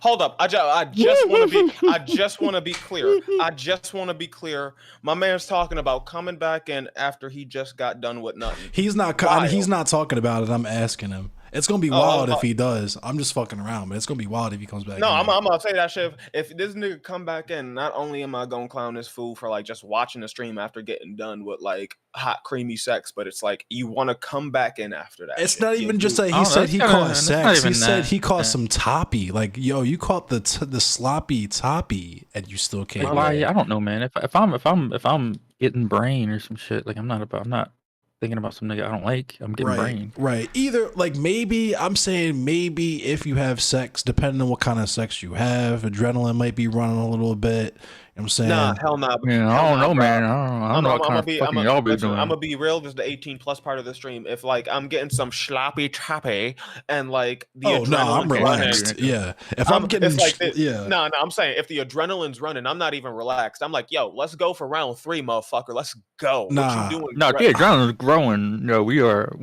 Hold up. I just want to be clear. I just want to be clear. My man's talking about coming back in after he just got done with nothing. He's not talking about it. I'm asking him. It's gonna be wild if he does. I'm just fucking around, but it's gonna be wild if he comes back. No, I'm gonna say that shit. If this nigga come back in, not only am I gonna clown this fool for like just watching the stream after getting done with like hot creamy sex, but it's like you want to come back in after that. It's shit. not even just that he said he caught sex. He said he caught some toppy. Like, yo, you caught the sloppy toppy, and you still can't. Why? I don't know, man. If I'm getting brain or some shit, like I'm not thinking about some nigga I don't like. I'm getting brain. Right. Either like maybe I'm saying maybe if you have sex, depending on what kind of sex you have, adrenaline might be running a little bit. You know what I'm saying? Nah, hell nah. Man, I don't know, man. I don't know what kind of fucking y'all be doing. I'm gonna be real. This is the 18 plus part of the stream. If like I'm getting some sloppy choppy and like the adrenaline I'm relaxed. Yeah. If I'm getting like No, I'm saying if the adrenaline's running, I'm not even relaxed. I'm like, yo, let's go for round 3, motherfucker. Let's go. Nah. What you doing? No, the adrenaline's growing. No, we are.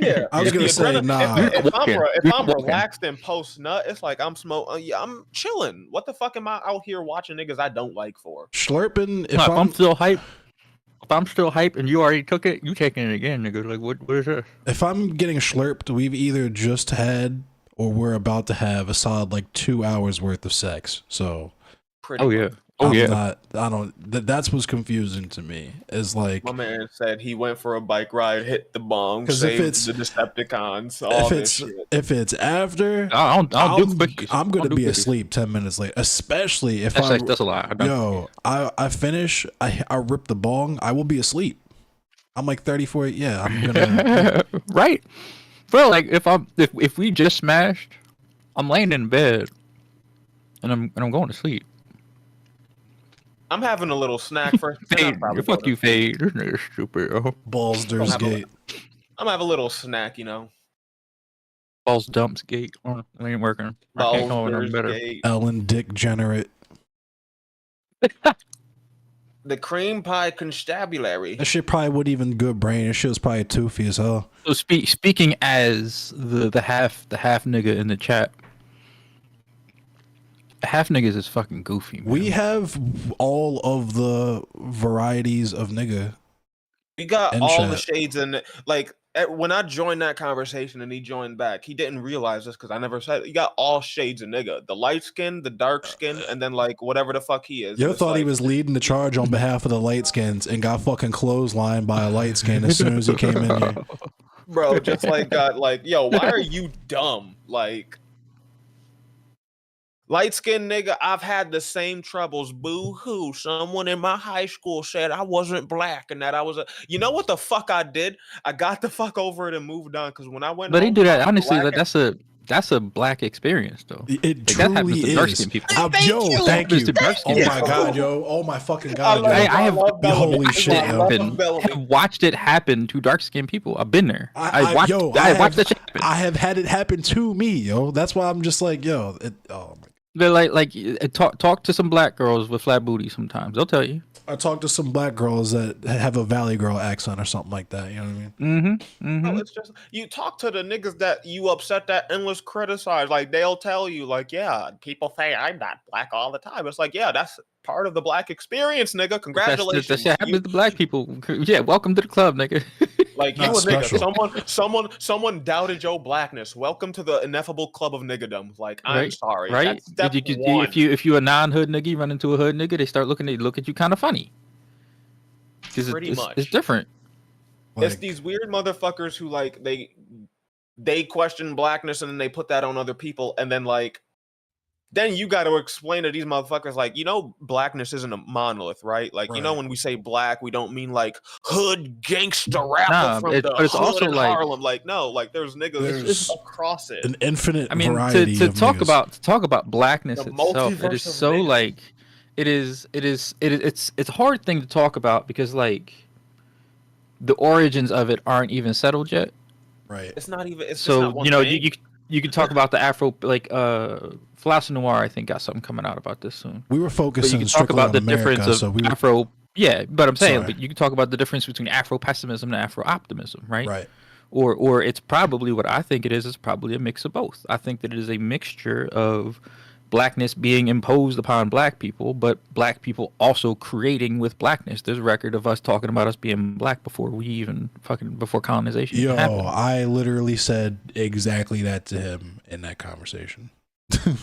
Yeah, I was gonna say nah. If I'm relaxed and post nut, it's like I'm smoking. Yeah, I'm chilling. What the fuck am I out here watching niggas I don't like for? Slurping. If I'm still hype, and you already took it, you taking it again, nigga. Like what is this? If I'm getting slurped, we've either just had or we're about to have a solid like 2 hours worth of sex. So. That's what's confusing to me. Is like my man said he went for a bike ride, hit the bong, saved the Decepticons. All this shit. If it's after, I'll do quickies. I'm gonna be asleep 10 minutes late, especially if that's a lot. I finish, I rip the bong, I will be asleep. I'm like 34. Yeah, I'm gonna right, bro. Like if we just smashed, I'm laying in bed, and I'm going to sleep. I'm having a little snack first. Fuck you, Fade. This nigga's stupid. Oh. Balls Dur's Gate. I'm having a little snack, you know. Balls Dumps Gate. Oh, it ain't working. Balls Dur's Gate. Ellen Dick Generate. The cream pie constabulary. That shit probably wasn't even good brain. That shit was probably toothy as hell. So speaking as the half nigga in the chat. Half niggas is fucking goofy, man. We have all of the varieties of nigga. We got all the shades in. Like when I joined that conversation and he joined back, he didn't realize this because I never said it. You got all shades of nigga. The light skin, the dark skin, and then like whatever the fuck he is. Yo thought he was leading the charge on behalf of the light skins and got fucking clotheslined by a light skin as soon as he came in here. bro, just like got like, yo, why are you dumb? Like, light skinned nigga, I've had the same troubles. Boo hoo. Someone in my high school said I wasn't black and that I was a. You know what the fuck I did? I got the fuck over it and moved on because when I went, But he home, do I that was honestly. black That's a black experience though. It Like, that happens truly to dark is. skinned people. Thank Yo, you. thank Happens you. to dark Oh skinned my people. god, yo. Oh my fucking I god, love, yo. I have love Bellamy. holy I shit, love yo. Happen, Bellamy. have watched it happen to dark skinned people. I've been there. I watched. yo, I have, watched that shit happen. I have had it happen to me, yo. That's why I'm just like, yo. Oh my. They're like talk to some black girls with flat booty. Sometimes they'll tell you. I talk to some black girls that have a Valley Girl accent or something like that. You know what I mean? No, it's just you talk to the niggas that you upset that endless criticize. Like they'll tell you, like, yeah, people say I'm not black all the time. It's like, yeah, that's part of the black experience, nigga. Congratulations. That shit happens to black people. Yeah, welcome to the club, nigga. Like you Not a nigga. special. Someone doubted your blackness. Welcome to the ineffable club of niggadom. Like, I'm Right, sorry. right? That's step You- one. if you a non-hood nigga, you run into a hood nigga, they start looking at you kind of funny. Because Pretty much. it's different. It's Like, these weird motherfuckers who like they question blackness and then they put that on other people and then like then you got to explain to these motherfuckers like, you know, blackness isn't a monolith, right? Like, you know, Right. when we say black, we don't mean like hood gangster rapper Nah, from but the it's hood also in like- Harlem. Like, no, like there's niggas There's across it. an infinite I mean, variety to of talk niggas. about blackness The itself, it multiverse is of so niggas. like, it's a hard thing to talk about because like, the origins of it aren't even settled yet. Right. It's not even. It's just So not one you know, thing. you can talk about the Afro like Flash Noir. I think got something coming out about this soon. We were But you focusing can talk strictly about on the America, difference of so we were, Afro. Yeah, but I'm saying, Sorry. but you can talk about the difference between Afro pessimism and Afro optimism, right? right. Or it's probably what I think it is. It's probably a mix of both. I think that it is a mixture of blackness being imposed upon black people, but black people also creating with blackness. There's a record of us talking about us being black before we even before colonization Yo, happened. I literally said exactly that to him in that conversation.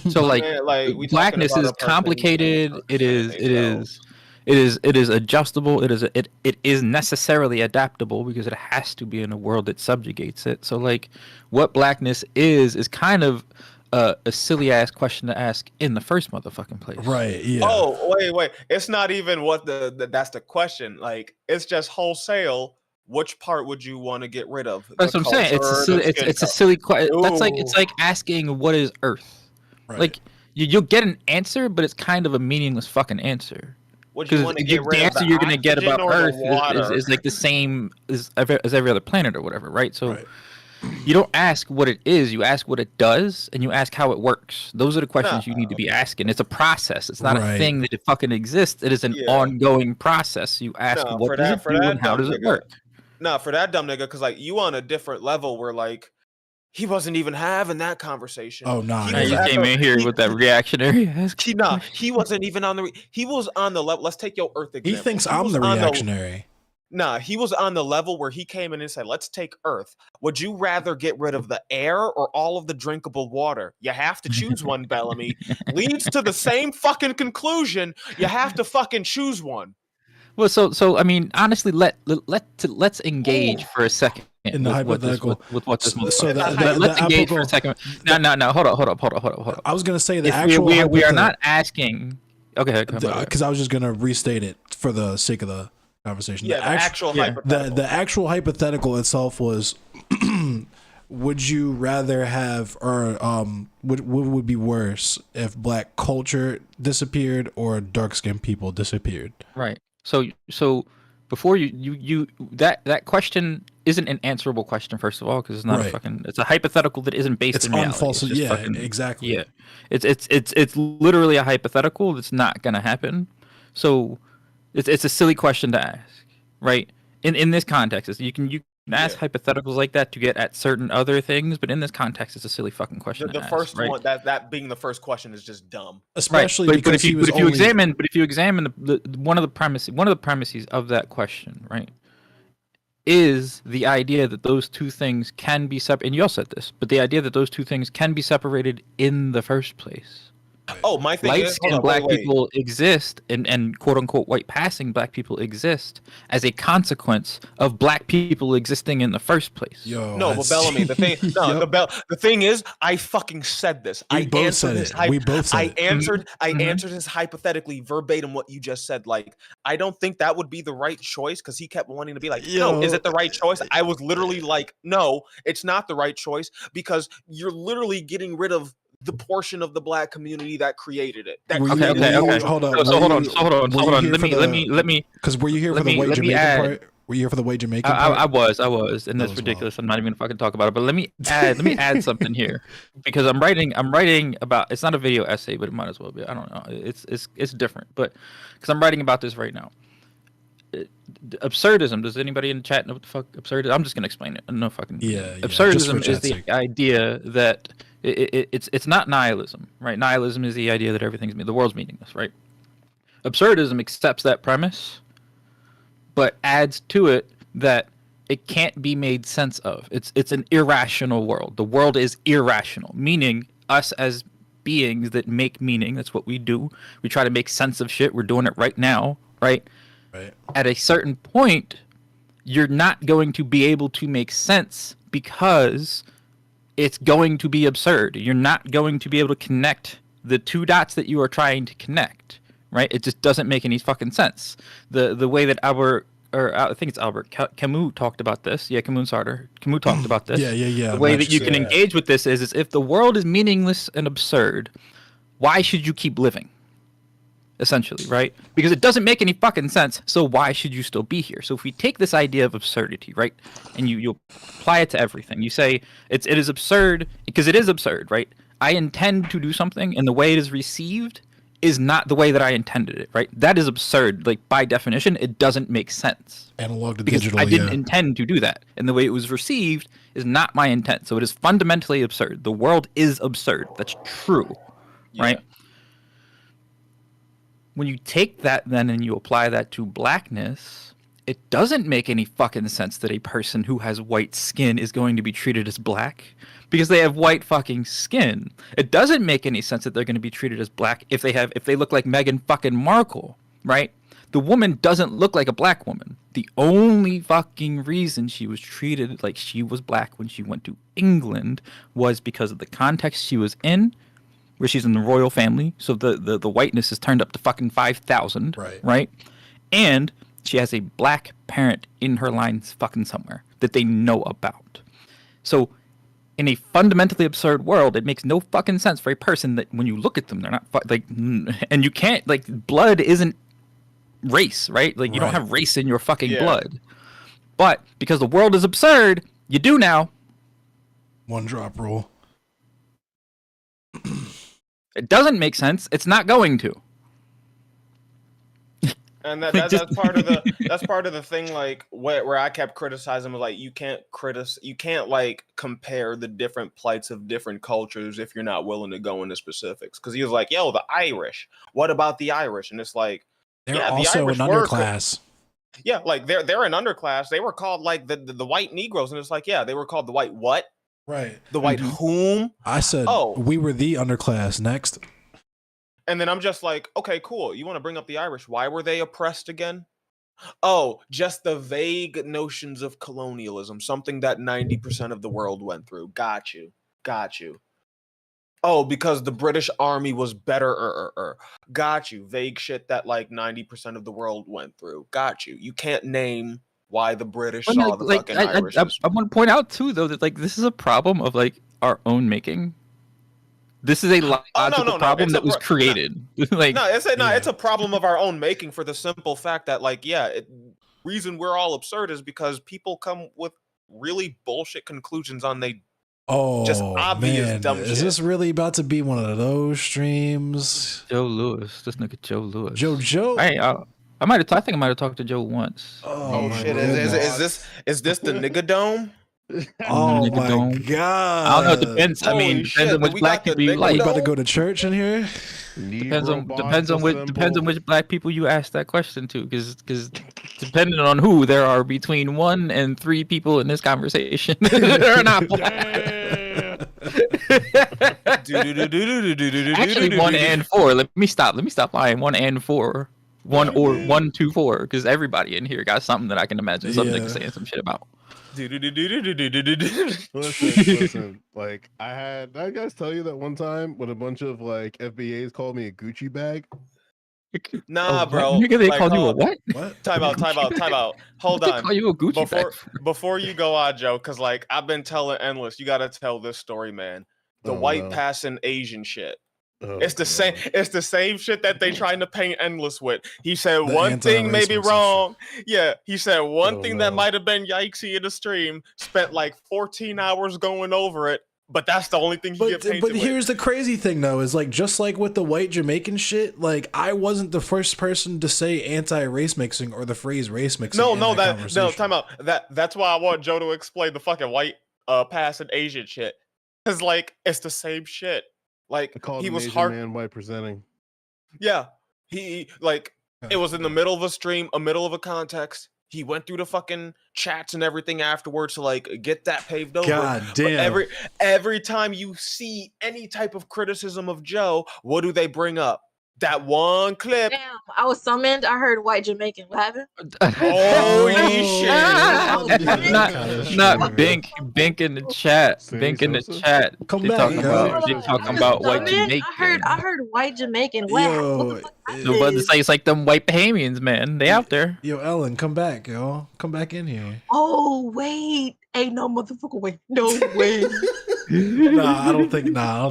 So like, Man, like, we talking blackness about is a person complicated. who's It is themselves. it is adjustable. It is necessarily adaptable because it has to be in a world that subjugates it. So like, what blackness is kind of a silly ass question to ask in the first motherfucking place. Right. Yeah. Oh, wait. It's not even what that's the question. Like, it's just wholesale. Which part would you want to get rid of? That's The what I'm saying. It's a culture, silly, the it's skin it's a color? silly question. That's like Ooh. it's like asking what is Earth. Right. Like you'll get an answer, but it's kind of a meaningless fucking answer. Would you Because want to get the rid of answer the you're gonna get oxygen about or the Earth water? is like the same as every other planet or whatever, right? So Right. you don't ask what it is, you ask what it does, and you ask how it works. Those are the questions No. you need to be asking. It's a process. It's not Right. a thing that it fucking exists. It is an Yeah. ongoing process. You ask No, what for does that- it for do that and how dumb does it nigga. work. No, for that dumb nigga, because like you on a different level where like he wasn't even having that conversation. Oh, nah, He Now yeah. was you at came the- in here he- with that reactionary ask. he wasn't even on the. He was on the level. Let's take your Earth example. He thinks He I'm was the on reactionary. Nah, he was on the level where he came in and said, "Let's take Earth. Would you rather get rid of the air or all of the drinkable water? You have to choose one, Bellamy. Leads to the same fucking conclusion. You have to fucking choose one." Well, so I mean, honestly, let's engage for a second In the hypothetical. with what this So motherfucker- the let's engage for a applicable- second. No, hold up. I was gonna say the If actual we are hypothet- not asking. Okay, because I was just gonna restate it for the sake of the conversation. Yeah, the actual hypothetical. the actual hypothetical itself was would you rather have or what would be worse if black culture disappeared or dark skinned people disappeared? Right. So before you that question isn't an answerable question, first of all, because it's not Right. a fucking, it's a hypothetical that isn't based It's in reality. unfalsifiable. It's just Yeah, fucking- exactly. Yeah, it's literally a hypothetical that's not gonna happen. So it's a silly question to ask, right? In this context, you can ask hypotheticals like that to get at certain other things, but in this context, it's a silly fucking question. The to ask, first right? one, that being the first question, is just dumb. Especially But because if you, he was but if you only examine the one of the premises of that question, right, is the idea that those two things can be separated. And you all said this, but the idea that those two things can be separated in the first place, Oh, my thing Light is, hold skinned on, black wait. people exist and quote unquote white passing black people exist as a consequence of black people existing in the first place. Yo, No, but Bellamy, the thing, no, Yup. the thing is, I fucking said this. We I both answered said his it. We both said I it. answered, I Mhm. answered his hypothetically verbatim what you just said. Like, I don't think that would be the right choice because he kept wanting to be like, no, is Yo. it the right choice? I was literally like, no, it's not the right choice because you're literally getting rid of the portion of the black community that created it. That Were you- created Okay, the okay. culture. Hold on. So were hold on, you- hold on, were hold you on. here Let for me, let me. Because were you here let for the me- white let me Jamaican add- part? Were you here for the white Jamaican part? I was, and That that's was ridiculous. I'm not even gonna fucking talk about it. But let me add something here, because I'm writing about. It's not a video essay, but it might as well be. I don't know. It's different, but because I'm writing about this right now. Absurdism. Does anybody in the chat know what the fuck absurdism? I'm just gonna explain it. No fucking. Yeah, just for Absurdism is chat's the sake. idea that it's not nihilism, right? Nihilism is the idea that everything's the world's meaningless, right? Absurdism accepts that premise, but adds to it that it can't be made sense of. It's an irrational world. The world is irrational, meaning us as beings that make meaning. That's what we do. We try to make sense of shit. We're doing it right now, right? Right. At a certain point, you're not going to be able to make sense because it's going to be absurd. You're not going to be able to connect the two dots that you are trying to connect, right? It just doesn't make any fucking sense. The way that I think it's Albert Camus talked about this. Yeah, Camus Sartre. Camus talked about this. Yeah. The way I'm that you can actually- engage with this is if the world is meaningless and absurd, why should you keep living? Essentially, right? Because it doesn't make any fucking sense. So why should you still be here? So if we take this idea of absurdity, right, and you apply it to everything, you say it is absurd because it is absurd, right? I intend to do something, and the way it is received is not the way that I intended it, right? That is absurd. Like by definition, it doesn't make sense. Analog to Because digital. I didn't yeah. intend to do that, and the way it was received is not my intent. So it is fundamentally absurd. The world is absurd. That's true, right? When you take that then and you apply that to blackness, it doesn't make any fucking sense that a person who has white skin is going to be treated as black because they have white fucking skin. It doesn't make any sense that they're going to be treated as black if they look like Meghan fucking Markle, right? The woman doesn't look like a black woman. The only fucking reason she was treated like she was black when she went to England was because of the context she was in, where she's in the royal family, so the whiteness is turned up to fucking 5,000, right? And she has a black parent in her lines fucking somewhere that they know about. So in a fundamentally absurd world, it makes no fucking sense for a person that when you look at them, they're not and you can't, like, blood isn't race, right? Like, you don't have race in your fucking blood. But because the world is absurd, you do now. One drop rule. It doesn't make sense. It's not going to. And that's part of the thing, like where I kept criticizing was like you can't like compare the different plights of different cultures if you're not willing to go into specifics. Because he was like, yo, the Irish. What about the Irish? And it's like They're the also Irish an were underclass. Yeah, like they're an underclass. They were called like the white Negroes, and it's like, yeah, they were called the white what? Right. The white whom? I said we were the underclass. Next. And then I'm just like, okay, cool. You want to bring up the Irish? Why were they oppressed again? Oh, just the vague notions of colonialism, something that 90% of the world went through. Got you. Oh, because the British Army was better. Got you. Vague shit that like 90% of the world went through. Got you. You can't name why the British saw the fucking Irish. I want to point out too, though, that like this is a problem of like our own making. This is a logical problem that was created. It's a problem of our own making for the simple fact that, like, reason we're all absurd is because people come with really bullshit conclusions on just obvious dumb shit. Is this really about to be one of those streams? Joe Lewis, this nigga Joe Lewis. Joe. Hey, I think I might have talked to Joe once. Oh shit! Is this the nigga dome? Oh my God! god! I don't know. It depends. I mean, depends on which black people you like. You about to go to church in here? Depends on which black people you ask that question to, because depending on who, there are between 1 and 3 people in this conversation that are not black. Actually, 1 and 4. Let me stop lying. 1 and 4. One or 1, 2, 4. Because everybody in here got something that I can imagine some Yeah. niggas saying some shit about. Listen, like did I guys tell you that one time when a bunch of like FBAs called me a Gucci bag? Nah, what? bro. Nigga, they like, called you a hold- what? What? Time out. Hold They on. call you a Gucci bag. Before you go on, Joe, because like I've been telling Endless, you gotta tell this story, man. The Oh, white no. passing Asian shit. Oh, It's the God. same. It's the same shit that they trying to paint Endless with. He said The one thing may be anti-race mixing wrong. Yeah, he said one Oh, thing that no. might have been yikesy in the stream. Spent like 14 hours going over it, but that's the only thing he get painted But with. here's the crazy thing though, is like just like with the white Jamaican shit, like I wasn't the first person to say anti-race mixing or the phrase race mixing. No, in no, that no. conversation. Time out. That's why I want Joe to explain the fucking white passing Asian shit. Cause like it's the same shit. Like I called he an was Asian hard. man white presenting. Yeah, he like it was in the middle of a stream, a middle of a context. He went through the fucking chats and everything afterwards to like get that paved over. God But damn. every time you see any type of criticism of Joe, what do they bring up? That one clip. Damn, I was summoned. I heard white Jamaican. What happened? Holy shit! Not Bink in the chat. Sammy Bink in the Sosa? chat. Come They back, talking yo. about they I talking was about white summoned. Jamaican. I heard white Jamaican. What, Yo, what the fuck I was about to say it's like them white Bahamians, man. They out there. Yo, Ellen, come back, yo. Come back in here. Oh wait, ain't no motherfucker way. No way. I don't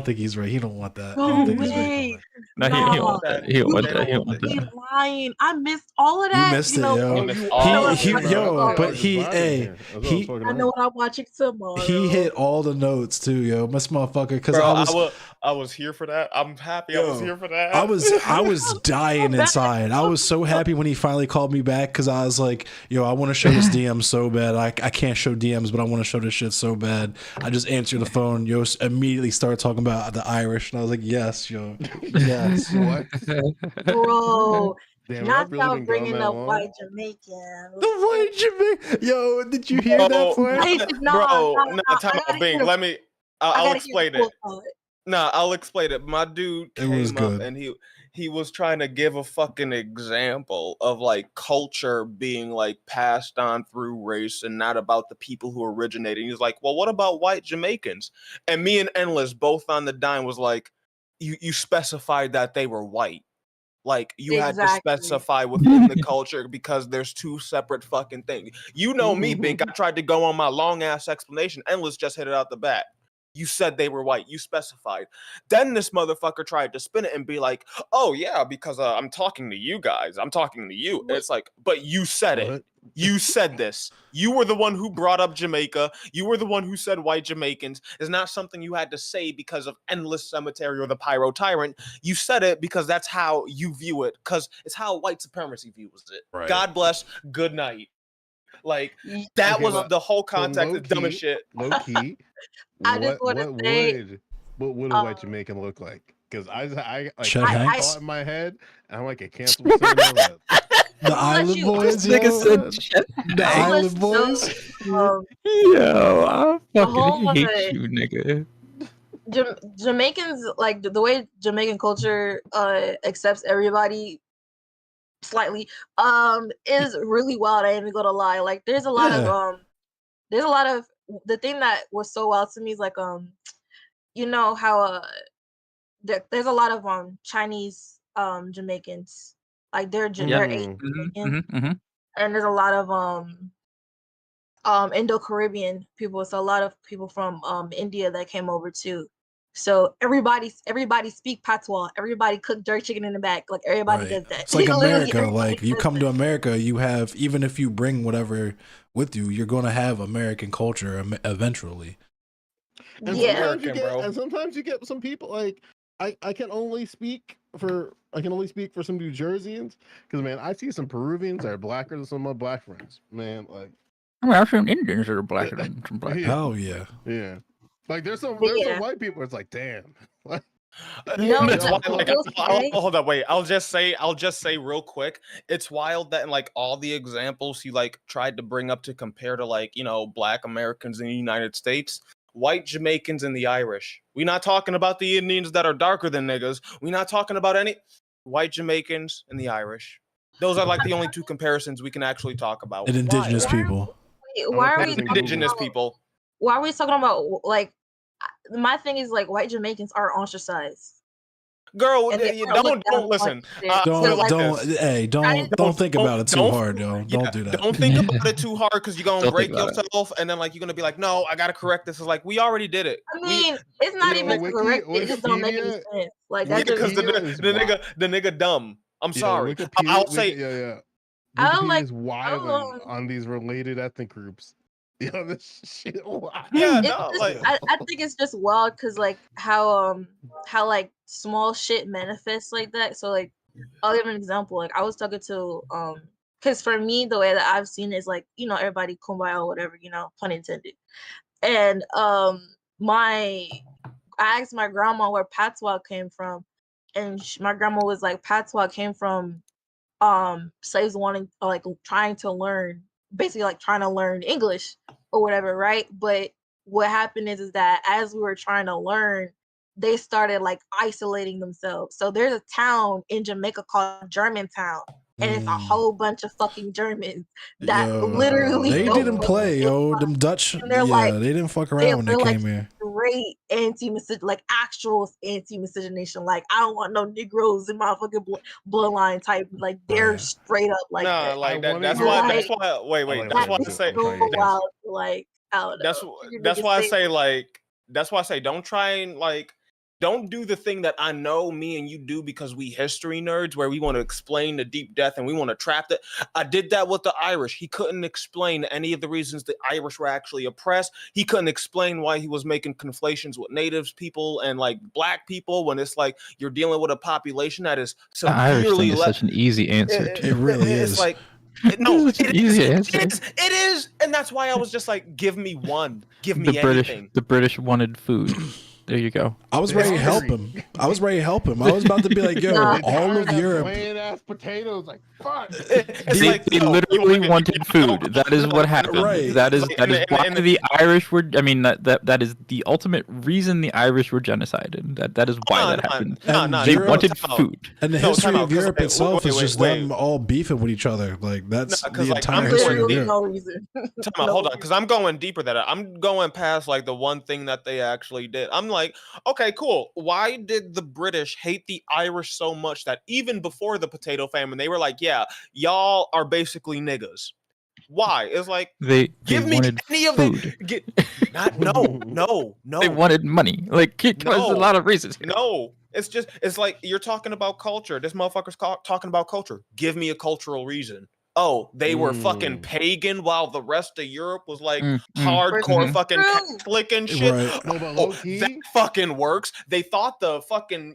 think he's right. He don't want that. I No don't think he's way. No, he don't want that. He don't want that. He don't want He that. lying. I missed all of You that. missed it, know, yo. You missed He, all of he, it. yo, but I he, was vibing hey, here. That's what I he, was talking I know about. what I'm watching tomorrow. he hit all the notes too, yo. This motherfucker, because Bro, I I was here for that. I'm happy I was Yo, here for that. I was dying inside. I was so happy when he finally called me back because I was like, yo, I want to show this DM so bad. I can't show DMs, but I want to show this shit so bad. I just answered the phone. Yo, immediately started talking about the Irish, and I was like, yes, yo, yes. What? Bro, Damn, not I've really y'all been gone bringing that up long. white Jamaican. The white Jamaican. Yo, did you hear Bro, that part? Time out, Bing. Let me. I'll explain it. Nah, I'll explain it. My dude It was came up good. and he was trying to give a fucking example of like culture being like passed on through race and not about the people who originated. He was like, well, what about white Jamaicans? And me and Endless both on the dime was like, you specified that they were white. Like you had to Exactly. specify within the culture because there's two separate fucking things. You know me, Bink. I tried to go on my long ass explanation. Endless just hit it out the bat. You said they were white. You specified. Then this motherfucker tried to spin it and be like, "Oh yeah, because I'm talking to you guys. I'm talking to you." And it's like, but you said it. What? You said this. You were the one who brought up Jamaica. You were the one who said white Jamaicans. It's not something you had to say because of Endless Cemetery or the Pyro Tyrant. You said it because that's how you view it. Because it's how white supremacy views it. Right. God bless. Good night. Like that Okay, was but- the whole context. low It's dumb as key- shit. Low key. I just wanna say, what would a white Jamaican look like? Because I like Chet I Hanks? thought in my head, and I'm like, I can't say that. The I'll let Island you- Boys, This nigga yo. said shit. The I'll let Island you know, Boys. Yo, I The whole fucking of hate it. you, nigga. Jamaicans, like the way Jamaican culture accepts everybody slightly is really wild. I ain't even gonna lie. Like there's a lot of the thing that was so wild to me is like you know how there's a lot of Chinese Jamaicans, like they're they're Asian, and there's a lot of Indo-Caribbean people. So a lot of people from India that came over too. So everybody speak patois. Everybody cook jerk chicken in the back. Like everybody Right. does that. It's like Literally America. everybody Like you does come to that. America, you have, even if you bring whatever with you, you're going to have American culture eventually. And Yeah. sometimes you American, get, bro. and sometimes you get some people like I can only speak for some New Jerseyans because man, I see some Peruvians that are blacker than some of my black friends. Man, like I mean, I've seen Indians that are blacker than some black. Yeah. Hell yeah. yeah, like there's some Yeah. white people. It's like damn. Like, No, It's but wild, like, I will say- hold up, wait. I'll just say real quick. It's wild that in like all the examples he like tried to bring up to compare to like, you know, black Americans in the United States, white Jamaicans and the Irish. We're not talking about the Indians that are darker than niggas. We're not talking about any white Jamaicans and the Irish. Those are like the only two comparisons we can actually talk about. And indigenous Why? people. Wait, why are we And talking indigenous about, people. Why are we talking about like? My thing is like white Jamaicans are ostracized. Girl, And they you are looked don't down listen. upon. Put it like Don't this. hey, don't think about it too don't- hard, yo. Yeah, Don't do that. Don't think about it too hard because you're gonna Don't break think about it. yourself, and then like you're gonna be like, no, I gotta correct this. It's like we already did it. I mean, it's not you know, even Wiki- correct. It just don't make any Wikipedia- sense. Like that because just, the nigga dumb. I'm sorry. I'll say yeah. I don't Wikipedia like- is wilding don't- on these related ethnic groups. Yo, this shit wild. Yeah, it's no, just, like I think it's just wild because like how like small shit manifests like that. So like I'll give an example. Like I was talking to because for me the way that I've seen it is like, you know, everybody kumbaya or whatever, you know, pun intended. And I asked my grandma where patois came from, and my grandma was like, patois came from slaves wanting like trying to learn, basically like trying to learn English or whatever, right? But what happened is that as we were trying to learn, they started like isolating themselves. So there's a town in Jamaica called Germantown, and it's a whole bunch of fucking Germans that Yo, literally they don't didn't play, yo. fuck. Them Dutch, And they're yeah, like- they didn't fuck around when they they're like came here. Great like actual anti-miscegenation. Like I don't want no Negroes in my fucking bloodline type. Like they're Right. straight up like nah, that. like I that. wanna That's hear why. like- That's why. Wait. like That's that. why I That's say. I'm trying so to guess. wild. Like I don't know. That's You that's niggas why I think- say like. That's why I say don't try and like. Don't do the thing that I know me and you do because we history nerds where we want to explain the deep death and we want to trap it. I did that with the Irish. He couldn't explain any of the reasons the Irish were actually oppressed. He couldn't explain why he was making conflations with natives people and like black people when it's like you're dealing with a population that is The Irish severely thing is such an easy answer. It really it's is. like no, It's an it easy is, answer. it is, and that's why I was just like, give me one, give me anything. The British wanted food. There you go. I was ready to help him. I was about to be like, yo, Nah. all of Europe. Plain ass potatoes, like fuck. It's They, like, they no, literally you- wanted food. That is what happened. Right. That is And- why and- the Irish were. I mean, that is the ultimate reason the Irish were genocided. That is why that happened. And They Europe- wanted time out. food. And the No, history time out, of 'cause, Europe okay, itself wait, is just wait. them all beefing with each other. Like that's No, 'cause, the like, entire I'm history of Literally Europe. no reason. Time out, No hold on, reason. because I'm going deeper than that. I'm going past like the one thing that they actually did. I'm like, okay, cool. Why did the British hate the Irish so much that even before the potato famine, they were like, yeah, y'all are basically niggas? Why? It's like, They give me wanted any of food. it. Not no. They wanted money. Like there's a No. lot of reasons. Here. No, it's like you're talking about culture. This motherfucker's talking about culture. Give me a cultural reason. Oh, they were fucking pagan while the rest of Europe was like hardcore Mhm. fucking True. Catholic and shit. Right. No, but Oh, low-key- that fucking works. They thought the fucking,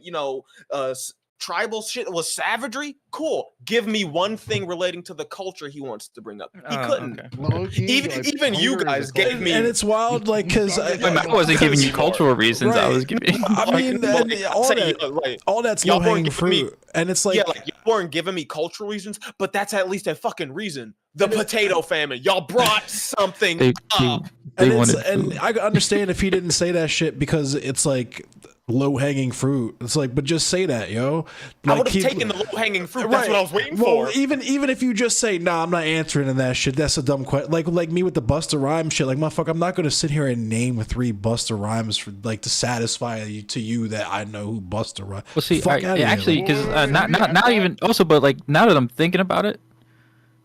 tribal shit was savagery. Cool. Give me one thing relating to the culture he wants to bring up. He couldn't. Okay. Low-key, Even you hunger is a guys gave culture. me- And it's wild, like, because Wait, I wasn't giving you cultural reasons. I was giving. I mean, and all that's Y'all low hanging weren't giving me- fruit, and it's like, yeah, like you weren't giving me cultural reasons, but that's at least a fucking reason. The potato famine. Y'all brought something They up. and, wanted and food. I understand if he didn't say that shit because it's like low hanging fruit. It's like, but just say that, yo. I Like, would have keep- taken the low hanging fruit. That's what I was waiting well, for. even if you just say, "Nah, I'm not answering in that shit," that's a dumb question. Like me with the Busta Rhymes shit. Like, motherfucker, I'm not gonna sit here and name 3 Busta Rhymes for like to satisfy you that I know who Busta Rhymes. Well, see, Fuck outta here. actually, because not even also, but like now that I'm thinking about it,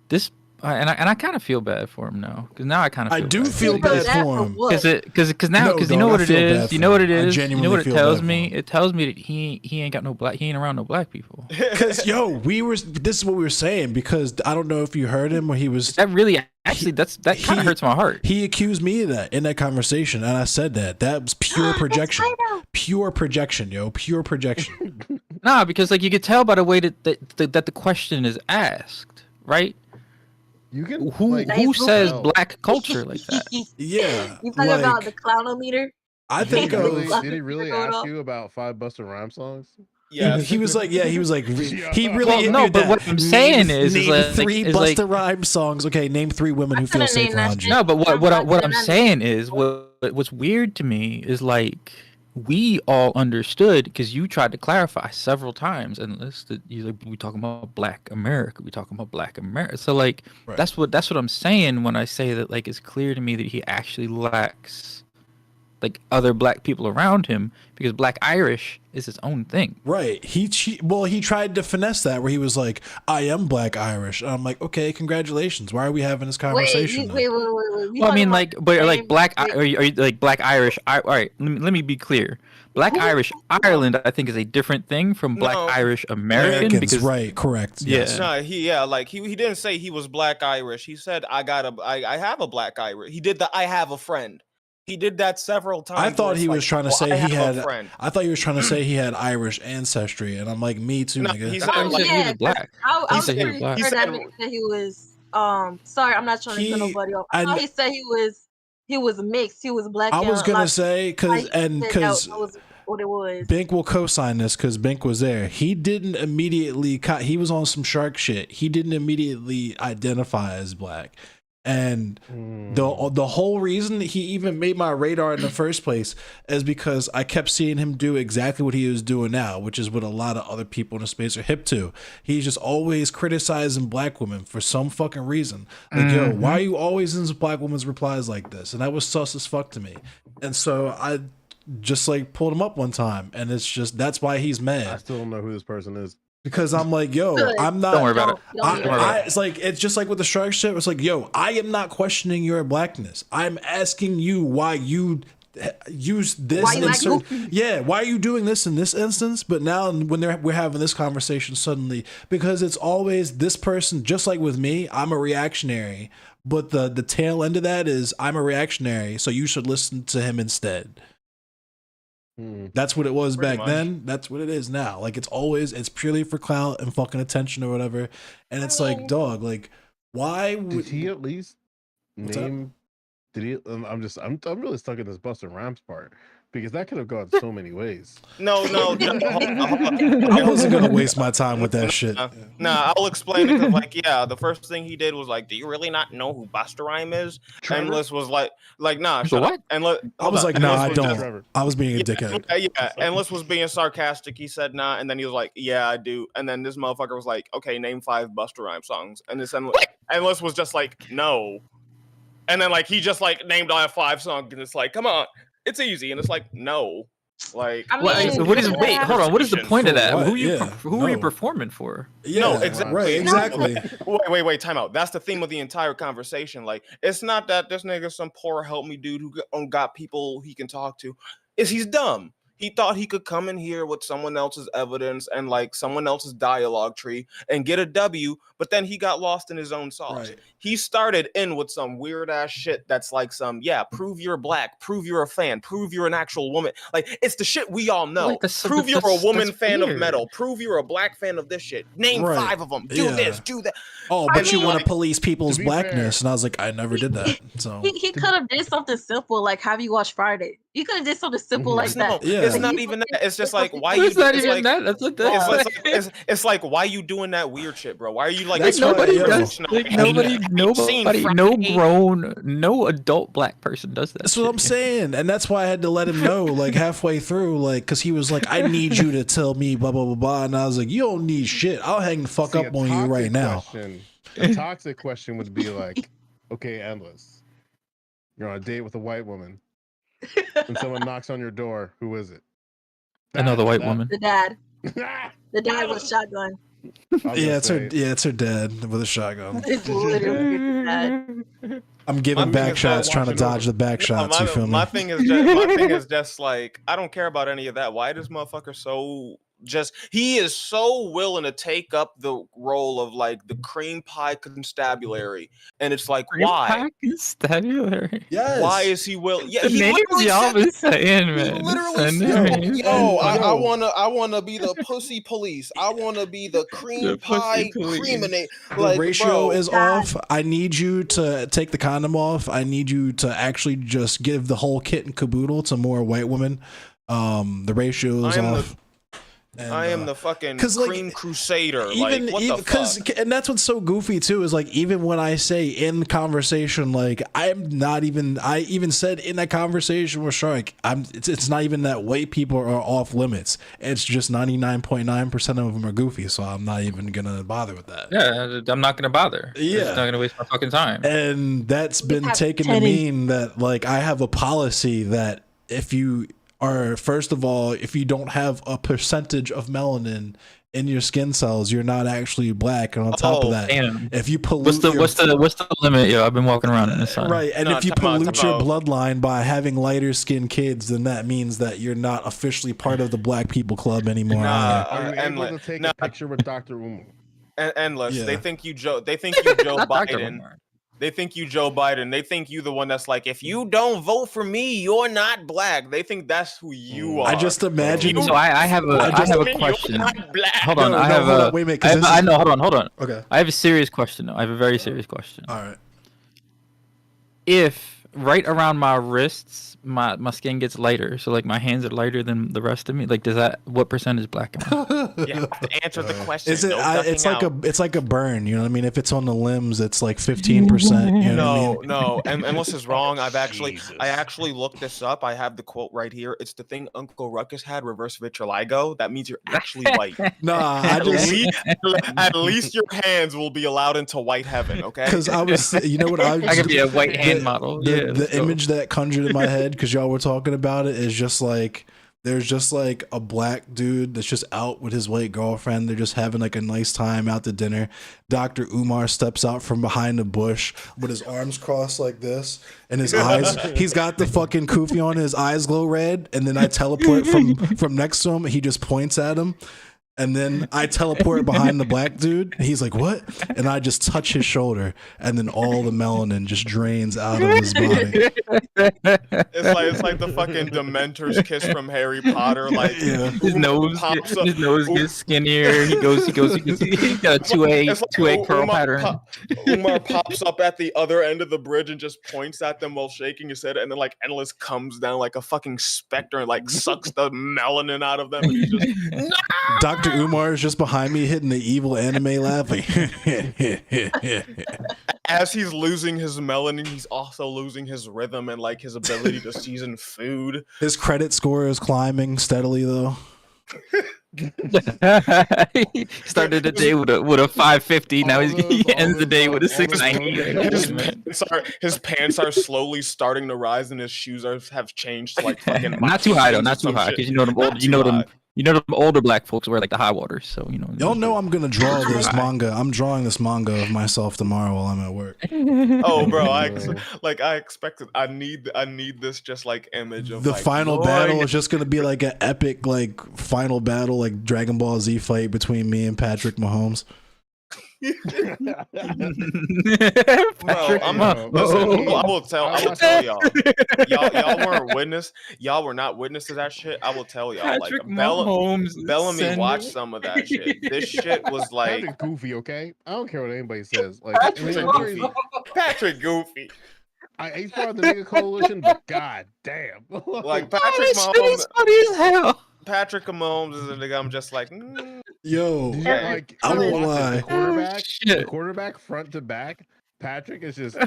this and I kind of feel bad for him now because now I kind of I do feel Feel bad bad for him. what? because now No, because dog, you know I what it feel bad is, for you know what it him. I is, you genuinely know what it feel tells bad me. for him. It tells me that he ain't got no black, he ain't around no black people. Because yo, this is what we were saying. Because I don't know if you heard him or he was. That really actually that kind he- of hurts my heart. He accused me of that in that conversation, and I said that was pure projection, pure projection, yo, pure projection. Nah, because like you could tell by the way that the question is asked, right? You can Who like, who says tell. black culture like that? Yeah, You talking about like, the clownometer? I think Did he of. really, did he really Going ask off. you about 5 Busta Rhymes songs? Yeah. He was like, he really. Well, hit no, me with but that. what I'm saying is name like- 3 is like- Busta Rhymes songs. Okay, name 3 women who feel couldn't safe name that around you. shit. No, but what I'm I'm not saying is what But what's weird to me is like we all understood because you tried to clarify several times and listed you like we talking about Black America, we talking about Black America. So like Right. that's what I'm saying when I say that like it's clear to me that he actually lacks like other Black people around him because Black Irish is his own thing. Right. He tried to finesse that where he was like, I am Black Irish. And I'm like, okay, congratulations. Why are we having this conversation? Wait. Well, I mean, like, but like Black, are you like Black Irish? All right, let me be clear. Black Irish Ireland, I think, is a different thing from Black No. Irish American. Americans, Because right, correct. Yeah. Yes. No, he didn't say he was Black Irish. He said I have a Black Irish. He did the I have a friend. He did that several times. I where thought it's he like, was trying to "Oh, say I he have a had. friend." I thought he was trying to say he had Irish ancestry, and I'm like, me too, No, nigga. he's I thought not he like, said he was Black. I He was said he was pretty Black. sure He that said- meant that he was sorry, I'm not trying to tell He- nobody off. I I thought kn- he said he was mixed. He was Black. I was and gonna like, say because that was what it was. Bink will co-sign this because Bink was there. He didn't immediately. He was on some shark shit. He didn't immediately identify as Black, and the whole reason he even made my radar in the first place is because I kept seeing him do exactly what he was doing now, which is what a lot of other people in the space are hip to. He's just always criticizing Black women for some fucking reason. Like, yo, why are you always in this Black woman's replies like this? And that was sus as fuck to me. And so I just like pulled him up one time, and it's just that's why he's I mad, still don't know who this person is. because I'm like, yo, Good. I'm not. Don't worry about it. It's like it's just like with the shark shit. It's like, yo, I am not questioning your Blackness. I'm asking you why you use this. Why you act certain, yeah, why are you doing this in this instance? But now when we're having this conversation suddenly, because it's always this person. Just like with me, I'm a reactionary. But the tail end of that is I'm a reactionary, so you should listen to him instead. That's what it was Pretty back much. then. That's what it is now. Like it's purely for clout and fucking attention or whatever. And it's like, dog, like why Did would he at least What's up? name? Did he? I'm really stuck in this Busta Rhymes part because that could have gone so many ways. no. I wasn't gonna waste my time with that shit. Nah, I'll explain it. 'Cause, like, yeah, the first thing he did was like, "Do you really not know who Busta Rhyme is?" Endless was like, nah, So shut up. what? I was like, no, I Endless was don't. Trevor. I was being a dickhead. Yeah, Endless was being sarcastic. He said nah, and then he was like, "Yeah, I do." And then this motherfucker was like, "Okay, name 5 Busta Rhymes songs." And this Endless was just like, "No." And then like he just like named all 5 songs, and it's like, "Come on, it's easy." And it's like, "No." Like, I What, mean, what is? Wait, hold on. What is the point of For that? what? Who you Yeah, who are you no. performing for? Yeah, No, exactly. right, exactly. wait, time out. That's the theme of the entire conversation. Like, it's not that this nigga some poor help me dude who got people he can talk to. He's dumb. He thought he could come in here with someone else's evidence and like someone else's dialogue tree and get a W, but then he got lost in his own sauce. Right. He started in with some weird ass shit that's like prove you're Black, prove you're a fan, prove you're an actual woman. Like, it's the shit we all know. Like, that's- prove you're a that's- woman that's fan of weird. metal, prove you're a Black fan of this shit. Name Right. 5 of them. Do Yeah. this, do that. Oh, I but you mean, want like, to police people's to be Blackness, and I was like, I never did that. So he could have did something simple like have you watch Friday. You could have did something simple Mhm. like It's no, that. Yeah. it's Like, not you even fucking- that. It's just like, why It's you? not It's even like, that. That's what it's like, why you doing that weird shit, bro? Why are you like? That's Like, why, nobody yo. does. Like nobody, no grown, no adult Black person does that. that's what I'm shit. saying, and that's why I had to let him know, like halfway through, like, because he was like, "I need you to tell me blah blah blah blah," and I was like, "You don't need shit. I'll hang the fuck See, up a on you toxic right now." A toxic question would be like, okay, Endless, you're on a date with a white woman, and someone knocks on your door. Who is it? Another white woman. The dad. woman. The dad with a shotgun. Yeah, it's her dad with a shotgun. It's literally the dad. I'm giving My back thing is shots, that trying to watching dodge the back shots. You feel me? my thing is just like, I don't care about any of that. Why this motherfucker so he is so willing to take up the role of like the cream pie constabulary, and it's like, why? Constabulary. Yes. Why is he willing? Yeah, The he names literally y'all said been saying, He man. literally The said, names. "Yo, I Yo. wanna be the pussy police. I wanna be the cream The pussy pie police. creaminate." The Like, ratio bro, is God. off. I need you to take the condom off. I need you to actually just give the whole kit and caboodle to more white women. The ratio is I am the- off. And, I am the fucking 'cause, like, cream crusader. even like, what the fuck? and that's what's so goofy too is like even when I say in conversation, like I even said in that conversation with Shark, it's not even that white people are off limits. It's just 99.9% of them are goofy, so I'm not even gonna bother with that. Yeah, I'm not gonna bother. Yeah. It's not gonna waste my fucking time. And that's been have taken to 10 mean that like I have a policy that if you are, first of all, if you don't have a percentage of melanin in your skin cells, you're not actually black. And on top Oh, of that, damn. if you pollute What's the your, what's the limit? Yo, I've been walking around in the sun. right, and No, if you time out, pollute time your out. bloodline by having lighter skinned kids, then that means that you're not officially part of the Black People Club anymore. Nah, Are you able endless. to take Nah, a picture with Dr. Umar? endless. Yeah. They think you Joe. They think you Joe Not Dr. Biden. Umar. They think you Joe Biden. They think you the one that's like, if you don't vote for me, you're not black. They think that's who you are. I just imagine. So I have a I have a You're question. not black. Hold on, No, I no, have hold a. on, wait a minute, 'cause I, have, this I is- know. Hold on. Okay, I have a serious question though. I have a very serious question. all right. If right around my wrists, my skin gets lighter, so like my hands are lighter than the rest of me, like does that what percentage black am I? You have to answer the question. Is it? No ducking It's like out. a burn. You know what I mean? If it's on the limbs, it's like 15%. You know what I mean? No, and unless is wrong. I actually looked this up. I have the quote right here. It's the thing Uncle Ruckus had, reverse vitiligo. That means you're actually white. Nah, I just At least your hands will be allowed into white heaven, okay? because I was, you know what I could be a white hand model. Yeah, The let's go. image that conjured in my head because y'all were talking about it is just like there's just like a black dude that's just out with his white girlfriend. They're just having like a nice time out to dinner. Dr. Umar steps out from behind a bush with his arms crossed like this and his eyes. He's got the fucking kufi on. His eyes glow red, and then I teleport from next to him. He just points at him. And then I teleport behind the black dude. And he's like, "What?" And I just touch his shoulder, and then all the melanin just drains out of his body. It's like the fucking Dementor's kiss from Harry Potter. Like His nose, pops up- his nose gets skinnier. He goes. He's got a two A curl Umar pattern. Umar pops up at the other end of the bridge and just points at them while shaking his head, and then like Endless comes down like a fucking specter and like sucks the melanin out of them. And he just Dr. Umar is just behind me hitting the evil anime laughing. as he's losing his melanin, he's also losing his rhythm and like his ability to season food. His credit score is climbing steadily though. He started the day with a 550. Now he ends the day with a 690. His pants are slowly starting to rise, and his shoes have changed to like fucking. Not too high though. Not too some high shit. because you know them Not old. too You know them older black folks wear like the high waters. So you know. Y'all know I'm gonna draw this manga. I'm drawing this manga of myself tomorrow while I'm at work. Oh, bro! I expected. I need this just like image of The like, final Lord. battle is just gonna be like an epic like final battle like Dragon Ball Z fight between me and Patrick Mahomes. Bro, listen, I will tell y'all. Y'all weren't witness. Y'all were not witness to that shit. I will tell y'all. Patrick Like Mahomes Bellamy send- watched some of that shit. This shit was like Patrick Goofy, okay? I don't care what anybody says. Like, Patrick I'm Goofy. crazy. Patrick Goofy. He's part of the nigga coalition, but god damn. Like Oh, Patrick this shit is Mahomes. funny as hell. Patrick Mahomes is a nigga. I'm just like. Yo, Like, I won't watch it, lie. The quarterback, Shit. the quarterback front to back. Patrick is just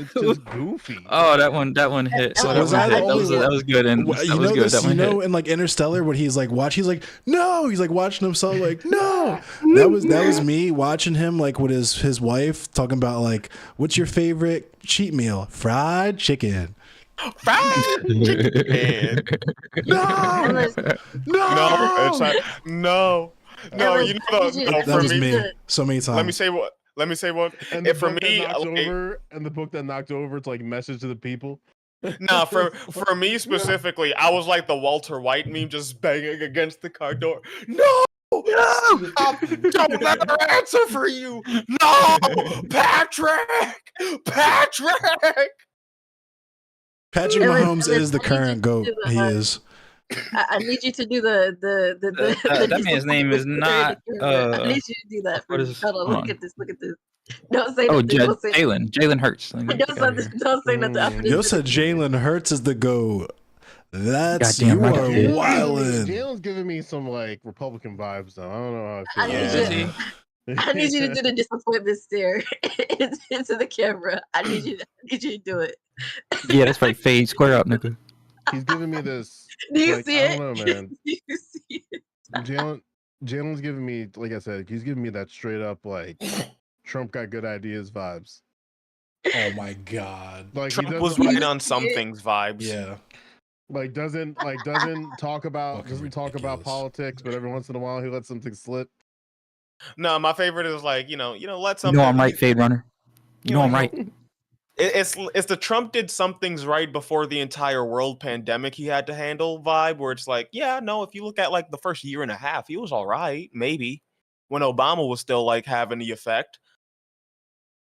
goofy. Oh, that one hit. So That was one I the hit. only That was good. And Well, that you was know good. this, That you one know, hit. in like Interstellar, when he's like he's like, no, he's like watching himself like, no. That was me watching him like with his wife talking about like, what's your favorite cheat meal? Fried chicken. Fried chicken. No, No, it's not. No. You know, no, that for was me. me so many times. Let me say what. And the If for book me, that knocked like, over, and the book that knocked over, it's like message to the people. nah, for me specifically, I was like the Walter White meme, just banging against the car door. No, stop! Don't let her answer for you. No, Patrick. Patrick Ellis, Mahomes Ellis, is the I need you current to goat. do the, He is. I need you to do the That man's name is not. I need you to do that. For what me. is- Hold on, hold look on. at this. Look at this. Don't say Oh, nothing. Don't say Jalen Hurts. don't say nothing. I need Yo you said to- Jalen Hurts is the goat. That's Goddamn you right. are Yeah. wildin'. Jalen's giving me some like Republican vibes though. I don't know how I I need feel. you. about that. I need you to do the disappointment stare into the camera. I need you to do it. Yeah, that's right. Fade square up, nigga. He's giving me this. Do you Like, see I it? don't know, man. Do you see it? Jalen's giving me, like I said, he's giving me that straight up like Trump got good ideas vibes. Oh my god. Like Trump he was doesn't right on some things vibes. Yeah. doesn't talk about Fucking doesn't talk about ridiculous. politics, but every once in a while he lets something slip. No, my favorite is like, let You something. know I'm right, Fade Runner. You know I'm like, right. It's the Trump did some things right before the entire world pandemic he had to handle vibe, where it's like, yeah, no, if you look at like the first year and a half, he was all right, maybe, when Obama was still like having the effect.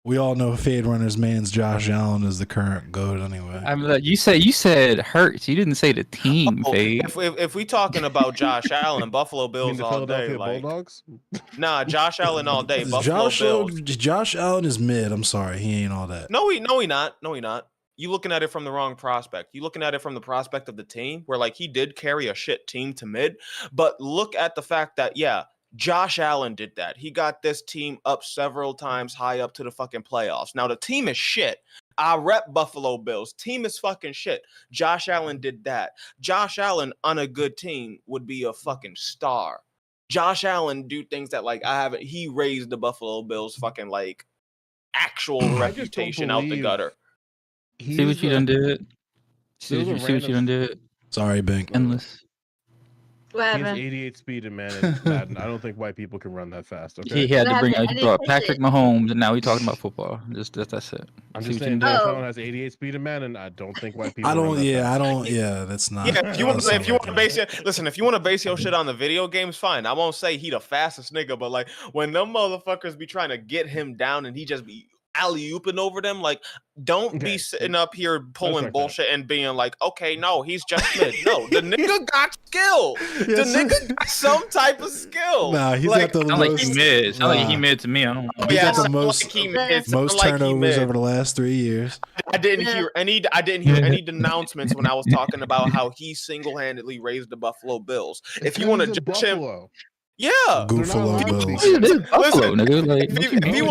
We all know Fade Runner's man's Josh Allen is the current GOAT anyway. I'm like, you said Hurts. You didn't say the team, Oh, Fade. if we talking about Josh Allen, Buffalo I mean, Bills the all day, Philadelphia like, Bulldogs. nah, Josh Allen all day, Buffalo Bills. Josh Allen is mid. I'm sorry, he ain't all that. No, he not. You looking at it from the wrong prospect. You looking at it from the prospect of the team, where like he did carry a shit team to mid, but look at the fact that Josh Allen did that. He got this team up several times, high up to the fucking playoffs. Now the team is shit. I rep Buffalo Bills. Team is fucking shit. Josh Allen did that. Josh Allen on a good team would be a fucking star. Josh Allen do things that like he raised the Buffalo Bills fucking like actual I just don't reputation out the believe gutter. See what you done did. See Those are what you random- done did. Sorry, Bink. Endless. What He has happened? 88 speed in Madden. I don't think white people can run that fast. He Okay, had What to bring. happened? I He didn't brought catch Patrick it. Mahomes, and now we talking about football. That's it. I'm See just what saying. you done Josh Oh. Allen has 88 speed in Madden. I don't think white people. I run don't. that Yeah, fast. I don't. Yeah, that's not. Yeah, if you want that to sounds base right. it, listen. If you want to base your shit on the video games, fine. I won't say he the fastest nigga, but like when them motherfuckers be trying to get him down and he just be alley-ooping over them, like don't be Okay. sitting up here pulling respect that. bullshit and being like, okay, no, he's just mid. No, the nigga got skill. The Yes. nigga got some type of skill. Nah, he's like, got the Sound like most. he mid. Sound like he Nah. mid to me. I don't know. oh, He yeah, got the sound most- like he mid, sound Most like he turnovers mid. over the last 3 years. I didn't Yeah. hear any denouncements when I was talking about how he single-handedly raised the Buffalo Bills. If you want to He's in judge him, Buffalo. yeah. Goofalo allowed to Bills. be- This is Buffalo, nigga. Like, If what he, you if he mean?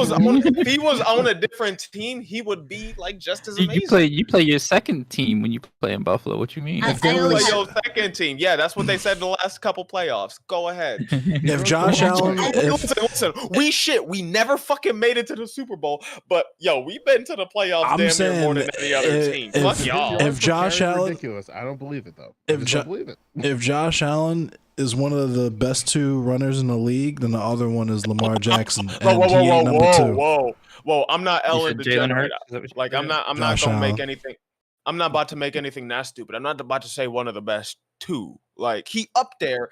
was on a different team, he would be like just as amazing. You play your second team when you play in Buffalo. What you mean? I- If there I Play only was- have- your second team. Yeah, that's what they said in the last couple playoffs. Go ahead. If Josh Well, Allen, Listen, we shit. We never fucking made it to the Super Bowl, but yo, we've been to the playoffs I'm damn saying, near more than any other team. if- Fuck y'all. if Josh Very Allen- ridiculous. I don't believe it though. if I just Jo- don't believe it. if Josh Allen is one of the best two runners in the league, then the other one is Lamar Jackson, and Whoa, whoa, he whoa, ain't whoa, number whoa, two. whoa! I'm not You Ellen said Jalen DeGenerate. Hurts? Is that what you Like I'm said? not Josh gonna make Allen. anything. I'm not about to make anything that stupid. I'm not about to say one of the best two. Like he up there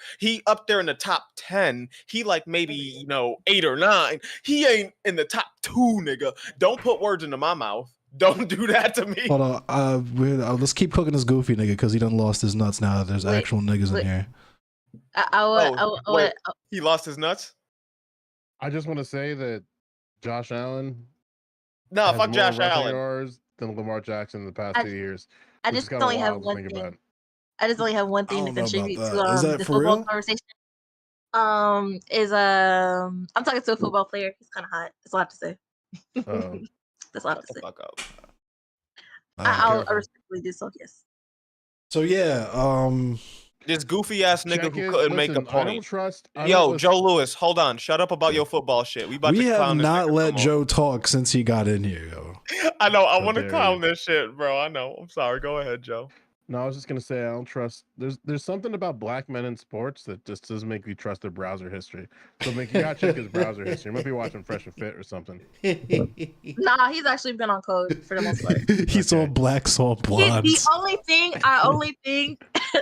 in the top 10. He like maybe 8 or 9. He ain't in the top 2, nigga. Don't put words into my mouth. Don't do that to me. Hold on, let's keep cooking this goofy nigga because he done lost his nuts now that there's Wait, actual niggas wait. in here. Wait, he lost his nuts? I just want to say that Josh Allen. No, has fuck more Josh rushing Allen. yards than Lamar Jackson in the past I- 2 years. I which is just kinda only have wild to one think thing. about. I just only have one I thing to don't know about contribute that. to Is that the for football real? conversation. I'm talking to a football player. He's kind of hot. That's all I have to say. Oh. That's all I have Shut to the say. fuck up. I careful. respectfully do so. Yes. So yeah, This goofy ass nigga Check who it. couldn't make a Listen, I don't point. trust. I Yo, don't listen- Joe Lewis, hold on. Shut up about your football shit. We about we to have clown this not nigga let some more. Joe talk since he got in here, yo. I know. I How want to dare clown you. this shit, bro. I know. I'm sorry. Go ahead, Joe. No, I was just gonna say I don't trust. There's something about black men in sports that just doesn't make me trust their browser history. So you gotta check his browser history. You might be watching Fresh and Fit or something. Nah, he's actually been on code for the most part. He saw Okay. black, saw The blondes. only thing,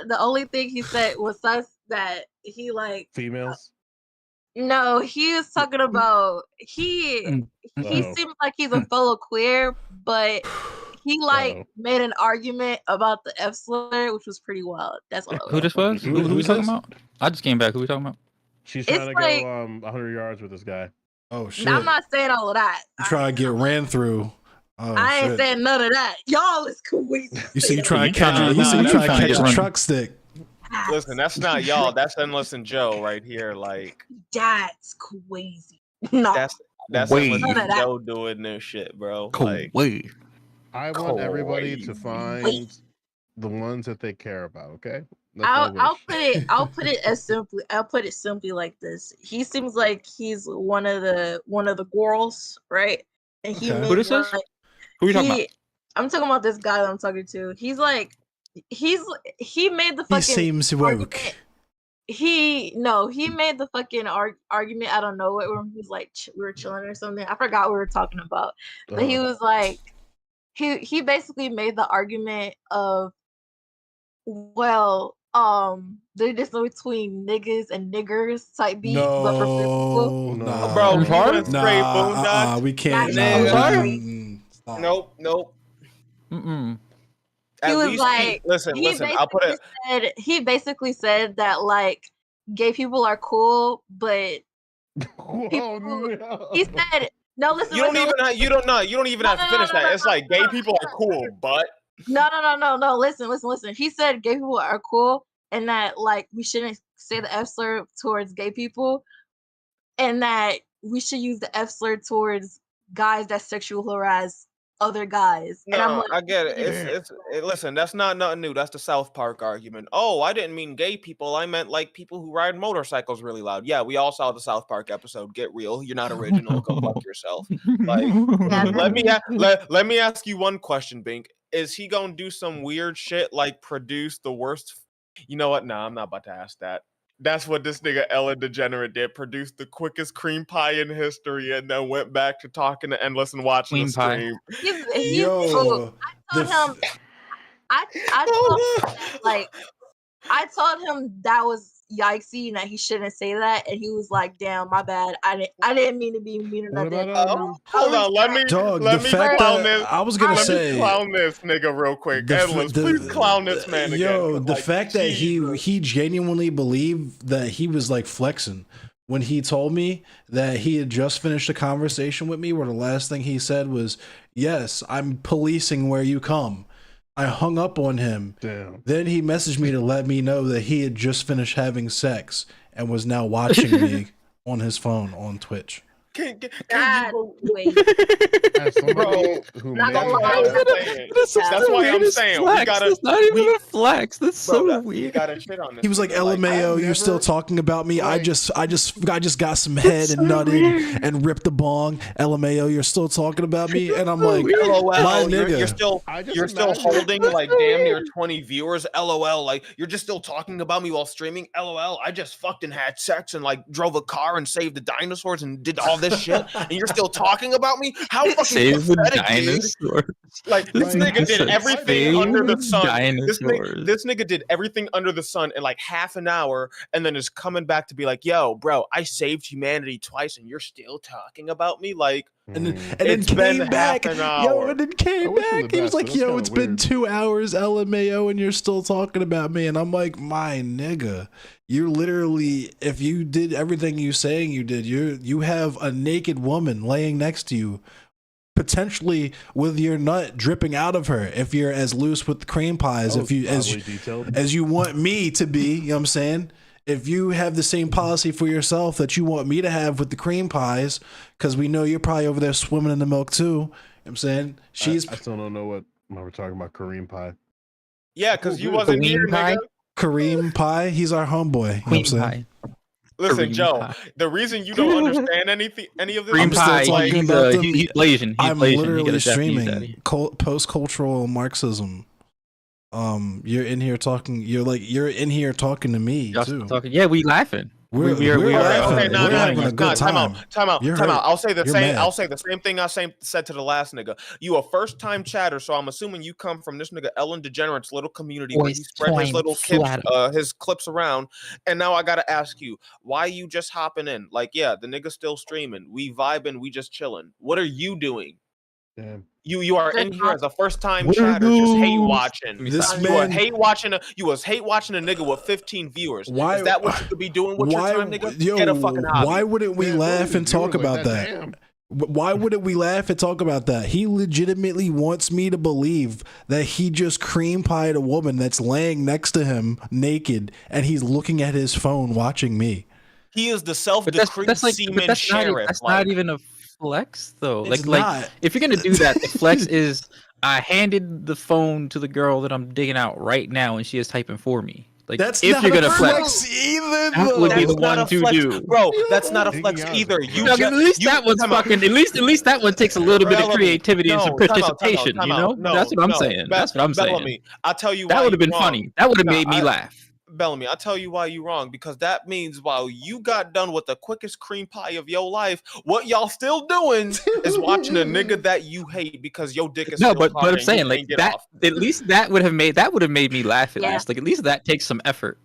the only thing he said was sus that he like. Females. No, he was talking about he Uh-oh. seems like he's a fellow queer, but he like Uh-oh. made an argument about the F slur, which was pretty wild. That's all. I Who this was? Who we who's talking this? about? I just came back. Who we talking about? She's It's trying to like- go 100 yards with this guy. Oh shit! I'm not saying all of that. You try to get ran through Oh, I ain't shit. saying none of that. Y'all is crazy. You see, you try You to catch tryna- a, you see, you nah, try you to tryna catch get a run- truck stick. Listen, that's not y'all. That's Endless and Joe right here. Like That's crazy. No. that's Wait. Endless None of and that. Joe doing this shit, bro. Like Wait. I want everybody to Crazy. find the ones that they care about. Okay. That's my I'll wish. put it as simply. I'll put it simply like this. He seems like he's one of the girls, right? And he Okay. made Who this is? like, Who are you talking about? I'm talking about this guy that I'm talking to. He's like he made the He fucking seems woke. argument. He made the fucking argument out of nowhere when he was like we were chilling or something. I forgot what we were talking about, but he was like he basically made the argument of, well, the difference between niggas and niggers type beat, but for people. No, nah, Bro, I'm he sorry? went straight boondocks. we can't. Yeah, Nah, sorry. stop. Nope. Mm-mm. He At was least like, listen. I'll put it. He basically said that like gay people are cool, but Oh, people- no. he said no. Listen, You don't listen, even you don't even have to finish that. It's like gay people are cool, but no. Listen. He said gay people are cool, and that like we shouldn't say the F slur towards gay people, and that we should use the F slur towards guys that sexual harass other guys. And I'm no, like, I get it. Listen, that's not nothing new. That's the South Park argument. Oh, I didn't mean gay people. I meant like people who ride motorcycles really loud. Yeah, we all saw the South Park episode. Get real. You're not original. Go fuck yourself. Like, Yeah, let me ask you one question, Bink. Is he gonna do some weird shit like produce the worst? You know what? Nah, I'm not about to ask that. That's what this nigga Ellen DeGenerate did. Produced the quickest cream pie in history, and then went back to talking to Endless and watching Cream the pie. stream. he's cool. Yo, I told him, I told him like I told him that was yikesy and that he shouldn't say that, and he was like, "Damn, my bad. I didn't mean to be mean or What nothing." about, Hold on, let me Dog, let the me fact clown that this. I was gonna Let say, me clown this nigga real quick. the f- Endless, the- please clown this man again. yo, 'cause, the like, fact that Jesus. he genuinely believed that he was like flexing when he told me that he had just finished a conversation with me where the last thing he said was, "Yes, I'm policing where you come." I hung up on him. damn. Then he messaged me to let me know that he had just finished having sex and was now watching me on his phone on Twitch. Can God, you wait. As somebody Bro, who not made gonna That's why lie. I'm saying. That's why I'm saying we gotta. That's not even we- a flex. That's Bro, so that- we weird. gotta shit on this. He was like, nigga, like, "LMAO, I've you're still never- talking about me. I like- just got some head and nutted and ripped the bong. LMAO, you're still talking about me." And I'm like, LOL, my you're nigga. still I just you're still imagine- holding like damn near 20 viewers. LOL, like you're just still talking about me while streaming. LOL, I just fucked and had sex and like drove a car and saved the dinosaurs and did all this shit, and you're still talking about me? How fucking Save the pathetic, dude. dinosaurs. Like this Like, nigga did save everything under the sun. Dinosaurs. This nigga did everything under the sun in like half an hour, and then is coming back to be like, "Yo, bro, I saved humanity twice, and you're still talking about me." Like, And then, Mm. and then It's been came back, half an yo, hour. and then I came wish him the back. He was best, like, but that's "Yo, kinda it's been weird. 2 hours, LMAO, and you're still talking about me." And I'm like, "My nigga, you're literally, if you did everything you saying you did, you have a naked woman laying next to you, potentially with your nut dripping out of her. If you're as loose with the cream pies, That if you was oddly detailed. as you want me to be, you know what I'm saying? If you have the same policy for yourself that you want me to have with the cream pies, because we know you're probably over there swimming in the milk too. You know what I'm saying? She's I still don't know what we're talking about. Kareem pie. yeah, because you wasn't Queen here, pie? nigga. Kareem Pie. He's our homeboy. You know what I'm Queen saying? pie. Listen, Kareem Joe. pie. The reason you don't understand any of this, Cream I'm still pie. talking He's, about them. he's Blasian. He's I'm Blasian. He literally got a Japanese streaming daddy. post-cultural Marxism. You're in here talking. You're in here talking to me Y'all too. still talking? Yeah, we laughing. We're we are laughing. Okay, We're having a good time time. out. You're Time hurt. out. I'll say the You're same. mad. I'll say the same thing I said to the last nigga. You a first time chatter, so I'm assuming you come from this nigga Ellen DeGenerate's little community where he Voice spread his time little flat. his clips around. And now I gotta ask you, why you just hopping in? Like, yeah, the nigga's still streaming. We vibing. We just chilling. What are you doing? Damn. You are in here as a first time What are chatter, just hate those? watching. This You were man- hate watching a nigga with 15 viewers. Why- Is that what you could be doing with Why, your time, nigga? yo, Get a fucking hobby. why wouldn't we Yeah, laugh really, and talk viewers like about that? Damn. Why wouldn't we laugh and talk about that? He legitimately wants me to believe that he just cream pied a woman that's laying next to him naked, and he's looking at his phone watching me. He is the But self-decreed that's like, semen but that's not, sheriff. that's like, not even a flex though. It's Like not. if you're gonna do that, the flex is I handed the phone to the girl that I'm digging out right now, and she is typing for me. Like That's if not you're a gonna flex flex, either. that would be That's the not one a to flex, do. bro. That's not a Hanging flex out. either. You know, at least that one's time out. fucking. At least that one takes a little bit of Bellamy, creativity and some no, time out, time out, participation. time You out. know, No, that's what I'm no. saying. That's what I'm saying. Bellamy, I'll tell you why That would have you're been wrong. funny. That would have No, made me laugh. Bellamy, I'll tell you why you wrong, because that means while you got done with the quickest cream pie of your life, what y'all still doing is watching a nigga that you hate because your dick is No, still but hard I'm and saying you like can't get that. off. At least that would have made me laugh. At Yeah. least, like at least that takes some effort.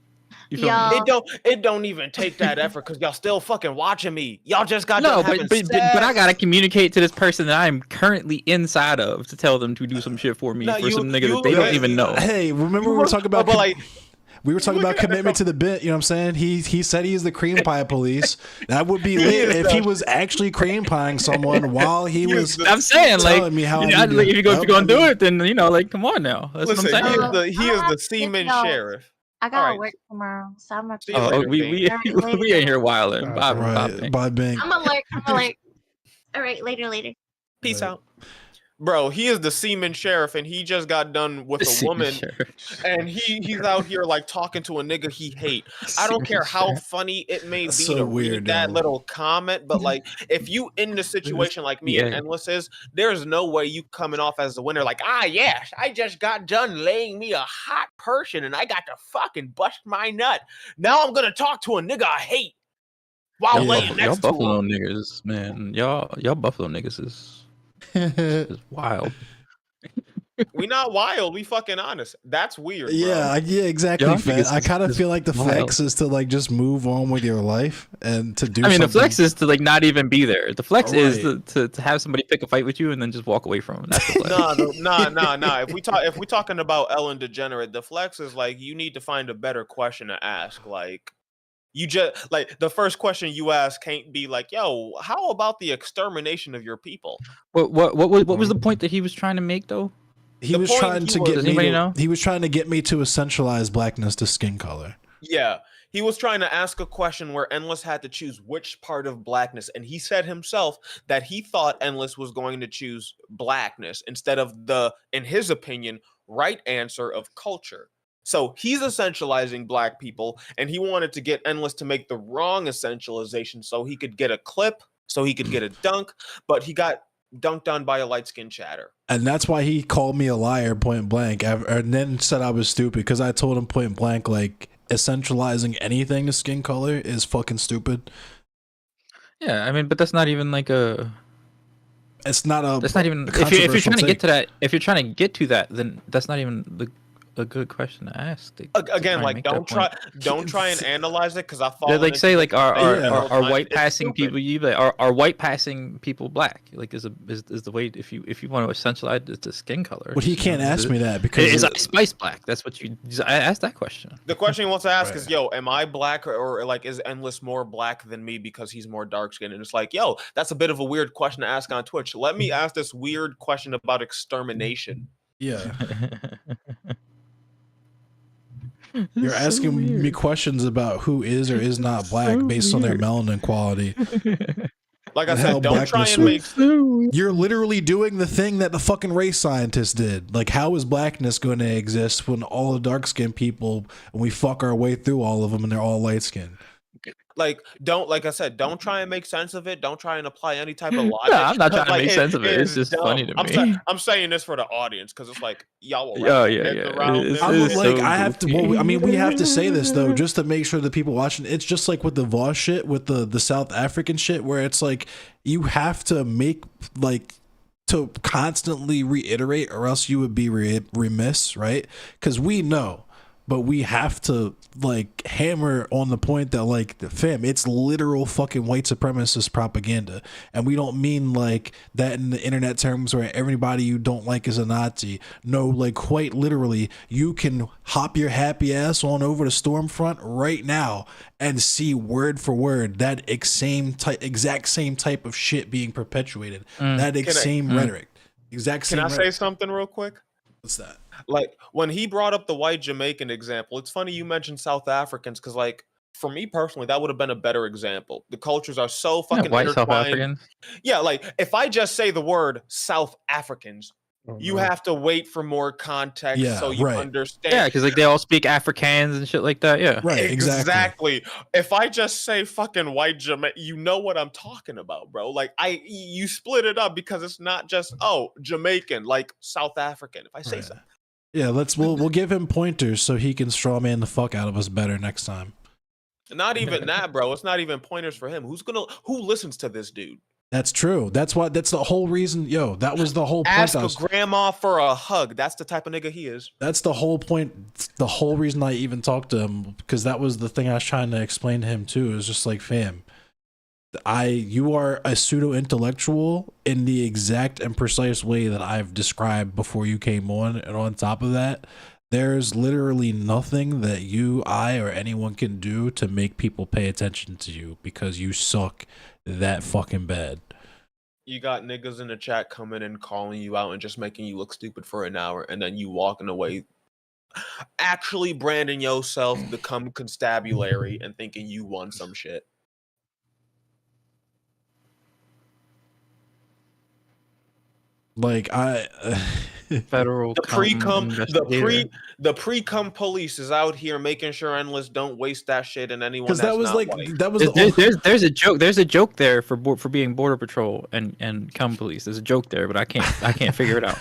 You feel me? Y'all- It don't even take that effort because y'all still fucking watching me. Y'all just got No, done but, having but I sex. gotta communicate to this person that I'm currently inside of to tell them to do some shit for me No, for you- some nigga you that they look don't at- even know. Hey, remember we were talking about but like, we were talking look about at it commitment to the bit. You know what I'm saying? He said he's the cream pie police. That would be lit is if he was actually cream pieing someone while he He was. is I'm saying like, telling me how you I know, need like, to- if you're Yep. gonna do it, then you know, like, come on now. That's listen, what I'm he saying. is the I have to semen go. sheriff. I gotta Alright. work tomorrow, so I'm gonna. See you Oh, later, we Bing. we ain't here wilding. Bob, Right, Bob Bank. I'm alert. I'm alert. All right, later. Peace Right. out. Bro, he is the semen sheriff, and he just got done with a woman, and he's out here like talking to a nigga he hate. I don't care how funny it may be That's so to weird, read that yo. little comment, but like if you in the situation like me and Yeah. Endless is, there's no way you coming off as the winner. Like, yes, I just got done laying me a hot person, and I got to fucking bust my nut. Now I'm gonna talk to a nigga I hate while Yeah. laying Y'all next to Buffalo him. niggas, man. Y'all Buffalo niggas is wild. We not wild. We fucking honest. That's weird. Bro. Yeah, exactly. Y'all Fed. niggas I is- kind of is feel like the wild. flex is to like just move on with your life and to do. I mean, the something. flex is to like not even be there. The flex is Right. to have somebody pick a fight with you and then just walk away from them. That's the flex. Nah. If we talking about Ellen DeGenerate, the flex is like you need to find a better question to ask. Like you just like the first question you ask can't be like, "Yo, how about the extermination of your people?" What was the point that he was trying to make though? He the was point trying he to was- get Does me. anybody To, know? He was trying to get me to essentialize blackness to skin color. Yeah. He was trying to ask a question where Endless had to choose which part of blackness, and he said himself that he thought Endless was going to choose blackness instead of the, in his opinion, right answer of culture. So he's essentializing black people, and he wanted to get Endless to make the wrong essentialization so he could get a clip, so he could get a dunk, but he got dunked on by a light-skinned chatter. And that's why he called me a liar point blank, and then said I was stupid because I told him point blank like essentializing anything to skin color is fucking stupid. Yeah, I mean, but that's not even like a. It's not a. That's not even. a If you're controversial trying to take. get to that, if you're trying to get to that, then that's not even a good question to ask. To try Again, and like make that don't point. try and analyze it because I thought Yeah, like say like are Yeah. are white passing people you like are white passing people black? Like is the way if you want to essentialize it to skin color? But he you can't know, ask is me that because is Ice Spice black? That's what you. I asked that question. the question he wants to ask Right. is, yo, am I black or like is Endless more black than me because he's more dark skinned? And it's like, yo, that's a bit of a weird question to ask on Twitch. Let me ask this weird question about extermination. yeah, you're asking me questions about who is or is not black based on their melanin quality. Like I The hell said, don't try blackness and would- make You're literally doing the thing that the fucking race scientists did. Like, how is blackness going to exist when all the dark skinned people, and we fuck our way through all of them and they're all light skinned? like I said, don't try and make sense of it. Don't try and apply any type of logic. No, I'm not trying to Like, make sense of it. It's is just funny to dumb. me. I'm saying this for the audience because it's like y'all will Oh, wrap yeah, your heads yeah. around It's- this. I'm it's like, so I have to. goofy. Well, I mean, we have to say this though, just to make sure the people watching. It's just like with the Voss shit, with the South African shit, where it's like you have to make like to constantly reiterate, or else you would be remiss, right? Because we know but we have to like hammer on the point that like fam, it's literal fucking white supremacist propaganda, and we don't mean like that in the internet terms where everybody you don't like is a Nazi. No, like quite literally, you can hop your happy ass on over to Stormfront right now and see word for word that exact same type of shit being perpetuated. That same rhetoric. Exact same. Can I say something real quick? What's that? Like when he brought up the white Jamaican example, it's funny you mentioned South Africans because, like, for me personally, that would have been a better example. The cultures are so fucking White South intertwined. Africans. Yeah, like if I just say the word South Africans, you have to wait for more context so you understand. Yeah, because like they all speak Afrikaans and shit like that. Yeah, right. Exactly. If I just say fucking white Jamaican, you know what I'm talking about, bro. Like you split it up because it's not just Jamaican, like South African. If I say something. Yeah, we'll give him pointers so he can strawman the fuck out of us better next time. Not even that, bro. It's not even pointers for him. Who listens to this dude? That's true. That's the whole reason. Yo, that was the whole point. Ask a grandma for a hug. That's the type of nigga he is. That's the whole point. The whole reason I even talked to him, because that was the thing I was trying to explain to him too. Is just like, fam, you are a pseudo intellectual in the exact and precise way that I've described before you came on, and on top of that, there's literally nothing that you, I, or anyone can do to make people pay attention to you because you suck that fucking bad. You got niggas in the chat coming and calling you out and just making you look stupid for an hour, and then you walking away actually branding yourself become constabulary and thinking you won some shit. Like federal the pre-cum police is out here making sure Endless don't waste that shit in anyone. Because that was like white. that was there's a joke. There's a joke there for being border patrol and cum police. There's a joke there, but I can't figure it out.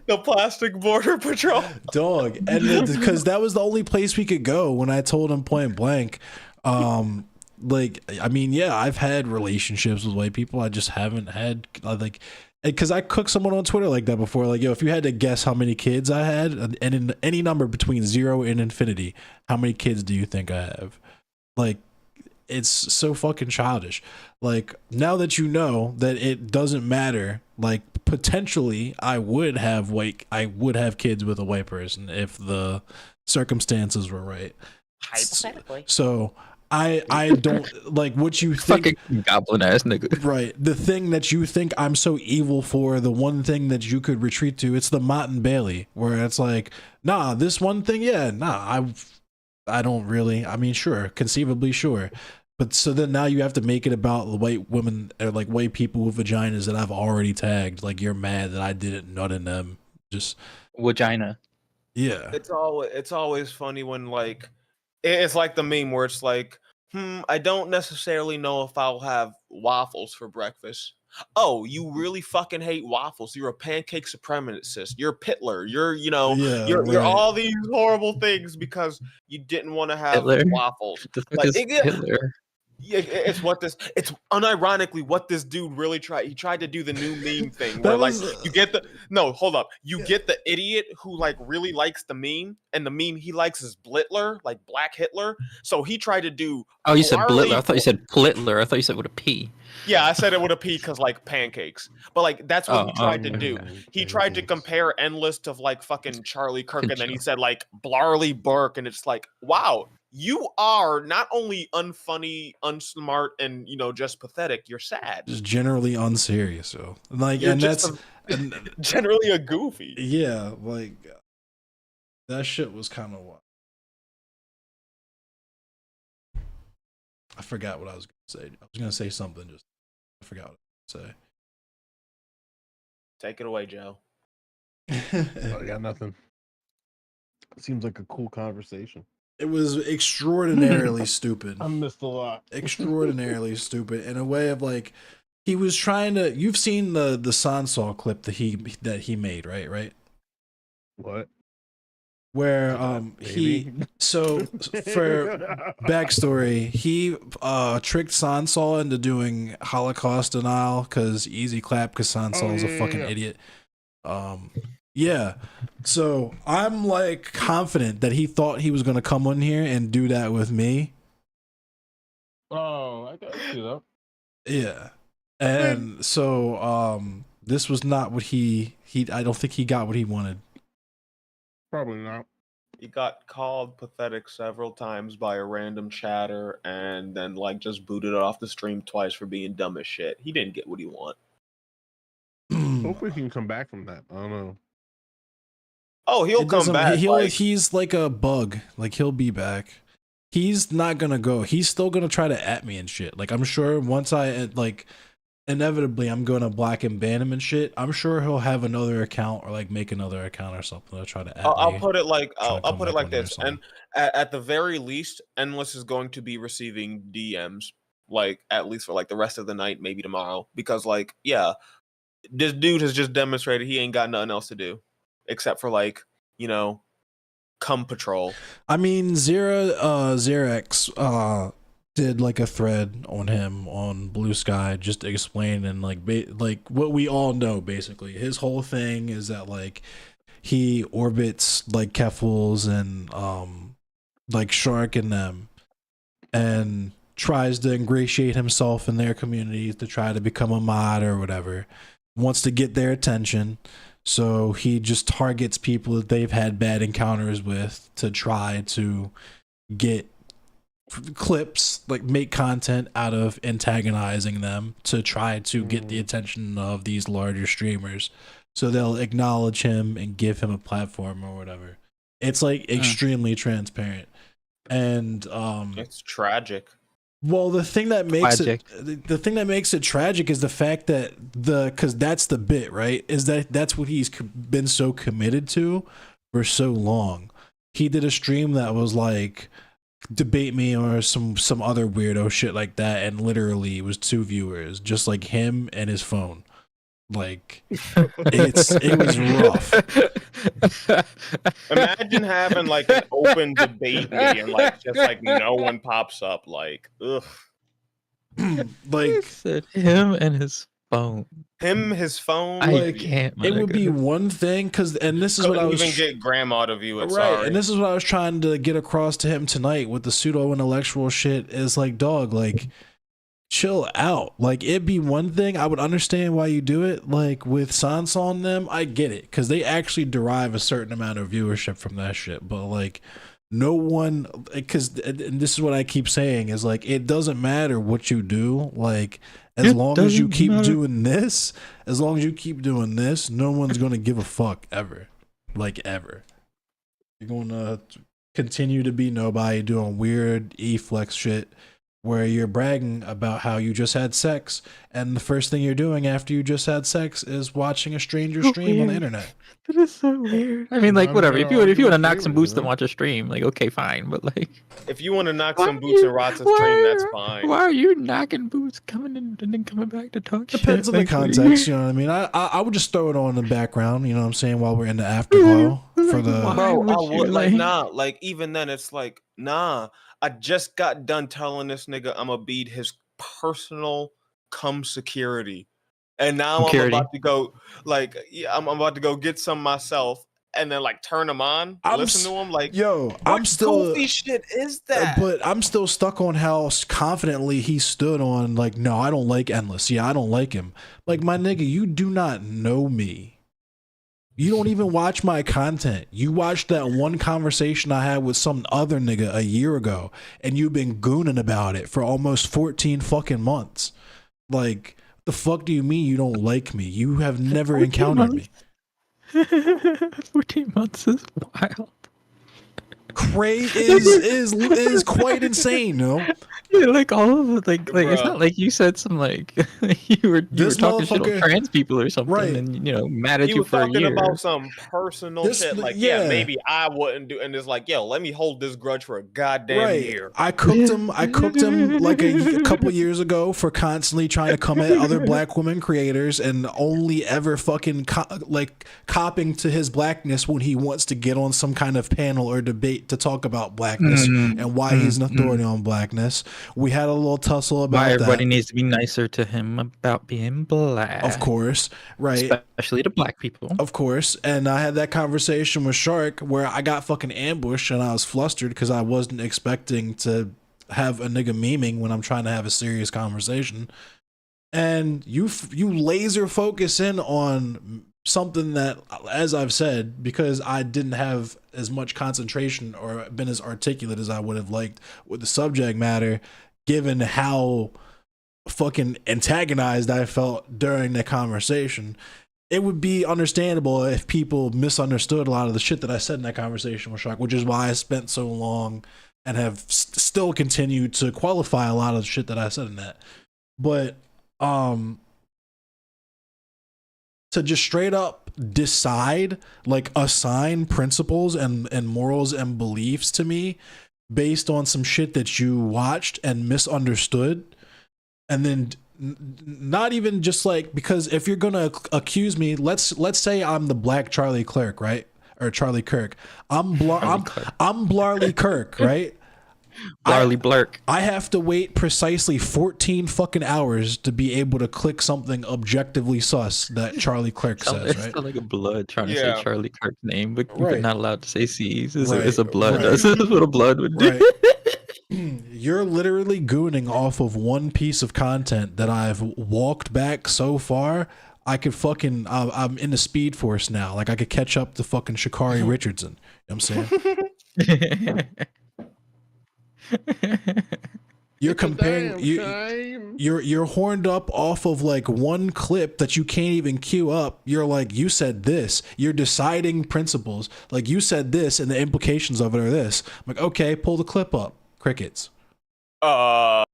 The plastic border patrol dog, and because that was the only place we could go when I told him point blank. Like, I mean, yeah, I've had relationships with white people. I just haven't had like. Because I cooked someone on Twitter like that before. Like, yo, if you had to guess how many kids I had, and in any number between 0 and infinity, how many kids do you think I have? Like, it's so fucking childish. Like, now that you know that it doesn't matter, like, potentially I would have kids with a white person if the circumstances were right. Hypothetically. So I don't like what you think. Fucking goblin ass nigga. Right. The thing that you think I'm so evil for, the one thing that you could retreat to, it's the Mott and Bailey, where it's like, nah, this one thing, yeah, nah, I don't really. I mean, sure, conceivably, sure. But so then now you have to make it about the white women or like white people with vaginas that I've already tagged. Like, you're mad that I didn't nut in them. Just vagina. Yeah. It's always funny when like it's like the meme where it's like, I don't necessarily know if I'll have waffles for breakfast. Oh, you really fucking hate waffles. You're a pancake supremacist. You're Pitler. You're all these horrible things because you didn't want to have waffles. Hitler. Yeah, it's unironically what this dude really tried. He tried to do the new meme thing where you get the idiot who like really likes the meme, and the meme he likes is Blitler, like Black Hitler. So he tried to do. Oh, you said Blitler. I thought you said Plitler. I thought you said with a P. Yeah, I said it with a P because like pancakes. But like that's what he tried to do. He tried to compare Endless to like fucking Charlie Kirk, and then he said like Blarley Burke, and it's like, wow. You are not only unfunny, unsmart, and just pathetic. You're sad. Just generally unserious. So like, you're and that's generally a goofy. Yeah, like that shit was kind of wild. I forgot what I was gonna say. I was gonna say something. Just I forgot what I was gonna say. Take it away, Joe. I got nothing. Seems like a cool conversation. It was extraordinarily stupid. I missed a lot. Extraordinarily stupid in a way of like he was trying to. You've seen the Sansa clip that he made, right? What? Where so for backstory, he tricked Sansa into doing Holocaust denial because easy clap because Sansa is a fucking idiot. Yeah. So I'm like confident that he thought he was gonna come on here and do that with me. Oh, I can see that. Yeah. And so this was not what he I don't think he got what he wanted. Probably not. He got called pathetic several times by a random chatter and then like just booted off the stream twice for being dumb as shit. He didn't get what he want. Hopefully he can come back from that. I don't know. Oh, he'll It come doesn't- back. He's like a bug. Like he'll be back. He's not gonna go. He's still gonna try to at me and shit. Like I'm sure once I like, inevitably I'm gonna black and ban him and shit. I'm sure he'll have another account or like make another account or something to try to at I'll me. put it like Try to I'll come put it back like on there or this. something. And at the very least, Endless is going to be receiving DMs like at least for like the rest of the night, maybe tomorrow. Because like, yeah, this dude has just demonstrated he ain't got nothing else to do except for like, you know, come patrol. I mean, Xerex did like a thread on him on Blue Sky, just explaining like like what we all know. Basically, his whole thing is that like he orbits like Keffals and like Shark and them, and tries to ingratiate himself in their communities to try to become a mod or whatever. Wants to get their attention. So he just targets people that they've had bad encounters with to try to get clips, like make content out of antagonizing them to try to get the attention of these larger streamers. So they'll acknowledge him and give him a platform or whatever. It's like extremely transparent. And It's tragic. well, the thing that makes Tragic. the thing that makes it tragic is the fact that because that's the bit, right? Is that that's what he's been so committed to for so long. He did a stream that was like debate me or some other weirdo shit like that, and literally it was 2 viewers, just like him and his phone. Like it was rough. Imagine having like an open debate meeting, like just like no one pops up. Like, ugh. Like Said him and his phone. Him, his phone. I Like, can't. it would be one thing and this is what I Couldn't was even get grandma to view it. right, Sorry. and this is what I was trying to get across to him tonight with the pseudo intellectual shit. Is like, dog, like, chill out. Like, it'd be one thing I would understand why you do it. Like with Sansa on them, I get it because they actually derive a certain amount of viewership from that shit. But like, no one, because and this is what I keep saying is like, it doesn't matter what you do. Like, as It long as you doesn't keep matter. doing this, no one's gonna give a fuck ever. Like ever. You're gonna continue to be nobody doing weird E-flex shit where you're bragging about how you just had sex, and the first thing you're doing after you just had sex is watching a stranger stream on the Weird. internet. That is so weird. I mean, like, I'm whatever. gonna If you want argue to with knock some streamers, boots you and know? watch a stream, like, okay, fine. But like, If you want to knock why some are boots you- and watch a why stream, that's are- fine. Why are you knocking boots, coming in and then coming back to talk shit? Depends on the Like, what are you- context, you know what I mean? I would just throw it on in the background, you know what I'm saying, while we're in the afterglow for the Why Bro, would I you, would like like- nah. Like even then, it's like nah. I just got done telling this nigga I'm gonna be his personal cum security, and now Security. I'm about to go. Like yeah, I'm about to go get some myself, and then like turn them on, I'm listen to them. Like yo, what I'm still goofy shit is that? but I'm still stuck on how confidently he stood on like, no, I don't like Endless. Yeah, I don't like him. Like, my nigga, you do not know me. You don't even watch my content. You watched that one conversation I had with some other nigga a year ago, and you've been gooning about it for almost 14 fucking months. Like, the fuck do you mean you don't like me? You have never 14 encountered me. 14 months is wild. Cray is quite insane, no? Yeah, like all of it, like it's Bruh. not like you said some like you were This talking shit on motherfucker- trans people or something, Right. and you know mad at He you was for a talking year. about some personal This- shit. Like, yeah. yeah, maybe I wouldn't do. And it's like, yo, let me hold this grudge for a goddamn year. I cooked him like a couple years ago for constantly trying to come at other black women creators and only ever fucking copping to his blackness when he wants to get on some kind of panel or debate to talk about blackness and why he's an authority on blackness. We had a little tussle about Why everybody that. needs to be nicer to him about being black. Of course, right? Especially to black people. Of course. And I had that conversation with Shark where I got fucking ambushed and I was flustered because I wasn't expecting to have a nigga memeing when I'm trying to have a serious conversation. And you laser focus in on something that, as I've said, because I didn't have as much concentration or been as articulate as I would have liked with the subject matter, given how fucking antagonized I felt during the conversation. It would be understandable if people misunderstood a lot of the shit that I said in that conversation with Shark, which is why I spent so long and have still continued to qualify a lot of the shit that I said in that. But to just straight up decide, like assign principles and morals and beliefs to me based on some shit that you watched and misunderstood, and then not even just like, because if you're gonna accuse me, let's say I'm the Black Charlie Clerk, right? Or Charlie Kirk. I'm Blarley Kirk, right? Blarley Blurk. I have to wait precisely 14 fucking hours to be able to click something objectively sus that Charlie Clerk says, It's right? like a blood trying to Yeah. say Charlie Kirk's name, but Right. you're not allowed to say C's. It's, Right, it's a blood. right. That's what a blood would do. Right. You're literally gooning off of one piece of content that I've walked back so far. I could fucking, I'm in the Speed Force now. Like I could catch up to fucking Sha'Carri Richardson. You know what I'm saying? You're comparing, you're horned up off of like one clip that you can't even queue up. You're like, you said this. You're deciding principles. Like you said this, and the implications of it are this. I'm like, okay, pull the clip up. Crickets. Kind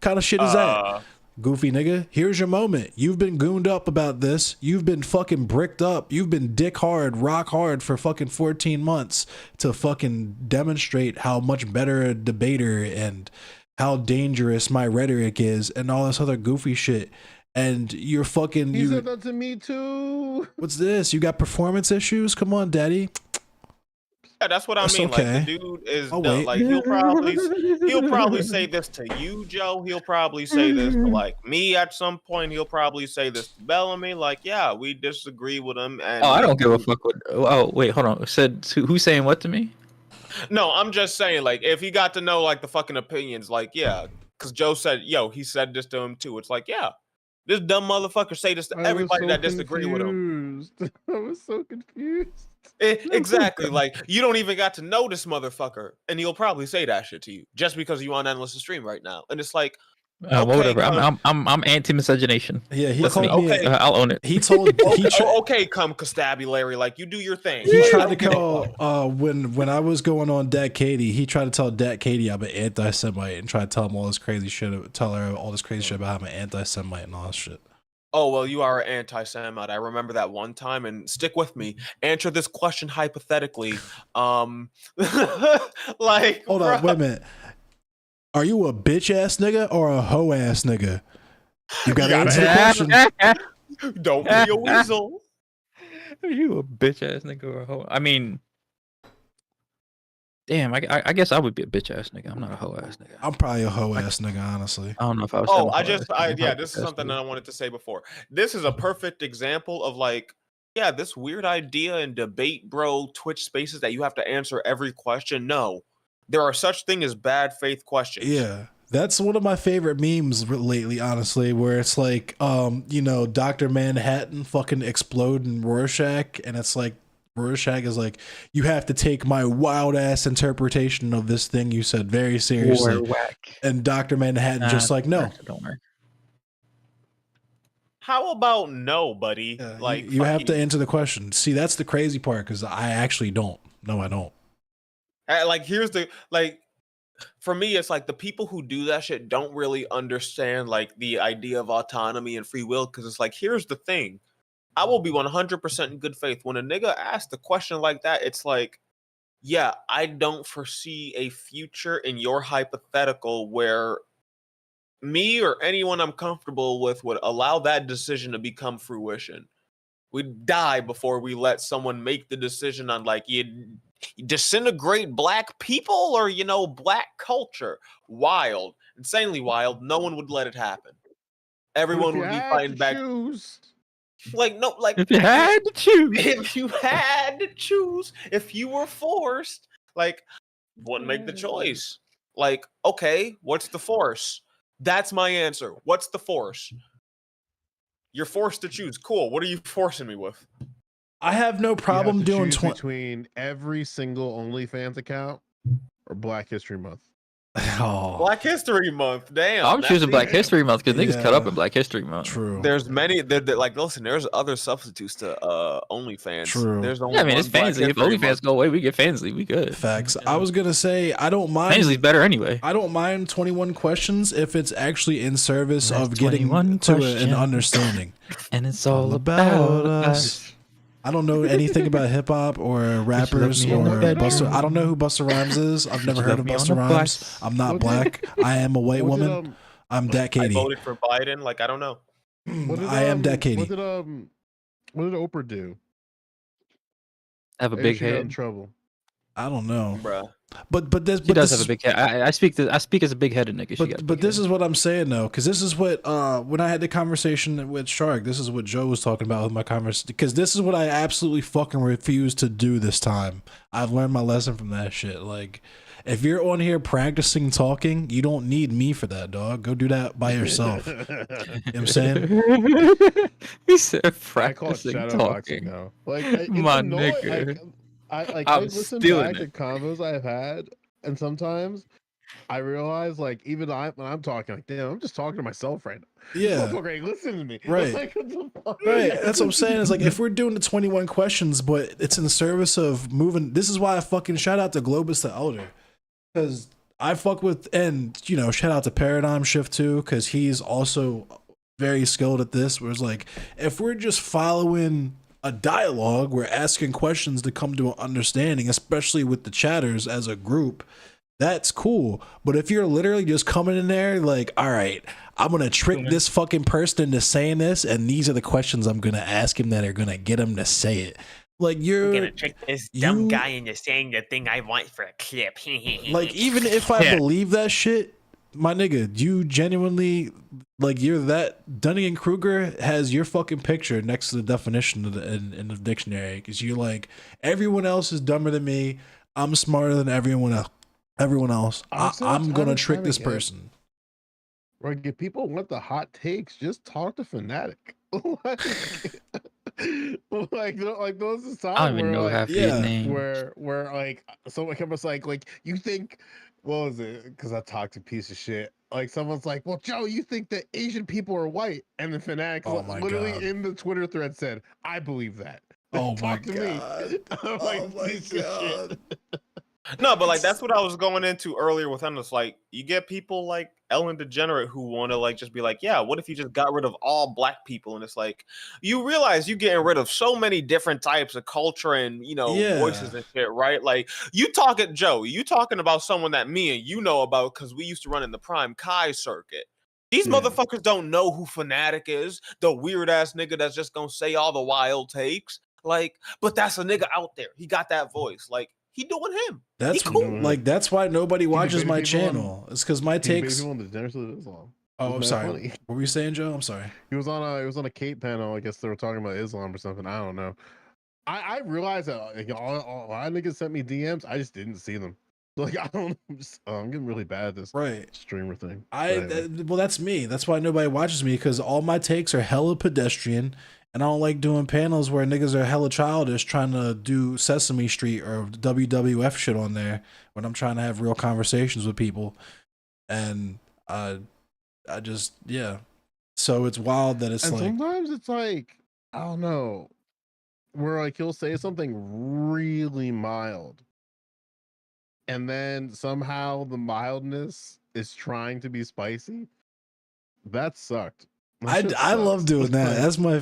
of shit is that? Goofy nigga, here's your moment. You've been gooned up about this. You've been fucking bricked up. You've been dick hard, rock hard for fucking 14 months to fucking demonstrate how much better a debater and how dangerous my rhetoric is and all this other goofy shit. And you're fucking... You said that to me too. What's this? You got performance issues? Come on, daddy. Yeah, that's what I That's mean. okay. Like the dude is I'll dumb. wait. Like he'll probably say this to you, Joe. He'll probably say this to like me at some point. He'll probably say this to Bellamy. Like, yeah, we disagree with him. And Oh, I don't give a fuck what. Oh, wait, hold on. Said who's saying what to me? No, I'm just saying, like, if he got to know like the fucking opinions, like, yeah, because Joe said, yo, he said this to him too. It's like, yeah, this dumb motherfucker say this to everybody that disagree with him. I was so confused. Exactly. Like, you don't even got to know this motherfucker, and he'll probably say that shit to you just because you on Endless Stream right now. And it's like, Whatever. come- I'm anti-miscegenation. Yeah, he That's called me. me... Okay. I'll own it. He told... okay, come constabulary, like you do your thing. He tried to call when I was going on Dat Katie. He tried to tell Dat Katie I'm an anti-Semite and try to tell him all this crazy shit. Tell her all this crazy shit about how I'm an anti-Semite and all this shit. Oh, well, you are an anti-Semite. I remember that one time, and stick with me. Answer this question hypothetically. Like, Hold on, wait a minute. Are you a bitch ass nigga or a hoe ass nigga? You gotta answer the question. don't be a weasel. Are you a bitch ass nigga or a hoe? I mean, damn. I guess I would be a bitch ass nigga. I'm not a hoe ass nigga. I'm probably a hoe ass nigga, honestly. I don't know if I was. Oh, this is something that I wanted to say before. This is a perfect example of like, yeah, this weird idea in debate, bro, Twitch spaces that you have to answer every question. No, there are such thing as bad faith questions. Yeah. That's one of my favorite memes lately, honestly, where it's like, you know, Dr. Manhattan fucking exploding Rorschach, and it's like, Rorschach is like, you have to take my wild ass interpretation of this thing you said very seriously. Whack. And Dr. Manhattan just like, no. Don't work. How about no, buddy? Yeah, Like, you have fuck to answer the question. See, that's the crazy part, because I actually don't. No, I don't. Like, here's the like. For me, it's like the people who do that shit don't really understand like the idea of autonomy and free will, because it's like, here's the thing. I will be 100% in good faith. When a nigga asks a question like that, it's like, yeah, I don't foresee a future in your hypothetical where me or anyone I'm comfortable with would allow that decision to become fruition. We'd die before we let someone make the decision on like you disintegrate black people or black culture. Wild, insanely wild. No one would let it happen. Everyone would be fighting back. Like no, like If you had to choose, if you had to choose, if you were forced, like wouldn't make the choice. Like, okay, what's the force? That's my answer. What's the force? You're forced to choose. Cool. What are you forcing me with? I have no problem doing between every single OnlyFans account or Black History Month. Oh, Black History Month. Damn. I'm that's choosing Black even- History Month because niggas cut up Yeah. in Black History Month. true. There's many. Like, listen. There's other substitutes to OnlyFans. True. There's only Yeah, I mean, one it's Black Fansly. If History OnlyFans Month. go away, we get Fansly. We good. Facts. I was gonna say I don't mind. Fansly's better anyway. I don't mind 21 questions if it's actually in service That's of getting 21 to an questions. understanding. And it's all about us. I don't know anything about hip hop or rappers me on the or bedroom. Busta. I don't know who Busta Rhymes is. I've never Just heard left of me on Busta the Rhymes. bus. I'm not What black. I am a white What did, woman. I'm Dat I Katie. voted for Biden. Like, I don't know. What did, I am Dat What Katie. did Oprah do? Have a Maybe big she got in head. trouble. I don't know. Bruh. But this She but does this have a is- big head. I speak as a big headed nigga. She got a but big this head. is what I'm saying though, because this is what when I had the conversation with Shark, this is what Joe was talking about with my conversation. Because this is what I absolutely fucking refuse to do this time. I've learned my lesson from that shit. Like, if you're on here practicing talking, you don't need me for that, dog. Go do that by yourself. You know what I'm saying? He said I call it practicing shadow boxing talking. now. Like, it's My annoying. nigga. I I'm listen stealing back it. to convos I've had, and sometimes I realize, like, even when I'm talking, like, damn, I'm just talking to myself right now. Yeah. Motherfucker ain't listening to me. Right. Like, what the fuck? Right, that's what I'm saying. It's like if we're doing the 21 questions, but it's in the service of moving. This is why I fucking shout out to Globus the Elder, because I fuck with, and shout out to Paradigm Shift too, because he's also very skilled at this. Where it's like if we're just following a dialogue, we're asking questions to come to an understanding, especially with the chatters as a group. That's cool. But if you're literally just coming in there like, all right, I'm going to trick this fucking person into saying this, and these are the questions I'm going to ask him that are going to get him to say it. Like, you're I'm gonna trick this dumb you- guy into saying the thing I want for a clip. like, even if I Yeah. believe that shit, my nigga, you genuinely, like, you're that. Dunning-Kruger has your fucking picture next to the definition of in the dictionary, because you're like, everyone else is dumber than me. I'm smarter than everyone else. Honestly, I'm I'm gonna trying trick to this get- person. Like, if people want the hot takes, just talk to Fnatic. like there was this time I don't even where, know like, half yeah, these names. where like someone was like you think, what was it? Because I talked a piece of shit. Like, someone's like, well, Joe, you think that Asian people are white, and then Fnatic Oh my literally God. in the Twitter thread said, I believe that. Oh my Talk to me. God. I'm Oh like, my piece of shit. God. No, but like that's what I was going into earlier with him. It's like you get people like Ellen DeGenerate who want to like just be like, yeah, what if you just got rid of all black people? And it's like you realize you getting rid of so many different types of culture and Yeah. voices and shit, right? Like you talking Joe, you talking about someone that me and you know about because we used to run in the Prime Kai circuit. These Yeah. motherfuckers don't know who Fnatic is, the weird ass nigga that's just gonna say all the wild takes. Like, but that's a nigga out there. He got that voice. Like, he doing him. That's He cool. like that's why nobody watches debated my people on- channel. It's because my takes. On the Degeneracy of Islam. Oh, It I'm was sorry. mad funny. What were you saying, Joe? I'm sorry. He was on a Kate panel. I guess they were talking about Islam or something. I don't know. I realized that like, all niggas sent me DMs. I just didn't see them. Like, I don't. I'm getting really bad at this Right. streamer thing. Well, that's me. That's why nobody watches me, because all my takes are hella pedestrian, and I don't like doing panels where niggas are hella childish trying to do Sesame Street or WWF shit on there when I'm trying to have real conversations with people, and I just So it's wild that it's and like sometimes it's like, I don't know, where like he'll say something really mild, and then somehow the mildness is trying to be spicy. That sucked. That shit I love sucks. doing that. Like, That's my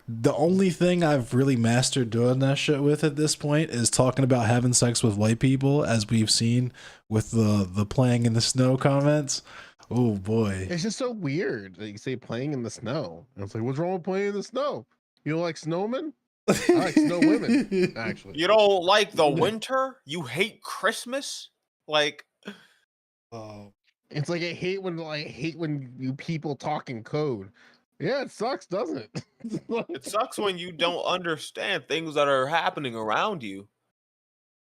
the only thing I've really mastered doing that shit with at this point is talking about having sex with white people, as we've seen with the playing in the snow comments. Oh boy. it's just so weird that you say playing in the snow. And it's like, what's wrong with playing in the snow? You don't like snowmen? I like snow women, actually. You don't like the winter? You hate Christmas? Like, Oh, It's like I hate when you people talk in code. Yeah, it sucks, doesn't it? it sucks when you don't understand things that are happening around you.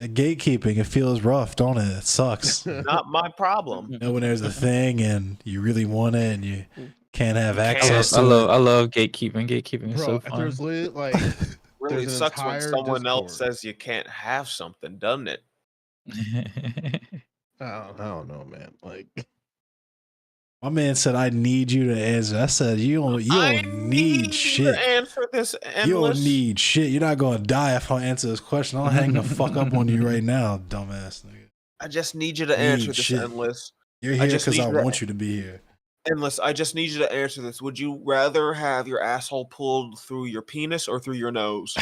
the gatekeeping, it feels rough, don't it? It sucks. Not my problem. You know, when there's a thing and you really want it and you can't have access I to it. love gatekeeping. Gatekeeping is so Bro, fun. there's literally like Really There's an sucks when entire someone else Discord. says you can't have something, doesn't it? I don't know, man. Like My man said, "I need you to answer." I said, "You don't need you shit. to answer this You don't endless. need shit. You're not gonna die if I answer this question. I'll hang the fuck up on you right now, dumbass nigga. I just need you to answer Need this shit. endless. You're I here just because need I you to- want you to be here." Endless. I just need you to answer this. Would you rather have your asshole pulled through your penis or through your nose?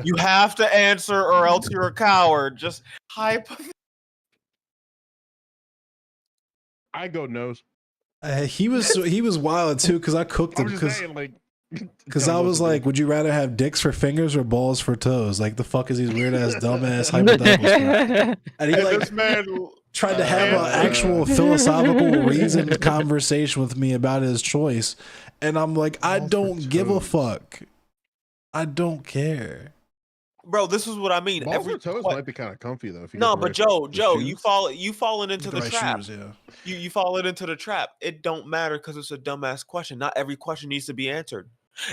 You have to answer, or else you're a coward. Just I go nose. He was wild too because I cooked him I'm just because saying, like I was like, "Would you rather have dicks for fingers or balls for toes?" Like the fuck is these weird ass dumbass hypotheticals? And he like this man. tried to have an actual philosophical reasoned conversation with me about his choice, and I'm like, I Balls for don't give a toes. fuck. I don't care. Bro, this is what I mean. balls Every for toes que- might be kind of comfy though. If you no, get the but right- Joe, the you shoes. falling into the Right trap. shoes, yeah. You falling into the trap. It don't matter because it's a dumbass question. Not every question needs to be answered.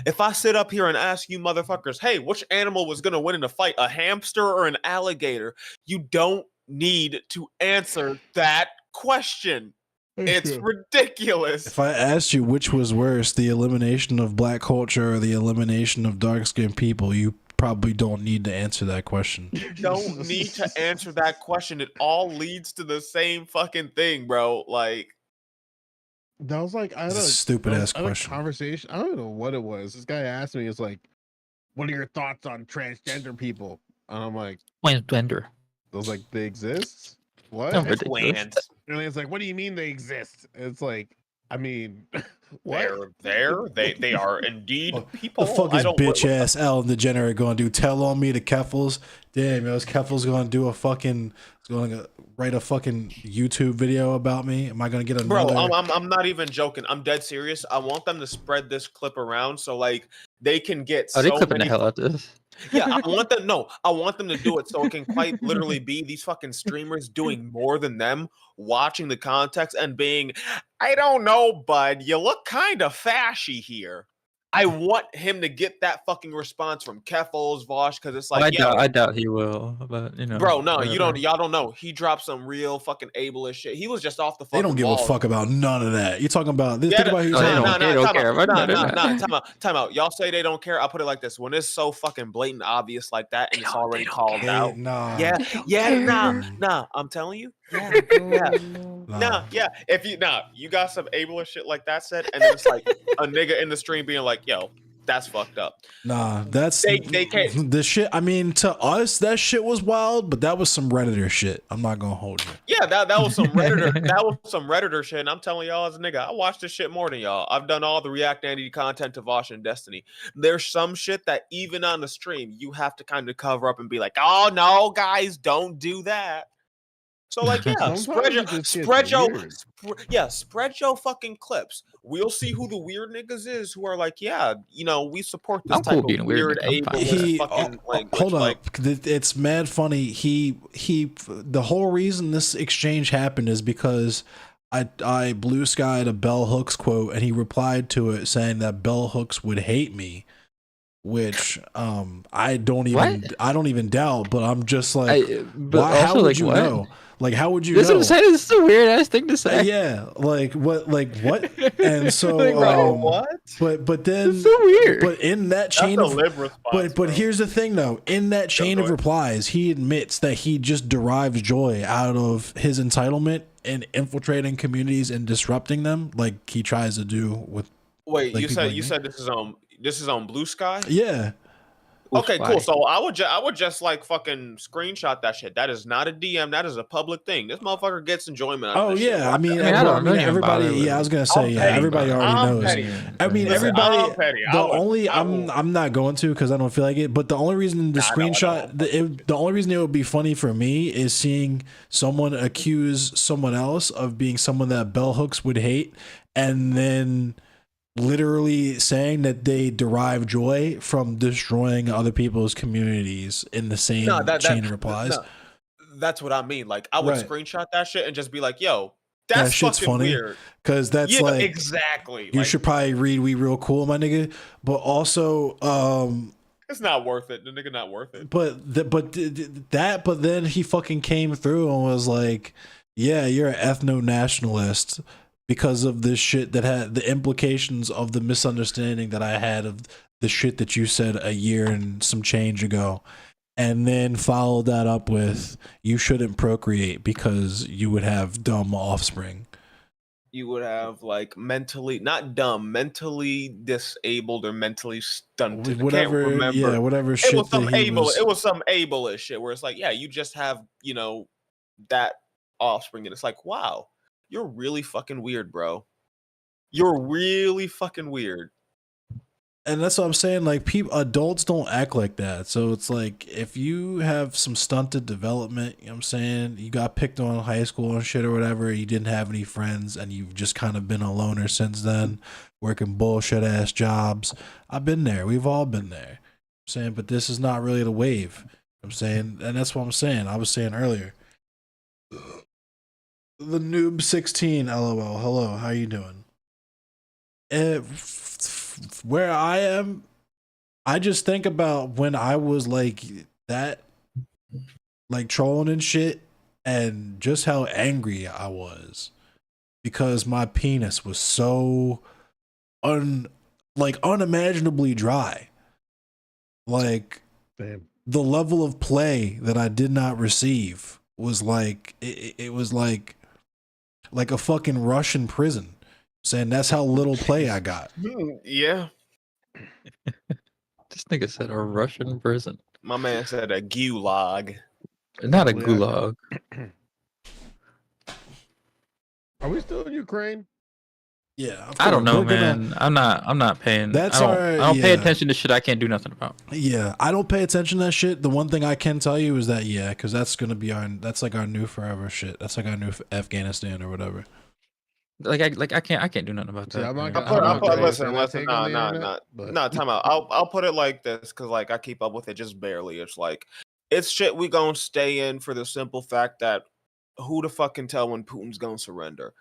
If I sit up here and ask you motherfuckers, hey, which animal was gonna win in a fight, a hamster or an alligator? You don't need to answer that question. It's ridiculous. If I asked you which was worse, the elimination of black culture or the elimination of dark skinned people, you probably don't need to answer that question. You don't need to answer that question. It all leads to the same fucking thing, bro. Like, That was like I had It's a a stupid-ass I had a question. conversation. I don't know what it was. This guy asked me, "It's like, what are your thoughts on transgender people?" And I'm like, Blender. I was like, they exist? What? No, And ridiculous. it's like, what do you mean they exist? It's like, I mean, what? they are indeed What people. the fuck I is don't- bitch ass Ellen DeGenerate gonna do? Tell on me to Keffels? Damn, yo, is Keffels gonna do a fucking? Is gonna write a fucking YouTube video about me? Am I gonna get Bro, another? I'm not even joking. I'm dead serious. I want them to spread this clip around so like they can get Oh, they so clipping the many. hell out of this. Yeah, I want them. No, I want them to do it so it can quite literally be these fucking streamers doing more than them, watching the context and being, I don't know, bud, you look kind of fashy here. I want him to get that fucking response from Keffels, Vosh, because it's like, yeah, I doubt he will, but you know. bro, no, you don't. whatever. Y'all don't know. He dropped some real fucking ableist shit. He was just off the fucking They don't give a wall. fuck about none of that. You're talking about this. Yeah, Think about who you're no, they talking don't. about. They don't care. But no, they're not. Time out. Y'all say they don't care. I'll put it like this: when it's so fucking blatant, obvious like that, and it's already called Hey, out. nah. Nah. I'm telling you. Nah. If you got some ableist shit like that said, and then it's like a nigga in the stream being like, "Yo, that's fucked up." Nah, that's They can't. the shit. I mean, to us, that shit was wild, but that was some Redditor shit. I'm not gonna hold you. Yeah, that was some Redditor. That was some Redditor shit. And I'm telling y'all, as a nigga, I watch this shit more than y'all. I've done all the React Andy content to Vosh and Destiny. There's some shit that even on the stream, you have to kind of cover up and be like, "Oh no, guys, don't do that." So like, yeah, Sometimes spread your it just gets weird. spread your fucking clips. We'll see who the weird niggas is who are like, yeah, we support this I'm type cool of being a weird weird nigga, I'm fine. ableist fucking language. Hold like, up, it's mad funny. He the whole reason this exchange happened is because I blue skied a Bell Hooks quote, and he replied to it saying that Bell Hooks would hate me, which I don't even doubt. But I'm just like, But why, how also, would like, you what? know? Like, how would you This is what know? I'm saying. This is a weird ass thing to say. Yeah, like what? And so, Like, bro, what? but then, It's so weird. but in that That's chain a of lib response. but here's the thing though, in that chain go of ahead. replies, he admits that he just derives joy out of his entitlement and infiltrating communities and disrupting them, like he tries to do with wait, like you people said like you me. said this is on Blue Sky? Yeah. Okay, Why? cool. So I would just like fucking screenshot that shit. That is not a DM. That is a public thing. This motherfucker gets enjoyment out of Oh this shit. yeah, I Watch mean, that. I mean, I bro, don't even everybody. bother with Yeah, I it. was gonna say, yeah, petty, everybody bro. already I'm knows. petty. I mean, Listen, everybody. I'm petty. The I would- only I I'm will- I'm not going to because I don't feel like it. But the only reason the Nah, I know, I screenshot, the only reason it would be funny for me is seeing someone accuse someone else of being someone that bell hooks would hate, and then literally saying that they derive joy from destroying other people's communities in the same No, chain of replies. no, that's what I mean. Like I would Right. screenshot that shit and just be like, "Yo, That that's shit's fucking funny. weird." Because that's Yeah, like exactly. you Like, should probably read We Real Cool, my nigga. But also, it's not worth it. The nigga not worth it. but then he fucking came through and was like, yeah, you're an ethno nationalist because of this shit that had the implications of the misunderstanding that I had of the shit that you said a year and some change ago. And then followed that up with, you shouldn't procreate because you would have dumb offspring. You would have like mentally not dumb, mentally disabled or mentally stunted. I Whatever, can't remember. yeah, whatever It shit was some that he able. was. It was some ableist shit where it's like, yeah, you just have that offspring, and it's like, wow, you're really fucking weird, bro. You're really fucking weird. And that's what I'm saying. Like, adults don't act like that. So it's like, if you have some stunted development, you know what I'm saying, you got picked on in high school and shit or whatever, you didn't have any friends, and you've just kind of been a loner since then, working bullshit ass jobs. I've been there. We've all been there. I'm saying, but this is not really the wave. I'm saying, and that's what I'm saying. I was saying earlier. The noob 16, lol. Hello, how you doing? Where I am, I just think about when I was like that, like trolling and shit, and just how angry I was because my penis was so unimaginably dry. Like, Damn. the level of play that I did not receive was like it was like a fucking Russian prison. Saying that's how little play I got. Yeah, This nigga said a Russian prison, my man said a gulag. not a Yeah. gulag. Are we still in Ukraine? Yeah, I don't know, we're gonna- man. I'm not paying. That's I don't, our- I don't pay yeah. attention to shit I can't do nothing about. Yeah, I don't pay attention to that shit. The one thing I can tell you is that because that's gonna be that's like our new forever shit. That's like our new Afghanistan or whatever. I can't do nothing about See, that. I'm not man. gonna- I I'm don't not know. gonna- Listen, my take on the nah, internet, but- no, time out. I'll put it like this because like I keep up with it just barely. It's like it's shit we gonna stay in for the simple fact that who the fuck can tell when Putin's gonna surrender?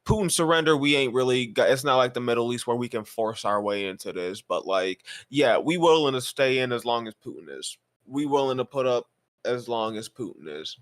Putin surrender, we ain't really got, it's not like the Middle East where we can force our way into this, but like, yeah, we willing to stay in as long as Putin is. We willing to put up as long as Putin is.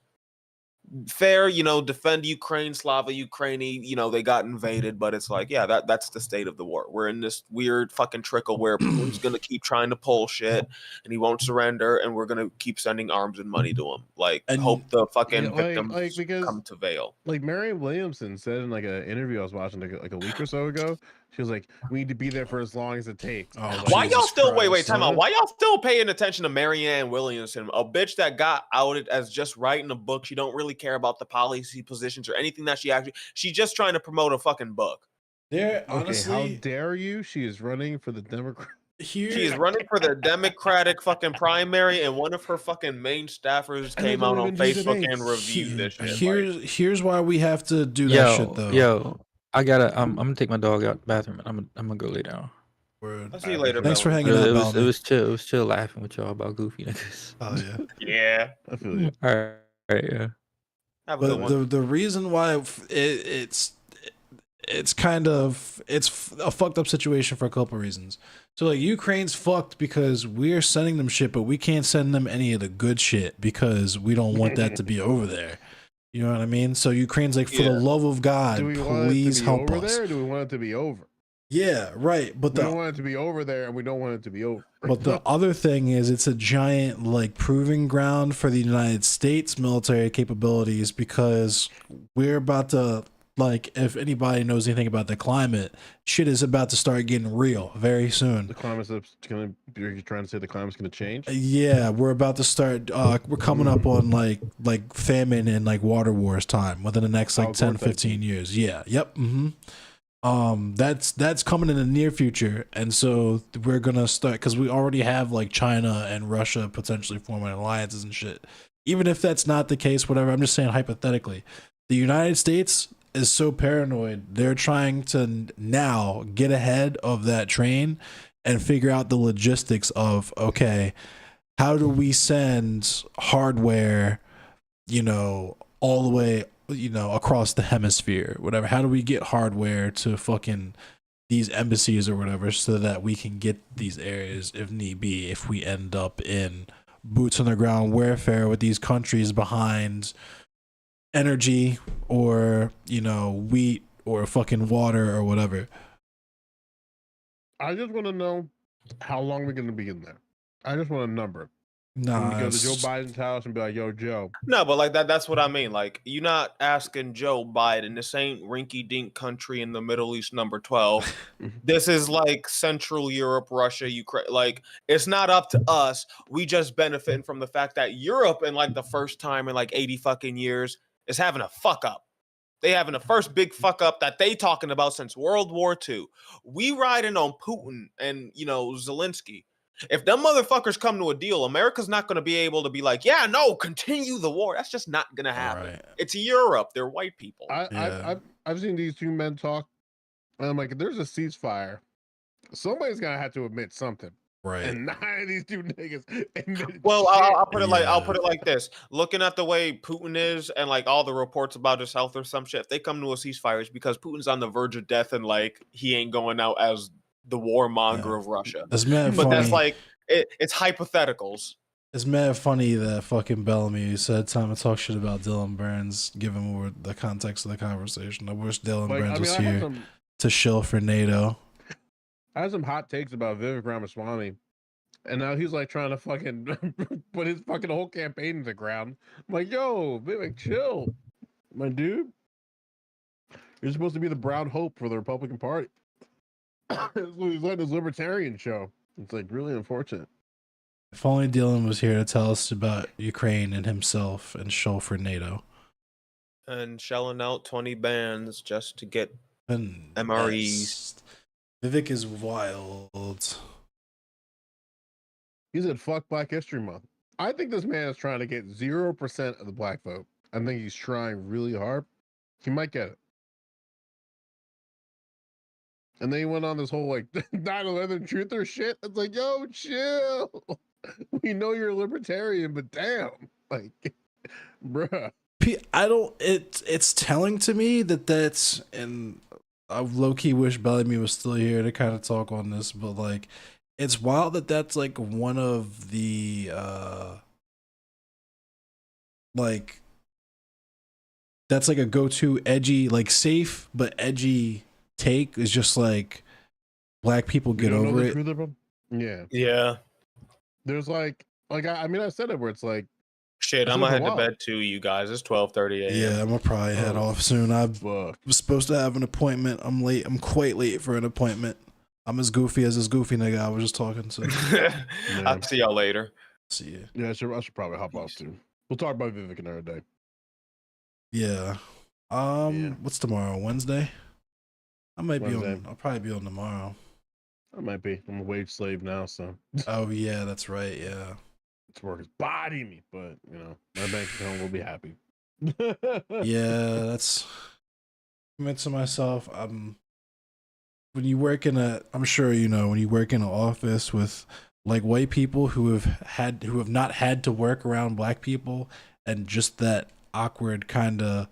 Fair, defend Ukraine, Slava Ukraini, they got invaded, but it's like, yeah, that's the state of the war. We're in this weird fucking trickle where Putin's gonna keep trying to pull shit and he won't surrender, and we're gonna keep sending arms and money to him. Like, And- hope the fucking Yeah, victims because- come to Vail. Like Marianne Williamson said in like an interview I was watching like a week or so ago, she was like, "We need to be there for as long as it takes." Oh, I was like, Why y'all Jesus still wait, Christ, time huh? out. Why y'all still paying attention to Marianne Williamson, a bitch that got outed as just writing a book? She don't really care about the policy positions or anything that she's just trying to promote a fucking book. There, Okay, how honestly, dare you? She is running for the Democrat. here She is running for the Democratic fucking primary, and one of her fucking main staffers And they came out don't on even do Facebook debates. and reviewed this shit. Here's why we have to do that shit though. Yo, I gotta. I'm gonna take my dog out the bathroom and I'm gonna go lay down. Word. I'll see you later. Thanks for Melvin. hanging out, It Bellamy. was chill. It was chill laughing with y'all about goofy niggas. Oh yeah. Yeah. I feel you. All right, yeah. Have a good But one. the reason why it's kind of it's a fucked up situation for a couple of reasons. So like Ukraine's fucked because we're sending them shit, but we can't send them any of the good shit because we don't want that to be over there. You know what I mean? So Ukraine's like, for Yeah. the love of God, Do we want it please to be help over us. there, or do we want it to be over? Yeah, right. But We don't the want it to be over there, and we don't want it to be over. but the other thing is, it's a giant like proving ground for the United States military capabilities because we're about to like if anybody knows anything about the climate, shit is about to start getting real very soon. The climate's gonna. You're trying to say the climate's gonna change? Yeah, we're about to start. We're coming up on like famine and like water wars time within the next like 10, 15 years. Yeah. Yep. That's coming in the near future, and so we're gonna start because we already have like China and Russia potentially forming alliances and shit. Even if that's not the case, whatever. I'm just saying hypothetically, the United States is so paranoid. They're trying to now get ahead of that train and figure out the logistics of, okay, how do we send hardware, all the way, across the hemisphere, whatever. How do we get hardware to fucking these embassies or whatever so that we can get these areas if need be, if we end up in boots on the ground warfare with these countries behind energy or wheat or fucking water or whatever. I just want to know how long we're going to be in there. I just want a number. Nah, go to Joe Biden's house and be like, "Yo, Joe." No, but like that's what I mean. Like, you're not asking Joe Biden. This ain't rinky-dink country in the Middle East number 12. This is like Central Europe, Russia, Ukraine. Like, it's not up to us. We just benefiting from the fact that Europe, in like the first time in like 80 fucking years, is having a fuck up. They having the first big fuck up that they talking about since World War II. We riding on Putin and Zelensky. If them motherfuckers come to a deal, America's not going to be able to be like, yeah, no, continue the war. That's just not going to happen. Right. It's Europe. They're white people. I've seen these two men talk, and I'm like, if there's a ceasefire, somebody's gonna have to admit something. Right. And none of these two niggas admitted Well, shit. I'll put it like this. Looking at the way Putin is and like all the reports about his health or some shit, if they come to a ceasefire, it's because Putin's on the verge of death and like he ain't going out as the warmonger of Russia. That's mad But funny. that's like it's hypotheticals. It's mad funny that fucking Bellamy said time to talk shit about Dylan Burns, given more the context of the conversation. I wish Dylan Burns was here to shill for NATO. I had some hot takes about Vivek Ramaswamy, and now he's like trying to fucking put his fucking whole campaign in the ground. I'm like, yo, Vivek, chill, my dude. You're supposed to be the brown hope for the Republican Party. He's letting his libertarian show. It's like really unfortunate. If only Dylan was here to tell us about Ukraine and himself and show for NATO. And shelling out 20 bands just to get And MREs. Vivek is wild. He said, fuck Black History Month. I think this man is trying to get 0% of the black vote. I think he's trying really hard. He might get it. And then he went on this whole like 9/11 truther shit. It's like, yo, chill. We know you're a libertarian, but damn, like, bruh. I don't. It's telling to me that's, and I low key wish Bellamy was still here to kind of talk on this, but like, it's wild that that's like one of the like, that's like a go-to edgy, like safe but edgy take is just like black people get over it. Yeah. Yeah. There's like I mean I said it where it's like shit, I'm gonna head to bed too, you guys. It's 12:30 a.m. Yeah, I'm gonna probably head off soon. I was supposed to have an appointment. I'm late. I'm quite late for an appointment. I'm as goofy as this goofy nigga I was just talking to. I'll see y'all later. See you. Yeah, I should probably hop off too. We'll talk about Vivek another day. Yeah. What's tomorrow? Wednesday? I might be on. I'll probably be on tomorrow. I might be. I'm a wage slave now, so. Oh yeah, that's right. Yeah. It's work is body me, but my bank account will be happy. Yeah, that's. I meant to myself. When you work in I'm sure when you work in an office with like white people who have not had to work around black people, and just that awkward kind of,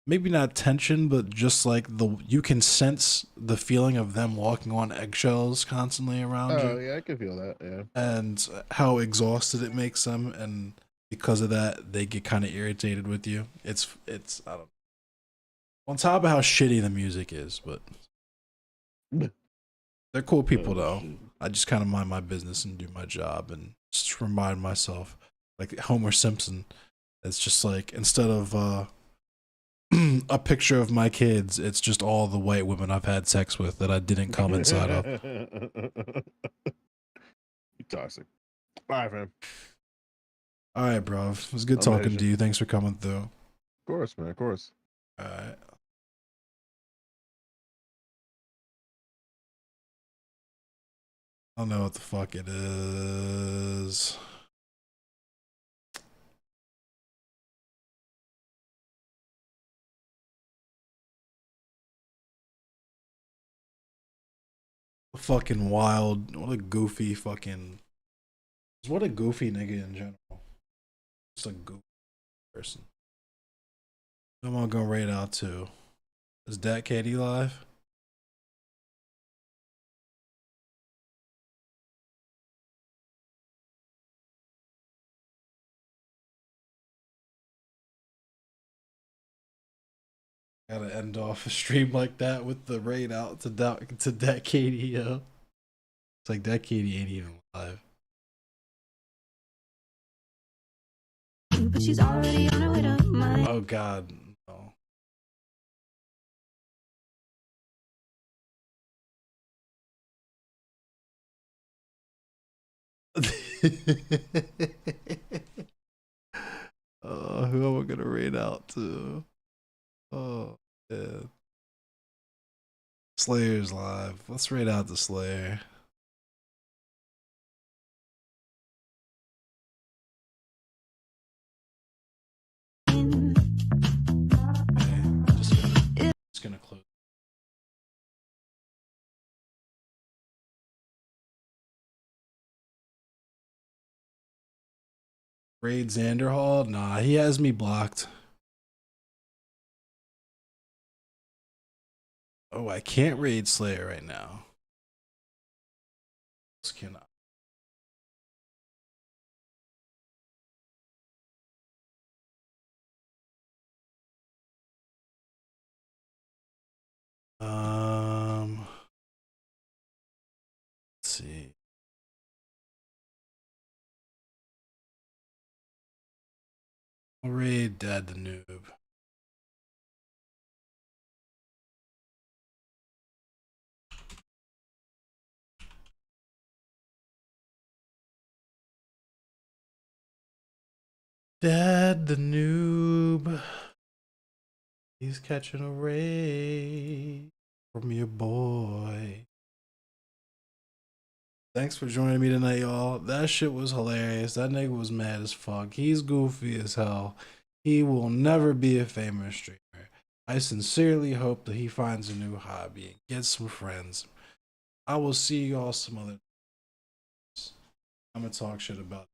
maybe not tension, but just like you can sense the feeling of them walking on eggshells constantly around you. Oh yeah, I can feel that. Yeah. And how exhausted it makes them, and because of that, they get kind of irritated with you. It's I don't know. On top of how shitty the music is, but they're cool people though. I just kind of mind my business and do my job and just remind myself, like Homer Simpson. It's just like, instead of a picture of my kids. It's just all the white women I've had sex with that I didn't come inside of. You toxic. All right, fam. All right, bro. It was good I'm talking Asian. to you. Thanks for coming through. Of course, man. Of course. All right. I don't know what the fuck it is. Fucking wild. What a goofy fucking. What a goofy nigga in general. Just a goofy person. I'm all gonna rate out too. Is Dat Katie live? Gotta end off a stream like that with the raid out to Dat Katie, yo. It's like Dat Katie ain't even live. But she's already on her way to mine. Oh god, no. Who am I gonna raid out to? Oh, yeah. Slayer's live. Let's raid out to Slayer. Okay, just gonna close. Raid Xanderhall? Nah, he has me blocked. Oh, I can't raid Slayer right now. Else can I? Let's see. I'll raid Dad the Noob. Dad the Noob. He's catching a raid from your boy. Thanks for joining me tonight, y'all. That shit was hilarious. That nigga was mad as fuck. He's goofy as hell. He will never be a famous streamer. I sincerely hope that he finds a new hobby and gets some friends. I will see y'all some other. I'm gonna talk shit about